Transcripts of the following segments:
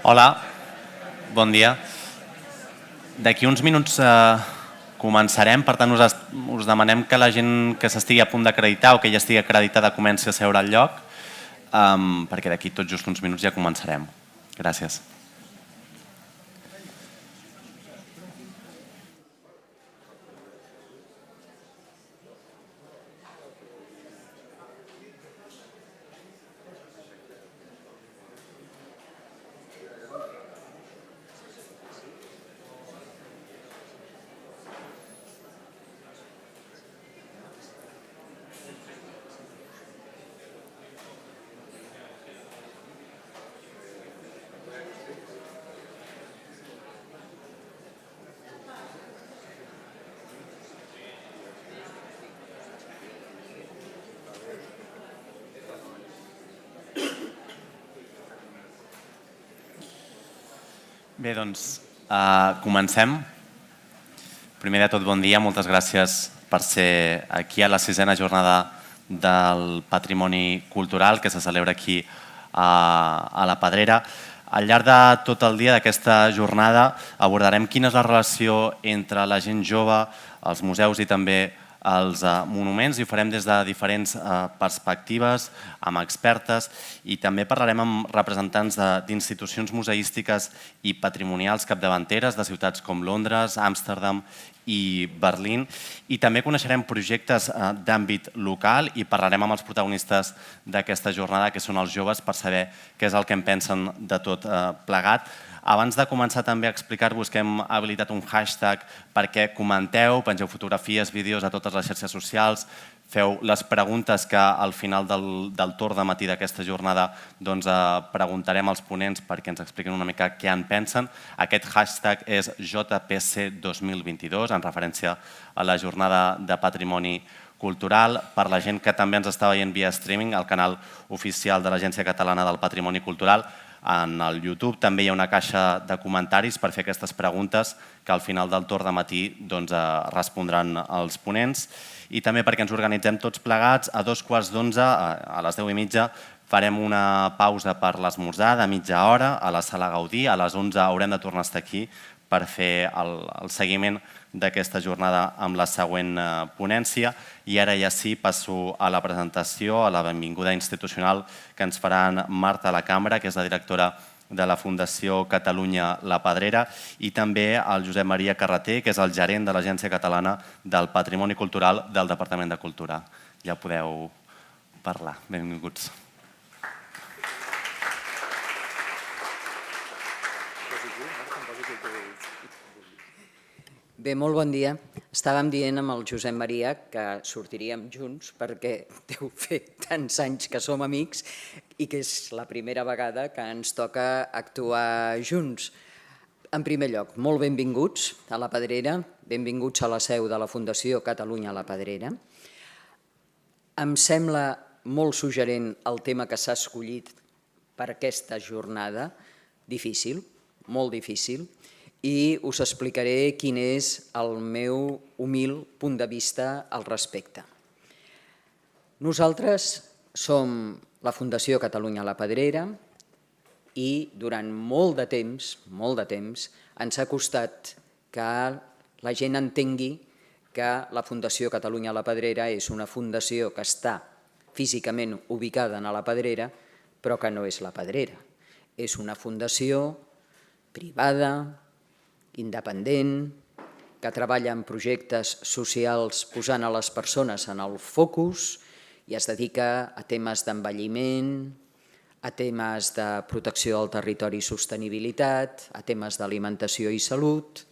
Hola, bon dia. D'aquí uns minuts començarem, per tant us demanem que la gent que s'estigui a punt d'acreditar o que ja estigui acreditada comenci a seure al lloc, perquè d'aquí tot just uns minuts ja començarem. Gràcies. Bé, doncs, comencem. Primer de tot, bon dia. Moltes gràcies per ser aquí a la 6ª jornada del Patrimoni Cultural que se celebra aquí a la Pedrera. Al llarg de tot el dia d'aquesta jornada abordarem quina és la relació entre la gent jove, els museus i també els monuments, i ho farem des de diferents perspectives, amb expertes, i també parlarem amb representants d'institucions museístiques i patrimonials capdavanteres de ciutats com Londres, Amsterdam i Berlín, i també coneixerem projectes d'àmbit local i parlarem amb els protagonistes d'aquesta jornada, que són els joves, per saber què és el que en pensen de tot plegat. Abans de començar també a explicar-vos que hem habilitat un hashtag perquè comenteu, pengeu fotografies, vídeos a totes les xarxes socials, feu les preguntes que al final del torn de matí d'aquesta jornada preguntarem als ponents perquè ens expliquin una mica què en pensen. Aquest hashtag és JPC2022, en referència a la Jornada de Patrimoni Cultural. Per la gent que també ens està veient via streaming, al canal oficial de l'Agència Catalana del Patrimoni Cultural, en el YouTube també hi ha una caixa de comentaris per fer aquestes preguntes que al final del torn de matí respondran els ponents. I també perquè ens organitzem tots plegats, a 11:15, a les 10:30, farem una pausa per l'esmorzar de mitja hora a la Sala Gaudí. A les 11 haurem de tornar a estar aquí per fer el seguiment d'aquesta jornada amb la següent ponència. I ara ja sí, passo a la presentació, a la benvinguda institucional que ens farà Marta La Cambra, que és la directora de la Fundació Catalunya La Pedrera, i també el Josep Maria Carreter, que és el gerent de l'Agència Catalana del Patrimoni Cultural del Departament de Cultura. Ja podeu parlar. Benvinguts. Bé, molt bon dia. Estàvem dient amb el Josep Maria que sortiríem junts perquè deu fer tants anys que som amics i que és la primera vegada que ens toca actuar junts. En primer lloc, molt benvinguts a la Pedrera, benvinguts a la seu de la Fundació Catalunya La Pedrera. Em sembla molt suggerent el tema que s'ha escollit per aquesta jornada, difícil, molt difícil, i us explicaré quin és el meu humil punt de vista al respecte. Nosaltres som la Fundació Catalunya La Pedrera i durant molt de temps, ens ha costat que la gent entengui que la Fundació Catalunya La Pedrera és una fundació que està físicament ubicada a la Pedrera, però que no és la Pedrera. És una fundació privada, independent, que treballa en projectes socials posant a les persones en el focus i es dedica a temes d'envelliment, a temes de protecció del territori i sostenibilitat, a temes d'alimentació i salut,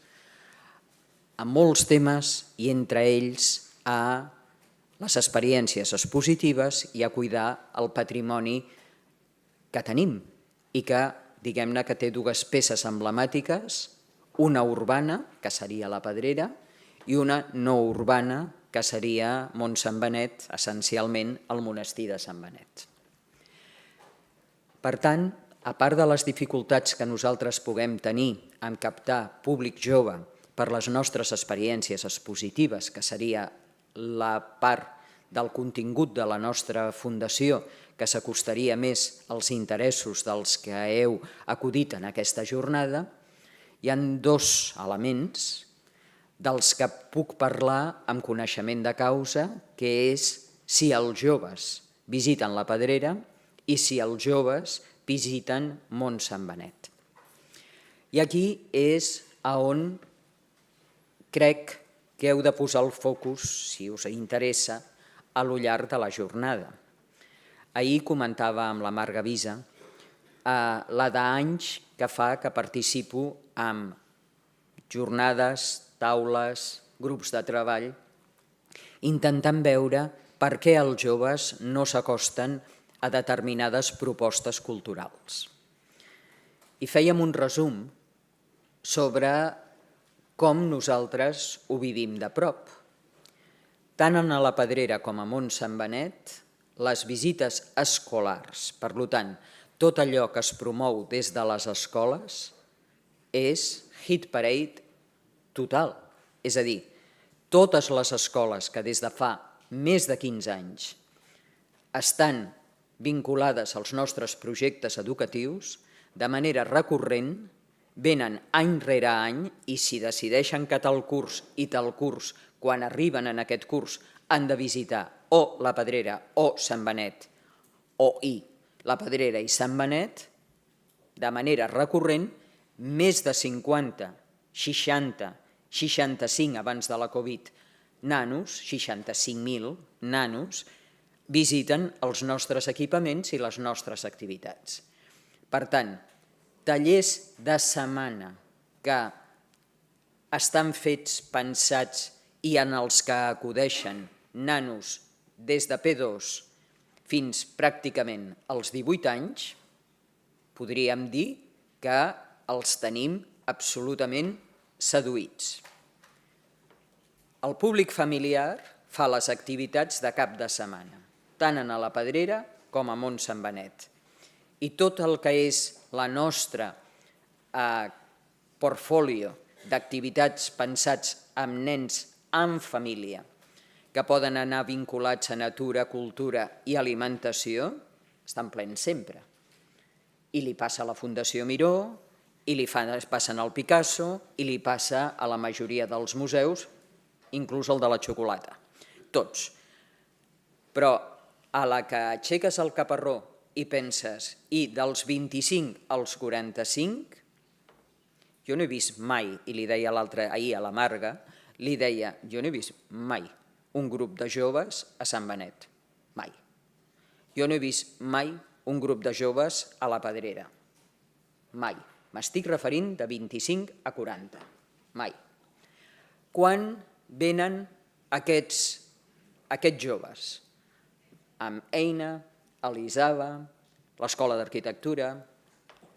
a molts temes i entre ells a les experiències expositives i a cuidar el patrimoni que tenim i que, diguem-ne, que té dues peces emblemàtiques, una urbana, que seria la Pedrera, i una no urbana, que seria Sant Benet, essencialment el monestir de Sant Benet. Per tant, a part de les dificultats que nosaltres puguem tenir en captar públic jove per les nostres experiències expositives, que seria la part del contingut de la nostra fundació, que s'acostaria més als interessos dels que heu acudit en aquesta jornada, hi ha dos elements dels que puc parlar amb coneixement de causa, que és si els joves visiten la Pedrera i si els joves visiten Mont Sant Benet. I aquí és on crec que heu de posar el focus, si us interessa, a lo llarg de la jornada. Ahir comentava amb la Marga Visa la d'anys que fa que participo en jornades, taules, grups de treball, intentant veure per què els joves no s'acosten a determinades propostes culturals. I fèiem un resum sobre com nosaltres ho vivim de prop. Tant a la Pedrera com a Mont Sant Benet, les visites escolars, per tant, tot allò que es promou des de les escoles és hit parade total. És a dir, totes les escoles que des de fa més de 15 anys estan vinculades als nostres projectes educatius, de manera recurrent, venen any rere any i si decideixen que tal curs i tal curs, quan arriben en aquest curs, han de visitar o la Pedrera o Sant Benet o la Pedrera i Sant Benet, de manera recurrent, més de 50, 60, 65 abans de la Covid nanos, 65.000 nanos, visiten els nostres equipaments i les nostres activitats. Per tant, tallers de setmana que estan fets, pensats i en els que acudeixen nanos des de P2 fins pràcticament als 18 anys, podríem dir que els tenim absolutament seduïts. El públic familiar fa les activitats de cap de setmana, tant a la Pedrera com a Mont Sant Benet. I tot el que és la nostra portfòlio d'activitats pensats amb nens en família, que poden anar vinculats a natura, cultura i alimentació, estan plens sempre. I li passa a la Fundació Miró, i li passen al Picasso, i li passa a la majoria dels museus, inclús el de la xocolata. Tots. Però a la que aixeques el caparró i penses, i dels 25 als 45, jo no he vist mai, i li deia l'altre ahir a la Marga, li deia, jo no he vist mai un grup de joves a Sant Benet. Mai. Jo no he vist mai un grup de joves a la Pedrera. Mai. M'estic referint de 25 a 40. Mai. Quan venen aquests joves? Amb Eina, a l'Isava, l'Escola d'Arquitectura,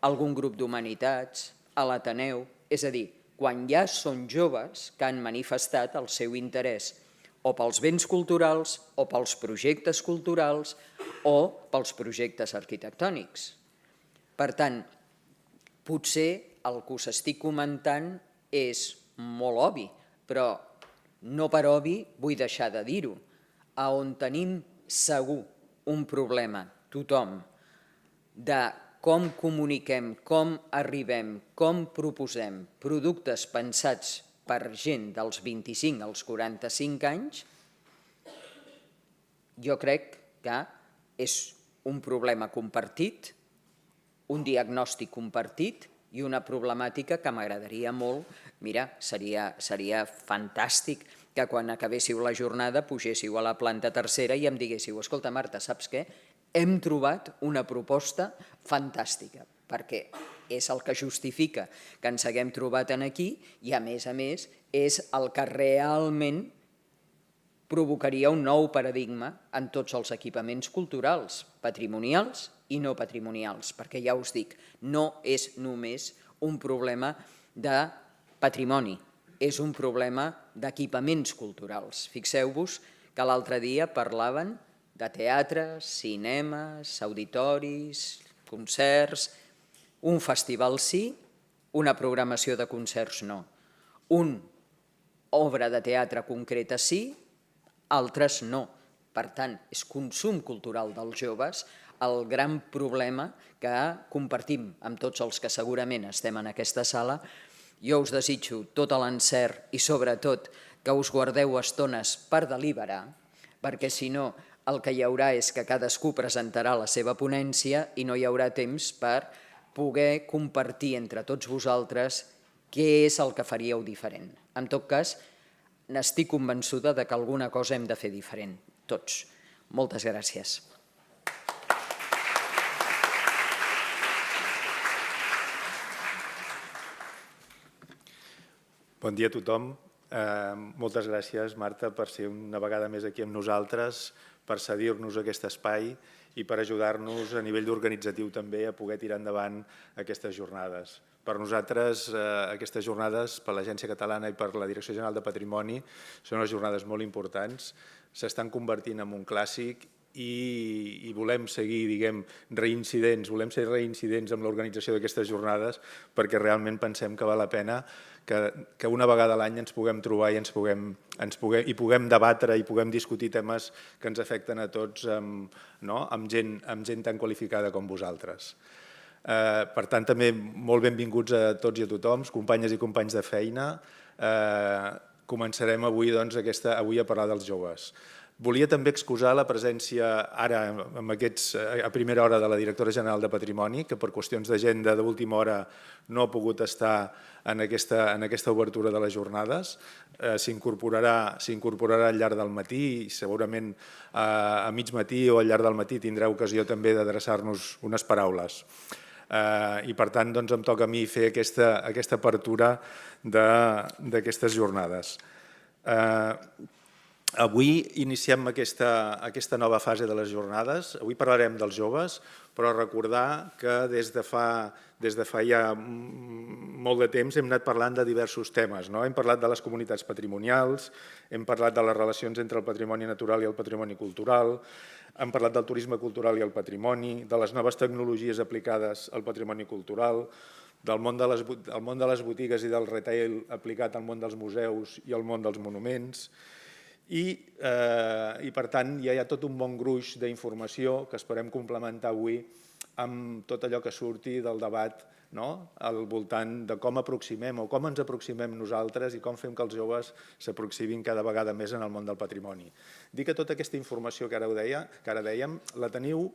algun grup d'Humanitats, a l'Ateneu, és a dir, quan ja són joves que han manifestat el seu interès o pels béns culturals, o pels projectes culturals, o pels projectes arquitectònics. Per tant, potser el que us estic comentant és molt obvi, però no per obvi vull deixar de dir-ho. On tenim segur un problema, tothom, de com comuniquem, com arribem, com proposem productes pensats per gent dels 25 als 45 anys, jo crec que és un problema compartit, un diagnòstic compartit i una problemàtica que m'agradaria molt. Mira, seria fantàstic que quan acabéssiu la jornada pugéssiu a la planta tercera i em diguéssiu, escolta Marta, saps què? Hem trobat una proposta fantàstica, perquè és el que justifica que ens haguem trobat aquí i, a més, és el que realment provocaria un nou paradigma en tots els equipaments culturals, patrimonials i no patrimonials, perquè ja us dic, no és només un problema de patrimoni, és un problema d'equipaments culturals. Fixeu-vos que l'altre dia parlaven de teatres, cinemes, auditoris, concerts, un festival sí, una programació de concerts no. Una obra de teatre concreta sí, altres no. per tant, és consum cultural dels joves, el gran problema que compartim amb tots els que segurament estem en aquesta sala. Jo us desitjo tot l'encert i sobretot que us guardeu estones per deliberar, perquè si no el que hi haurà és que cadascú presentarà la seva ponència i no hi haurà temps per poder compartir entre tots vosaltres què és el que faríeu diferent. En tot cas, n'estic convençuda que alguna cosa hem de fer diferent, tots. Moltes gràcies. Bon dia a tothom. Moltes gràcies, Marta, per ser una vegada més aquí amb nosaltres, per cedir-nos aquest espai i per ajudar-nos a nivell organitzatiu també a poder tirar endavant aquestes jornades. Per nosaltres, aquestes jornades, per l'Agència Catalana i per la Direcció General de Patrimoni, són unes jornades molt importants, s'estan convertint en un clàssic i volem seguir, diguem, reincidents, volem ser reincidents amb l'organització d'aquestes jornades perquè realment pensem que val la pena que una vegada a l'any ens puguem trobar i puguem debatre i puguem discutir temes que ens afecten a tots amb gent tan qualificada com vosaltres. Per tant, també molt benvinguts a tots i a tothom, companyes i companys de feina. Començarem avui a parlar dels joves. Volia també excusar la presència ara a primera hora de la directora general de Patrimoni, que per qüestions d'agenda d'última hora no ha pogut estar en aquesta obertura de les jornades. S'incorporarà al llarg del matí i segurament a mig matí o al llarg del matí tindrà ocasió també d'adreçar-nos unes paraules. I per tant em toca a mi fer aquesta apertura d'aquestes jornades. Avui iniciem aquesta nova fase de les jornades. Avui parlarem dels joves, però recordar que des de fa ja molt de temps hem anat parlant de diversos temes. Hem parlat de les comunitats patrimonials, hem parlat de les relacions entre el patrimoni natural i el patrimoni cultural, hem parlat del turisme cultural i el patrimoni, de les noves tecnologies aplicades al patrimoni cultural, del món de les botigues i del retail aplicat al món dels museus i al món dels monuments. I, per tant, hi ha tot un bon gruix d'informació que esperem complementar avui amb tot allò que surti del debat al voltant de com aproximem o com ens aproximem nosaltres i com fem que els joves s'aproximin cada vegada més en el món del patrimoni. Dic que tota aquesta informació que ara dèiem la teniu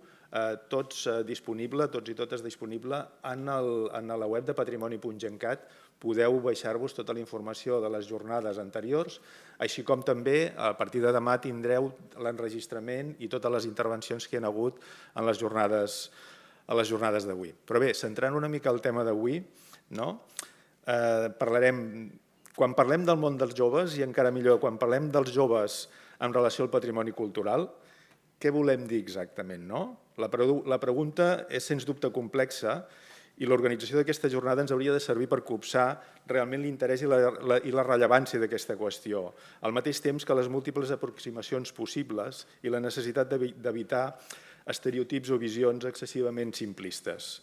tots disponible, tots i totes disponible en la web de patrimoni.gencat. Podeu baixar-vos tota la informació de les jornades anteriors, així com també a partir de demà tindreu l'enregistrament i totes les intervencions que hi ha hagut en les jornades d'avui. Però bé, centrant una mica el tema d'avui, quan parlem del món dels joves, i encara millor, quan parlem dels joves en relació al patrimoni cultural, què volem dir exactament? La pregunta és sens dubte complexa i l'organització d'aquesta jornada ens hauria de servir per copsar realment l'interès i la rellevància d'aquesta qüestió, al mateix temps que les múltiples aproximacions possibles i la necessitat d'evitar estereotips o visions excessivament simplistes.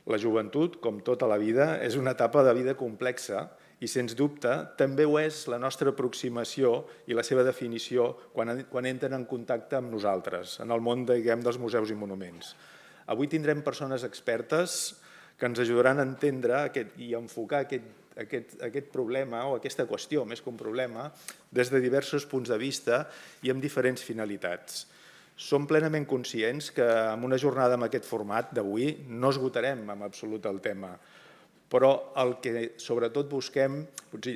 La joventut, com tota la vida, és una etapa de vida complexa i, sens dubte, també ho és la nostra aproximació i la seva definició quan entren en contacte amb nosaltres, en el món dels museus i monuments. Avui tindrem persones expertes que ens ajudaran a entendre i a enfocar aquest problema o aquesta qüestió, més que un problema, des de diversos punts de vista i amb diferents finalitats. Som plenament conscients que en una jornada amb aquest format d'avui no esgotarem en absolut el tema, però el que sobretot busquem,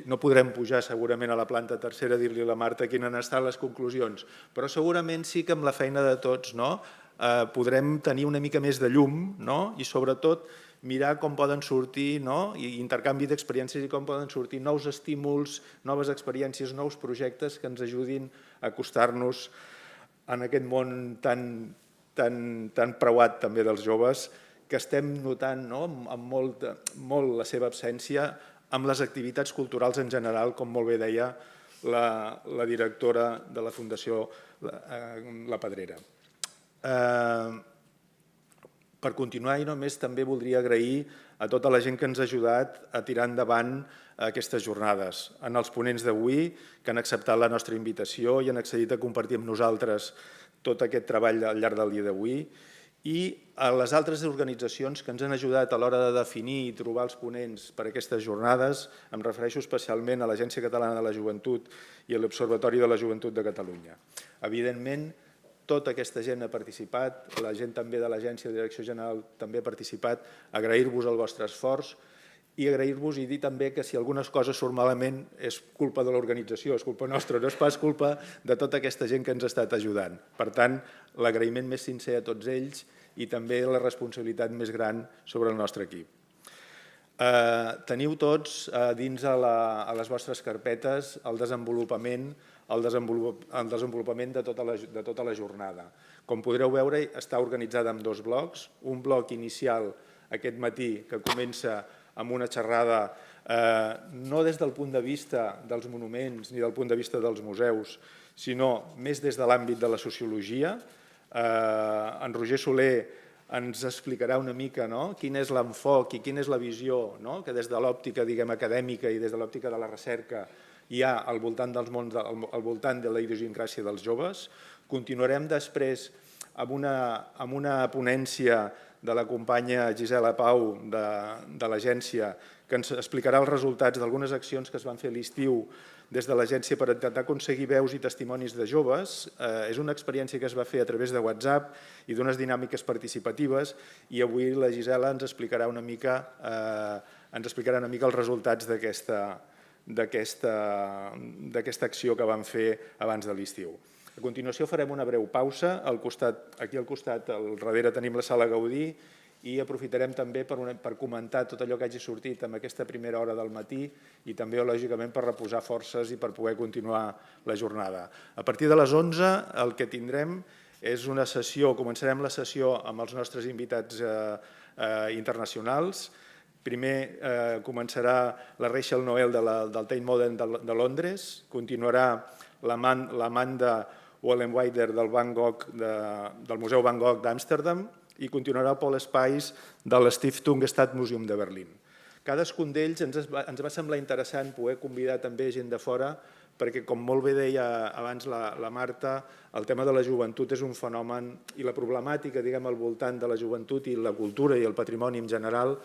no podrem pujar segurament a la planta tercera a dir-li a la Marta quines han estat les conclusions, però segurament sí que amb la feina de tots podrem tenir una mica més de llum i sobretot mirar com poden sortir intercanvi d'experiències i com poden sortir nous estímuls, noves experiències, nous projectes que ens ajudin a acostar-nos en aquest món tan preuat també dels joves que estem notant amb molt la seva absència amb les activitats culturals en general, com molt bé deia la directora de la Fundació La Pedrera. Per continuar, i només també voldria agrair a tota la gent que ens ha ajudat a tirar endavant aquestes jornades, en els ponents d'avui, que han acceptat la nostra invitació i han accedit a compartir amb nosaltres tot aquest treball al llarg del dia d'avui, i a les altres organitzacions que ens han ajudat a l'hora de definir i trobar els ponents per a aquestes jornades. Em refereixo especialment a l'Agència Catalana de la Joventut i a l'Observatori de la Joventut de Catalunya. Evidentment, tota aquesta gent ha participat, la gent també de l'Agència de Direcció General també ha participat. Agrair-vos el vostre esforç i agrair-vos i dir també que si algunes coses surt malament és culpa de l'organització, és culpa nostra, no és pas culpa de tota aquesta gent que ens ha estat ajudant. Per tant, l'agraïment més sincer a tots ells i també la responsabilitat més gran sobre el nostre equip. Teniu tots dins a les vostres carpetes el desenvolupament de tota la jornada. Com podreu veure, està organitzada en dos blocs. Un bloc inicial aquest matí que comença amb una xerrada no des del punt de vista dels monuments ni del punt de vista dels museus, sinó més des de l'àmbit de la sociologia. En Roger Soler ens explicarà una mica quin és l'enfoc i quina és la visió que des de l'òptica acadèmica i des de l'òptica de la recerca hi ha al voltant de la idiosincràsia dels joves. Continuarem després amb una ponència de la companya Gisela Pau de l'agència que ens explicarà els resultats d'algunes accions que es van fer a l'estiu des de l'agència per intentar aconseguir veus i testimonis de joves. És una experiència que es va fer a través de WhatsApp i d'unes dinàmiques participatives i avui la Gisela ens explicarà una mica els resultats d'aquesta acció que vam fer abans de l'estiu. A continuació farem una breu pausa. Aquí al costat, al darrere, tenim la sala Gaudí i aprofitarem també per comentar tot allò que hagi sortit en aquesta primera hora del matí i també, lògicament, per reposar forces i per poder continuar la jornada. A partir de les 11 el que tindrem és una sessió, començarem la sessió amb els nostres invitats internacionals. Primer començarà la Rachel Noel del Tate Modern de Londres, continuarà l'Amanda Wallenweider del Museu Van Gogh d'Amsterdam i continuarà el Paul Spice de l'Stiftung Stadtmuseum de Berlín. Cadascun d'ells ens va semblar interessant poder convidar també gent de fora perquè, com molt bé deia abans la Marta, el tema de la joventut és un fenomen i la problemàtica al voltant de la joventut i la cultura i el patrimoni en general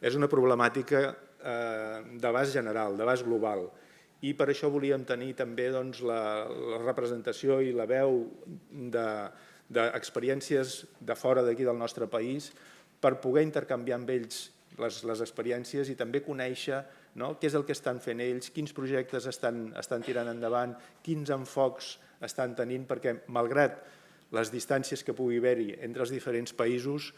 és una problemàtica d'abast general, d'abast global. I per això volíem tenir també la representació i la veu d'experiències de fora d'aquí del nostre país per poder intercanviar amb ells les experiències i també conèixer què és el que estan fent ells, quins projectes estan tirant endavant, quins enfocs estan tenint, perquè malgrat les distàncies que pugui haver-hi entre els diferents països,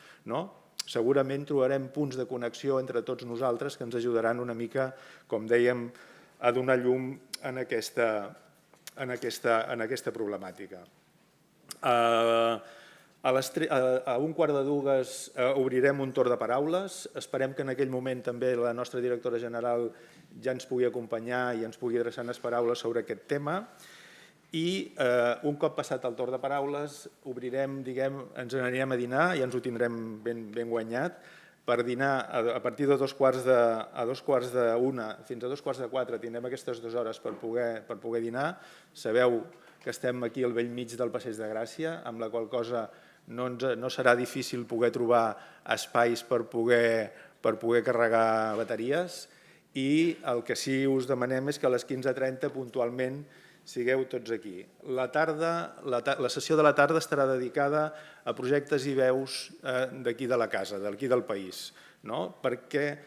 segurament trobarem punts de connexió entre tots nosaltres que ens ajudaran una mica, com dèiem, a donar llum en aquesta problemàtica. A un quart de dues obrirem un torn de paraules. Esperem que en aquell moment també la nostra directora general ja ens pugui acompanyar i ens pugui adreçar unes paraules sobre aquest tema. I un cop passat el torn de paraules, obrirem, ens anirem a dinar i ens ho tindrem ben guanyat. Per dinar, a partir de 2:45 fins a 3:45 tindrem aquestes 2 hores per poder dinar. Sabeu que estem aquí al bell mig del Passeig de Gràcia, amb la qual cosa no serà difícil poder trobar espais per poder carregar bateries i el que sí us demanem és que a les 15:30 puntualment sigueu tots aquí. La sessió de la tarda estarà dedicada a projectes i veus d'aquí de la casa, d'aquí del país, perquè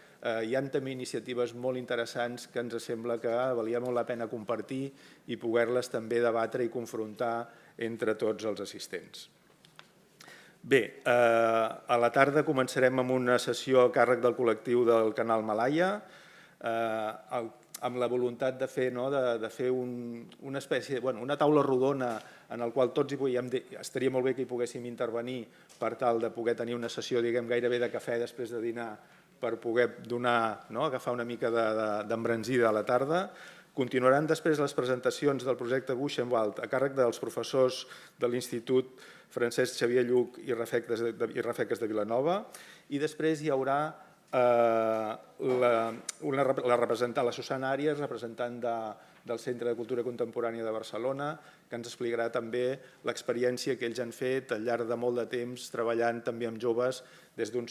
hi ha també iniciatives molt interessants que ens sembla que valia molt la pena compartir i poder-les també debatre i confrontar entre tots els assistents. Bé, a la tarda començarem amb una sessió a càrrec del col·lectiu del Canal Malaia, amb la voluntat de fer una espècie, una taula rodona en la qual tots estaria molt bé que hi poguéssim intervenir per tal de poder tenir una sessió gairebé de cafè després de dinar per poder agafar una mica d'embranzida a la tarda. Continuaran després les presentacions del projecte Buchenwald a càrrec dels professors de l'Institut Francesc Xavier Lluch i Rafeques de Vilanova, i després hi haurà la Susana Àries, representant del Centre de Cultura Contemporània de Barcelona, que ens explicarà també l'experiència que ells han fet al llarg de molt de temps treballant també amb joves des d'un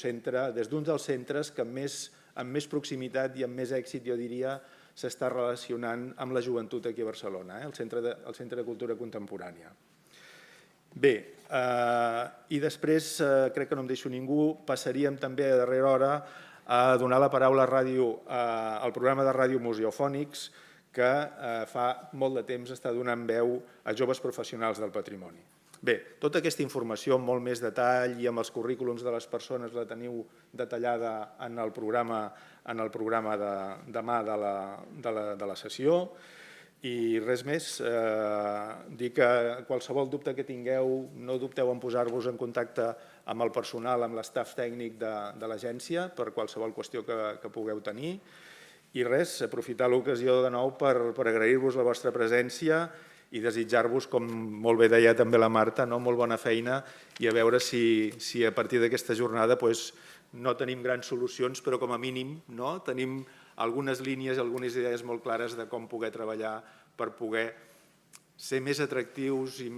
dels centres que amb més proximitat i amb més èxit, jo diria, s'està relacionant amb la joventut aquí a Barcelona, el Centre de Cultura Contemporània. Bé, i després, crec que no em deixo ningú, passaríem també a darrera hora a donar la paraula al programa de ràdio Museofònics, que fa molt de temps està donant veu a joves professionals del patrimoni. Bé, tota aquesta informació amb molt més detall i amb els currículums de les persones la teniu detallada en el programa de demà de la sessió. I res més, dir que qualsevol dubte que tingueu no dubteu en posar-vos en contacte amb el personal, amb l'estaf tècnic de l'agència per qualsevol qüestió que pugueu tenir. I res, aprofitar l'ocasió de nou per agrair-vos la vostra presència i desitjar-vos, com molt bé deia també la Marta, molt bona feina i a veure si a partir d'aquesta jornada no tenim grans solucions, però com a mínim tenim algunes línies i algunes idees molt clares de com poder treballar per poder ser més atractius i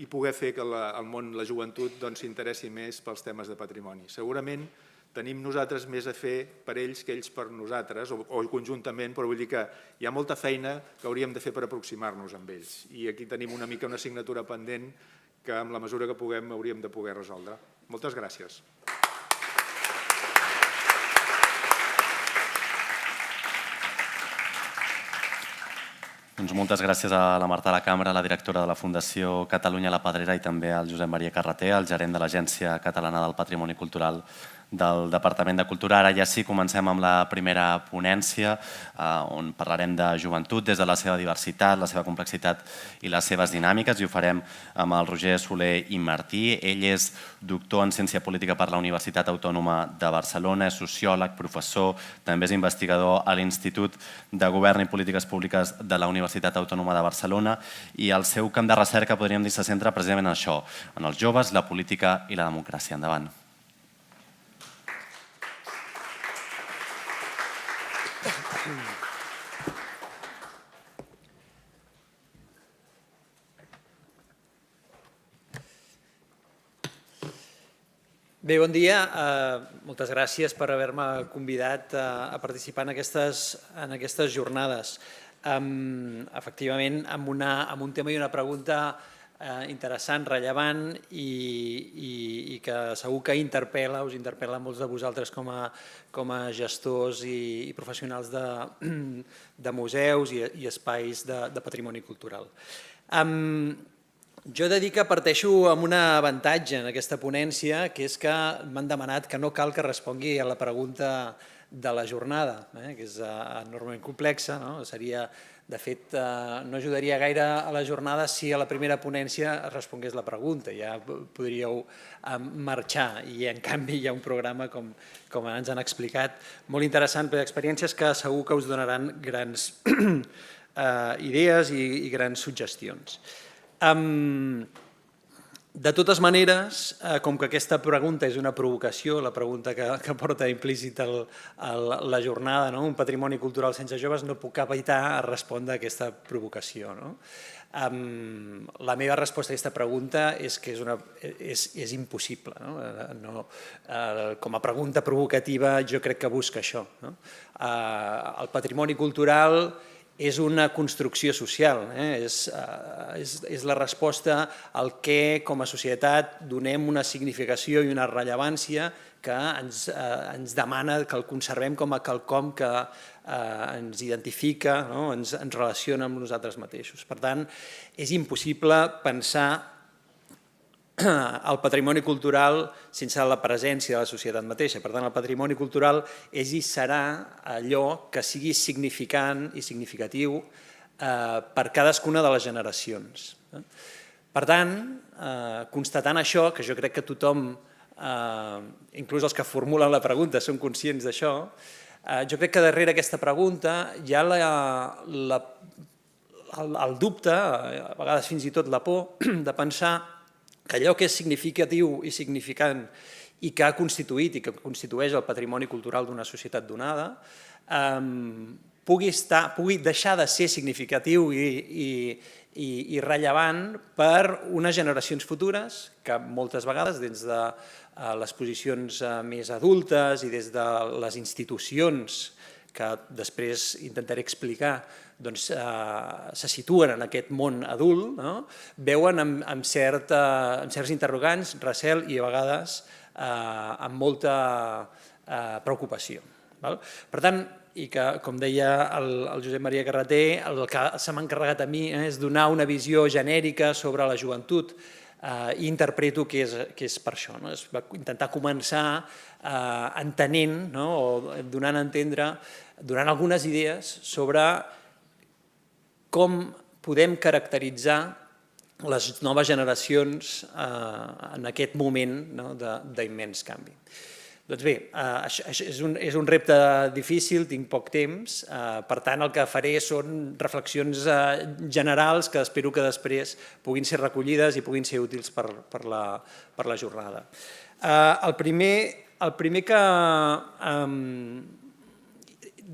poder fer que el món, la joventut, s'interessi més pels temes de patrimoni. Segurament tenim nosaltres més a fer per ells que ells per nosaltres, o conjuntament, però vull dir que hi ha molta feina que hauríem de fer per aproximar-nos amb ells. I aquí tenim una mica una assignatura pendent que, amb la mesura que puguem, hauríem de poder resoldre. Moltes gràcies. Moltes gràcies a la Marta La Cambra, la directora de la Fundació Catalunya La Pedrera, i també al Josep Maria Carreter, el gerent de l'Agència Catalana del Patrimoni Cultural del Departament de Cultura. Ara ja sí, comencem amb la primera ponència, on parlarem de joventut des de la seva diversitat, la seva complexitat i les seves dinàmiques, i ho farem amb el Roger Soler i Martí. Ell és doctor en Ciència Política per la Universitat Autònoma de Barcelona, és sociòleg, professor, també és investigador a l'Institut de Govern i Polítiques Públiques de la Universitat Autònoma de Barcelona, i el seu camp de recerca, podríem dir, se centra precisament en això, en els joves, la política i la democràcia. Endavant. Bé, bon dia. Moltes gràcies per haver-me convidat a participar en aquestes jornades. Efectivament, amb un tema i una pregunta interessant, rellevant i que segur que us interpel·la a molts de vosaltres com a gestors i professionals de museus i espais de patrimoni cultural. Jo he de dir que parteixo amb un avantatge en aquesta ponència, que és que m'han demanat que no cal que respongui a la pregunta de la jornada, que és enormement complexa. De fet, no ajudaria gaire a la jornada si a la primera ponència es respongués la pregunta. Ja podríeu marxar i, en canvi, hi ha un programa, com ens han explicat, molt interessant per experiències que segur que us donaran grans idees i grans suggestions. De totes maneres, com que aquesta pregunta és una provocació, la pregunta que porta implícita la jornada, un patrimoni cultural sense joves, no puc evitar respondre a aquesta provocació. La meva resposta a aquesta pregunta és que és impossible. Com a pregunta provocativa jo crec que busca això. El patrimoni cultural és una construcció social, és la resposta al que com a societat donem una significació i una rellevància que ens demana que el conservem com a quelcom que ens identifica, ens relaciona amb nosaltres mateixos. Per tant, és impossible pensar el patrimoni cultural sense la presència de la societat mateixa. Per tant, el patrimoni cultural és i serà allò que sigui significant i significatiu per cadascuna de les generacions. Per tant, constatant això, que jo crec que tothom, inclús els que formulen la pregunta, són conscients d'això, Jo crec que darrere aquesta pregunta hi ha el dubte, a vegades fins i tot la por, de pensar que allò que és significatiu i significant i que ha constituït i que constitueix el patrimoni cultural d'una societat donada pugui deixar de ser significatiu i rellevant per unes generacions futures que moltes vegades des de les posicions més adultes i des de les institucions que després intentaré explicar se situen en aquest món adult, veuen amb certs interrogants, recel i a vegades amb molta preocupació. Per tant, i que, com deia el Josep Maria Carreter, el que se m'ha encarregat a mi és donar una visió genèrica sobre la joventut i interpreto que és per això. Es va intentar començar entenent o donant a entendre, donant algunes idees sobre com podem caracteritzar les noves generacions en aquest moment d'immens canvi. Doncs bé, és un repte difícil, tinc poc temps, per tant el que faré són reflexions generals que espero que després puguin ser recollides i puguin ser útils per la jornada. El primer que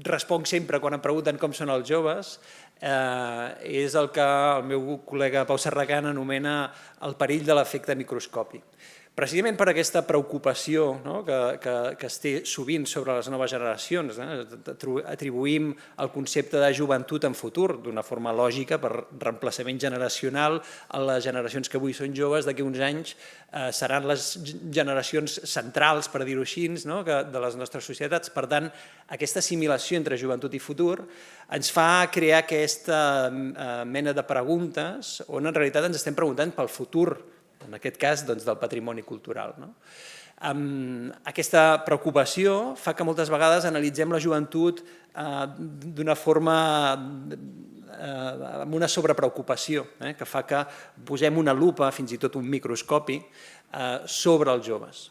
responc sempre quan em pregunten com són els joves és el que el meu col·lega Pau Serracant anomena el perill de l'efecte microscòpic. Precisament per aquesta preocupació que es té sovint sobre les noves generacions, atribuïm el concepte de joventut en futur d'una forma lògica per reemplaçament generacional a les generacions que avui són joves, d'aquí uns anys seran les generacions centrals, per dir-ho així, de les nostres societats. Per tant, aquesta assimilació entre joventut i futur ens fa crear aquesta mena de preguntes on en realitat ens estem preguntant pel futur, en aquest cas del patrimoni cultural. Aquesta preocupació fa que moltes vegades analitzem la joventut d'una forma amb una sobrepreocupació, que fa que posem una lupa, fins i tot un microscopi, sobre els joves.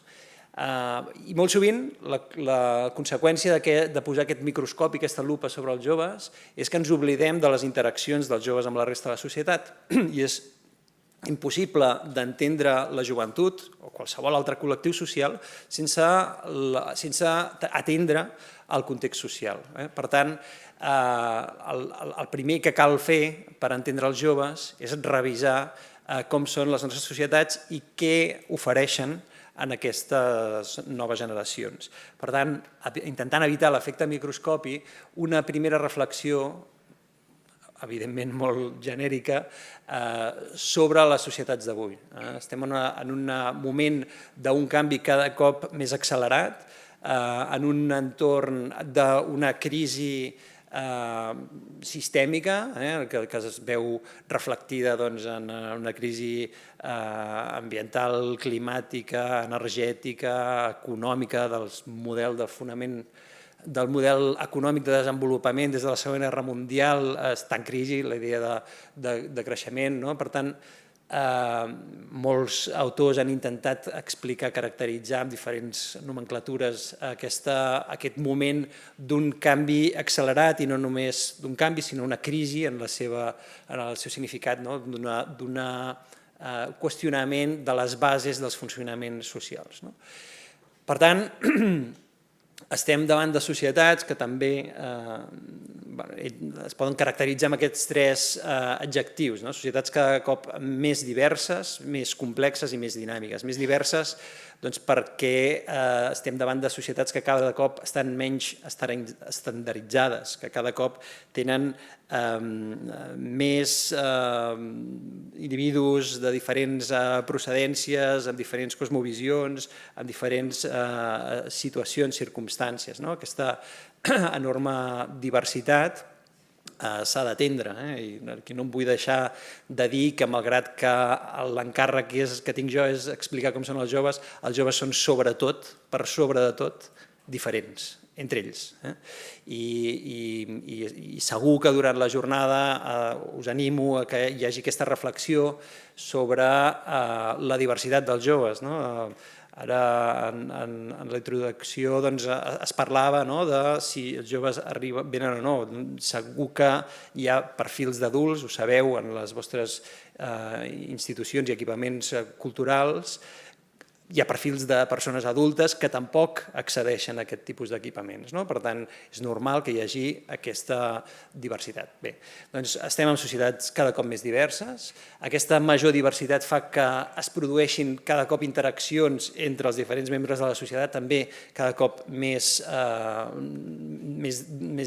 I molt sovint la conseqüència de posar aquest microscopi, aquesta lupa sobre els joves, és que ens oblidem de les interaccions dels joves amb la resta de la societat i és impossible d'entendre la joventut o qualsevol altre col·lectiu social sense atendre el context social. Per tant, el primer que cal fer per entendre els joves és revisar com són les nostres societats i què ofereixen en aquestes noves generacions. Per tant, intentant evitar l'efecte microscopi, una primera reflexió evidentment molt genèrica, sobre les societats d'avui. Estem en un moment d'un canvi cada cop més accelerat, en un entorn d'una crisi sistèmica, que es veu reflectida en una crisi ambiental, climàtica, energètica, econòmica, del model econòmic de desenvolupament des de la Segona Guerra Mundial està en crisi, la idea de creixement. Per tant, molts autors han intentat explicar, caracteritzar amb diferents nomenclatures aquest moment d'un canvi accelerat i no només d'un canvi, sinó una crisi en el seu significat, d'un qüestionament de les bases dels funcionaments socials. Per tant, estem davant de societats que també es poden caracteritzar amb aquests tres adjectius, societats cada cop més diverses, més complexes i més dinàmiques. Més diverses perquè estem davant de societats que cada cop estan menys estandarditzades, que cada cop tenen més individus de diferents procedències, amb diferents cosmovisions, amb diferents situacions, circumstàncies. Aquesta enorme diversitat s'ha d'atendre. Aquí no em vull deixar de dir que, malgrat que l'encàrrec que tinc jo és explicar com són els joves són sobretot, per sobre de tot, diferents entre ells. I segur que durant la jornada us animo a que hi hagi aquesta reflexió sobre la diversitat dels joves. Ara, en la introducció, es parlava de si els joves venen o no. Segur que hi ha perfils d'adults, ho sabeu, en les vostres institucions i equipaments culturals, hi ha perfils de persones adultes que tampoc accedeixen a aquest tipus d'equipaments. Per tant, és normal que hi hagi aquesta diversitat. Bé, doncs estem en societats cada cop més diverses. Aquesta major diversitat fa que es produeixin cada cop interaccions entre els diferents membres de la societat, també cada cop més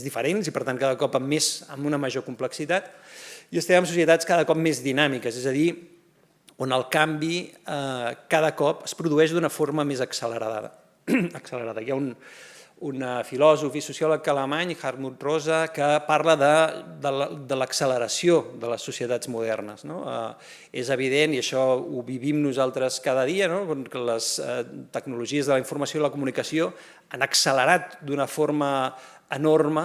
diferents i, per tant, cada cop amb una major complexitat. I estem en societats cada cop més dinàmiques, és a dir, on el canvi cada cop es produeix d'una forma més accelerada. Hi ha un filòsof i sociòleg alemany, Hartmut Rosa, que parla de l'acceleració de les societats modernes. És evident, i això ho vivim nosaltres cada dia, que les tecnologies de la informació i la comunicació han accelerat d'una forma enorme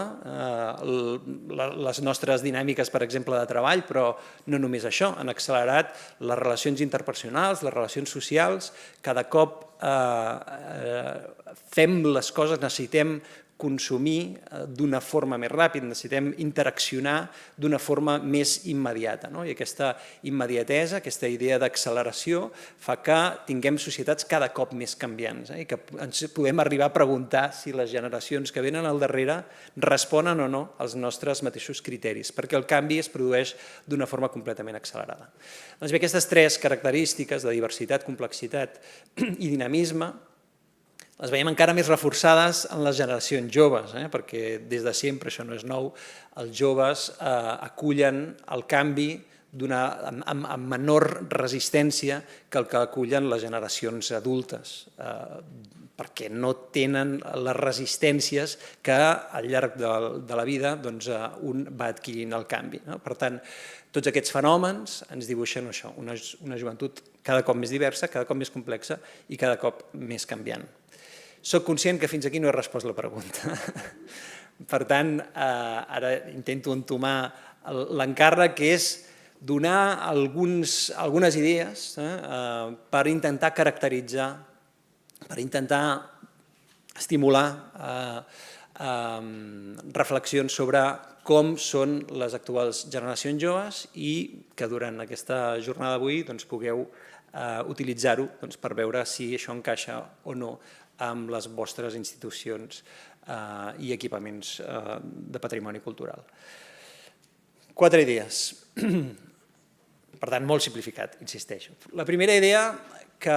les nostres dinàmiques, per exemple, de treball, però no només això, han accelerat les relacions interpersonals, les relacions socials, cada cop fem les coses, necessitem consumir d'una forma més ràpida, necessitem interaccionar d'una forma més immediata. I aquesta immediatesa, aquesta idea d'acceleració, fa que tinguem societats cada cop més canviants i que ens podem arribar a preguntar si les generacions que venen al darrere responen o no als nostres mateixos criteris, perquè el canvi es produeix d'una forma completament accelerada. Doncs bé, aquestes tres característiques de diversitat, complexitat i dinamisme les veiem encara més reforçades en les generacions joves, perquè des de sempre, això no és nou, els joves acullen el canvi amb menor resistència que el que acullen les generacions adultes, perquè no tenen les resistències que al llarg de la vida un va adquirint el canvi. Per tant, tots aquests fenòmens ens dibuixen això, una joventut cada cop més diversa, cada cop més complexa i cada cop més canviant. Soc conscient que fins aquí no he respost la pregunta. Per tant, ara intento entomar l'encàrrec, que és donar algunes idees per intentar caracteritzar, per intentar estimular reflexions sobre com són les actuals generacions joves i que durant aquesta jornada d'avui pugueu utilitzar-ho per veure si això encaixa o no amb les vostres institucions i equipaments de patrimoni cultural. 4 idees. Per tant, molt simplificat, insisteixo. La primera idea que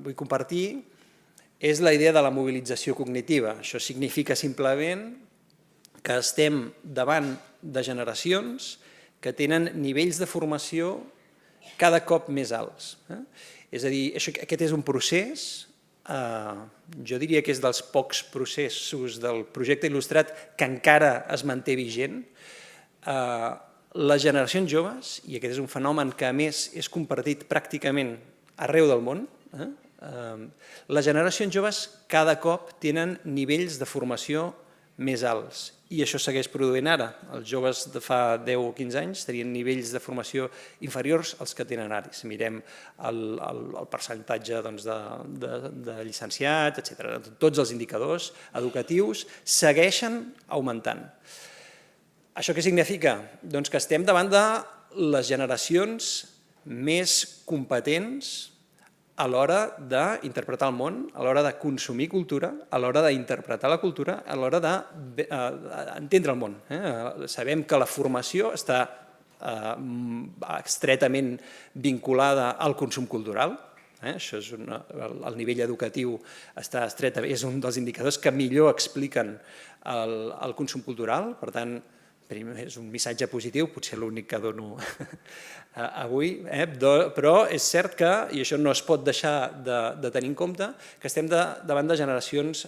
vull compartir és la idea de la mobilització cognitiva. Això significa simplement que estem davant de generacions que tenen nivells de formació cada cop més alts. És a dir, aquest és un procés, jo diria que és dels pocs processos del projecte il·lustrat que encara es manté vigent. Les generacions joves, i aquest és un fenomen que a més és compartit pràcticament arreu del món, les generacions joves cada cop tenen nivells de formació més alts. I això segueix produint ara. Els joves de fa 10 o 15 anys tenien nivells de formació inferiors als que tenen ara. Si mirem el percentatge de llicenciats, etc. Tots els indicadors educatius segueixen augmentant. Això què significa? Doncs que estem davant de les generacions més competents a l'hora d'interpretar el món, a l'hora de consumir cultura, a l'hora d'interpretar la cultura, a l'hora d'entendre el món. Sabem que la formació està estretament vinculada al consum cultural. Això és el nivell educatiu, és un dels indicadors que millor expliquen el consum cultural. Per tant, és un missatge positiu, potser l'únic que dono avui, però és cert que, i això no es pot deixar de tenir en compte, que estem davant de generacions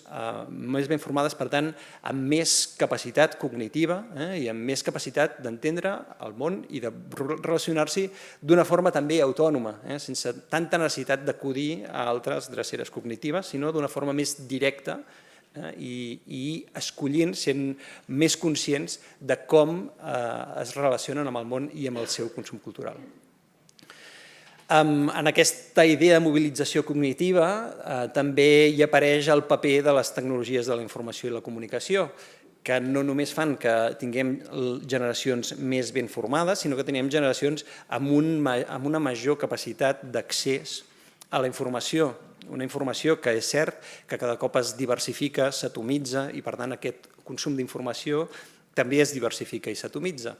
més ben formades, per tant, amb més capacitat cognitiva i amb més capacitat d'entendre el món i de relacionar-s'hi d'una forma també autònoma, sense tanta necessitat d'acudir a altres dreceres cognitives, sinó d'una forma més directa i escollint, sent més conscients de com es relacionen amb el món i amb el seu consum cultural. En aquesta idea de mobilització cognitiva també hi apareix el paper de les tecnologies de la informació i la comunicació, que no només fan que tinguem generacions més ben formades, sinó que tinguem generacions amb una major capacitat d'accés a la informació. Una informació que és cert que cada cop es diversifica, s'atomitza i per tant aquest consum d'informació també es diversifica i s'atomitza.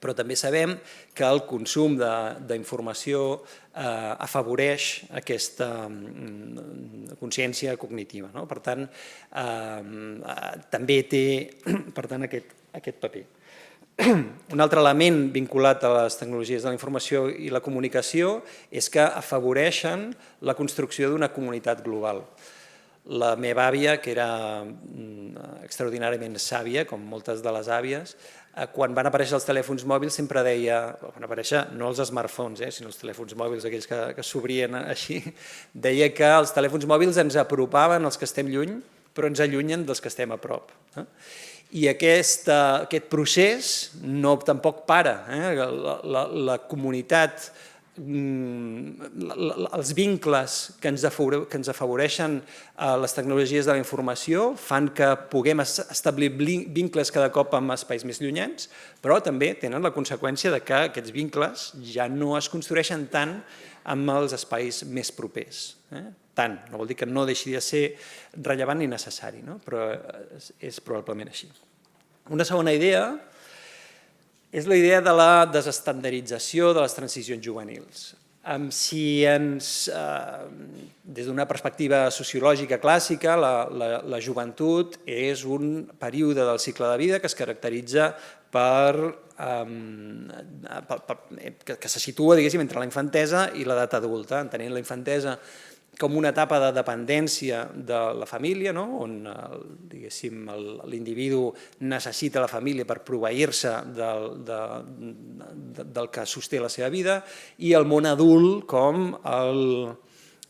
Però també sabem que el consum d'informació afavoreix aquesta consciència cognitiva. Per tant, també té aquest paper. Un altre element vinculat a les tecnologies de la informació i la comunicació és que afavoreixen la construcció d'una comunitat global. La meva àvia, que era extraordinàriament sàvia, com moltes de les àvies, quan van aparèixer els telèfons mòbils sempre deia, van aparèixer no els smartphones, sinó els telèfons mòbils, aquells que s'obrien així, deia que els telèfons mòbils ens apropaven als que estem lluny, però ens allunyen dels que estem a prop. I aquest procés tampoc para. La comunitat, els vincles que ens afavoreixen les tecnologies de la informació fan que puguem establir vincles cada cop amb espais més llunyans, però també tenen la conseqüència que aquests vincles ja no es construeixen tant amb els espais més propers. Tant, no vol dir que no deixi de ser rellevant ni necessari, però és probablement així. Una segona idea és la idea de la desestandardització de les transicions juvenils. Si des d'una perspectiva sociològica clàssica, la joventut és un període del cicle de vida que es caracteritza que se situa, diguéssim, entre la infantesa i l'edat adulta, entenent la infantesa com una etapa de dependència de la família, on l'individu necessita la família per proveir-se del que sosté la seva vida, i el món adult com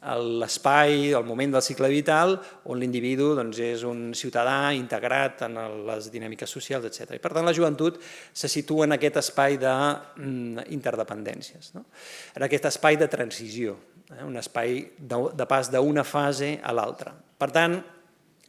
l'espai, el moment del cicle vital on l'individu és un ciutadà integrat en les dinàmiques socials, etc. I per tant la joventut se situa en aquest espai d'interdependències, en aquest espai de transició, un espai de pas d'una fase a l'altra. Per tant,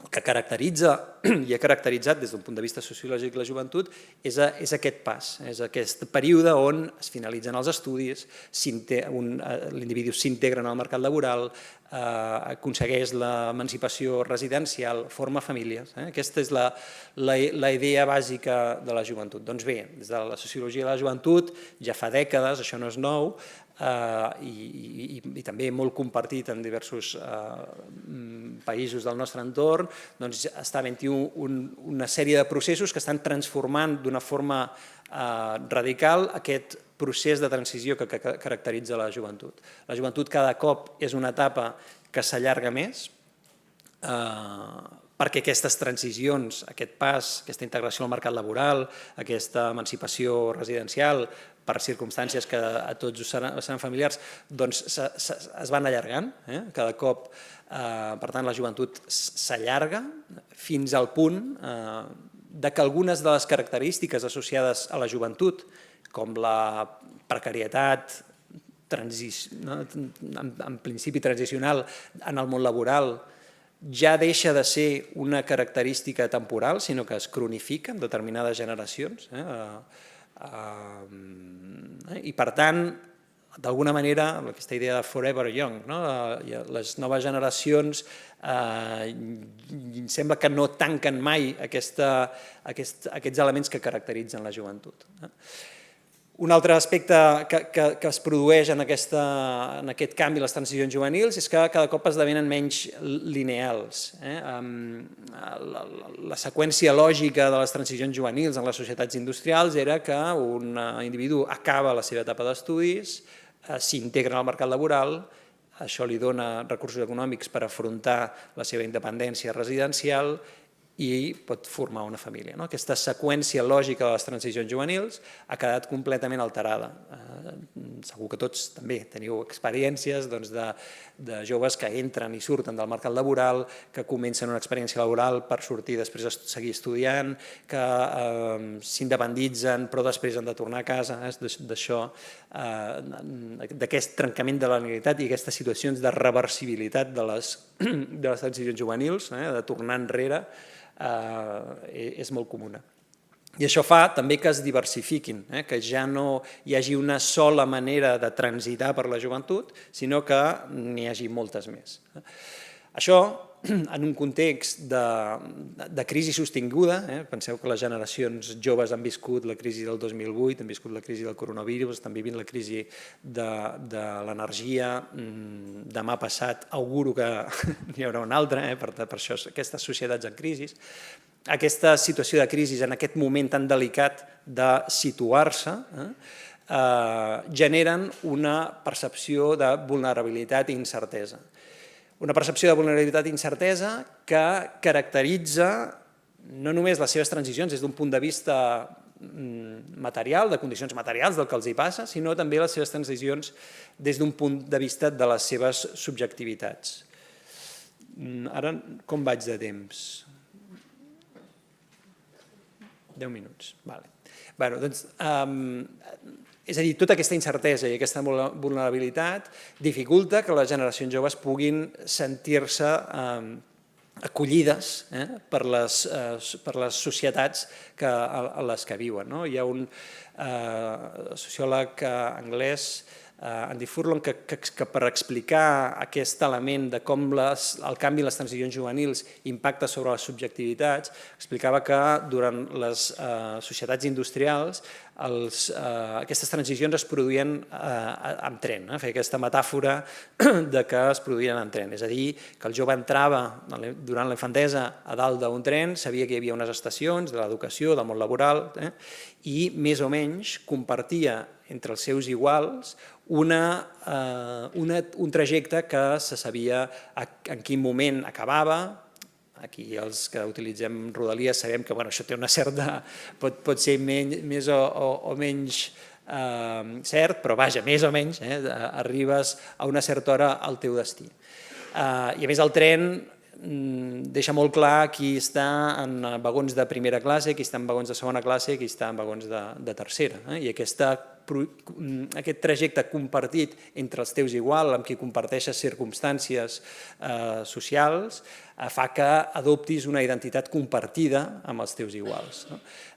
el que caracteritza i ha caracteritzat des d'un punt de vista sociològic la joventut és aquest pas, és aquest període on es finalitzen els estudis, l'individu s'integra en el mercat laboral, aconsegueix l'emancipació residencial, forma famílies. Aquesta és la idea bàsica de la joventut. Doncs bé, des de la sociologia de la joventut, ja fa dècades, això no és nou, i també molt compartit en diversos països del nostre entorn, està havent-hi una sèrie de processos que estan transformant d'una forma radical aquest procés de transició que caracteritza la joventut. La joventut cada cop és una etapa que s'allarga més, perquè aquestes transicions, aquest pas, aquesta integració al mercat laboral, aquesta emancipació residencial, per circumstàncies que a tots us seran familiars, doncs es van allargant. Cada cop, per tant, la joventut s'allarga fins al punt que algunes de les característiques associades a la joventut, com la precarietat, en principi transicional en el món laboral, ja deixa de ser una característica temporal, sinó que es cronifica en determinades generacions. I per tant, d'alguna manera, aquesta idea de forever young, les noves generacions sembla que no tanquen mai aquests elements que caracteritzen la joventut. Un altre aspecte que es produeix en aquest canvi a les transicions juvenils és que cada cop esdevenen menys lineals. La seqüència lògica de les transicions juvenils en les societats industrials era que un individu acaba la seva etapa d'estudis, s'integra al mercat laboral, això li dona recursos econòmics per afrontar la seva independència residencial i pot formar una família. Aquesta seqüència lògica de les transicions juvenils ha quedat completament alterada. segur que tots també teniu experiències de joves que entren i surten del mercat laboral, que comencen una experiència laboral per sortir i després seguir estudiant, que s'independitzen però després han de tornar a casa, d'això, d'aquest trencament de la linealitat i aquestes situacions de reversibilitat de les transicions juvenils, de tornar enrere, és molt comuna. I això fa també que es diversifiquin, que ja no hi hagi una sola manera de transitar per la joventut, sinó que n'hi hagi moltes més. Això, en un context de crisi sostinguda, penseu que les generacions joves han viscut la crisi del 2008, han viscut la crisi del coronavirus, estan vivint la crisi de l'energia, demà passat auguro que n'hi haurà una altra, per això aquestes societats en crisi. Aquesta situació de crisi en aquest moment tan delicat de situar-se generen una percepció de vulnerabilitat i incertesa. Una percepció de vulnerabilitat i incertesa que caracteritza no només les seves transicions des d'un punt de vista material, de condicions materials del que els hi passa, sinó també les seves transicions des d'un punt de vista de les seves subjectivitats. Ara, com vaig de temps? 10 minuts. És a dir, tota aquesta incertesa i aquesta vulnerabilitat dificulta que les generacions joves puguin sentir-se acollides per les societats a les que viuen. Hi ha un sociòleg anglès, Andy Furlong, que per explicar aquest element de com el canvi en les transicions juvenils impacta sobre les subjectivitats, explicava que durant les societats industrials aquestes transicions es produïen amb tren, feia aquesta metàfora de que es produïen en tren, és a dir, que el jove entrava durant la infantesa a dalt d'un tren, sabia que hi havia unes estacions de l'educació, del món laboral, i més o menys compartia entre els seus iguals un trajecte que se sabia en quin moment acabava. Aquí els que utilitzem Rodalies sabem que això té una certa... pot ser més o menys cert, però vaja, més o menys, arribes a una certa hora al teu destí. I a més el tren deixa molt clar qui està en vagons de primera classe, qui està en vagons de segona classe i qui està en vagons de tercera. I aquest trajecte compartit entre els teus iguals, amb qui comparteixes circumstàncies socials, fa que adoptis una identitat compartida amb els teus iguals.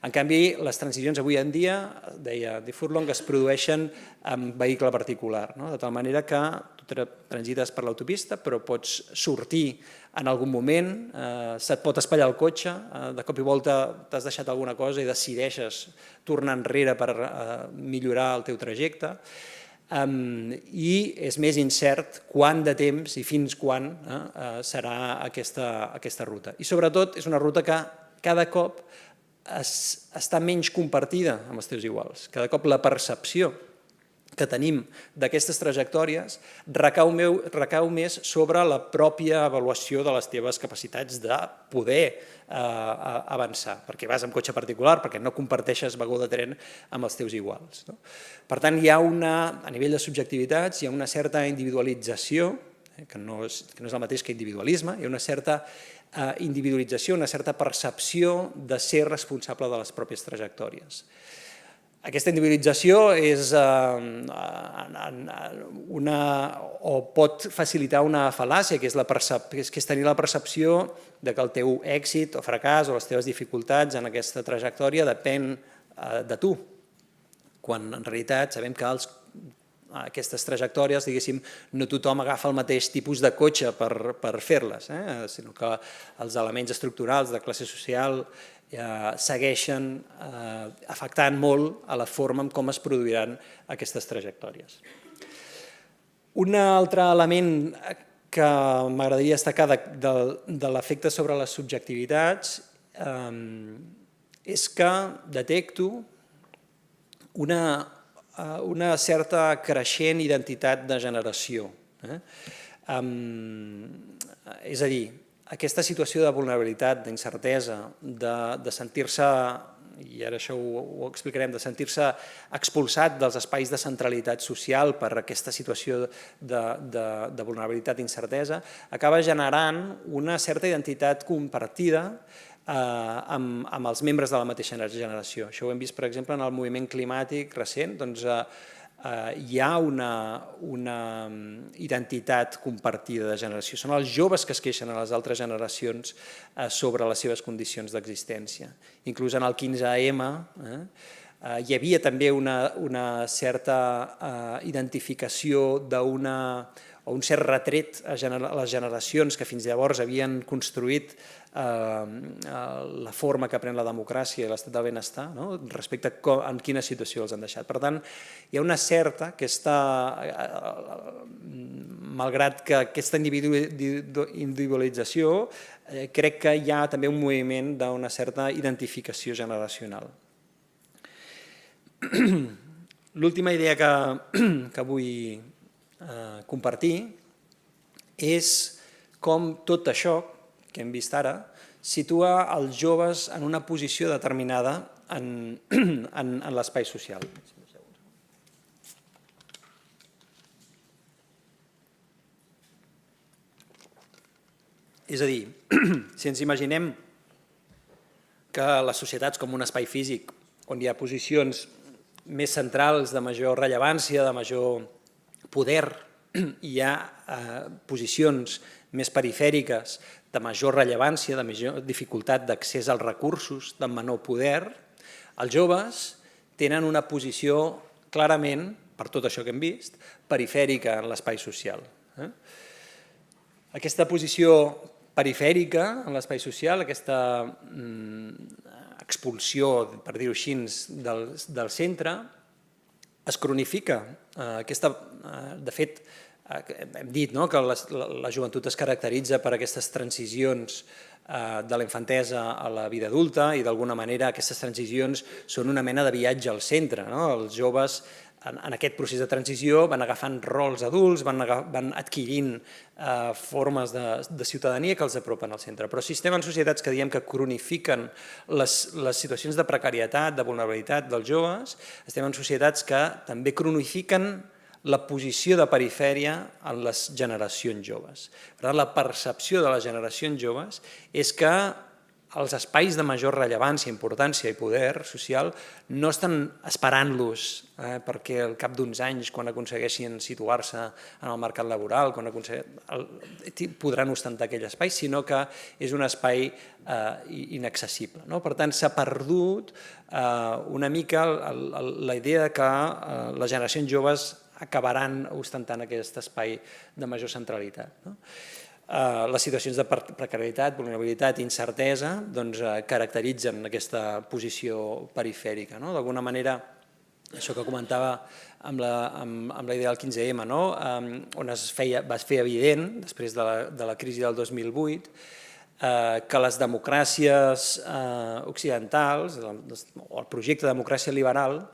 En canvi, les transicions avui en dia, deia Andy Furlong, es produeixen en vehicle particular, de tal manera que tu transites per l'autopista, però pots sortir en algun moment, se't pot espatllar el cotxe, de cop i volta t'has deixat alguna cosa i decideixes tornar enrere per millorar el teu trajecte, i és més incert quant de temps i fins quan serà aquesta ruta. I sobretot és una ruta que cada cop està menys compartida amb els teus iguals. Cada cop la percepció que tenim d'aquestes trajectòries recau més sobre la pròpia avaluació de les teves capacitats de poder avançar, perquè vas amb cotxe particular, perquè no comparteixes vagó de tren amb els teus iguals. Per tant, hi ha a nivell de subjectivitats, hi ha una certa individualització, que no és el mateix que individualisme, hi ha una certa individualització, una certa percepció de ser responsable de les pròpies trajectòries. Aquesta individualització pot facilitar una fal·làcia, que és tenir la percepció que el teu èxit o fracàs o les teves dificultats en aquesta trajectòria depèn de tu, quan en realitat sabem que aquestes trajectòries, diguéssim, no tothom agafa el mateix tipus de cotxe per fer-les, sinó que els elements estructurals de classe social segueixen afectant molt a la forma en com es produiran aquestes trajectòries. Un altre element que m'agradaria destacar de l'efecte sobre les subjectivitats és que detecto una certa creixent identitat de generació. És a dir, aquesta situació de vulnerabilitat, d'incertesa, de sentir-se i ara això ho explicarem, de sentir-se expulsat dels espais de centralitat social per aquesta situació de vulnerabilitat i incertesa, acaba generant una certa identitat compartida amb els membres de la mateixa generació. Això ho hem vist, per exemple, en el moviment climàtic recent, doncs hi ha una identitat compartida de generació. Són els joves que es queixen a les altres generacions sobre les seves condicions d'existència. Inclús en el 15M hi havia també una certa identificació o un cert retret a les generacions que fins llavors havien construït la forma que pren la democràcia i l'estat del benestar, respecte a en quina situació els han deixat. Per tant, hi ha una certa, malgrat que aquesta individualització, crec que hi ha també un moviment d'una certa identificació generacional. L'última idea que vull compartir és com tot això que hem vist ara situa els joves en una posició determinada en l'espai social. És a dir, si ens imaginem que les societats com un espai físic on hi ha posicions més centrals, de major rellevància, de major poder, hi ha posicions més perifèriques, de major rellevància, de major dificultat d'accés als recursos, de menor poder, els joves tenen una posició clarament, per tot això que hem vist, perifèrica en l'espai social. Aquesta posició perifèrica en l'espai social, aquesta expulsió, per dir-ho així, del centre, es cronifica. De fet, hem dit que la joventut es caracteritza per aquestes transicions de la infantesa a la vida adulta i d'alguna manera aquestes transicions són una mena de viatge al centre. Els joves en aquest procés de transició van agafant rols adults, van adquirint formes de ciutadania que els apropen al centre. Però si estem en societats que diem que cronifiquen les situacions de precarietat, de vulnerabilitat dels joves, estem en societats que també cronifiquen la posició de perifèria en les generacions joves. Per tant, la percepció de les generacions joves és que els espais de major rellevància, importància i poder social no estan esperant-los perquè al cap d'uns anys, quan aconsegueixin situar-se en el mercat laboral, podran ostentar aquell espai, sinó que és un espai inaccessible. Per tant, s'ha perdut una mica la idea que les generacions joves acabaran ostentant aquest espai de major centralitat. Les situacions de precarietat, vulnerabilitat i incertesa caracteritzen aquesta posició perifèrica. D'alguna manera, això que comentava amb la idea del 15M, on es va fer evident, després de la crisi del 2008, que les democràcies occidentals, o el projecte de democràcia liberal,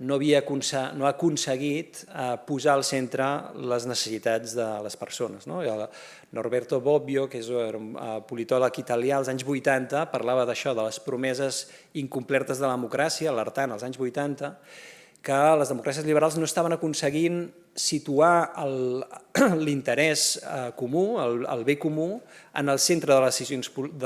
no ha aconseguit posar al centre les necessitats de les persones. Norberto Bobbio, que és un politòleg italià als anys 80, parlava d'això, de les promeses incomplertes de la democràcia, alertant als anys 80 que les democràcies liberals no estaven aconseguint situar l'interès comú, el bé comú, en el centre de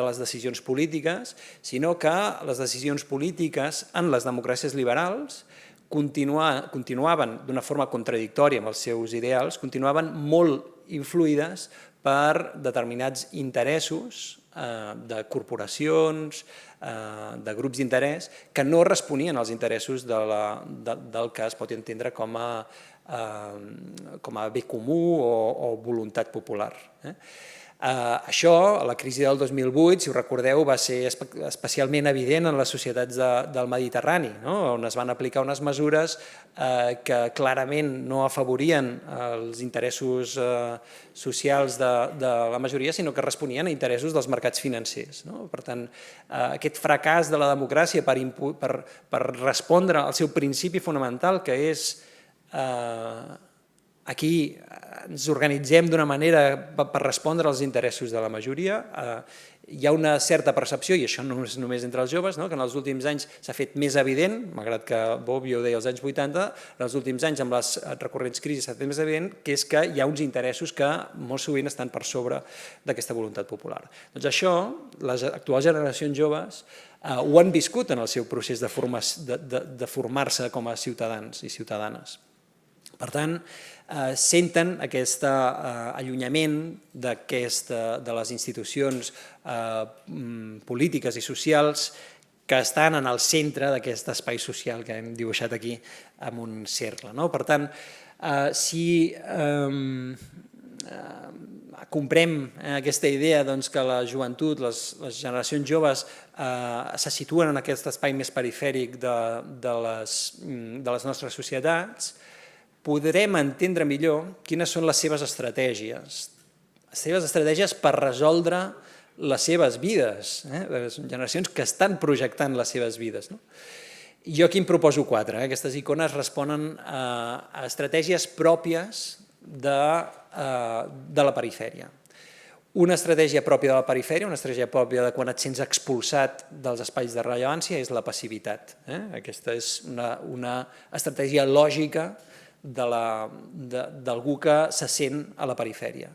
les decisions polítiques, sinó que les decisions polítiques en les democràcies liberals continuaven d'una forma contradictòria amb els seus ideals, continuaven molt influïdes per determinats interessos de corporacions, de grups d'interès, que no responien als interessos del que es pot entendre com a bé comú o voluntat popular. Això, a la crisi del 2008, si ho recordeu, va ser especialment evident en les societats del Mediterrani, on es van aplicar unes mesures que clarament no afavorien els interessos socials de la majoria, sinó que responien a interessos dels mercats financers. Per tant, aquest fracàs de la democràcia per respondre al seu principi fonamental, que és aquí ens organitzem d'una manera per respondre als interessos de la majoria. Hi ha una certa percepció, i això no és només entre els joves, que en els últims anys s'ha fet més evident, malgrat que Bobbio ho deia als anys 80, en els últims anys amb les recurrents crisis s'ha fet més evident, que és que hi ha uns interessos que molt sovint estan per sobre d'aquesta voluntat popular. Doncs això, les actuals generacions joves ho han viscut en el seu procés de formar-se com a ciutadans i ciutadanes. Per tant, senten aquest allunyament de les institucions polítiques i socials que estan en el centre d'aquest espai social que hem dibuixat aquí amb un cercle. Per tant, si comprem aquesta idea que la joventut, les generacions joves se situen en aquest espai més perifèric de les nostres societats, podrem entendre millor quines són les seves estratègies per resoldre les seves vides, les generacions que estan projectant les seves vides. Jo aquí en proposo 4. Aquestes icones responen a estratègies pròpies de la perifèria. Una estratègia pròpia de la perifèria, una estratègia pròpia de quan et sents expulsat dels espais de rellevància, és la passivitat. Aquesta és una estratègia lògica d'algú que se sent a la perifèria.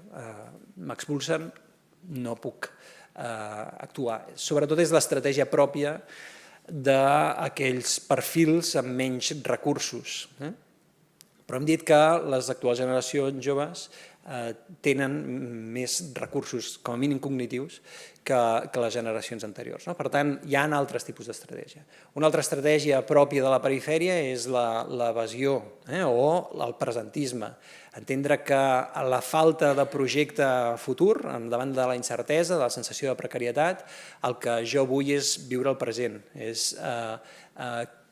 M'expulsen, no puc actuar. Sobretot és l'estratègia pròpia d'aquells perfils amb menys recursos. Però hem dit que les actuals generacions joves tenen més recursos, com a mínim cognitius, que les generacions anteriors. Per tant, hi ha altres tipus d'estratègia. Una altra estratègia pròpia de la perifèria és l'evasió o el presentisme. Entendre que la falta de projecte futur, davant de la incertesa, de la sensació de precarietat, el que jo vull és viure el present, és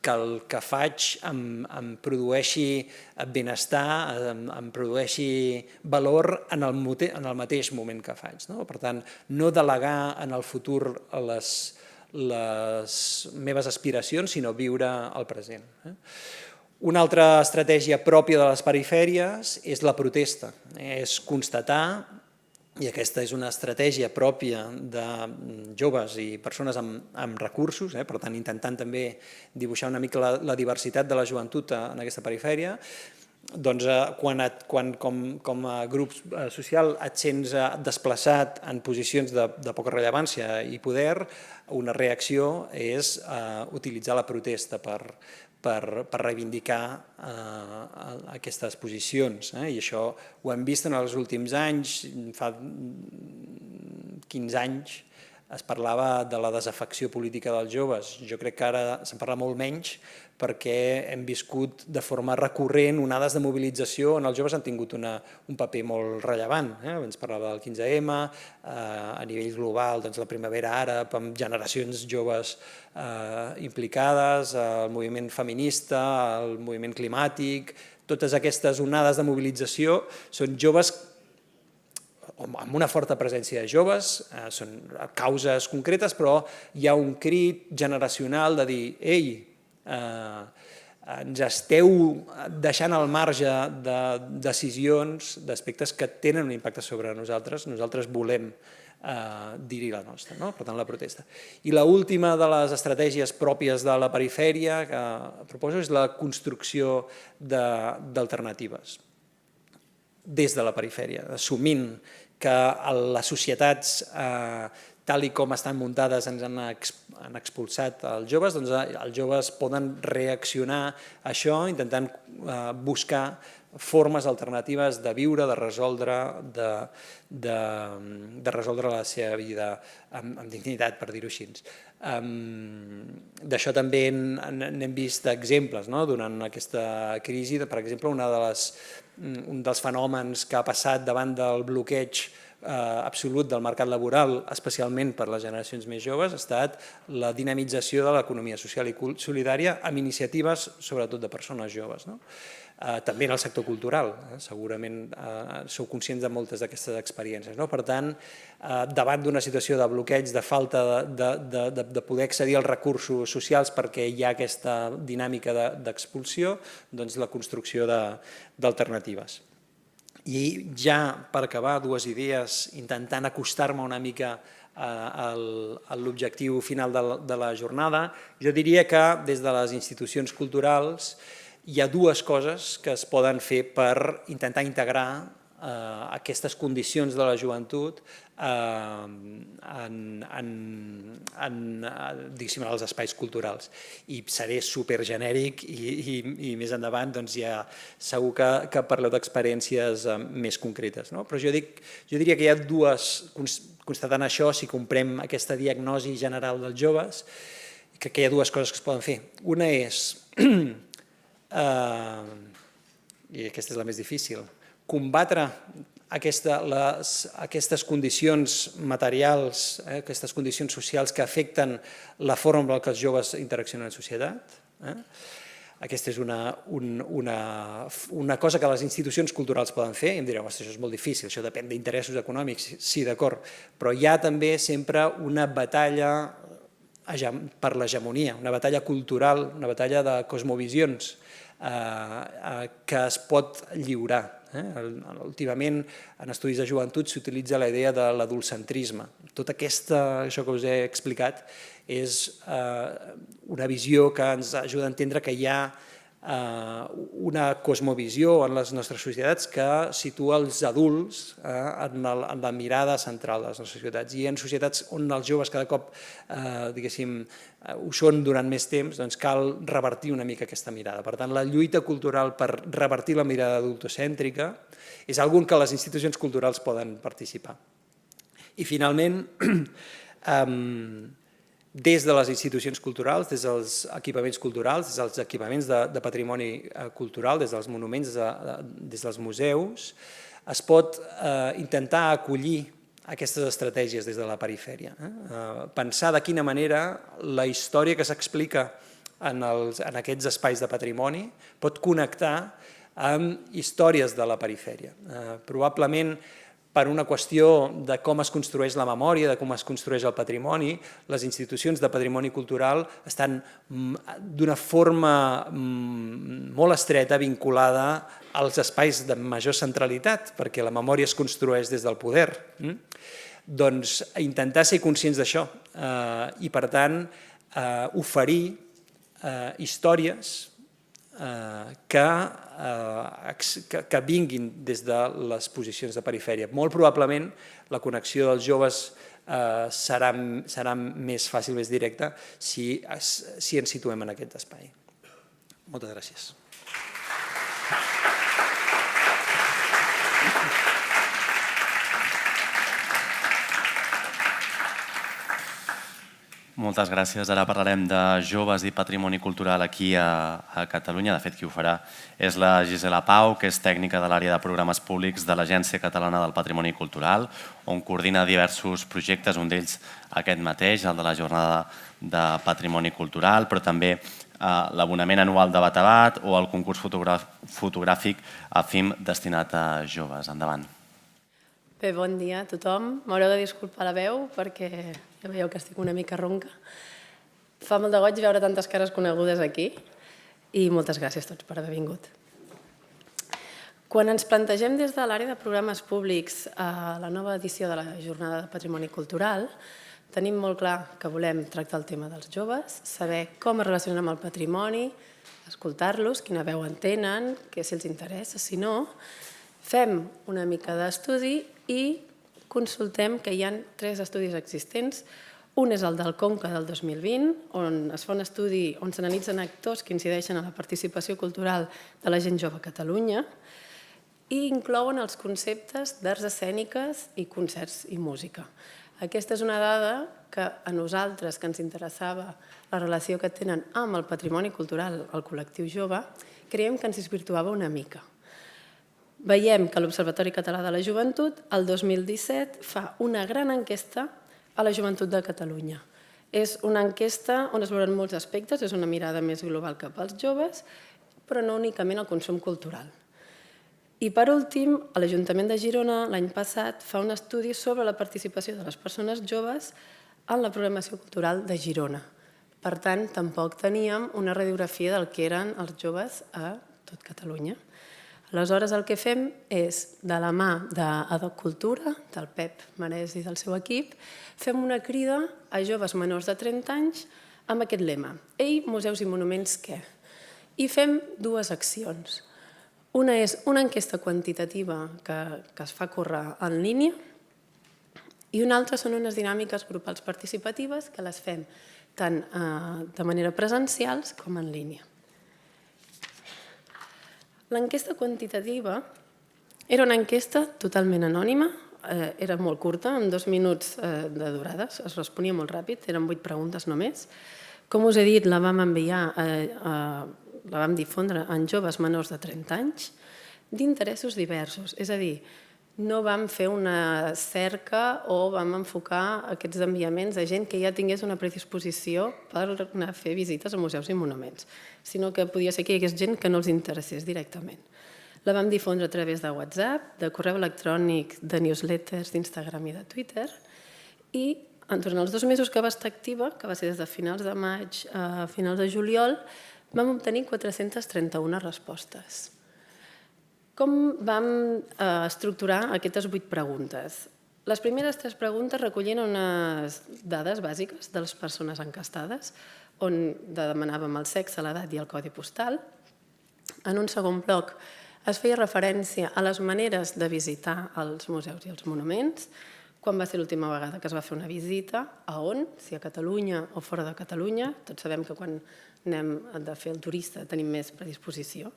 que el que faig em produeixi benestar, em produeixi valor en el mateix moment que faig. Per tant, no delegar en el futur les meves aspiracions, sinó viure el present. Una altra estratègia pròpia de les perifèries és la protesta, és constatar, i aquesta és una estratègia pròpia de joves i persones amb recursos, per tant intentant també dibuixar una mica la diversitat de la joventut en aquesta perifèria, doncs quan com a grup social et sents desplaçat en posicions de poca rellevància i poder, una reacció és utilitzar la protesta per reivindicar aquestes posicions. I això ho hem vist en els últims anys. Fa 15 anys es parlava de la desafecció política dels joves. Jo crec que ara se'n parla molt menys perquè hem viscut de forma recurrent onades de mobilització on els joves han tingut un paper molt rellevant. Abans parlava del 15M, a nivell global la primavera àrab, amb generacions joves implicades, el moviment feminista, el moviment climàtic, totes aquestes onades de mobilització són joves amb una forta presència de joves, són causes concretes, però hi ha un crit generacional de dir «Ei, ens esteu deixant al marge de decisions, d'aspectes que tenen un impacte sobre nosaltres volem dir-hi la nostra», per tant la protesta. I l'última de les estratègies pròpies de la perifèria que proposo és la construcció d'alternatives des de la perifèria, assumint que les societats tal com estan muntades ens han expulsat els joves, doncs els joves poden reaccionar a això intentant buscar formes alternatives de viure, de resoldre la seva vida amb dignitat, per dir-ho així. D'això també n'hem vist exemples durant aquesta crisi. Per exemple, un dels fenòmens que ha passat davant del bloqueig absolut del mercat laboral, especialment per les generacions més joves, ha estat la dinamització de l'economia social i solidària amb iniciatives, sobretot de persones joves. També en el sector cultural, segurament sou conscients de moltes d'aquestes experiències. Per tant, davant d'una situació de bloqueig, de falta de poder accedir als recursos socials perquè hi ha aquesta dinàmica d'expulsió, doncs la construcció d'alternatives. I ja per acabar, dues idees, intentant acostar-me una mica a l'objectiu final de la jornada. Jo diria que des de les institucions culturals hi ha dues coses que es poden fer per intentar integrar aquestes condicions de la joventut diguéssim, als espais culturals. I seré supergenèric i més endavant ja segur que parleu d'experiències més concretes. Però jo diria que hi ha dues, constatant això, si comprem aquesta diagnosi general dels joves, que hi ha dues coses que es poden fer. Una és, i aquesta és la més difícil, combatre aquestes condicions materials, aquestes condicions socials que afecten la forma en què els joves interaccionen en societat. Aquesta és una cosa que les institucions culturals poden fer. I em direu, això és molt difícil, això depèn d'interessos econòmics. Sí, d'acord, però hi ha també sempre una batalla per l'hegemonia, una batalla cultural, una batalla de cosmovisions que es pot lliurar. Últimament, en estudis de joventut, s'utilitza la idea de l'adultcentrisme. Tot això que us he explicat és una visió que ens ajuda a entendre que hi ha una cosmovisió en les nostres societats que situa els adults en la mirada central de les nostres societats. I en societats on els joves cada cop, diguéssim, ho són durant més temps, doncs cal revertir una mica aquesta mirada. Per tant, la lluita cultural per revertir la mirada adultocèntrica és alguna que les institucions culturals poden participar. I finalment, des de les institucions culturals, des dels equipaments culturals, des dels equipaments de patrimoni cultural, des dels monuments, des dels museus, es pot intentar acollir aquestes estratègies des de la perifèria. Pensar de quina manera la història que s'explica en aquests espais de patrimoni pot connectar amb històries de la perifèria. Probablement, per una qüestió de com es construeix la memòria, de com es construeix el patrimoni, les institucions de patrimoni cultural estan d'una forma molt estreta vinculada als espais de major centralitat, perquè la memòria es construeix des del poder. Doncs intentar ser conscients d'això i, per tant, oferir històries que vinguin des de les posicions de perifèria. Molt probablement la connexió dels joves serà més fàcil, més directa, si ens situem en aquest espai. Moltes gràcies. Moltes gràcies. Ara parlarem de joves i patrimoni cultural aquí a Catalunya. De fet, qui ho farà és la Gisela Pau, que és tècnica de l'àrea de programes públics de l'Agència Catalana del Patrimoni Cultural, on coordina diversos projectes, un d'ells aquest mateix, el de la Jornada de Patrimoni Cultural, però també l'abonament anual de Batabat o el concurs fotogràfic AFIM destinat a joves. Endavant. Bé, bon dia a tothom. M'haureu de disculpar la veu perquè ja veieu que estic una mica ronca. Fa molt de goig veure tantes cares conegudes aquí i moltes gràcies a tots per haver vingut. Quan ens plantegem des de l'àrea de programes públics a la nova edició de la Jornada de Patrimoni Cultural, tenim molt clar que volem tractar el tema dels joves, saber com es relacionen amb el patrimoni, escoltar-los, quina veu en tenen, què si els interessa, si no. Fem una mica d'estudi i consultem que hi ha 3 estudis existents. Un és el del Conca del 2020, on es fa un estudi on s'analitzen actors que incideixen en la participació cultural de la gent jove a Catalunya i inclouen els conceptes d'arts escèniques i concerts i música. Aquesta és una dada que a nosaltres, que ens interessava la relació que tenen amb el patrimoni cultural, el col·lectiu jove, creiem que ens desvirtuava una mica. Veiem que l'Observatori Català de la Joventut, el 2017, fa una gran enquesta a la joventut de Catalunya. És una enquesta on es veuran molts aspectes, és una mirada més global cap als joves, però no únicament el consum cultural. I per últim, l'Ajuntament de Girona l'any passat fa un estudi sobre la participació de les persones joves en la programació cultural de Girona. Per tant, tampoc teníem una radiografia del que eren els joves a tot Catalunya. Aleshores, el que fem és, de la mà d'Adoc Cultura, del Pep Marès i del seu equip, fem una crida a joves menors de 30 anys amb aquest lema: Ei, museus i monuments, què? I fem dues accions. Una és una enquesta quantitativa que es fa córrer en línia i una altra són unes dinàmiques grupals participatives que les fem tant de manera presencials com en línia. L'enquesta quantitativa era una enquesta totalment anònima, era molt curta, amb 2 minuts de durada, es responia molt ràpid, eren 8 preguntes només. Com us he dit, la vam enviar, la vam difondre en joves menors de 30 anys, d'interessos diversos, és a dir, no vam fer una cerca o vam enfocar aquests enviaments a gent que ja tingués una predisposició per anar a fer visites a museus i monuments, sinó que podia ser que hi hagués gent que no els interessés directament. La vam difondre a través de WhatsApp, de correu electrònic, de newsletters, d'Instagram i de Twitter, i durant els 2 mesos que va estar activa, que va ser des de finals de maig a finals de juliol, vam obtenir 431 respostes. Com vam estructurar aquestes 8 preguntes? Les primeres 3 preguntes recollien unes dades bàsiques de les persones encastades, on demanàvem el sexe, l'edat i el codi postal. En un segon bloc es feia referència a les maneres de visitar els museus i els monuments, quan va ser l'última vegada que es va fer una visita, a on, si a Catalunya o fora de Catalunya. Tots sabem que quan anem de fer el turista tenim més predisposició.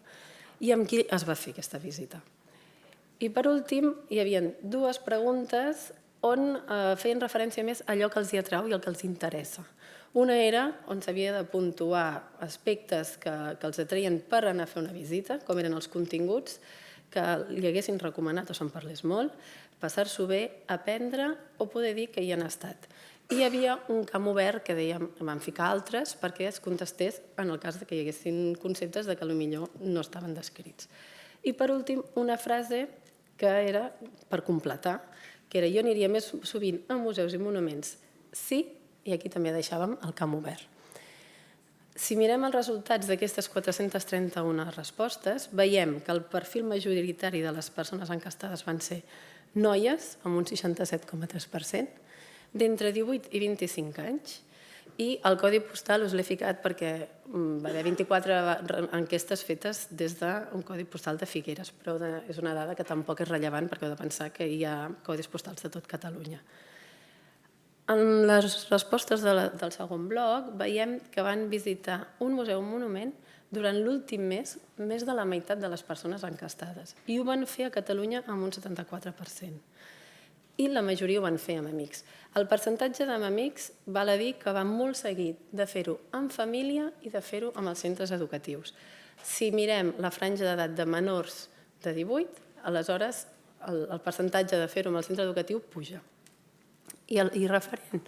I amb qui es va fer aquesta visita. I per últim, hi havia 2 preguntes on feien referència més a allò que els hi atrau i el que els interessa. Una era on s'havia de puntuar aspectes que els atraien per anar a fer una visita, com eren els continguts, que li haguessin recomanat o se'n parlés molt, passar-s'ho bé, aprendre o poder dir que hi han estat. I hi havia un camp obert que dèiem, vam ficar altres perquè es contestés en el cas que hi haguessin conceptes que potser no estaven descrits. I per últim, una frase que era per completar, que era: jo aniria més sovint a museus i monuments, sí, i aquí també deixàvem el camp obert. Si mirem els resultats d'aquestes 431 respostes, veiem que el perfil majoritari de les persones encastades van ser noies, amb un 67,3%, d'entre 18 i 25 anys, i el codi postal us l'he ficat perquè va haver 24 enquestes fetes des d'un codi postal de Figueres, però és una dada que tampoc és rellevant perquè heu de pensar que hi ha codis postals de tot Catalunya. En les respostes del segon bloc veiem que van visitar un museu o un monument durant l'últim mes, més de la meitat de les persones encastades, i ho van fer a Catalunya amb un 74%. I la majoria ho van fer amb amics. El percentatge d'amb amics val a dir que va molt seguit de fer-ho en família i de fer-ho amb els centres educatius. Si mirem la franja d'edat de menors de 18, aleshores el percentatge de fer-ho amb el centre educatiu puja. I referent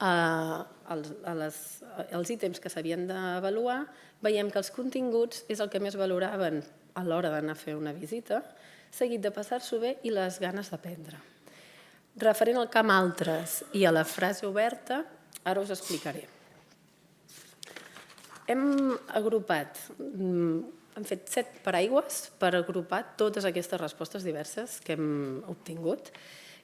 als ítems que s'havien d'avaluar, veiem que els continguts és el que més valoraven a l'hora d'anar a fer una visita, seguit de passar-s'ho bé i les ganes d'aprendre. Referent al camp altres i a la frase oberta, ara us explicaré. Hem agrupat, hem fet 7 paraigües per agrupar totes aquestes respostes diverses que hem obtingut,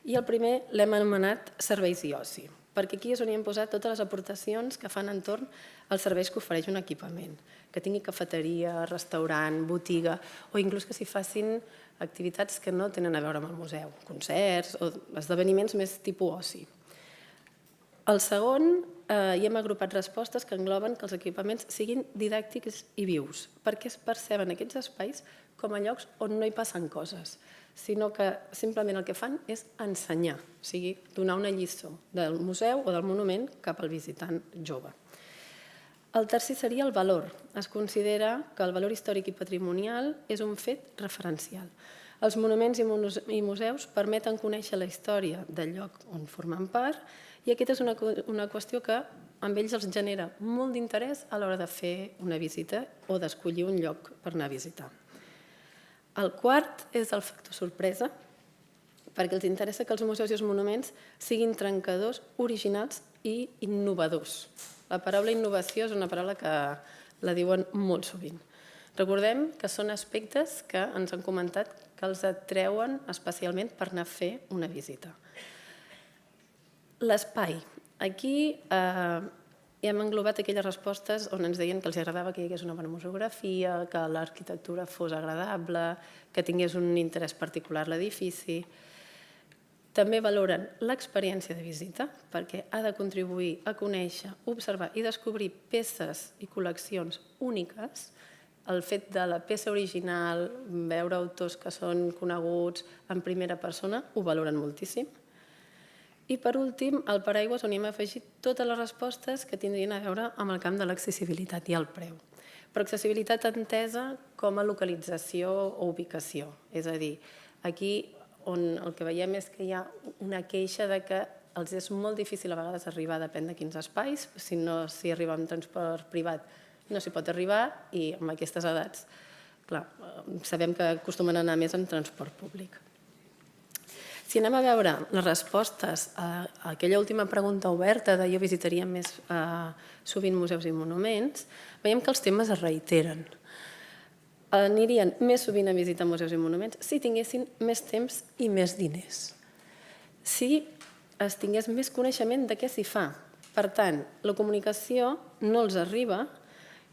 i el primer l'hem anomenat serveis i oci, perquè aquí és on hi hem posat totes les aportacions que fan entorn als serveis que ofereix un equipament, que tingui cafeteria, restaurant, botiga, o inclús que s'hi facin activitats que no tenen a veure amb el museu, concerts o esdeveniments més tipus oci. Al segon, hi hem agrupat respostes que engloben que els equipaments siguin didàctics i vius, perquè es perceben aquests espais com a llocs on no hi passen coses, sinó que simplement el que fan és ensenyar, o sigui, donar una lliçó del museu o del monument cap al visitant jove. El tercer seria el valor. Es considera que el valor històric i patrimonial és un fet referencial. Els monuments i museus permeten conèixer la història del lloc on formen part, i aquesta és una qüestió que amb ells els genera molt d'interès a l'hora de fer una visita o d'escollir un lloc per anar a visitar. El quart és el factor sorpresa, perquè els interessa que els museus i els monuments siguin trencadors, originals i innovadors. La paraula innovació és una paraula que la diuen molt sovint. Recordem que són aspectes que ens han comentat que els atreuen especialment per anar a fer una visita. L'espai. Aquí hem englobat aquelles respostes on ens deien que els agradava que hi hagués una bona museografia, que l'arquitectura fos agradable, que tingués un interès particular l'edifici. També valoren l'experiència de visita, perquè ha de contribuir a conèixer, observar i descobrir peces i col·leccions úniques. El fet de la peça original, veure autors que són coneguts en primera persona, ho valoren moltíssim. I per últim, al paraigües on hem afegit totes les respostes que tindrien a veure amb el camp de l'accessibilitat i el preu. Però accessibilitat entesa com a localització o ubicació. És a dir, aquí on el que veiem és que hi ha una queixa de que els és molt difícil a vegades arribar, depèn de quins espais, si arriba amb transport privat no s'hi pot arribar i amb aquestes edats, clar, sabem que acostumen a anar més en transport públic. Si anem a veure les respostes a aquella última pregunta oberta de jo visitaria més sovint museus i monuments, veiem que els temes es reiteren. Anirien més sovint a visitar museus i monuments si tinguessin més temps i més diners. Si es tingués més coneixement de què s'hi fa. Per tant, la comunicació no els arriba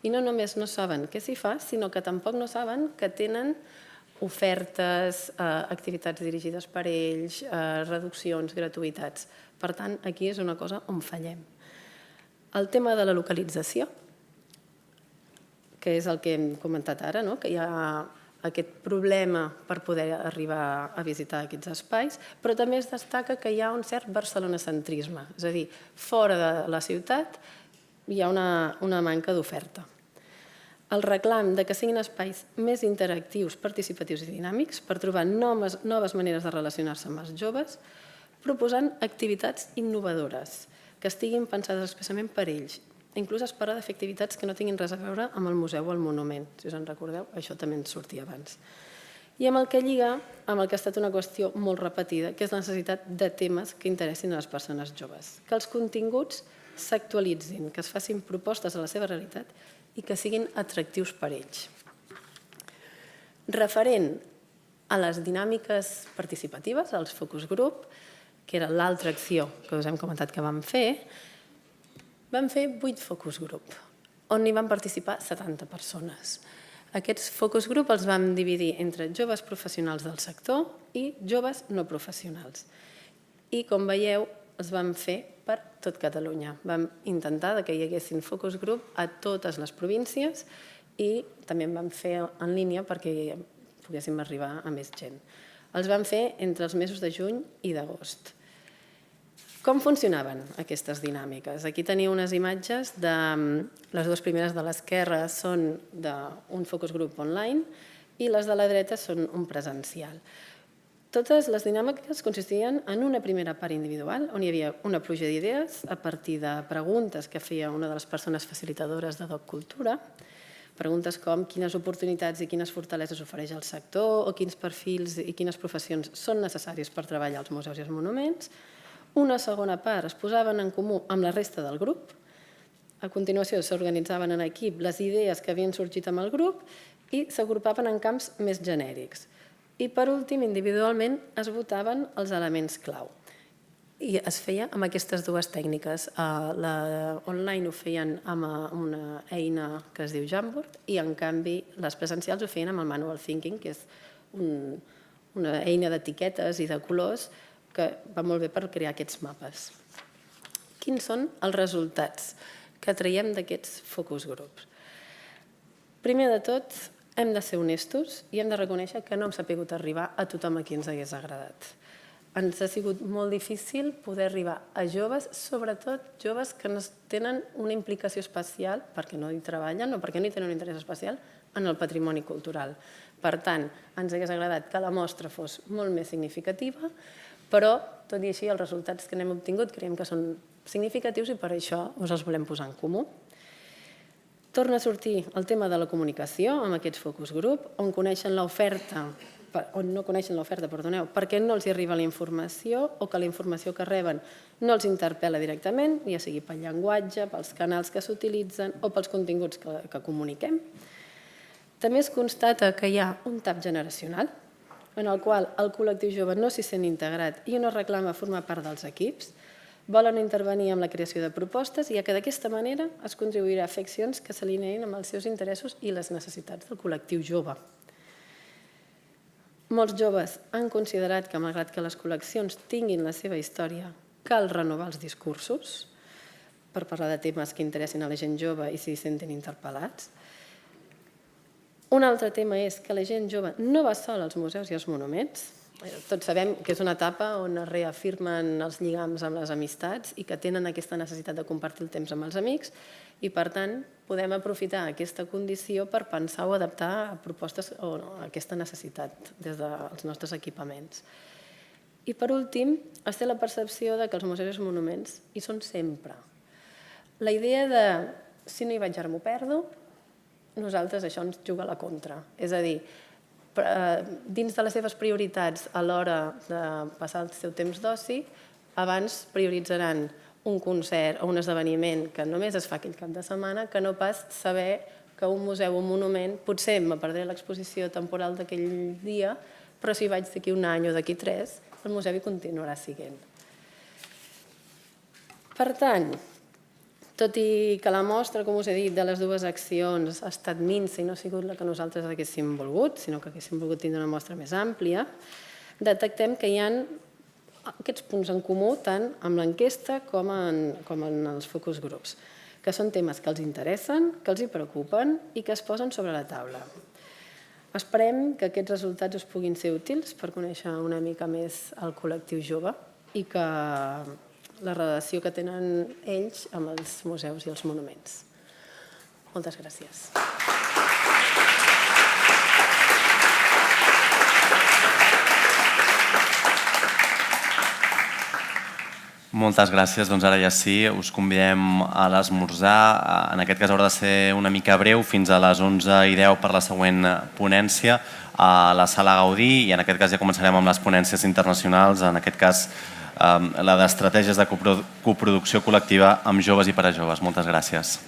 i no només no saben què s'hi fa, sinó que tampoc no saben que tenen ofertes, activitats dirigides per ells, reduccions, gratuïtats. Per tant, aquí és una cosa on fallem. El tema de la localització, que és el que hem comentat ara, que hi ha aquest problema per poder arribar a visitar aquests espais, però també es destaca que hi ha un cert barcelonocentrisme, és a dir, fora de la ciutat hi ha una manca d'oferta. El reclam que siguin espais més interactius, participatius i dinàmics per trobar noves maneres de relacionar-se amb els joves, proposant activitats innovadores que estiguin pensades especialment per ells. Inclús es parla de fer activitats que no tinguin res a veure amb el museu o el monument. Si us en recordeu, això també ens sortia abans. I amb el que lliga, amb el que ha estat una qüestió molt repetida, que és la necessitat de temes que interessin a les persones joves. Que els continguts s'actualitzin, que es facin propostes a la seva realitat i que siguin atractius per ells. Referent a les dinàmiques participatives, als focus group, que era l'altra acció que us hem comentat que vam fer 8 focus group, on hi van participar 70 persones. Aquests focus group els vam dividir entre joves professionals del sector i joves no professionals. I, com veieu, els vam fer per tot Catalunya. Vam intentar que hi haguessin focus group a totes les províncies i també en vam fer en línia perquè poguéssim arribar a més gent. Els vam fer entre els mesos de juny i d'agost. Com funcionaven aquestes dinàmiques? Aquí teniu unes imatges, les dues primeres de l'esquerra són d'un focus group online i les de la dreta són un presencial. Totes les dinàmiques consistien en una primera part individual, on hi havia una pluja d'idees a partir de preguntes que feia una de les persones facilitadores de Doc Cultura, preguntes com quines oportunitats i quines fortaleses ofereix el sector o quins perfils i quines professions són necessaris per treballar als museus i als monuments. Una segona part es posaven en comú amb la resta del grup. A continuació s'organitzaven en equip les idees que havien sorgit amb el grup i s'agrupaven en camps més genèrics. I per últim, individualment, es votaven els elements clau. I es feia amb aquestes dues tècniques. Online ho feien amb una eina que es diu Jamboard i, en canvi, les presencials ho feien amb el Manual Thinking, que és una eina d'etiquetes i de colors que va molt bé per crear aquests mapes. Quins són els resultats que traiem d'aquests focus groups? Primer de tot, hem de ser honestos i hem de reconèixer que no hem sabut arribar a tothom a qui ens hagués agradat. Ens ha sigut molt difícil poder arribar a joves, sobretot joves que no tenen una implicació especial perquè no hi treballen o perquè no hi tenen un interès especial en el patrimoni cultural. Per tant, ens hagués agradat que la mostra fos molt més significativa, però, tot i així, els resultats que n'hem obtingut creiem que són significatius i per això us els volem posar en comú. Torna a sortir el tema de la comunicació amb aquests focus group, on coneixen l'oferta, on no coneixen l'oferta, perdoneu, perquè no els hi arriba la informació o que la informació que reben no els interpel·la directament, ja sigui pel llenguatge, pels canals que s'utilitzen o pels continguts que comuniquem. També es constata que hi ha un tap generacional, en el qual el col·lectiu jove no s'hi sent integrat i no reclama formar part dels equips, volen intervenir en la creació de propostes, ja que d'aquesta manera es contribuirà a fer accions que s'alineïn amb els seus interessos i les necessitats del col·lectiu jove. Molts joves han considerat que, malgrat que les col·leccions tinguin la seva història, cal renovar els discursos per parlar de temes que interessin a la gent jove i s'hi sentin interpel·lats. Un altre tema és que la gent jove no va sola als museus i als monuments. Tots sabem que és una etapa on es reafirmen els lligams amb les amistats i que tenen aquesta necessitat de compartir el temps amb els amics i, per tant, podem aprofitar aquesta condició per pensar o adaptar a propostes o a aquesta necessitat des dels nostres equipaments. I, per últim, es té la percepció que els museus i els monuments hi són sempre. La idea de si no hi vaig ara m'ho perdo, nosaltres això ens juga a la contra. És a dir, dins de les seves prioritats a l'hora de passar el seu temps d'oci, abans prioritzaran un concert o un esdeveniment que només es fa aquell cap de setmana que no pas saber que un museu o un monument, potser me perdré l'exposició temporal d'aquell dia, però si vaig d'aquí un any o d'aquí 3, el museu hi continuarà siguent. Per tant, tot i que la mostra, com us he dit, de les dues accions ha estat minsa i no ha sigut la que nosaltres haguéssim volgut, sinó que haguéssim volgut tindre una mostra més àmplia, detectem que hi ha aquests punts en comú tant amb l'enquesta com en els focus groups, que són temes que els interessen, que els hi preocupen i que es posen sobre la taula. Esperem que aquests resultats us puguin ser útils per conèixer una mica més el col·lectiu jove i que la relació que tenen ells amb els museus i els monuments. Moltes gràcies. Moltes gràcies. Doncs ara ja sí, us convidem a l'esmorzar. En aquest cas haurà de ser una mica breu, fins a les 11:10 per la següent ponència a la sala Gaudí, i en aquest cas ja començarem amb les ponències internacionals, en aquest cas la d'estratègies de coproducció col·lectiva amb joves i per a joves. Moltes gràcies.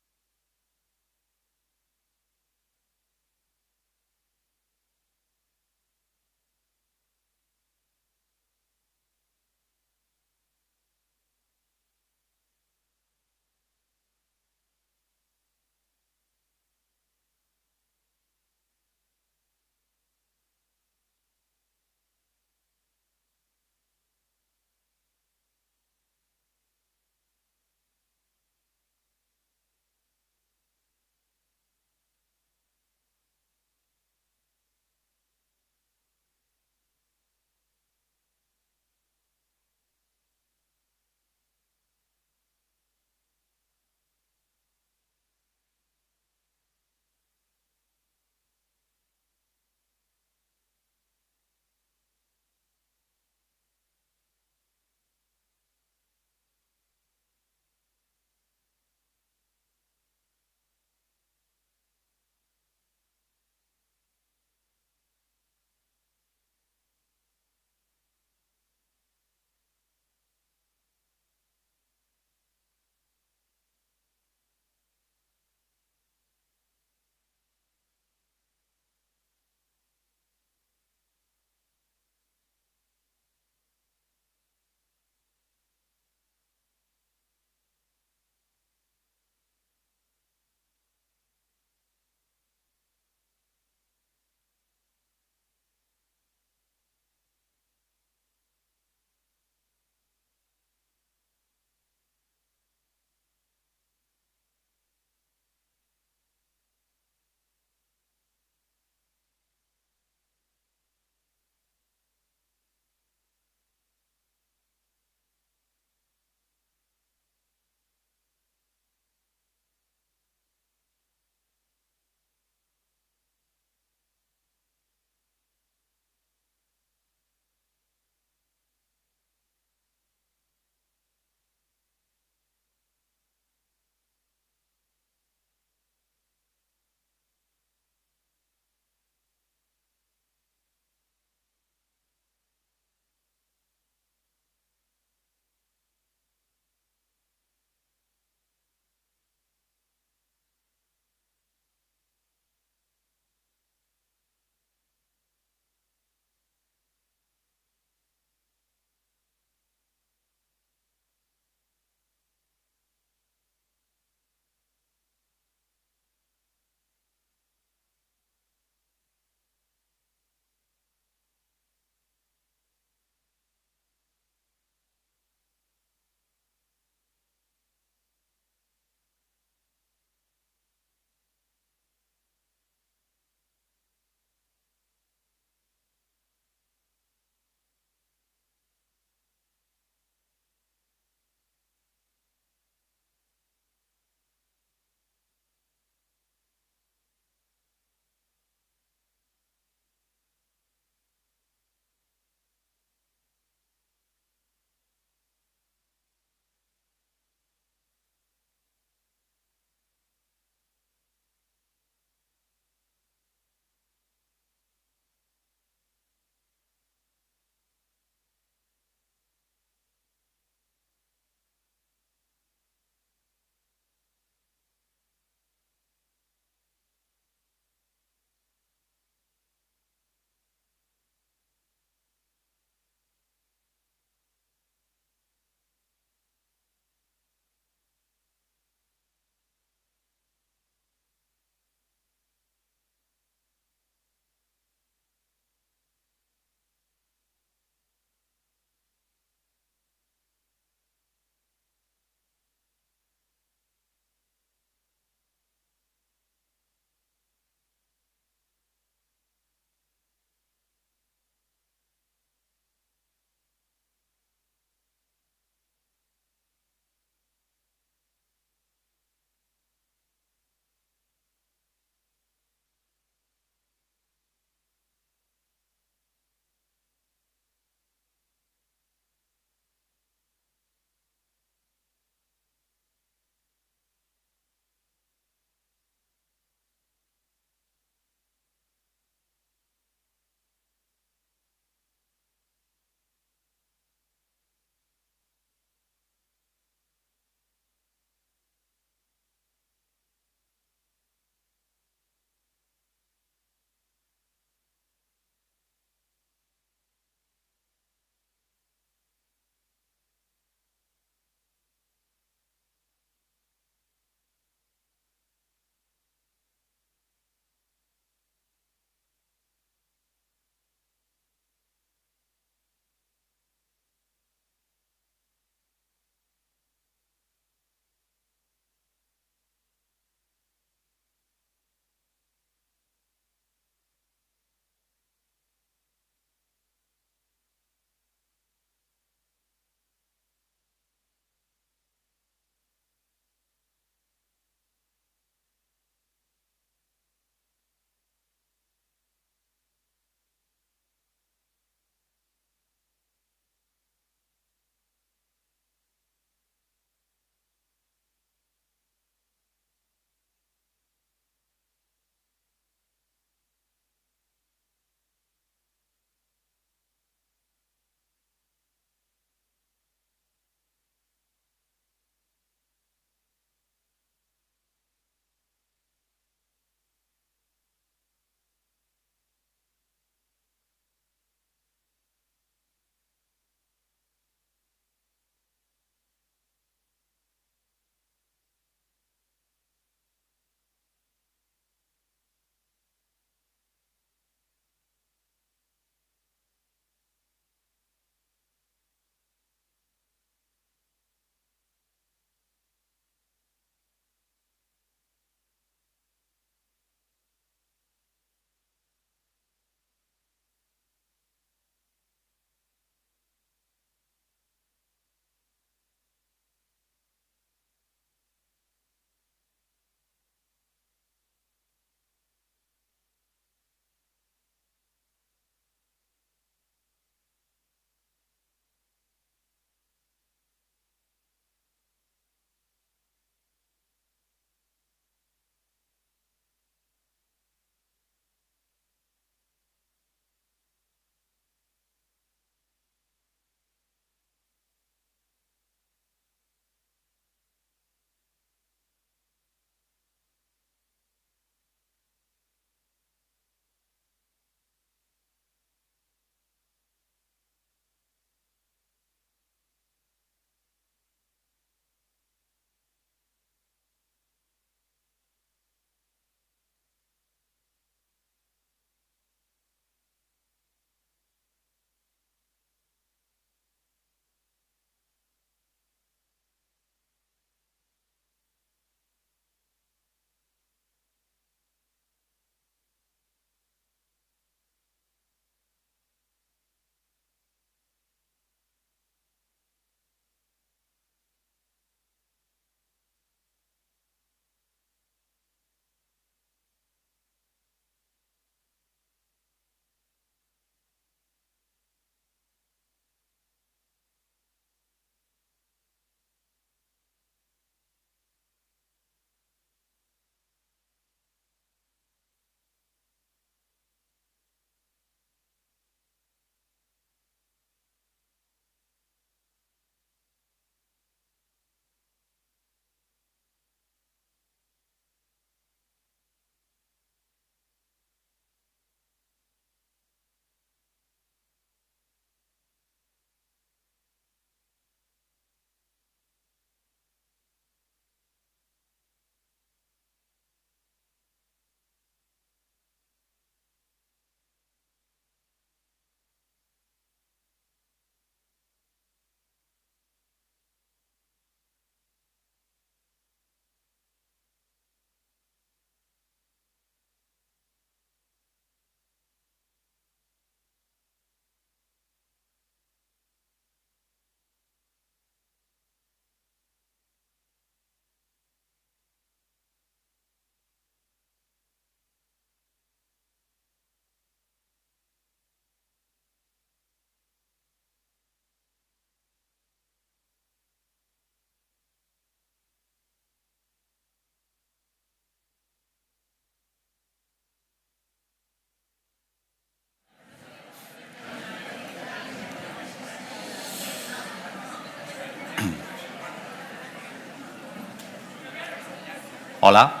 Hola.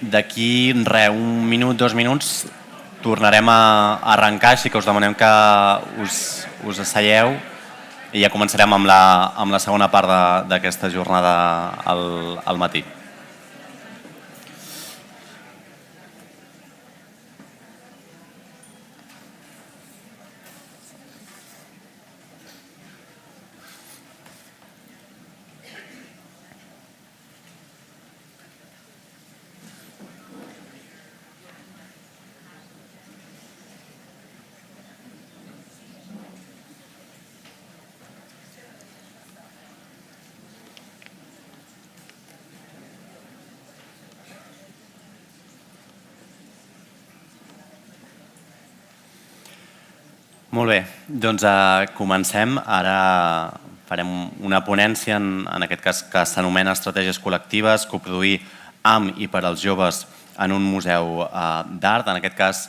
D'aquí, un minut, 2 minuts, tornarem a arrencar, així que us demanem que us asseieu i ja començarem amb la segona part d'aquesta jornada al matí. Molt bé, doncs comencem. Ara farem una ponència, en aquest cas que s'anomena Estratègies col·lectives, coproduir amb i per als joves en un museu d'art. En aquest cas,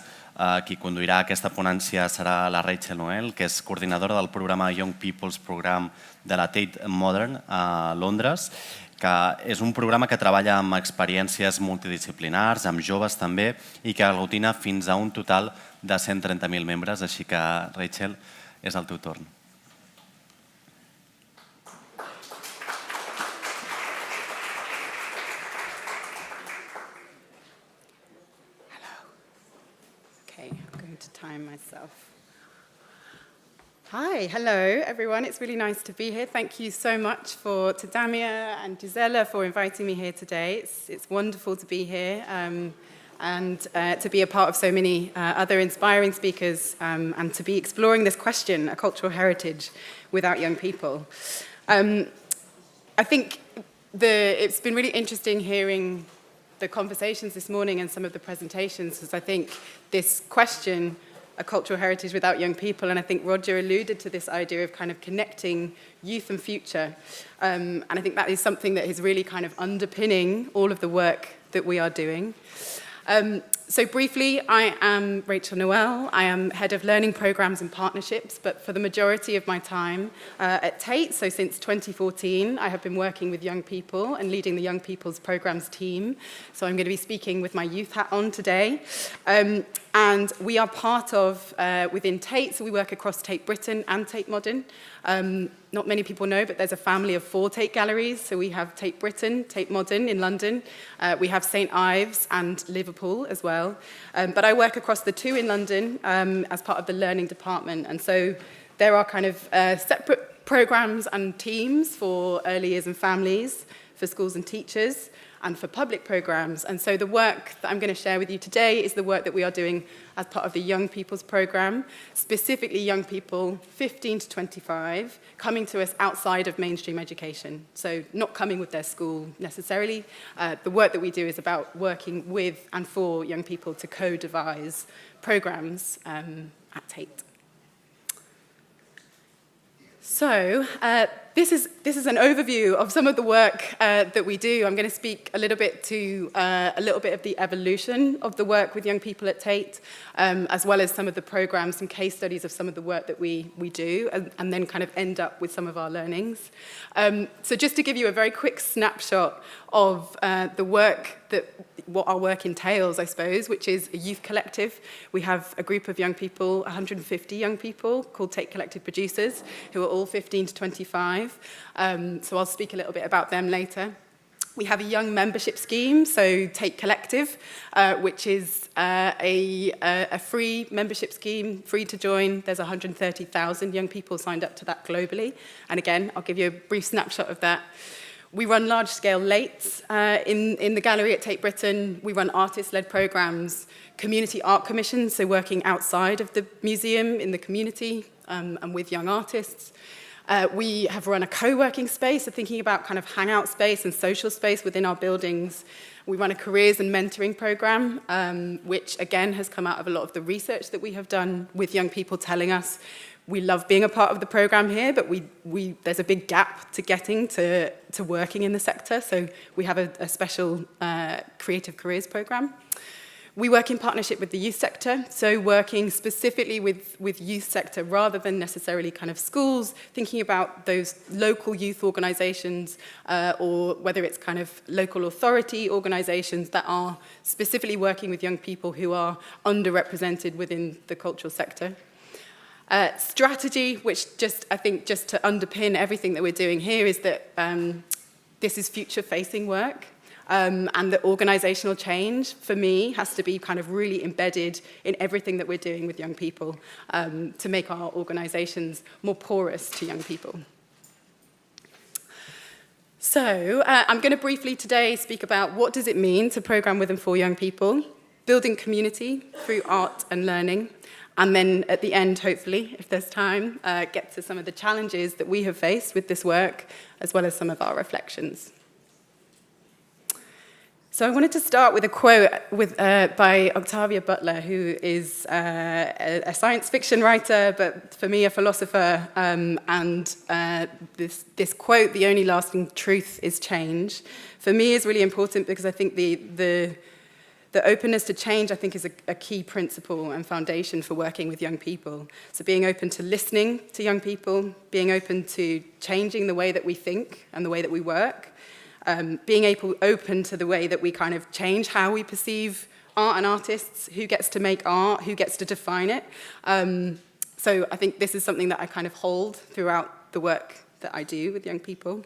qui conduirà aquesta ponència serà la Rachel Noel, que és coordinadora del programa Young People's Program de la Tate Modern a Londres, que és un programa que treballa amb experiències multidisciplinars, amb joves també, i que aglutina fins a un total de 130.000 membres. Així que, Rachel, és el teu torn. Hello. Okay, I'm going to time myself. Hi, hello everyone. It's really nice to be here. Thank you so much to Damia and Gisela for inviting me here today. It's wonderful to be here and to be a part of so many other inspiring speakers and to be exploring this question, a cultural heritage without young people. I think it's been really interesting hearing the conversations this morning and some of the presentations, because I think this question, a cultural heritage without young people, and I think Roger alluded to this idea of kind of connecting youth and future. And I think that is something that is really kind of underpinning all of the work that we are doing. So briefly, I am Rachel Noel. I am Head of Learning Programs and Partnerships, but for the majority of my time at Tate, so since 2014, I have been working with young people and leading the Young People's Programs team. So I'm going to be speaking with my youth hat on today. And we are part of, within Tate, so we work across Tate Britain and Tate Modern. Not many people know, but there's a family of 4 Tate galleries. So we have Tate Britain, Tate Modern in London. We have St Ives and Liverpool as well. But I work across the 2 in London as part of the learning department. And so there are kind of separate programs and teams for early years and families, for schools and teachers, and for public programs. And so the work that I'm going to share with you today is the work that we are doing as part of the Young People's Program, specifically young people 15 to 25, coming to us outside of mainstream education. So not coming with their school necessarily. The work that we do is about working with and for young people to co-devise programs at Tate. So this is an overview of some of the work that we do. I'm going to speak a little bit to a little bit of the evolution of the work with young people at Tate, as well as some of the programs, some case studies of some of the work that we do, and then kind of end up with some of our learnings. So just to give you a very quick snapshot of the work what our work entails, I suppose, which is a youth collective. We have a group of young people, 150 young people, called Tate Collective Producers, who are all 15 to 25. So I'll speak a little bit about them later. We have a young membership scheme, so Tate Collective, which is a free membership scheme, free to join. There's 130,000 young people signed up to that globally. And again, I'll give you a brief snapshot of that. We run large-scale lates in the gallery at Tate Britain. We run artist-led programs, community art commissions, so working outside of the museum in the community and with young artists. We have run a co-working space, so thinking about kind of hangout space and social space within our buildings. We run a careers and mentoring program, which again has come out of a lot of the research that we have done with young people telling us we love being a part of the program here, but there's a big gap to getting to working in the sector, so we have a special creative careers program. We work in partnership with the youth sector, so working specifically with youth sector rather than necessarily kind of schools, thinking about those local youth organisations or whether it's kind of local authority organisations that are specifically working with young people who are underrepresented within the cultural sector. Strategy, which I think just to underpin everything that we're doing here is that this is future-facing work. And the organisational change, for me, has to be kind of really embedded in everything that we're doing with young people to make our organisations more porous to young people. So I'm going to briefly today speak about what does it mean to programme with and for young people, building community through art and learning, and then at the end, hopefully, if there's time, get to some of the challenges that we have faced with this work, as well as some of our reflections. So I wanted to start with a quote by Octavia Butler, who is a science fiction writer, but for me a philosopher. This quote, "The only lasting truth is change," for me is really important because I think the openness to change, I think, is a key principle and foundation for working with young people. So being open to listening to young people, being open to changing the way that we think and the way that we work, being open to the way that we kind of change how we perceive art and artists, who gets to make art, who gets to define it. So I think this is something that I kind of hold throughout the work that I do with young people.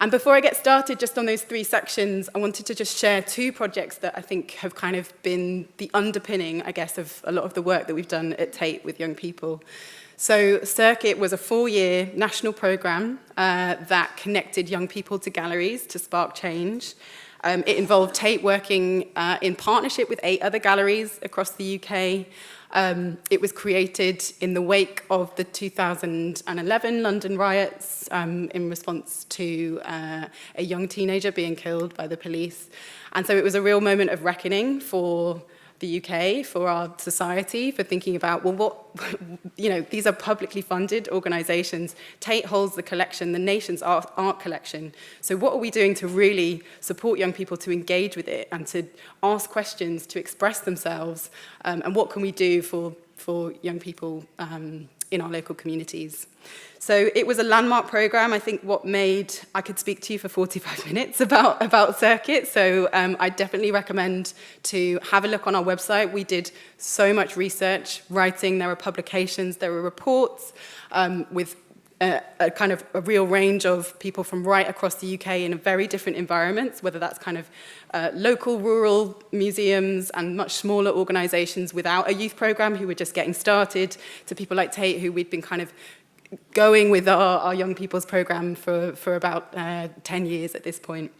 And before I get started just on those three sections, I wanted to just share two projects that I think have kind of been the underpinning, I guess, of a lot of the work that we've done at Tate with young people. So Circuit was a 4-year national programme that connected young people to galleries to spark change. It involved Tate working in partnership with 8 other galleries across the UK. It was created in the wake of the 2011 London riots in response to a young teenager being killed by the police. And so it was a real moment of reckoning for the UK, for our society, for thinking about, well, these are publicly funded organisations. Tate holds the collection, the nation's art collection. So what are we doing to really support young people to engage with it and to ask questions, to express themselves? And what can we do for young people in our local communities? So it was a landmark programme. I think I could speak to you for 45 minutes about Circuit, so I definitely recommend to have a look on our website. We did so much research, writing, there were publications, there were reports with a kind of a real range of people from right across the UK in very different environments, whether that's kind of local, rural museums and much smaller organisations without a youth programme who were just getting started, to people like Tate who we'd been kind of going with our young people's programme for about 10 years at this point.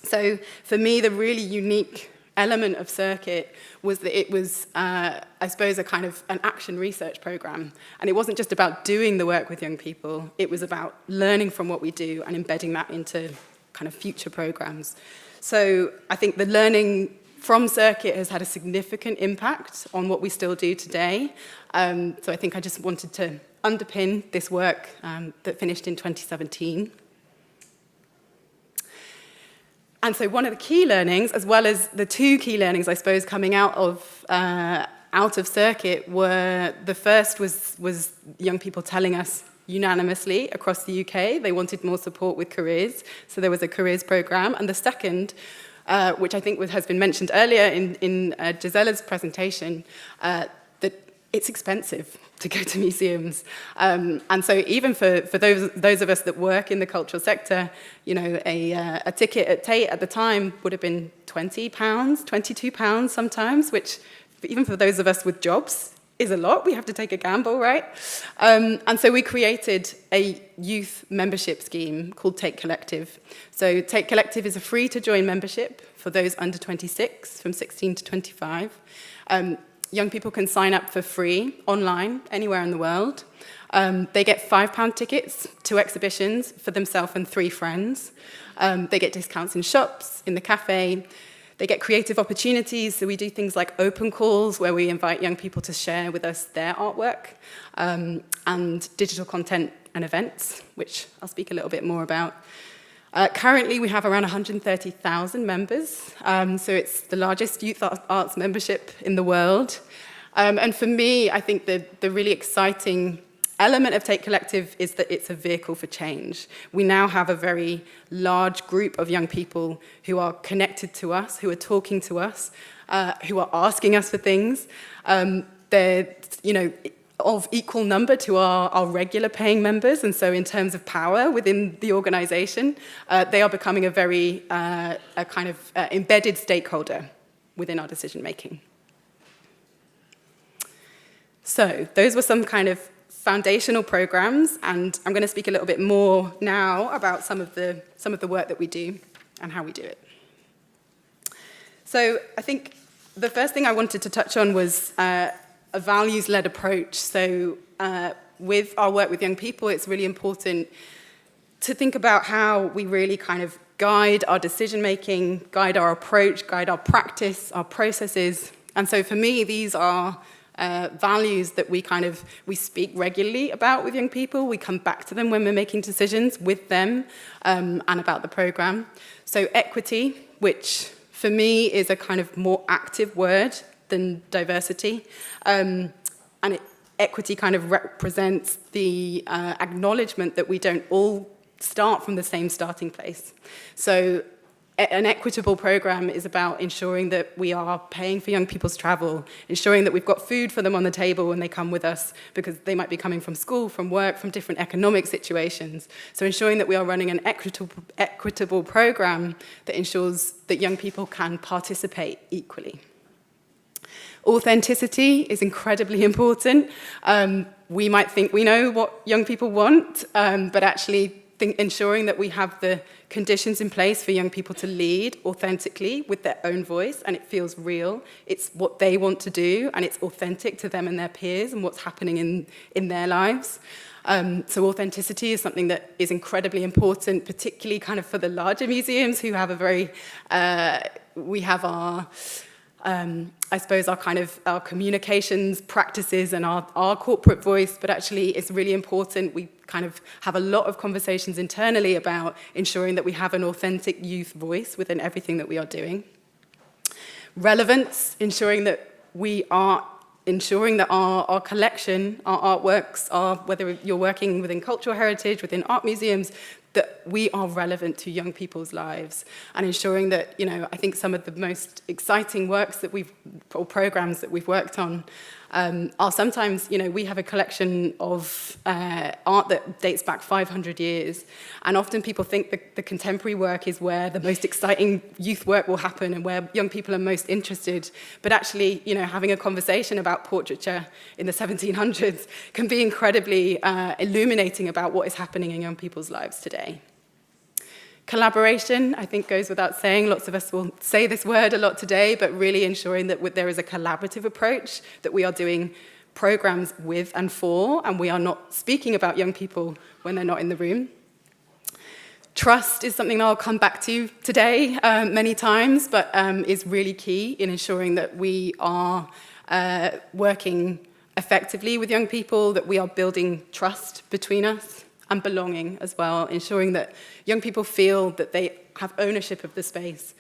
So for me, the really unique element of Circuit was that it was, I suppose, a kind of an action research programme. And it wasn't just about doing the work with young people, it was about learning from what we do and embedding that into kind of future programmes. So I think the learning from Circuit has had a significant impact on what we still do today. So I think I just wanted to underpin this work that finished in 2017. And so one of the key learnings, as well as the two key learnings, I suppose, coming out of Circuit were, the first was young people telling us unanimously across the UK they wanted more support with careers. So there was a careers programme. And the second, which I think has been mentioned earlier in Gisella's presentation, that it's expensive to go to museums. And so even for those of us that work in the cultural sector, a ticket at Tate at the time would have been £20, £22 sometimes, which even for those of us with jobs is a lot. We have to take a gamble, right? And so we created a youth membership scheme called Tate Collective. So Tate Collective is a free-to-join membership for those under 26, from 16 to 25. Young people can sign up for free online anywhere in the world. They get £5 tickets to exhibitions for themselves and 3 friends. They get discounts in shops, in the cafe. They get creative opportunities. So we do things like open calls where we invite young people to share with us their artwork, and digital content and events, which I'll speak a little bit more about. Currently, we have around 130,000 members, so it's the largest youth arts membership in the world. And for me, I think the really exciting element of Take Collective is that it's a vehicle for change. We now have a very large group of young people who are connected to us, who are talking to us, who are asking us for things. They're, of equal number to our regular paying members, and so in terms of power within the organisation, they are becoming a kind of embedded stakeholder within our decision making. So those were some kind of foundational programs, and I'm going to speak a little bit more now about some of the work that we do and how we do it. So I think the first thing I wanted to touch on was a values-led approach. So with our work with young people, it's really important to think about how we really kind of guide our decision-making, guide our approach, guide our practice, our processes. And so for me, these are values that we speak regularly about with young people. We come back to them when we're making decisions with them and about the program. So equity, which for me is a kind of more active word than diversity. Equity kind of represents the acknowledgement that we don't all start from the same starting place. So an equitable program is about ensuring that we are paying for young people's travel, ensuring that we've got food for them on the table when they come with us, because they might be coming from school, from work, from different economic situations. So ensuring that we are running an equitable program that ensures that young people can participate equally. Authenticity is incredibly important. We might think we know what young people want, but actually ensuring that we have the conditions in place for young people to lead authentically with their own voice, and it feels real. It's what they want to do, and it's authentic to them and their peers and what's happening in their lives. So authenticity is something that is incredibly important, particularly kind of for the larger museums who have a very, we have our, I suppose our communications practices and our corporate voice, but actually it's really important. We kind of have a lot of conversations internally about ensuring that we have an authentic youth voice within everything that we are doing. Relevance, ensuring that our collection, our artworks, whether you're working within cultural heritage, within art museums, that we are relevant to young people's lives, and ensuring that, I think some of the most exciting works or programs that we've worked on are sometimes, we have a collection of art that dates back 500 years, and often people think the contemporary work is where the most exciting youth work will happen and where young people are most interested. But actually, having a conversation about portraiture in the 1700s can be incredibly illuminating about what is happening in young people's lives today. Collaboration, I think, goes without saying. Lots of us will say this word a lot today, but really ensuring that there is a collaborative approach, that we are doing programs with and for, and we are not speaking about young people when they're not in the room. Trust is something that I'll come back to today many times, but is really key in ensuring that we are working effectively with young people, that we are building trust between us, and belonging as well, ensuring that young people feel that they have ownership of the space.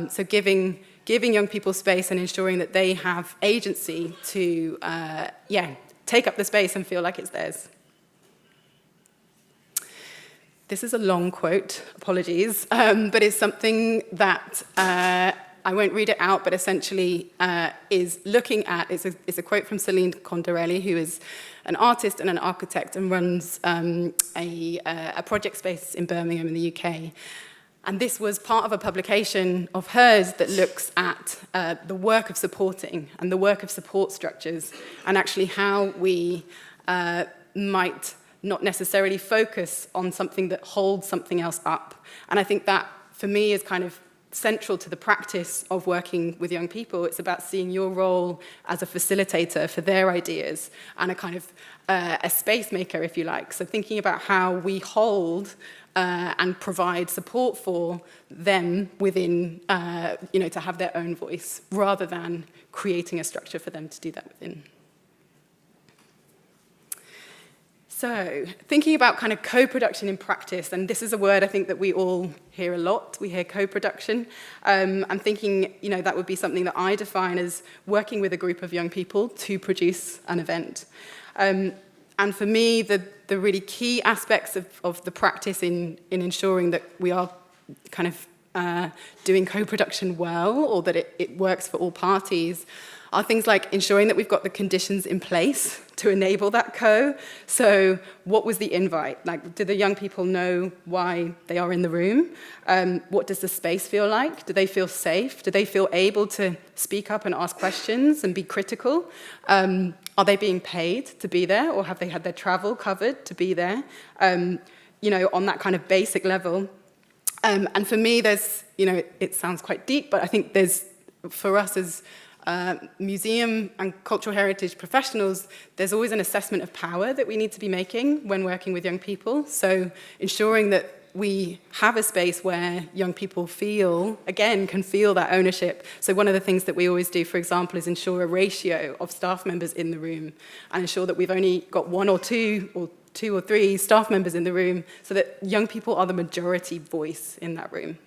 So giving young people space and ensuring that they have agency to take up the space and feel like it's theirs. This is a long quote, apologies, but it's something that I won't read it out, but essentially is looking at, it's a quote from Celine Condarelli, who is an artist and an architect and runs a project space in Birmingham in the UK. And this was part of a publication of hers that looks at the work of supporting and the work of support structures, and actually how we might not necessarily focus on something that holds something else up. And I think that, for me, is kind of central to the practice of working with young people. It's about seeing your role as a facilitator for their ideas and a kind of a space maker, if you like. So thinking about how we hold and provide support for them within, to have their own voice, rather than creating a structure for them to do that within. So, thinking about kind of co-production in practice, and this is a word I think that we all hear a lot. We hear co-production. I'm thinking, that would be something that I define as working with a group of young people to produce an event. And for me, the really key aspects of the practice in ensuring that we are kind of doing co-production well, or that it works for all parties, are things like ensuring that we've got the conditions in place to enable that co. So what was the invite? Like, do the young people know why they are in the room? What does the space feel like? Do they feel safe? Do they feel able to speak up and ask questions and be critical? Are they being paid to be there, or have they had their travel covered to be there? On that kind of basic level. And for me, there's, it sounds quite deep, but I think there's, for us as museum and cultural heritage professionals, there's always an assessment of power that we need to be making when working with young people. So ensuring that we have a space where young people can feel that ownership. So one of the things that we always do, for example, is ensure a ratio of staff members in the room and ensure that we've only got one or two or three staff members in the room so that young people are the majority voice in that room.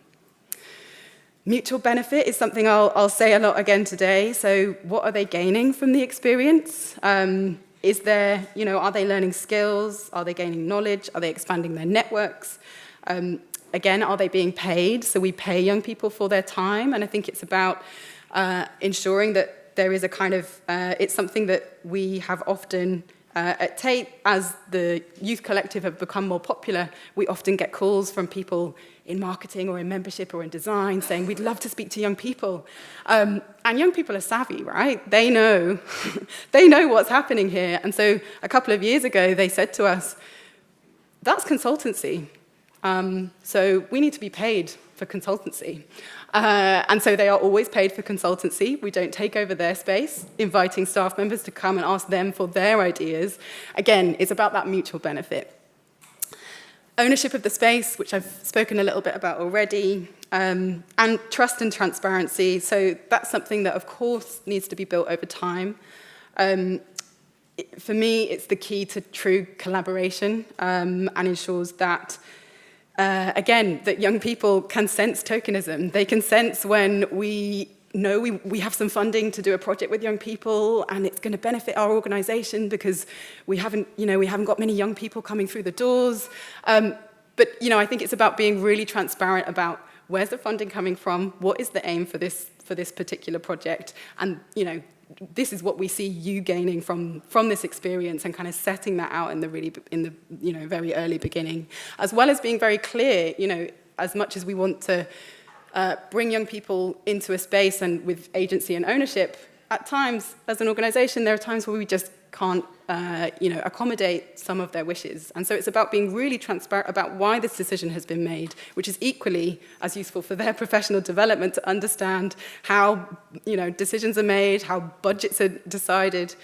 Mutual benefit is something I'll say a lot again today. So what are they gaining from the experience? Is there, are they learning skills? Are they gaining knowledge? Are they expanding their networks? Again, are they being paid? So we pay young people for their time. And I think it's about ensuring that there is a kind of, it's something that we have often at Tate, as the youth collective have become more popular, we often get calls from people in marketing or in membership or in design saying, we'd love to speak to young people. And young people are savvy, right? They know, they know what's happening here. And so a couple of years ago, they said to us, that's consultancy. So we need to be paid for consultancy. And so they are always paid for consultancy. We don't take over their space, inviting staff members to come and ask them for their ideas. Again, it's about that mutual benefit. Ownership of the space, which I've spoken a little bit about already, and trust and transparency. So that's something that, of course, needs to be built over time. For me, it's the key to true collaboration and ensures that again, that young people can sense tokenism. They can sense when we know we have some funding to do a project with young people and it's going to benefit our organisation because we haven't got many young people coming through the doors. But I think it's about being really transparent about where's the funding coming from, what is the aim for this particular project, and this is what we see you gaining from this experience, and kind of setting that out in the very early beginning, as well as being very clear. As much as we want to bring young people into a space and with agency and ownership, at times as an organisation there are times where we just can't accommodate some of their wishes, and so it's about being really transparent about why this decision has been made, which is equally as useful for their professional development to understand how decisions are made, how budgets are decided.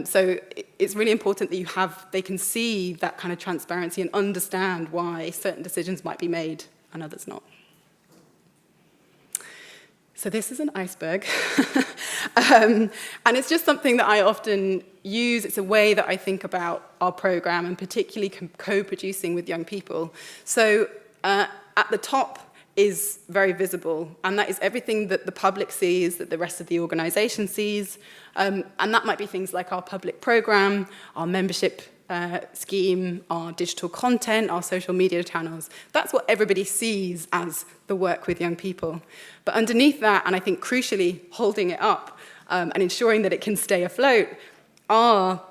So it's really important that they can see that kind of transparency and understand why certain decisions might be made and others not. So this is an iceberg, and it's just something that I often use. It's a way that I think about our programme, and particularly co-producing with young people. So at the top is very visible, and that is everything that the public sees, that the rest of the organisation sees, and that might be things like our public programme, our membership scheme, our digital content, our social media channels. That's what everybody sees as the work with young people. But underneath that, and I think crucially holding it up and ensuring that it can stay afloat,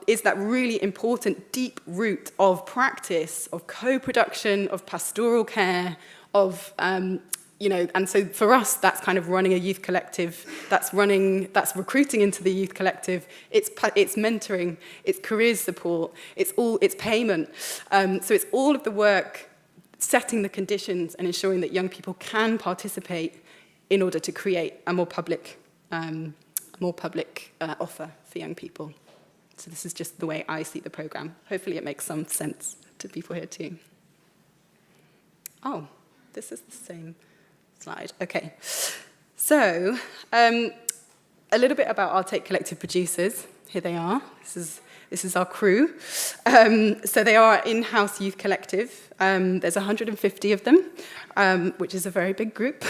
is that really important deep root of practice, of co-production, of pastoral care, of and so for us, that's kind of running a youth collective, that's recruiting into the youth collective, it's mentoring, it's career support, it's payment. So it's all of the work setting the conditions and ensuring that young people can participate in order to create a more public offer for young people. So this is just the way I see the programme. Hopefully it makes some sense to people here too. Oh, this is the same slide. Okay. So a little bit about our Tate Collective producers. Here they are. This is This is our crew. So they are an in-house youth collective. There's 150 of them, which is a very big group.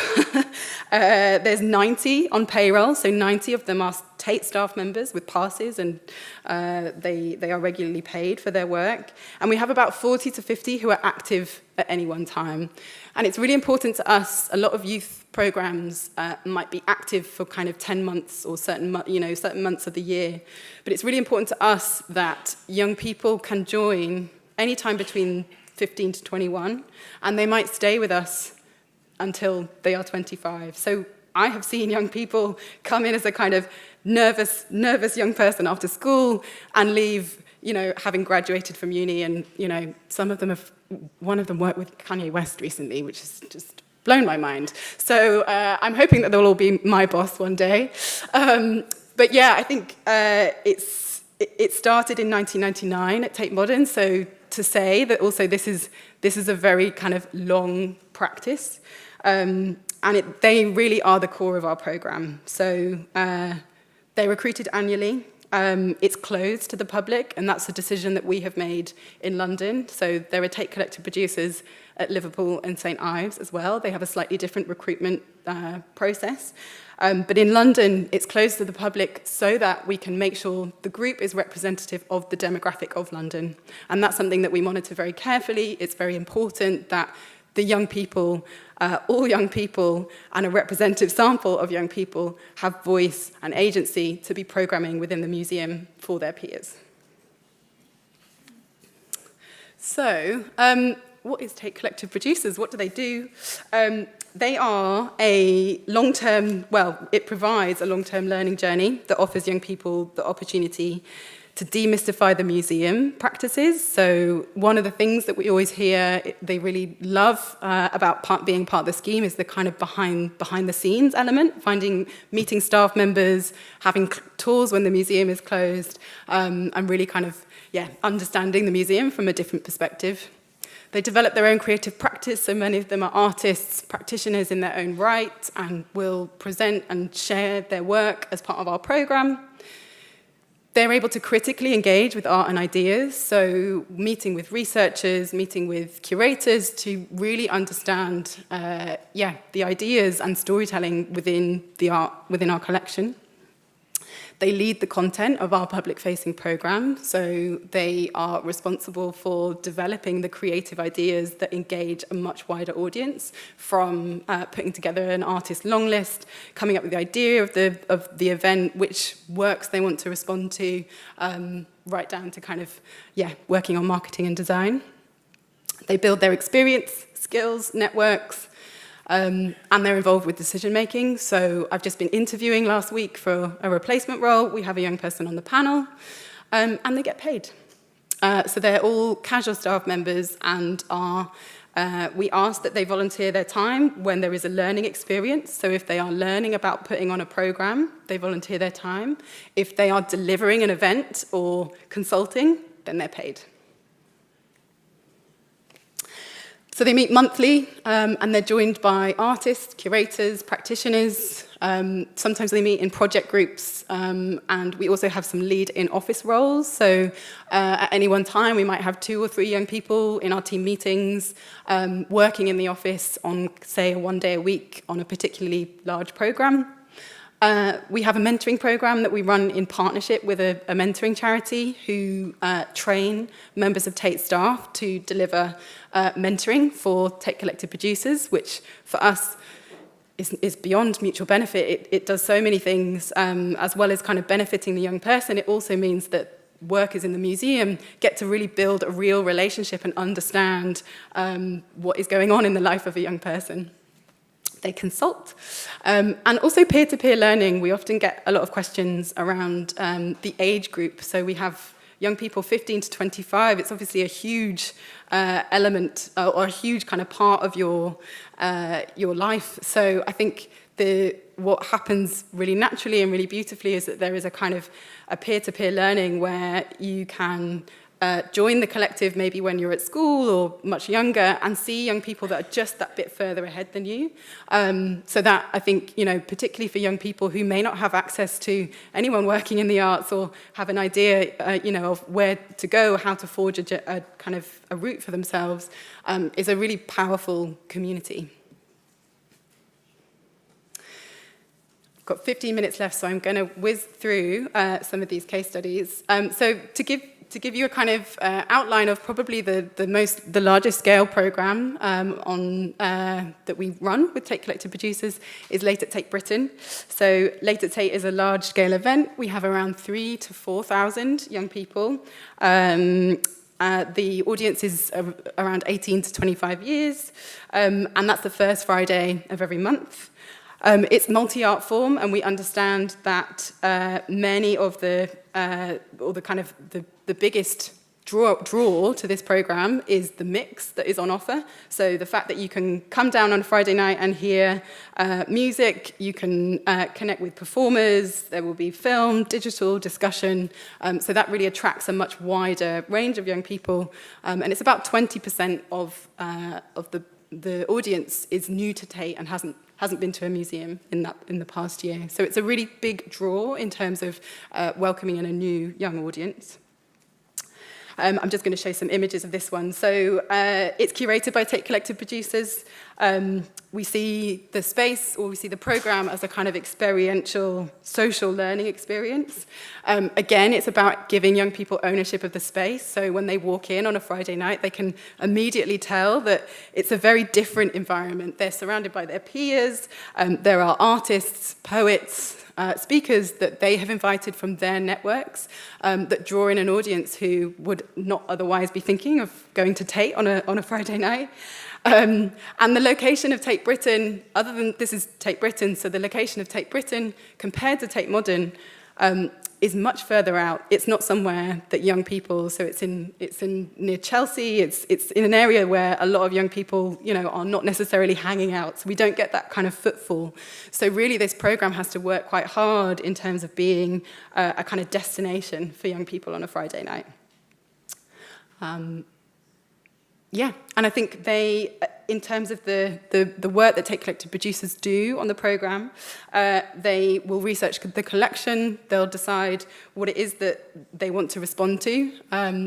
There's 90 on payroll, so 90 of them are Tate staff members with passes, and they are regularly paid for their work. And we have about 40 to 50 who are active at any one time. And it's really important to us. A lot of youth programs might be active for kind of 10 months or certain months of the year. But it's really important to us that young people can join anytime between 15 to 21, and they might stay with us until they are 25. So I have seen young people come in as a kind of nervous young person after school and leave, having graduated from uni, and, one of them worked with Kanye West recently, which has just blown my mind. So I'm hoping that they'll all be my boss one day. But yeah, I think it started in 1999 at Tate Modern, so to say that also this is a very kind of long practice, and they really are the core of our program. So they're recruited annually. It's closed to the public, and that's a decision that we have made in London. So there are Tate Collective producers at Liverpool and St Ives as well. They have a slightly different recruitment process. But in London, it's closed to the public so that we can make sure the group is representative of the demographic of London. And that's something that we monitor very carefully. It's very important that the young people, all young people, and a representative sample of young people have voice and agency to be programming within the museum for their peers. So, what is Tate Collective Producers? What do they do? They are a long-term, it provides a long-term learning journey that offers young people the opportunity to demystify the museum practices. So one of the things that we always hear they really love about being part of the scheme is the kind of behind the scenes element, meeting staff members, having tours when the museum is closed, and really kind of, understanding the museum from a different perspective. They develop their own creative practice, so many of them are artists, practitioners in their own right, and will present and share their work as part of our program. They're able to critically engage with art and ideas, so meeting with researchers, meeting with curators to really understand the ideas and storytelling within our collection. They lead the content of our public-facing program, so they are responsible for developing the creative ideas that engage a much wider audience, from putting together an artist long list, coming up with the idea of the event, which works they want to respond to, right down to kind of, working on marketing and design. They build their experience, skills, networks, and they're involved with decision-making. So I've just been interviewing last week for a replacement role. We have a young person on the panel, and they get paid. So they're all casual staff members, and we ask that they volunteer their time when there is a learning experience. So if they are learning about putting on a program, they volunteer their time. If they are delivering an event or consulting, then they're paid. So they meet monthly, and they're joined by artists, curators, practitioners. Sometimes they meet in project groups, and we also have some lead in office roles. So at any one time, we might have 2 or 3 young people in our team meetings working in the office on, say, one day a week on a particularly large program. We have a mentoring program that we run in partnership with a mentoring charity who train members of Tate staff to deliver mentoring for Tate Collective producers, which for us is beyond mutual benefit. It does so many things, as well as kind of benefiting the young person. It also means that workers in the museum get to really build a real relationship and understand what is going on in the life of a young person. They consult. And also peer-to-peer learning. We often get a lot of questions around the age group. So we have young people 15 to 25. It's obviously a huge element or a huge kind of part of your life. So I think what happens really naturally and really beautifully is that there is a kind of a peer-to-peer learning where you can join the collective maybe when you're at school or much younger and see young people that are just that bit further ahead than you. So that, I think, particularly for young people who may not have access to anyone working in the arts or have an idea, of where to go, how to forge a kind of a route for themselves, is a really powerful community. I've got 15 minutes left, so I'm going to whiz through some of these case studies. So to give you a kind of outline of probably the largest scale program that we run with Tate Collective Producers is Late at Tate Britain. So Late at Tate is a large scale event. We have around 3,000 to 4,000 young people. The audience is around 18 to 25 years, and that's the first Friday of every month. It's multi-art form, and we understand that many of the biggest draw to this program is the mix that is on offer. So the fact that you can come down on a Friday night and hear music, you can connect with performers, there will be film, digital, discussion. So that really attracts a much wider range of young people. And it's about 20% of the audience is new to Tate and hasn't been to a museum in the past year. So it's a really big draw in terms of welcoming in a new young audience. I'm just going to show some images of this one. So it's curated by Tate Collective Producers. We see the space, or we see the program as a kind of experiential, social learning experience. Again, it's about giving young people ownership of the space. So when they walk in on a Friday night, they can immediately tell that it's a very different environment. They're surrounded by their peers. There are artists, poets, speakers that they have invited from their networks that draw in an audience who would not otherwise be thinking of going to Tate on a Friday night. And the location of Tate Britain, other than this is Tate Britain, so the location of Tate Britain compared to Tate Modern is much further out. It's not somewhere that young people, so it's in near Chelsea. It's in an area where a lot of young people, are not necessarily hanging out. So we don't get that kind of footfall. So really, this program has to work quite hard in terms of being a kind of destination for young people on a Friday night. And I think they, in terms of the work that Tate Collective Producers do on the program, they will research the collection, they'll decide what it is that they want to respond to,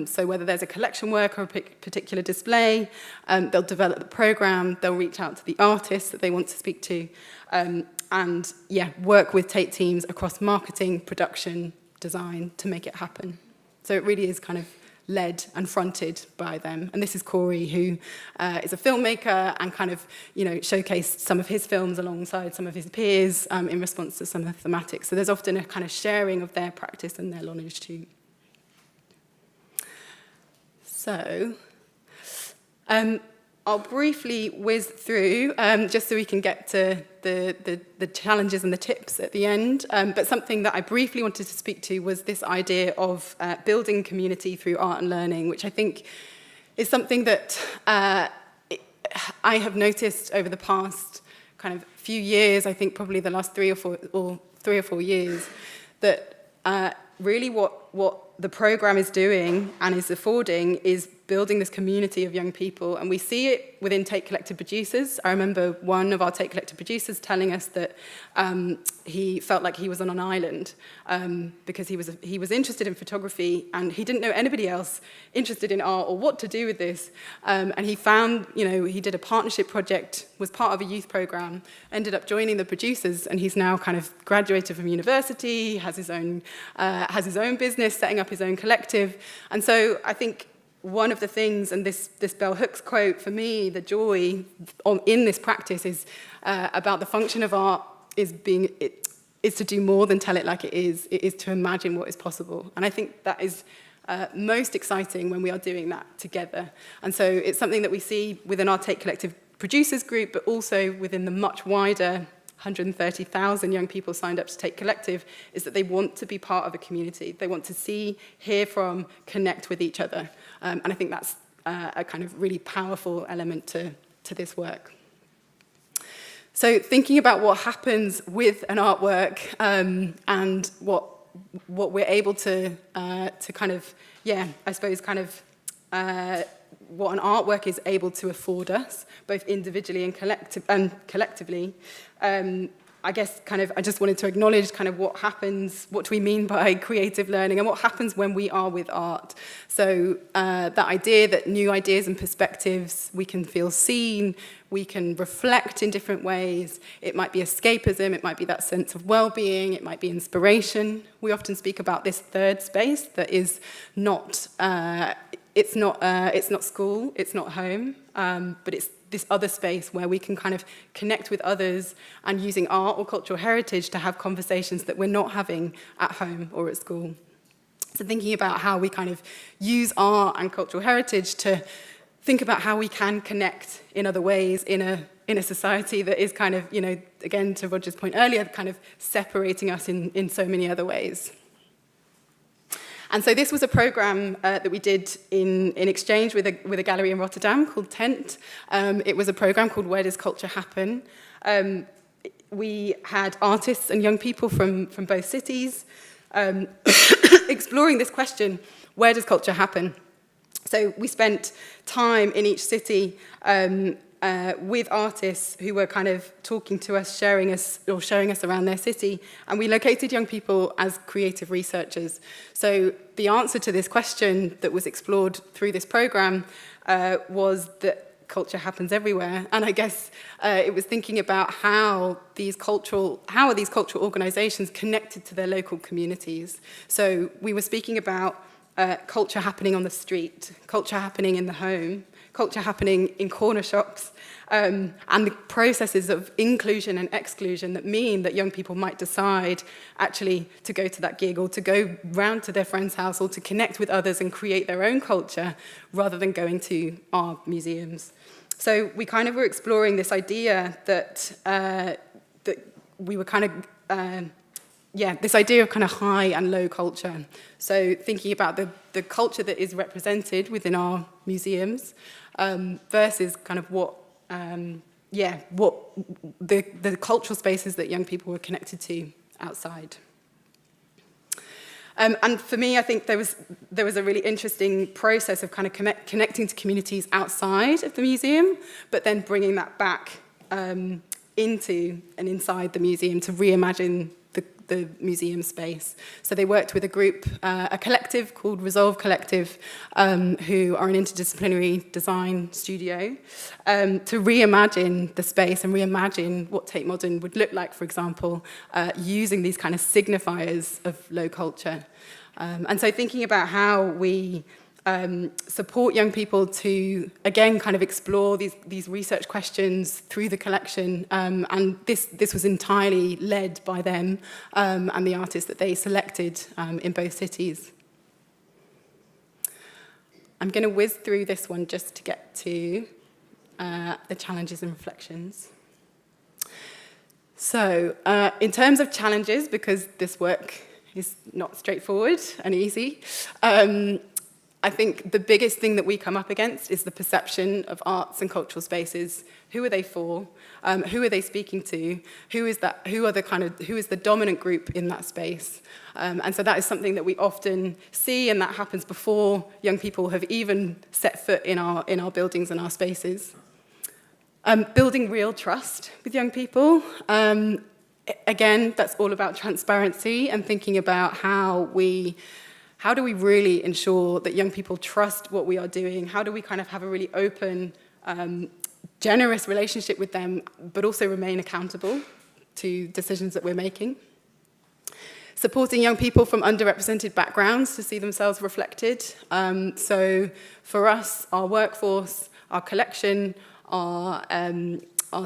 so whether there's a collection work or a particular display, they'll develop the program, they'll reach out to the artists that they want to speak to, and work with Tate teams across marketing, production, design to make it happen. So it really is kind of led and fronted by them. And this is Corey, who is a filmmaker and kind of, showcased some of his films alongside some of his peers in response to some of the thematics. So there's often a kind of sharing of their practice and their knowledge too. So I'll briefly whiz through, just so we can get to the challenges and the tips at the end. But something that I briefly wanted to speak to was this idea of building community through art and learning, which I think is something that I have noticed over the past kind of few years, I think probably the last 3 or 4 years, that really what the program is doing and is affording is building this community of young people, and we see it within Tate Collective Producers. I remember one of our Tate Collective Producers telling us that he felt like he was on an island because he was interested in photography and he didn't know anybody else interested in art or what to do with this. And he found, he did a partnership project, was part of a youth program, ended up joining the producers, and he's now kind of graduated from university, has his own business, setting up his own collective. And so I think one of the things, and this Bell Hooks quote, for me, the joy in this practice is about the function of art is to do more than tell it like it is. It is to imagine what is possible. And I think that is most exciting when we are doing that together. And so it's something that we see within our Tate Collective Producers group, but also within the much wider 130,000 young people signed up to Tate Collective, is that they want to be part of a community. They want to see, hear from, connect with each other. And I think that's a kind of really powerful element to this work. So thinking about what happens with an artwork and what we're able to kind of, I suppose kind of what an artwork is able to afford us, both individually and collectively. I guess kind of, I just wanted to acknowledge kind of what happens, what do we mean by creative learning, and what happens when we are with art. So that idea that new ideas and perspectives, we can feel seen, we can reflect in different ways. It might be escapism, it might be that sense of well-being, it might be inspiration. We often speak about this third space that is not, it's not school, it's not home, but it's this other space where we can kind of connect with others and using art or cultural heritage to have conversations that we're not having at home or at school. So thinking about how we kind of use art and cultural heritage to think about how we can connect in other ways in a society that is kind of, again, to Roger's point earlier, kind of separating us in so many other ways. And so this was a program that we did in exchange with a gallery in Rotterdam called Tent. It was a program called Where Does Culture Happen? We had artists and young people from both cities exploring this question, where does culture happen? So we spent time in each city with artists who were kind of talking to us, showing us around their city, and we located young people as creative researchers. So the answer to this question that was explored through this program was that culture happens everywhere, and I guess it was thinking about how are these cultural organizations connected to their local communities. So we were speaking about culture happening on the street, culture happening in the home, culture happening in corner shops, and the processes of inclusion and exclusion that mean that young people might decide actually to go to that gig or to go round to their friend's house or to connect with others and create their own culture rather than going to our museums. So we kind of were exploring this idea that we were kind of this idea of kind of high and low culture. So thinking about the culture that is represented within our museums versus kind of what the cultural spaces that young people were connected to outside. And for me, I think there was a really interesting process of kind of connecting to communities outside of the museum, but then bringing that back into and inside the museum to reimagine the museum space. So they worked with a group, a collective called Resolve Collective, who are an interdisciplinary design studio, to reimagine the space and reimagine what Tate Modern would look like, for example, using these kind of signifiers of low culture. And so thinking about how we support young people to, again, kind of explore these research questions through the collection. And this was entirely led by them and the artists that they selected in both cities. I'm going to whiz through this one just to get to the challenges and reflections. So in terms of challenges, because this work is not straightforward and easy, I think the biggest thing that we come up against is the perception of arts and cultural spaces. Who are they for? Who are they speaking to? Who is the dominant group in that space? And so that is something that we often see, and that happens before young people have even set foot in our buildings and our spaces. Building real trust with young people. Again, that's all about transparency and thinking about how do we really ensure that young people trust what we are doing? How do we kind of have a really open, generous relationship with them, but also remain accountable to decisions that we're making? Supporting young people from underrepresented backgrounds to see themselves reflected. So for us, our workforce, our collection, our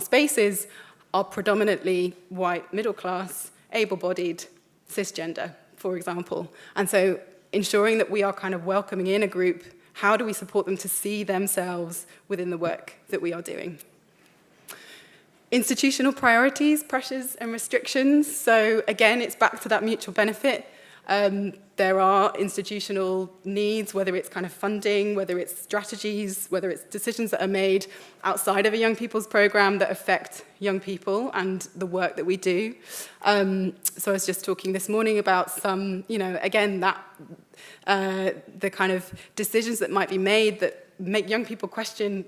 spaces are predominantly white, middle class, able-bodied, cisgender, for example. And so ensuring that we are kind of welcoming in a group, how do we support them to see themselves within the work that we are doing? Institutional priorities, pressures and restrictions. So again, it's back to that mutual benefit. There are institutional needs, whether it's kind of funding, whether it's strategies, whether it's decisions that are made outside of a young people's program that affect young people and the work that we do. So I was just talking this morning about some, again, that the kind of decisions that might be made that make young people question,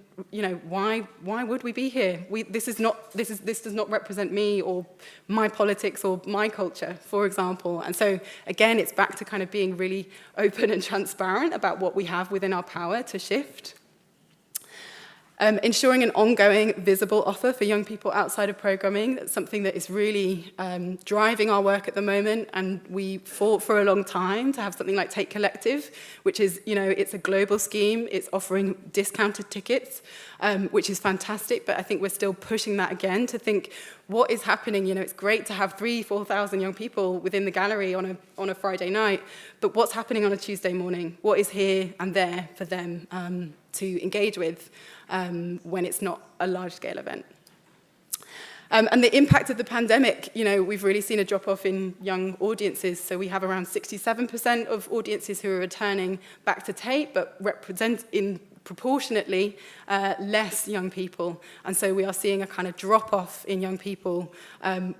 why would we be here? This does not represent me or my politics or my culture, for example. And so again, it's back to kind of being really open and transparent about what we have within our power to shift. Ensuring an ongoing, visible offer for young people outside of programming. That's something that is really driving our work at the moment, and we fought for a long time to have something like Take Collective, which is, it's a global scheme. It's offering discounted tickets, which is fantastic, but I think we're still pushing that again to think, what is happening? It's great to have 3,000-4,000 young people within the gallery on a Friday night, but what's happening on a Tuesday morning? What is here and there for them to engage with when it's not a large-scale event? And the impact of the pandemic, we've really seen a drop-off in young audiences. So we have around 67% of audiences who are returning back to tape, but represent in proportionately less young people. And so we are seeing a kind of drop-off in young people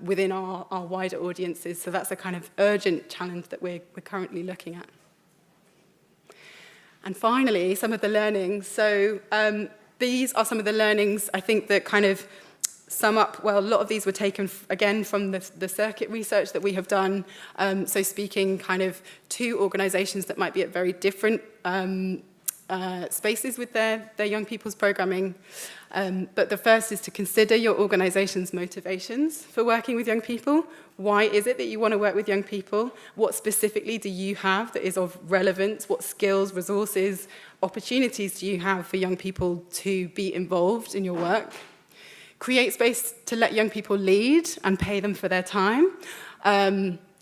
within our wider audiences. So that's a kind of urgent challenge that we're currently looking at. And finally, some of the learnings. So these are some of the learnings, I think, that kind of sum up, well, a lot of these were taken, again, from the circuit research that we have done. So speaking kind of to organisations that might be at very different spaces with their young people's programming. But the first is to consider your organisation's motivations for working with young people. Why is it that you want to work with young people? What specifically do you have that is of relevance? What skills, resources, opportunities do you have for young people to be involved in your work? Create space to let young people lead and pay them for their time.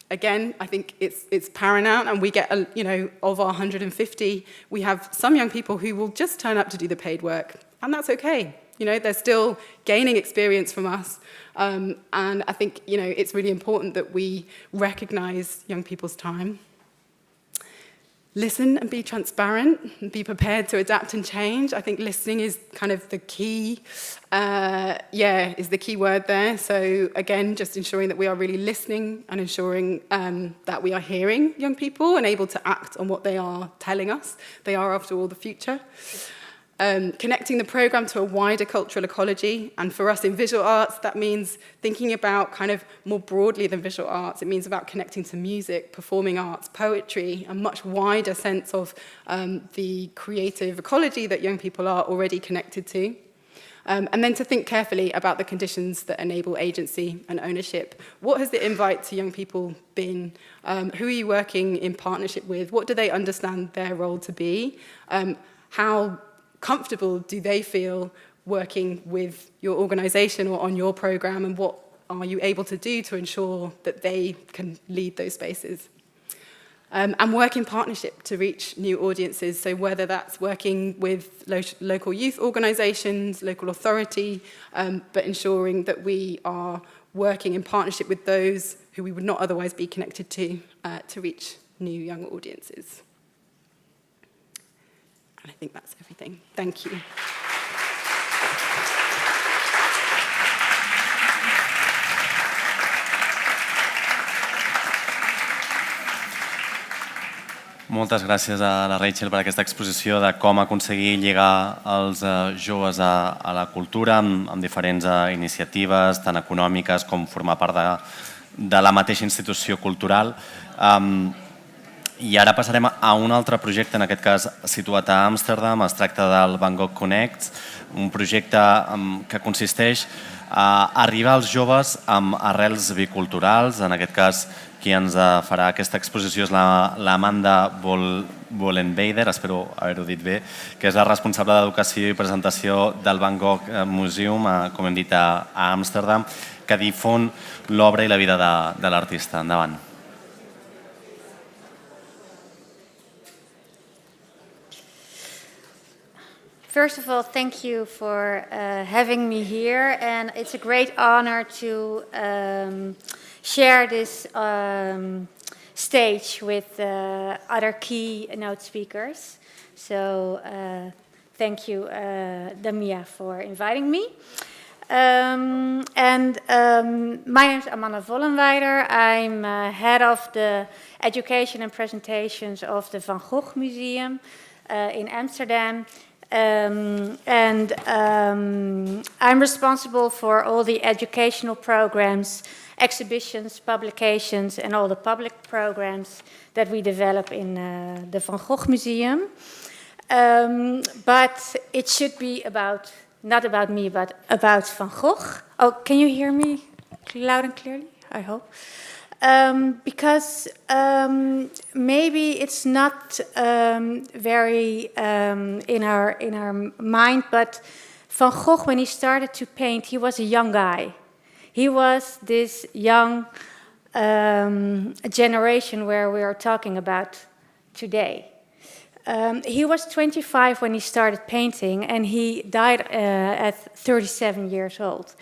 Again, I think it's paramount, and we get, of our 150, we have some young people who will just turn up to do the paid work, and that's okay. They're still gaining experience from us, and I think, it's really important that we recognize young people's time. Listen and be transparent, and be prepared to adapt and change. I think listening is kind of the key, is the key word there. So again, just ensuring that we are really listening and ensuring that we are hearing young people and able to act on what they are telling us. They are, after all, the future. Connecting the programme to a wider cultural ecology, and for us in visual arts, that means thinking about kind of more broadly than visual arts. It means about connecting to music, performing arts, poetry, a much wider sense of the creative ecology that young people are already connected to. And then to think carefully about the conditions that enable agency and ownership. What has the invite to young people been? Who are you working in partnership with? What do they understand their role to be? How comfortable do they feel working with your organisation or on your programme, and what are you able to do to ensure that they can lead those spaces? And work in partnership to reach new audiences, so whether that's working with local youth organisations, local authority, but ensuring that we are working in partnership with those who we would not otherwise be connected to reach new young audiences. And I think that's everything. Thank you. Moltes gràcies a la Rachel per aquesta exposició de com aconseguir lligar els joves a la cultura amb diferents iniciatives, tant econòmiques com formar part de la mateixa institució cultural. I ara passarem a un altre projecte, en aquest cas situat a Amsterdam. Es tracta del Van Gogh Connect, un projecte que consisteix a arribar als joves amb arrels biculturals. En aquest cas, qui ens farà aquesta exposició és l'Amanda Vollenweider, espero haver-ho dit bé, que és la responsable d'educació i presentació del Van Gogh Museum, com hem dit, a Amsterdam, que difon l'obra i la vida de l'artista. Endavant. First of all, thank you for having me here, and it's a great honor to share this stage with other keynote speakers. So thank you, Damia, for inviting me. My name is Amanda Vollenweider. I'm head of the education and presentations of the Van Gogh Museum in Amsterdam. I'm responsible for all the educational programs, exhibitions, publications, and all the public programs that we develop in the Van Gogh Museum. But it should be about, not about me, but about Van Gogh. Oh, can you hear me loud and clearly? I hope. Because maybe it's not very in our mind, but Van Gogh, when he started to paint, he was a young guy. He was this young generation where we are talking about today. He was 25 when he started painting, and he died at 37 years old.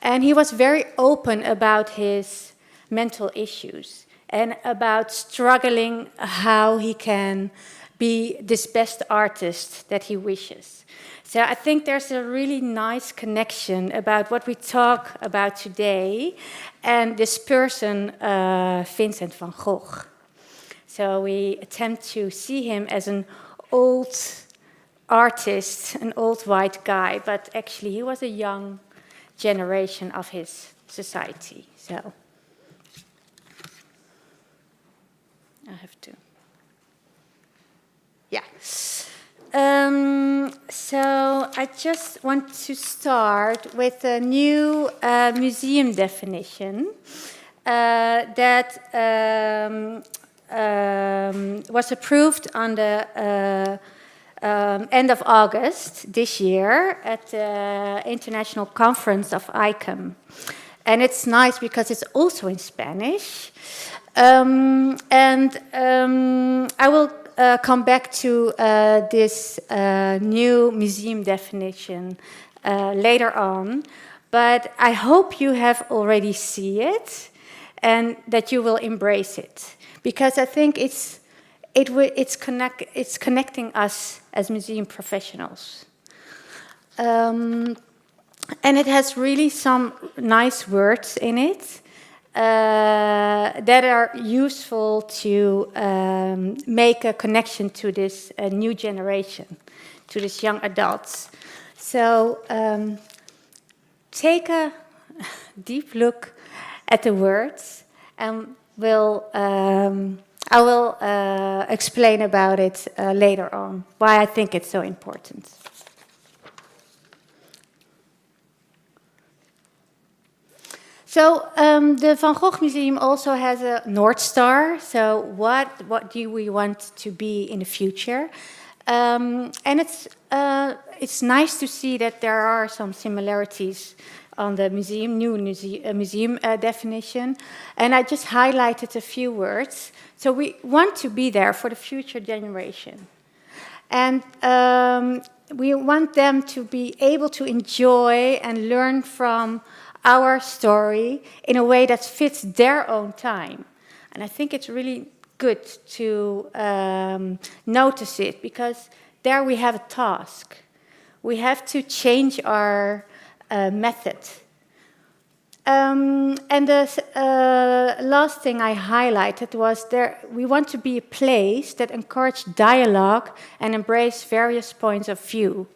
And he was very open about his mental issues and about struggling how he can be this best artist that he wishes. So I think there's a really nice connection about what we talk about today and this person, Vincent van Gogh. So we attempt to see him as an old artist, an old white guy, but actually he was a young generation of his society. So I have to. Yeah. So I just want to start with a new museum definition that was approved on the end of August this year at the International Conference of ICOM. And it's nice because it's also in Spanish. I will come back to this new museum definition later on, but I hope you have already seen it and that you will embrace it, because I think it's connecting us as museum professionals. And it has really some nice words in it that are useful to make a connection to this new generation, to these young adults. So take a deep look at the words, and I will explain about it later on, why I think it's so important. So the Van Gogh Museum also has a North Star. So what do we want to be in the future? And it's nice to see that there are some similarities on the new museum definition. And I just highlighted a few words. So we want to be there for the future generation. And we want them to be able to enjoy and learn from our story in a way that fits their own time. And I think it's really good to notice it, because there we have a task. We have to change our method. And the last thing I highlighted was we want to be a place that encourages dialogue and embrace various points of view.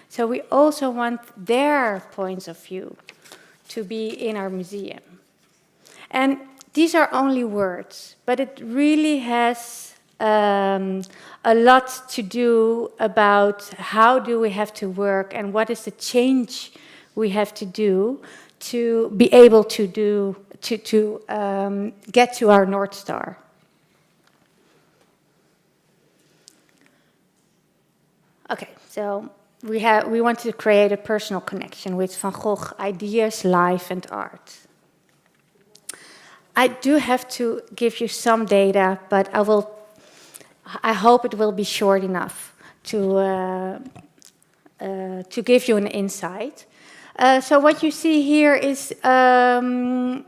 So we also want their points of view to be in our museum. And these are only words, but it really has a lot to do about how do we have to work and what is the change we have to do to be able to get to our North Star. Okay, so we want to create a personal connection with Van Gogh ideas, life, and art. I do have to give you some data, but I hope it will be short enough to give you an insight. So what you see here is the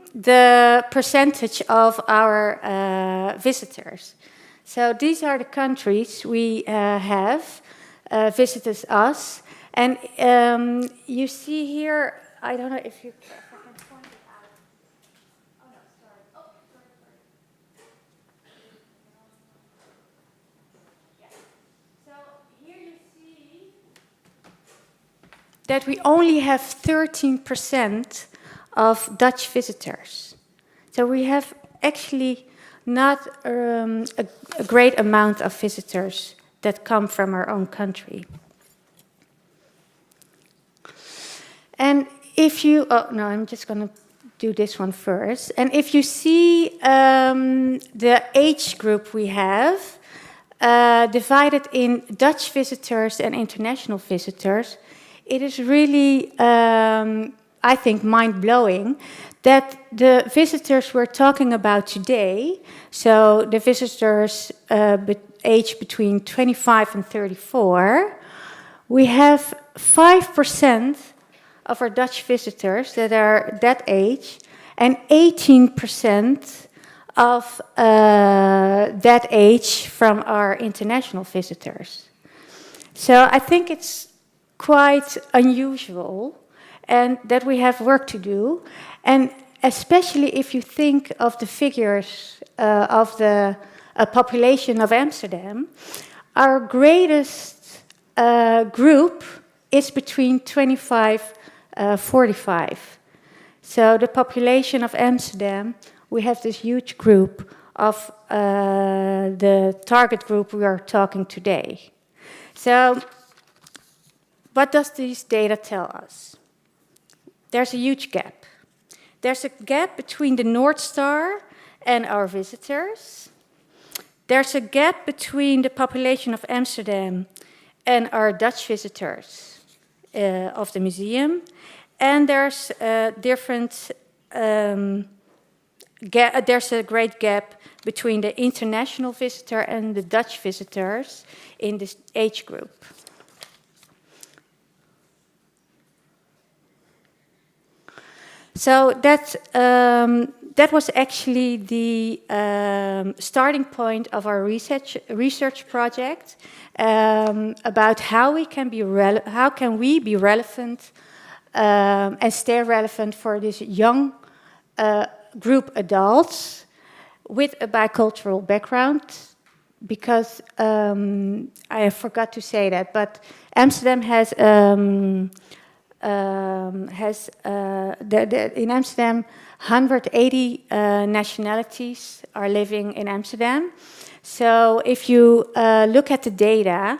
percentage of our visitors. So these are the countries we have visited us. And you see here, I don't know if you... that we only have 13% of Dutch visitors. So we have actually not a great amount of visitors that come from our own country. And if you, I'm just going to do this one first. And if you see the age group we have, divided in Dutch visitors and international visitors, it is really, I think, mind-blowing that the visitors we're talking about today, so the visitors aged between 25 and 34, we have 5% of our Dutch visitors that are that age, and 18% of that age from our international visitors. So I think it's quite unusual and that we have work to do. And especially if you think of the figures of the population of Amsterdam, our greatest group is between 25 45. So the population of Amsterdam, we have this huge group of the target group we are talking today. So what does this data tell us? There's a huge gap. There's a gap between the North Star and our visitors. There's a gap between the population of Amsterdam and our Dutch visitors of the museum. And there's a great gap between the international visitor and the Dutch visitors in this age group. So that was actually the starting point of our research project about how we can be relevant and stay relevant for this young group adults with a bicultural background. Because I forgot to say that, but Amsterdam has in Amsterdam, 180 nationalities are living in Amsterdam. So if you look at the data,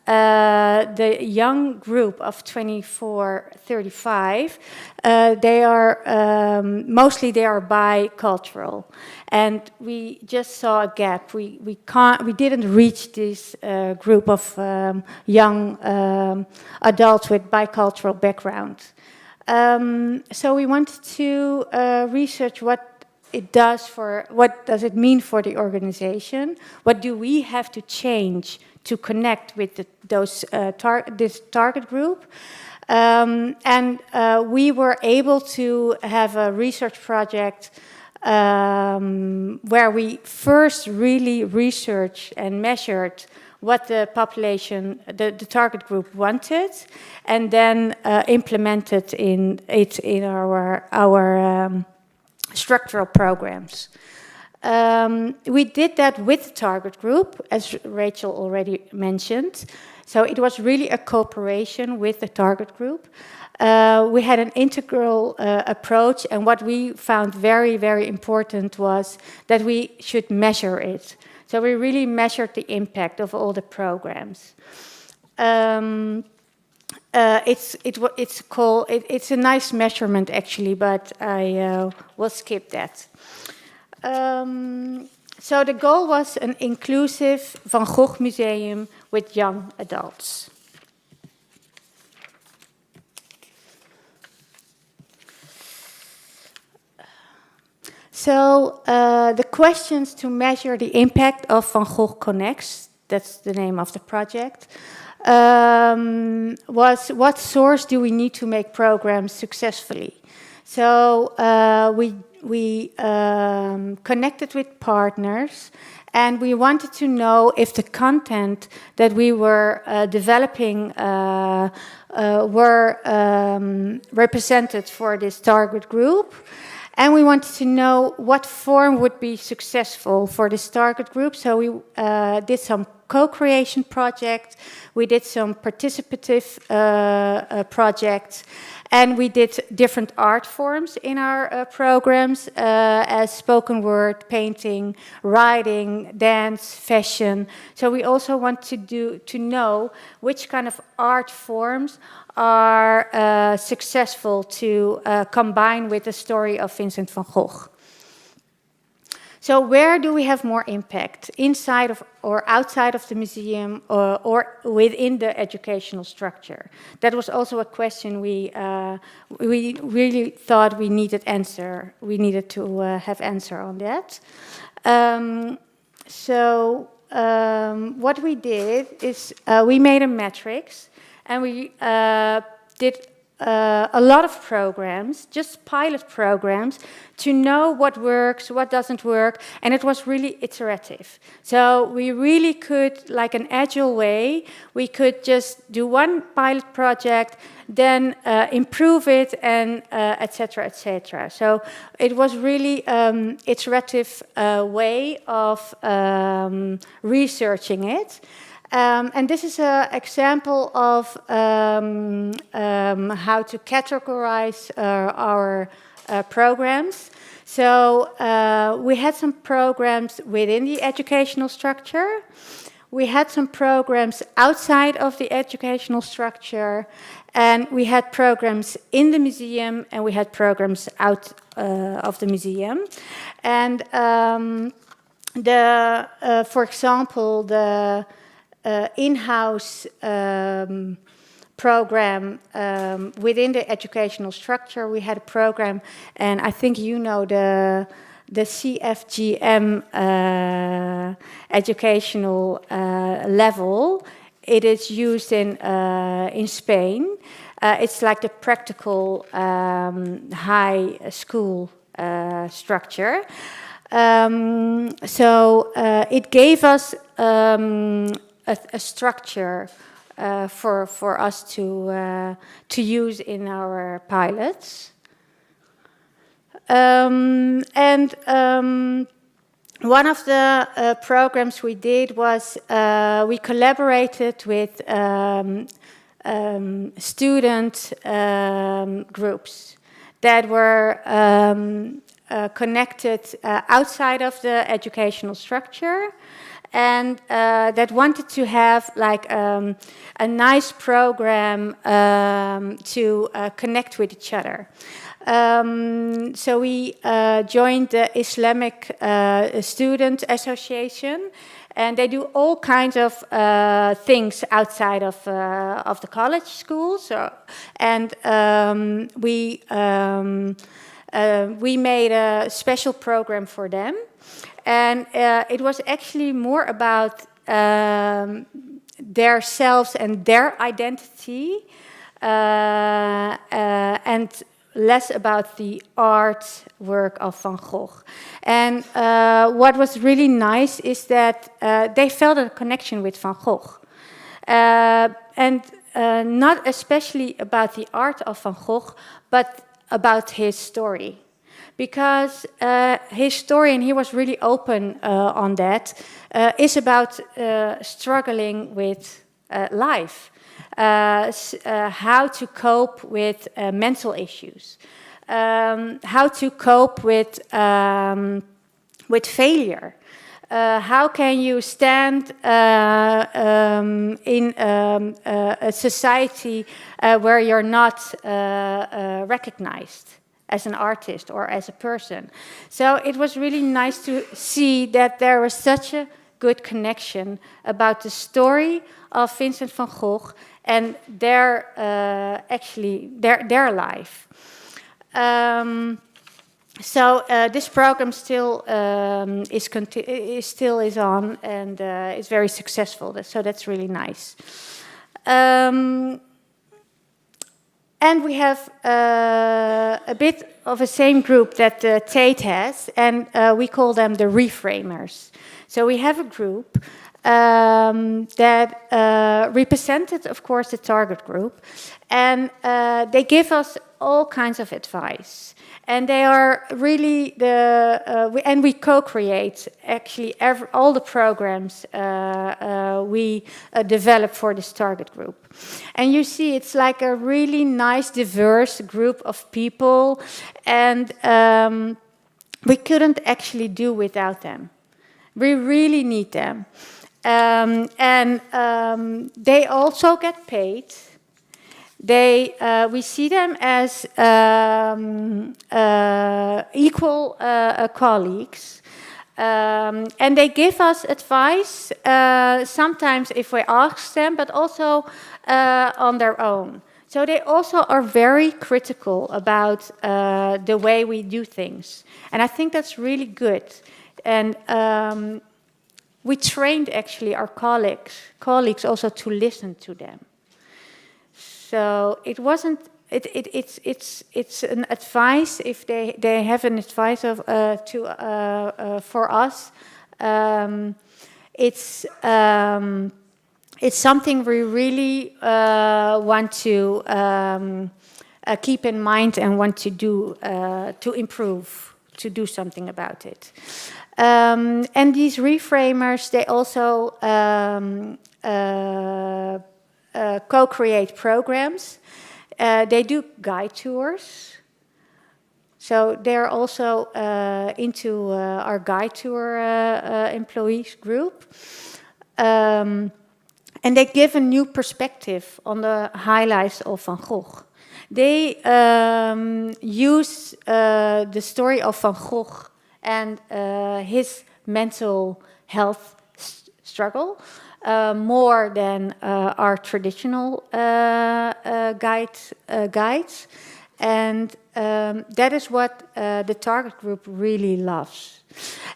the young group of 24-35, they are mostly bicultural, and we just saw a gap. We didn't reach this group of young adults with bicultural background. So we wanted to research what does it mean for the organization? What do we have to change to connect with this target group? And we were able to have a research project where we first really researched and measured what the population, the target group wanted, and then implemented it in our structural programs. We did that with the target group, as Rachel already mentioned. So it was really a cooperation with the target group. We had an integral approach, and what we found very, very important was that we should measure it. So we really measured the impact of all the programs. It's a nice measurement actually, but I will skip that. So the goal was an inclusive Van Gogh museum with young adults. So the questions to measure the impact of Van Gogh Connects, that's the name of the project, was what source do we need to make programs successfully? So we connected with partners, and we wanted to know if the content that we were developing were represented for this target group. And we wanted to know what form would be successful for this target group. So we did some co-creation projects, we did some participative projects, and we did different art forms in our programs, as spoken word, painting, writing, dance, fashion. So we also want to know which kind of art forms are successful to combine with the story of Vincent van Gogh. So where do we have more impact? Inside of or outside of the museum, or within the educational structure? That was also a question we really thought we needed answer. We needed to have answer on that. What we did is we made a matrix, and we did a lot of programs, just pilot programs, to know what works, what doesn't work, and it was really iterative. So we really could, like an agile way, we could just do one pilot project, then improve it, and etc., etc. So it was really iterative way of researching it. And this is an example of how to categorize our programs. So we had some programs within the educational structure. We had some programs outside of the educational structure. And we had programs in the museum, and we had programs out of the museum. And for example, the in-house program within the educational structure. We had a program, and I think you know the CFGM educational level. It is used in Spain. It's like the practical high school structure. It gave us a structure for us to use in our pilots. One of the programs we did was we collaborated with student groups that were connected outside of the educational structure, and that wanted to have like a nice program to connect with each other. So we joined the Islamic Student Association, and they do all kinds of things outside of the college school. So, and we made a special program for them. And it was actually more about their selves and their identity, and less about the art work of Van Gogh. And what was really nice is that they felt a connection with Van Gogh. And not especially about the art of Van Gogh, but about his story. Because his story, and he was really open on that, is about struggling with life, how to cope with mental issues, how to cope with failure. How can you stand in a society where you're not recognized as an artist or as a person? So it was really nice to see that there was such a good connection about the story of Vincent van Gogh and their life. So this program still is on, and is very successful. So that's really nice. And we have a bit of the same group that Tate has, and we call them the reframers. So we have a group that represented, of course, the target group, and they give us all kinds of advice. And they are really and we co-create actually all the programs we develop for this target group. And you see, it's like a really nice, diverse group of people, and we couldn't actually do without them. We really need them. They also get paid. We see them as equal colleagues, and they give us advice, sometimes if we ask them, but also on their own. So they also are very critical about the way we do things. And I think that's really good. And we trained actually our colleagues also to listen to them. So it wasn't. It's an advice if they have an advice of for us. It's something we really want to keep in mind and want to do to improve, to do something about it. And these reframers, they also co-create programs. They do guide tours. So they're also into our guide tour employees group. And they give a new perspective on the highlights of Van Gogh. They use the story of Van Gogh and his mental health struggle more than our traditional guides. And that is what the target group really loves.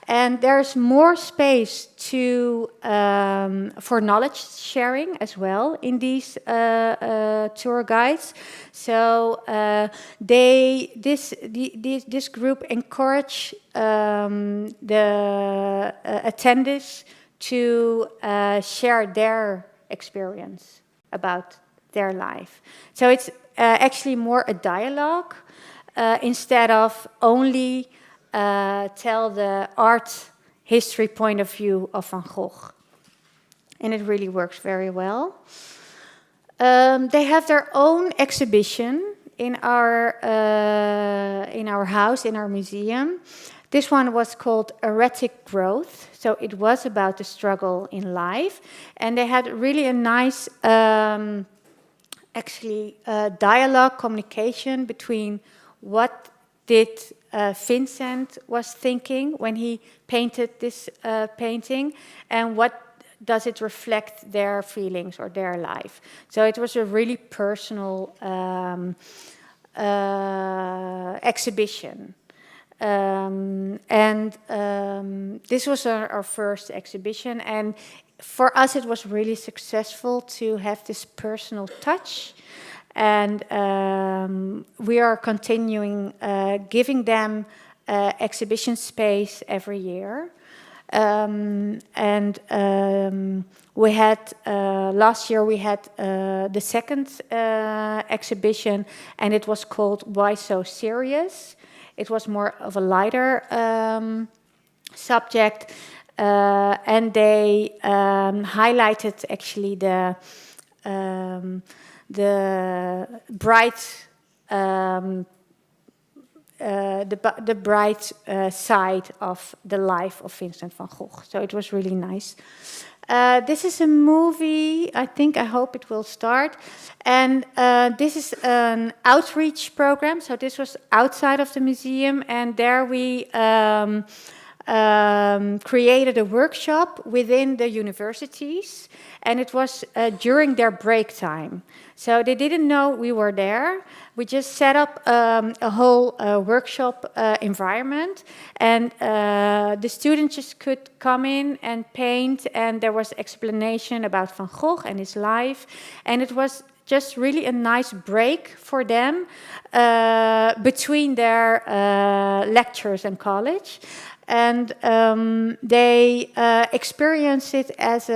And there's more space for knowledge sharing as well in these tour guides. So this group encourage the attendees to share their experience about their life. So it's actually more a dialogue instead of only tell the art history point of view of Van Gogh. And it really works very well. They have their own exhibition in our house, in our museum. This one was called Erratic Growth. So it was about the struggle in life. And they had really a nice, dialogue, communication between what did Vincent was thinking when he painted this painting, and what does it reflect their feelings or their life. So it was a really personal exhibition. This was our first exhibition, and for us it was really successful to have this personal touch. And we are continuing giving them exhibition space every year. We had last year we had the second exhibition, and it was called Why So Serious? It was more of a lighter subject, and they highlighted actually the bright the bright side of the life of Vincent van Gogh. So it was really nice. This is a movie, I hope it will start. And this is an outreach program. So this was outside of the museum. And there we created a workshop within the universities, and it was during their break time. So they didn't know we were there. We just set up a whole workshop environment, and the students just could come in and paint, and there was explanation about Van Gogh and his life, and it was just really a nice break for them between their lectures in college. And they experienced it as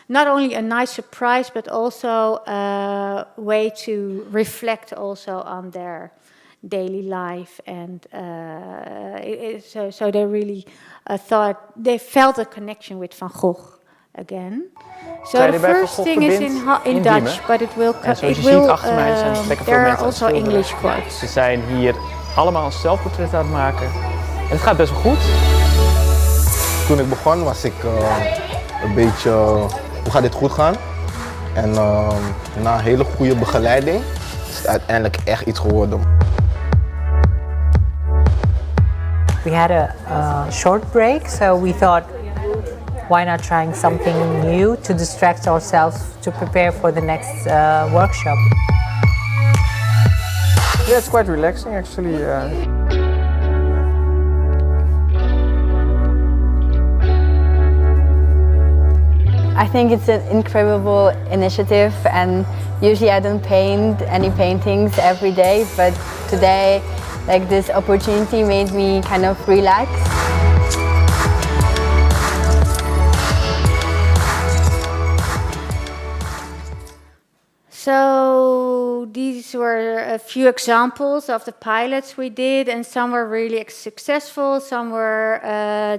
not only a nice surprise, but also a way to reflect also on their daily life. And so they really they felt a connection with Van Gogh again. So the first thing is in Dutch, but it will there are also English quotes. Ze zijn hier allemaal een zelfportret aan het maken. En het gaat best wel goed. Toen ik begon was ik een beetje, hoe gaat dit goed gaan? En na een hele goede begeleiding is het uiteindelijk echt iets geworden. We had a short break, so we thought, why not trying something new to distract ourselves to prepare for the next workshop? Yeah, it's quite relaxing actually. I think it's an incredible initiative, and usually I don't paint any paintings every day, but today, like, this opportunity made me kind of relax. So these were a few examples of the pilots we did, and some were really successful, some were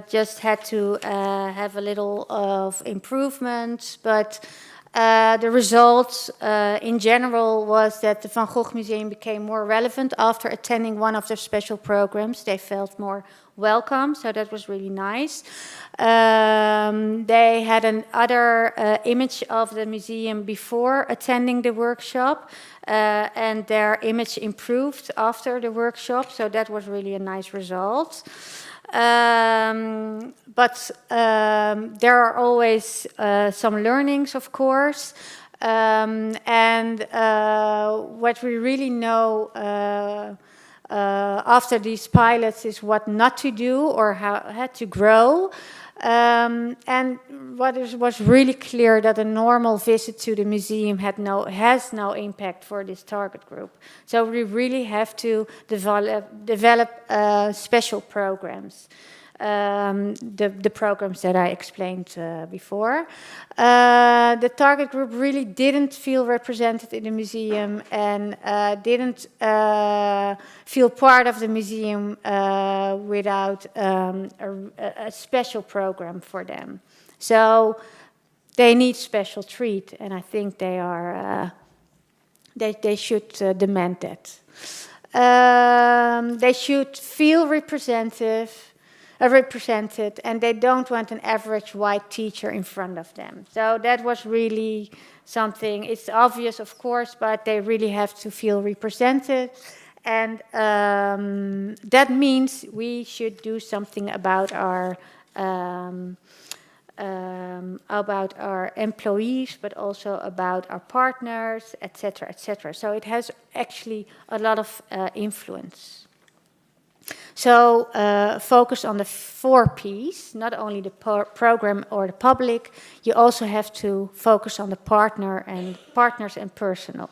just had to have a little of improvement, but the results in general was that the Van Gogh Museum became more relevant after attending one of their special programs. They felt more welcome, so that was really nice. They had another image of the museum before attending the workshop, and their image improved after the workshop, so that was really a nice result. But there are always some learnings, of course, and what we really know after these pilots is what not to do or how to grow. And was really clear that a normal visit to the museum has no impact for this target group. So we really have to develop special programs. The programs that I explained before. The target group really didn't feel represented in the museum and didn't feel part of the museum without a special program for them. So they need special treat, and I think they are. They should demand that. They should feel represented, and they don't want an average white teacher in front of them. So that was really something. It's obvious, of course, but they really have to feel represented. And that means we should do something about our employees, but also about our partners, etc., etc. So it has actually a lot of influence. So focus on the 4 Ps, not only the program or the public, you also have to focus on the partners and personal.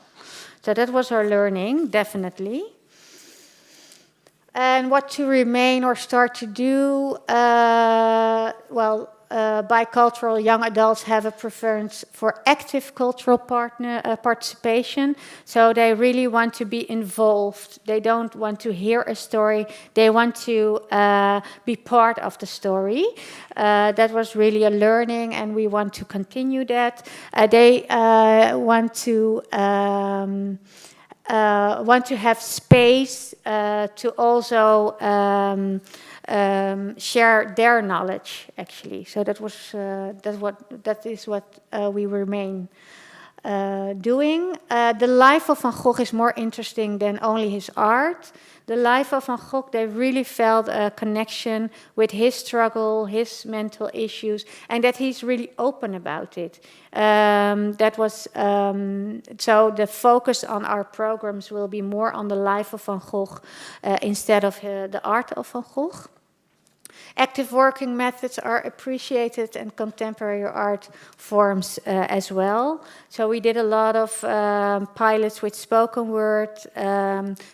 So that was our learning, definitely. And what to remain or start to do, bicultural young adults have a preference for active cultural participation. So they really want to be involved. They don't want to hear a story. They want to be part of the story. That was really a learning, and we want to continue that. They want to have space to also share their knowledge, actually. So that is what we remain. doing. The life of Van Gogh is more interesting than only his art. The life of Van Gogh, they really felt a connection with his struggle, his mental issues, and that he's really open about it. So the focus on our programs will be more on the life of Van Gogh instead of the art of Van Gogh. Active working methods are appreciated and contemporary art forms as well. So we did a lot of pilots with spoken word,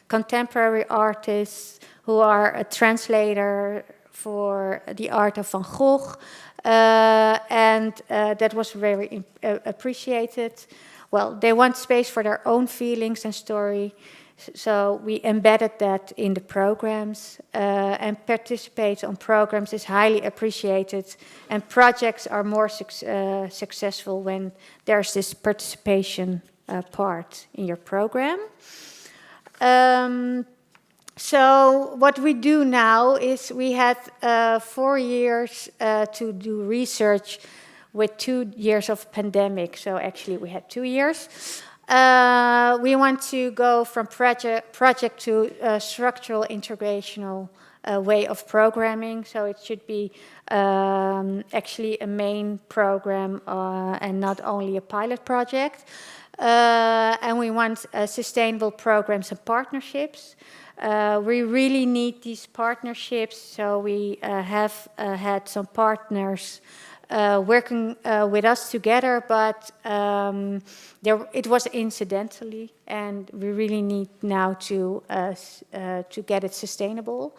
contemporary artists who are a translator for the art of Van Gogh. And that was very appreciated. Well, they want space for their own feelings and story. So we embedded that in the programs, and participate on programs is highly appreciated, and projects are more successful when there's this participation part in your program. So what we do now is we had 4 years to do research with 2 years of pandemic, so actually we had 2 years. We want to go from project to structural integrational way of programming. So it should be actually a main program and not only a pilot project. And we want sustainable programs and partnerships. We really need these partnerships. So we have had some partners working with us together, but it was incidentally, and we really need now to get it sustainable.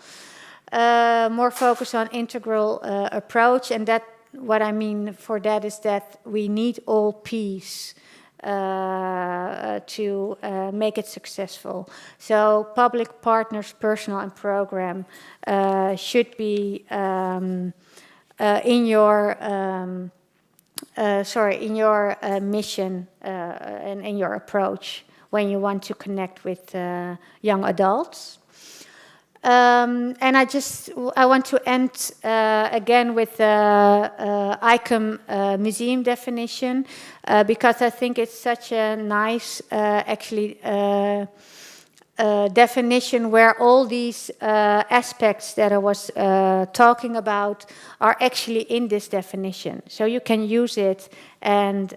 More focus on integral approach, and that what I mean for that is that we need all P's to make it successful. So public, partners, personal, and program should be in your mission and in your approach when you want to connect with young adults. And I want to end again with the ICOM museum definition because I think it's such a nice definition where all these aspects that I was talking about are actually in this definition. So you can use it and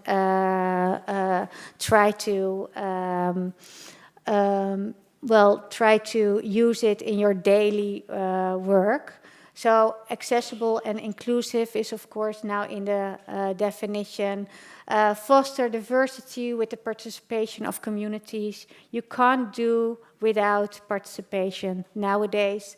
try to use it in your daily work. So accessible and inclusive is of course now in the definition. Foster diversity with the participation of communities. You can't do without participation nowadays.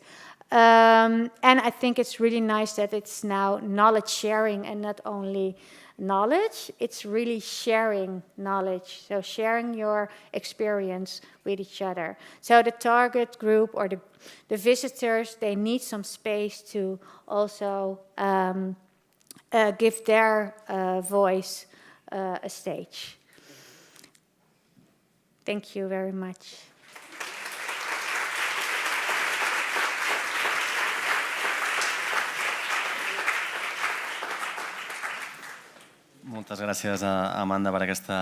And I think it's really nice that it's now knowledge sharing and not only knowledge, it's really sharing knowledge. So sharing your experience with each other. So the target group or the visitors, they need some space to also give their voice a stage. Thank you very much. Moltes gràcies, Amanda, per aquesta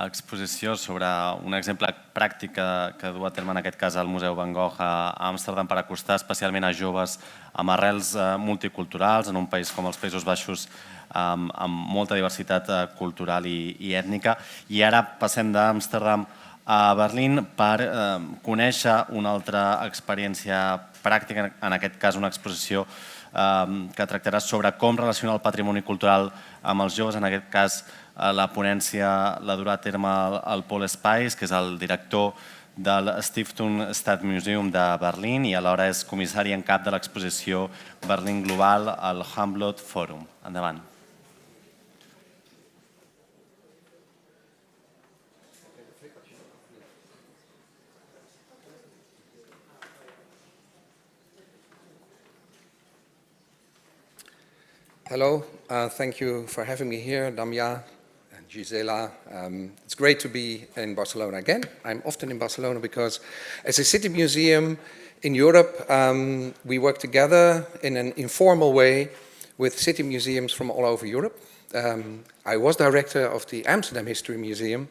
exposició sobre un exemple pràctic que du a terme en aquest cas el Museu Van Gogh a Amsterdam per acostar especialment a joves amb arrels multiculturals en un país com els Països Baixos amb molta diversitat cultural i ètnica. I ara passem d'Amsterdam a Berlín per conèixer una altra experiència pràctica, en aquest cas una exposició que tractarà sobre com relacionar el patrimoni cultural amb els joves. En aquest cas, la ponència la durà a terme el Paul Spies, que és el director del Stiftung Stadtmuseum de Berlín i alhora és comissari en cap de l'exposició Berlín Global al Humboldt Forum. Endavant. Hello, thank you for having me here, Damia and Gisela. It's great to be in Barcelona again. I'm often in Barcelona because as a city museum in Europe, we work together in an informal way with city museums from all over Europe. I was director of the Amsterdam History Museum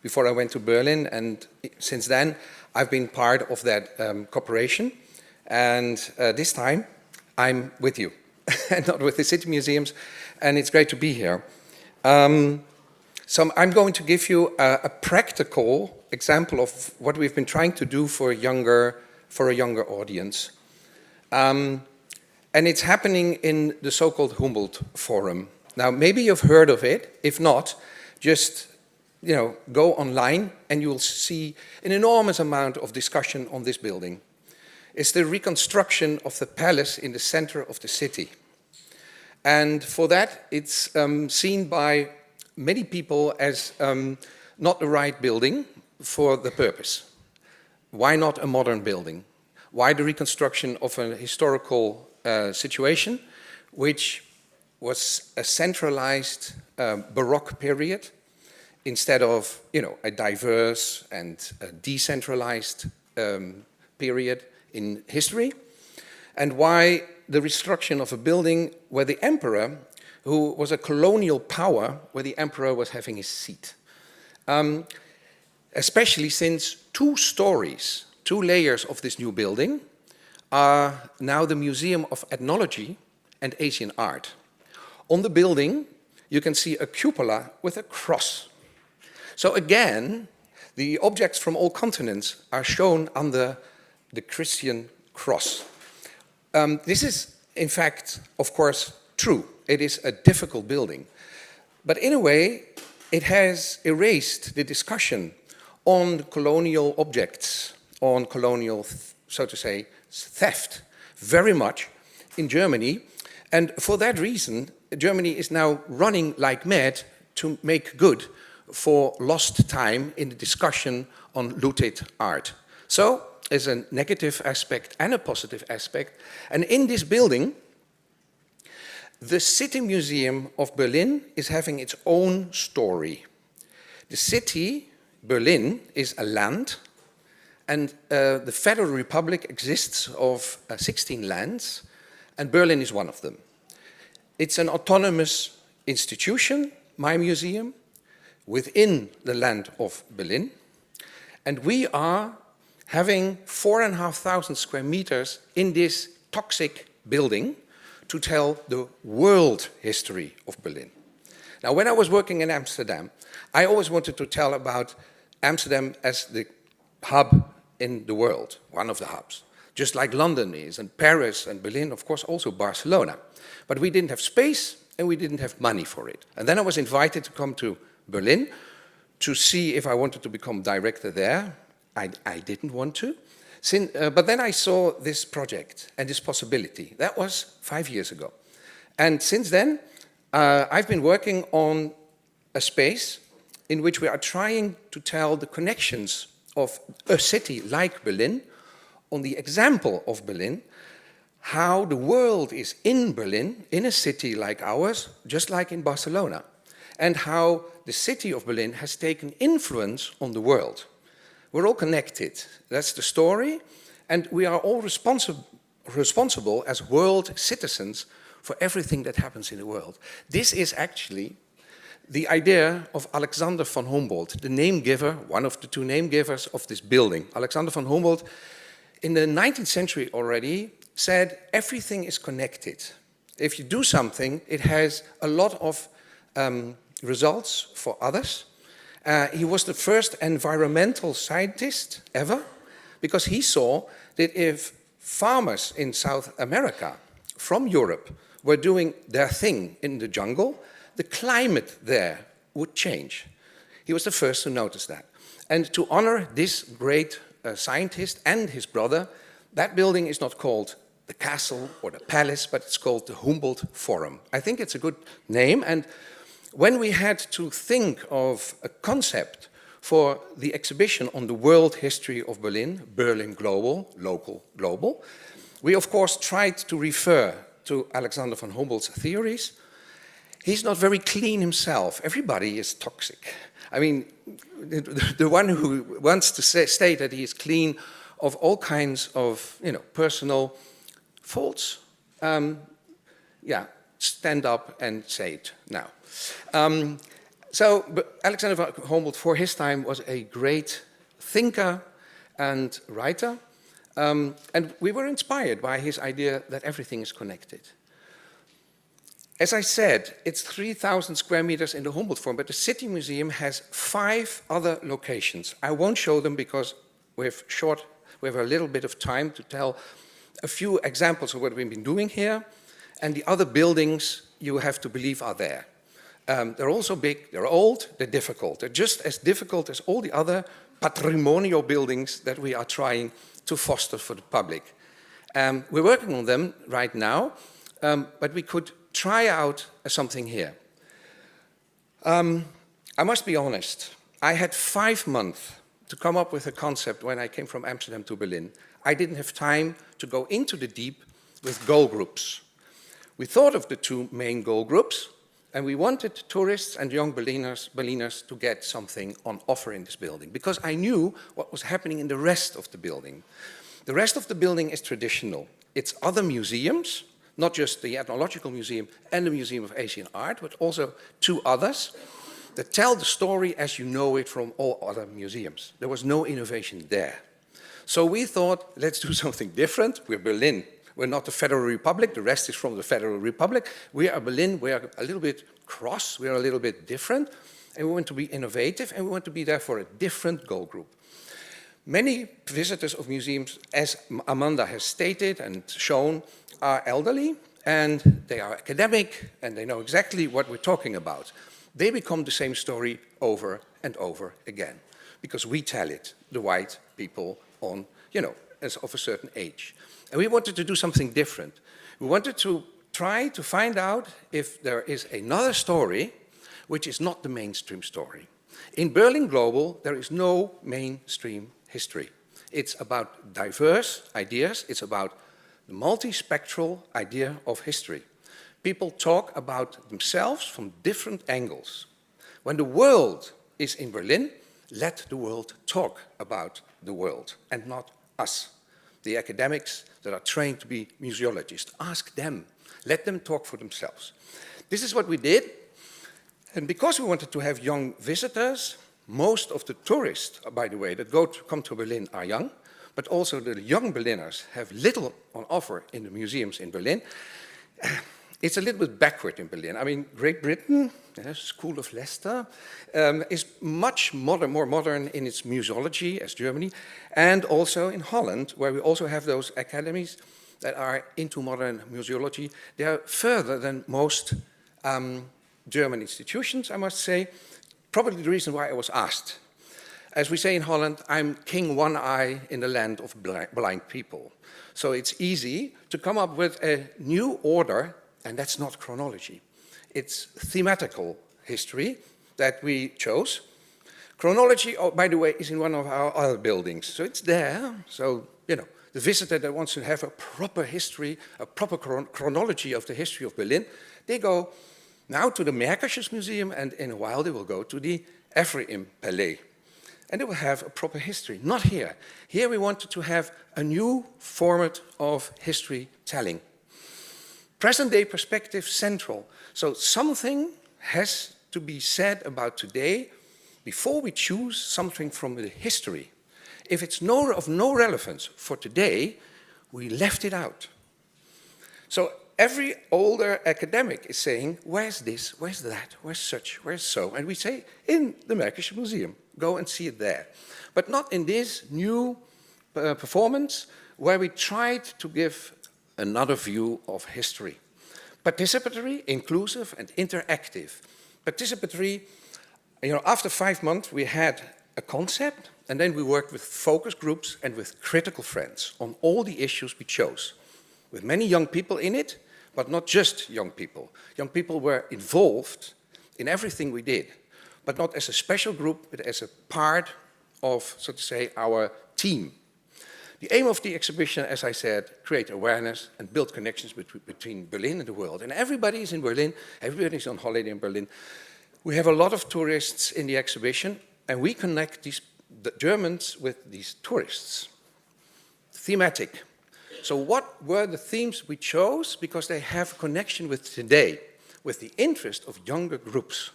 before I went to Berlin, and since then I've been part of that cooperation. And this time I'm with you and not with the city museums, and it's great to be here. So I'm going to give you a practical example of what we've been trying to do for a younger audience. And it's happening in the so-called Humboldt Forum. Now, maybe you've heard of it. If not, just go online and you'll see an enormous amount of discussion on this building. It's the reconstruction of the palace in the center of the city. And for that, it's seen by many people as not the right building for the purpose. Why not a modern building? Why the reconstruction of a historical situation, which was a centralized Baroque period, instead of a diverse and a decentralized period in history, and why the reconstruction of a building where the emperor, who was a colonial power, where the emperor was having his seat. Especially since two layers of this new building are now the Museum of Ethnology and Asian Art. On the building, you can see a cupola with a cross. So again, the objects from all continents are shown under the Christian cross. This is, in fact, of course, true. It is a difficult building. But in a way, it has erased the discussion on colonial objects, on colonial, so to say, theft, very much in Germany. And for that reason, Germany is now running like mad to make good for lost time in the discussion on looted art. So, there's a negative aspect and a positive aspect. And in this building, the City Museum of Berlin is having its own story. The city, Berlin, is a land, and the Federal Republic exists of 16 lands, and Berlin is one of them. It's an autonomous institution, my museum, within the land of Berlin, and we are having 4,500 square meters in this toxic building to tell the world history of Berlin. Now, when I was working in Amsterdam, I always wanted to tell about Amsterdam as the hub in the world, one of the hubs, just like London is, and Paris and Berlin, of course, also Barcelona. But we didn't have space and we didn't have money for it. And then I was invited to come to Berlin to see if I wanted to become director there. I didn't want to, but then I saw this project and this possibility. That was 5 years ago. And since then, I've been working on a space in which we are trying to tell the connections of a city like Berlin, on the example of Berlin, how the world is in Berlin, in a city like ours, just like in Barcelona, and how the city of Berlin has taken influence on the world. We're all connected. That's the story. And we are all responsible as world citizens for everything that happens in the world. This is actually the idea of Alexander von Humboldt, the name giver, one of the two name givers of this building. Alexander von Humboldt, in the 19th century already, said everything is connected. If you do something, it has a lot of results for others. He was the first environmental scientist ever, because he saw that if farmers in South America from Europe were doing their thing in the jungle, the climate there would change. He was the first to notice that. And to honor this great scientist and his brother, that building is not called the castle or the palace, but it's called the Humboldt Forum. I think it's a good name, and when we had to think of a concept for the exhibition on the world history of Berlin, Berlin Global, local global, we of course tried to refer to Alexander von Humboldt's theories. He's not very clean himself. Everybody is toxic. I mean, the one who wants to state that he is clean of all kinds of, personal faults, stand up and say it now. But Alexander von Humboldt, for his time, was a great thinker and writer. And we were inspired by his idea that everything is connected. As I said, it's 3,000 square meters in the Humboldt Forum, but the City Museum has 5 other locations. I won't show them because we have a little bit of time to tell a few examples of what we've been doing here, and the other buildings you have to believe are there. They're also big, they're old, they're difficult. They're just as difficult as all the other patrimonial buildings that we are trying to foster for the public. We're working on them right now, but we could try out something here. I must be honest, I had 5 months to come up with a concept when I came from Amsterdam to Berlin. I didn't have time to go into the deep with goal groups. We thought of the 2 main goal groups, and we wanted tourists and young Berliners to get something on offer in this building, because I knew what was happening in the rest of the building. The rest of the building is traditional. It's other museums, not just the Ethnological Museum and the Museum of Asian Art, but also 2 others that tell the story as you know it from all other museums. There was no innovation there. So we thought, let's do something different. We're Berlin. We're not the Federal Republic. The rest is from the Federal Republic. We are Berlin. We are a little bit cross. We are a little bit different. And we want to be innovative, and we want to be there for a different goal group. Many visitors of museums, as Amanda has stated and shown, are elderly, and they are academic, and they know exactly what we're talking about. They become the same story over and over again, because we tell it, the white people on, as of a certain age. And we wanted to do something different. We wanted to try to find out if there is another story which is not the mainstream story. In Berlin Global, there is no mainstream history. It's about diverse ideas. It's about the multispectral idea of history. People talk about themselves from different angles. When the world is in Berlin, let the world talk about the world and not us, the academics that are trained to be museologists. Ask them. Let them talk for themselves. This is what we did. And because we wanted to have young visitors, most of the tourists, by the way, that come to Berlin are young, but also the young Berliners have little on offer in the museums in Berlin. It's a little bit backward in Berlin. I mean, Great Britain, School of Leicester, is much more modern in its museology as Germany, and also in Holland, where we also have those academies that are into modern museology. They are further than most German institutions, I must say. Probably the reason why I was asked. As we say in Holland, I'm king one eye in the land of blind people. So it's easy to come up with a new order, and that's not chronology. It's thematical history that we chose. Chronology, by the way, is in one of our other buildings. So it's there. So, the visitor that wants to have a proper history, a proper chronology of the history of Berlin, they go now to the Märkisches Museum, and in a while they will go to the Ephraim Palais. And they will have a proper history. Not here. Here we wanted to have a new format of history telling. Present-day perspective central. So something has to be said about today before we choose something from the history. If it's of no relevance for today, we left it out. So every older academic is saying, where's this, where's that, where's such, where's so? And we say, in the Märkische Museum, go and see it there. But not in this new performance where we tried to give another view of history. Participatory, inclusive, and interactive. Participatory, after 5 months we had a concept, and then we worked with focus groups and with critical friends on all the issues we chose. With many young people in it, but not just young people. Young people were involved in everything we did, but not as a special group, but as a part of, so to say, our team. The aim of the exhibition, as I said, create awareness and build connections between Berlin and the world. And everybody is in Berlin, everybody is on holiday in Berlin. We have a lot of tourists in the exhibition, and we connect the Germans with these tourists. Thematic. So what were the themes we chose? Because they have a connection with today. with the interest of younger groups.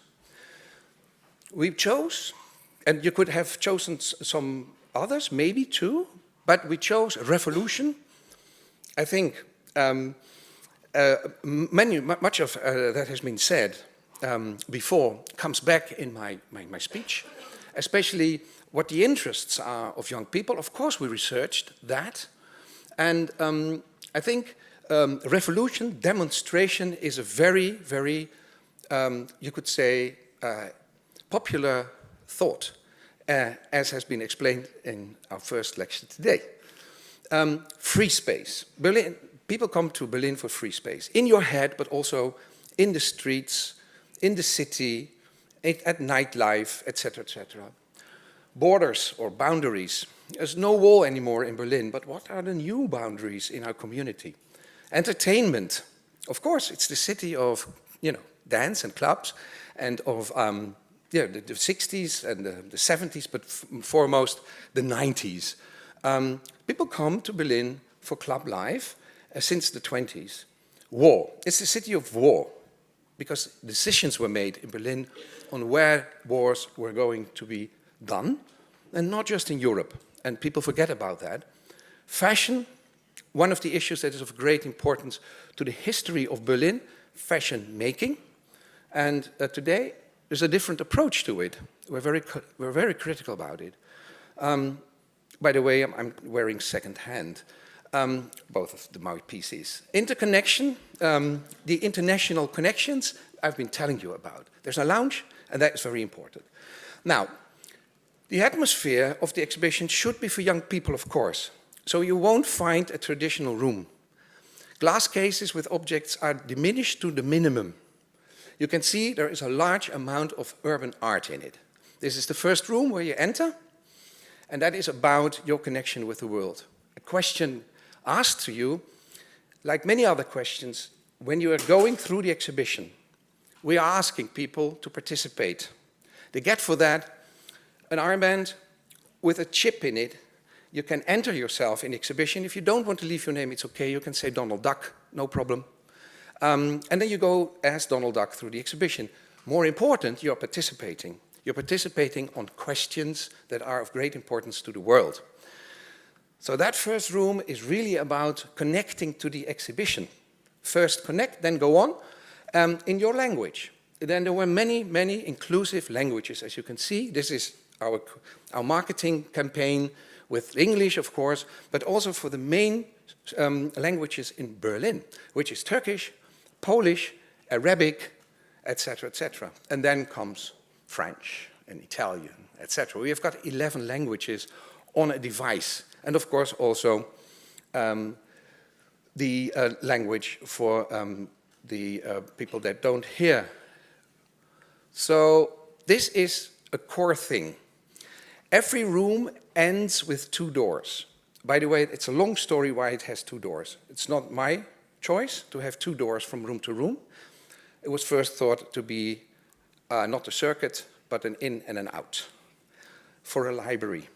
We chose, and you could have chosen some others, maybe too, but we chose revolution. I think much of that has been said before comes back in my speech, especially what the interests are of young people. Of course, we researched that. And I think revolution, demonstration is a very, very, you could say, popular thought, as has been explained in our first lecture today. Free space. Berlin, people come to Berlin for free space. In your head, but also in the streets, in the city, at nightlife, etc., etc. Borders or boundaries. There's no wall anymore in Berlin, but what are the new boundaries in our community? Entertainment. Of course, it's the city of, dance and clubs and of the 60s and the 70s, but foremost the 90s. People come to Berlin for club life since the 20s. War. It's the city of war, because decisions were made in Berlin on where wars were going to be done, and not just in Europe. And people forget about that. Fashion, one of the issues that is of great importance to the history of Berlin, fashion making. And today, there's a different approach to it. We're very critical about it. By the way, I'm wearing second-hand, both of my pieces. Interconnection, the international connections I've been telling you about. There's a lounge, and that is very important. Now, the atmosphere of the exhibition should be for young people, of course. So you won't find a traditional room. Glass cases with objects are diminished to the minimum. You can see there is a large amount of urban art in it. This is the first room where you enter, and that is about your connection with the world. A question asked to you, like many other questions, when you are going through the exhibition, we are asking people to participate. They get for that an armband with a chip in it. You can enter yourself in the exhibition. If you don't want to leave your name, it's okay. You can say Donald Duck, no problem. And then you go as Donald Duck through the exhibition. More important, you're participating. You're participating on questions that are of great importance to the world. So that first room is really about connecting to the exhibition. First connect, then go on in your language. Then there were many, many inclusive languages, as you can see. This is our marketing campaign with English, of course, but also for the main languages in Berlin, which is Turkish, Polish, Arabic, etc., etc. And then comes French and Italian, etc. We have got 11 languages on a device. And of course also the language for the people that don't hear. So this is a core thing. Every room ends with 2 doors. By the way, it's a long story why it has 2 doors. It's not my choice to have 2 doors from room to room. It was first thought to be not a circuit, but an in and an out for a library.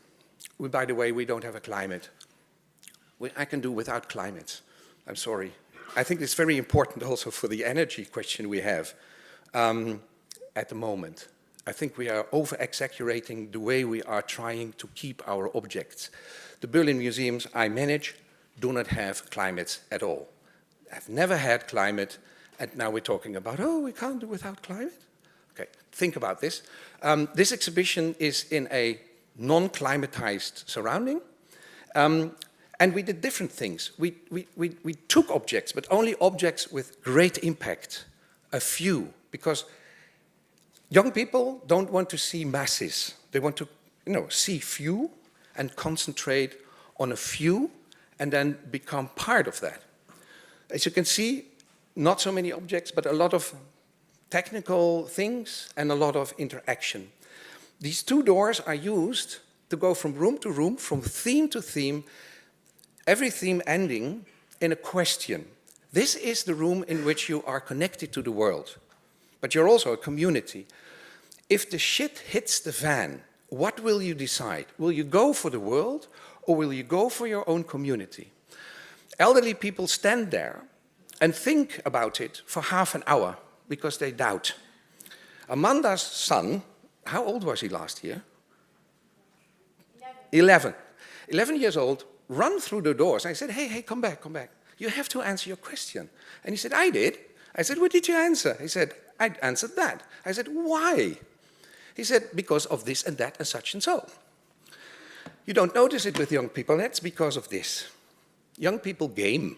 By the way, we don't have a climate. I can do without climate. I'm sorry. I think it's very important also for the energy question we have at the moment. I think we are over-exaggerating the way we are trying to keep our objects. The Berlin museums I manage do not have climates at all. I've never had climate, and now we're talking about, oh, we can't do without climate? Okay, think about this. This exhibition is in a non-climatized surrounding, and we did different things. We took objects, but only objects with great impact, a few, because young people don't want to see masses. They want to, see few and concentrate on a few and then become part of that. As you can see, not so many objects, but a lot of technical things and a lot of interaction. These 2 doors are used to go from room to room, from theme to theme, every theme ending in a question. This is the room in which you are connected to the world, but you're also a community. If the shit hits the fan, what will you decide? Will you go for the world or will you go for your own community? Elderly people stand there and think about it for half an hour. because they doubt. Amanda's son, how old was he last year? 11. 11 years old, run through the doors. I said, hey, come back. You have to answer your question. And he said, I did. I said, what did you answer? He said, I answered that. I said, why? He said, because of this and that and such and so. You don't notice it with young people. That's because of this. Young people game.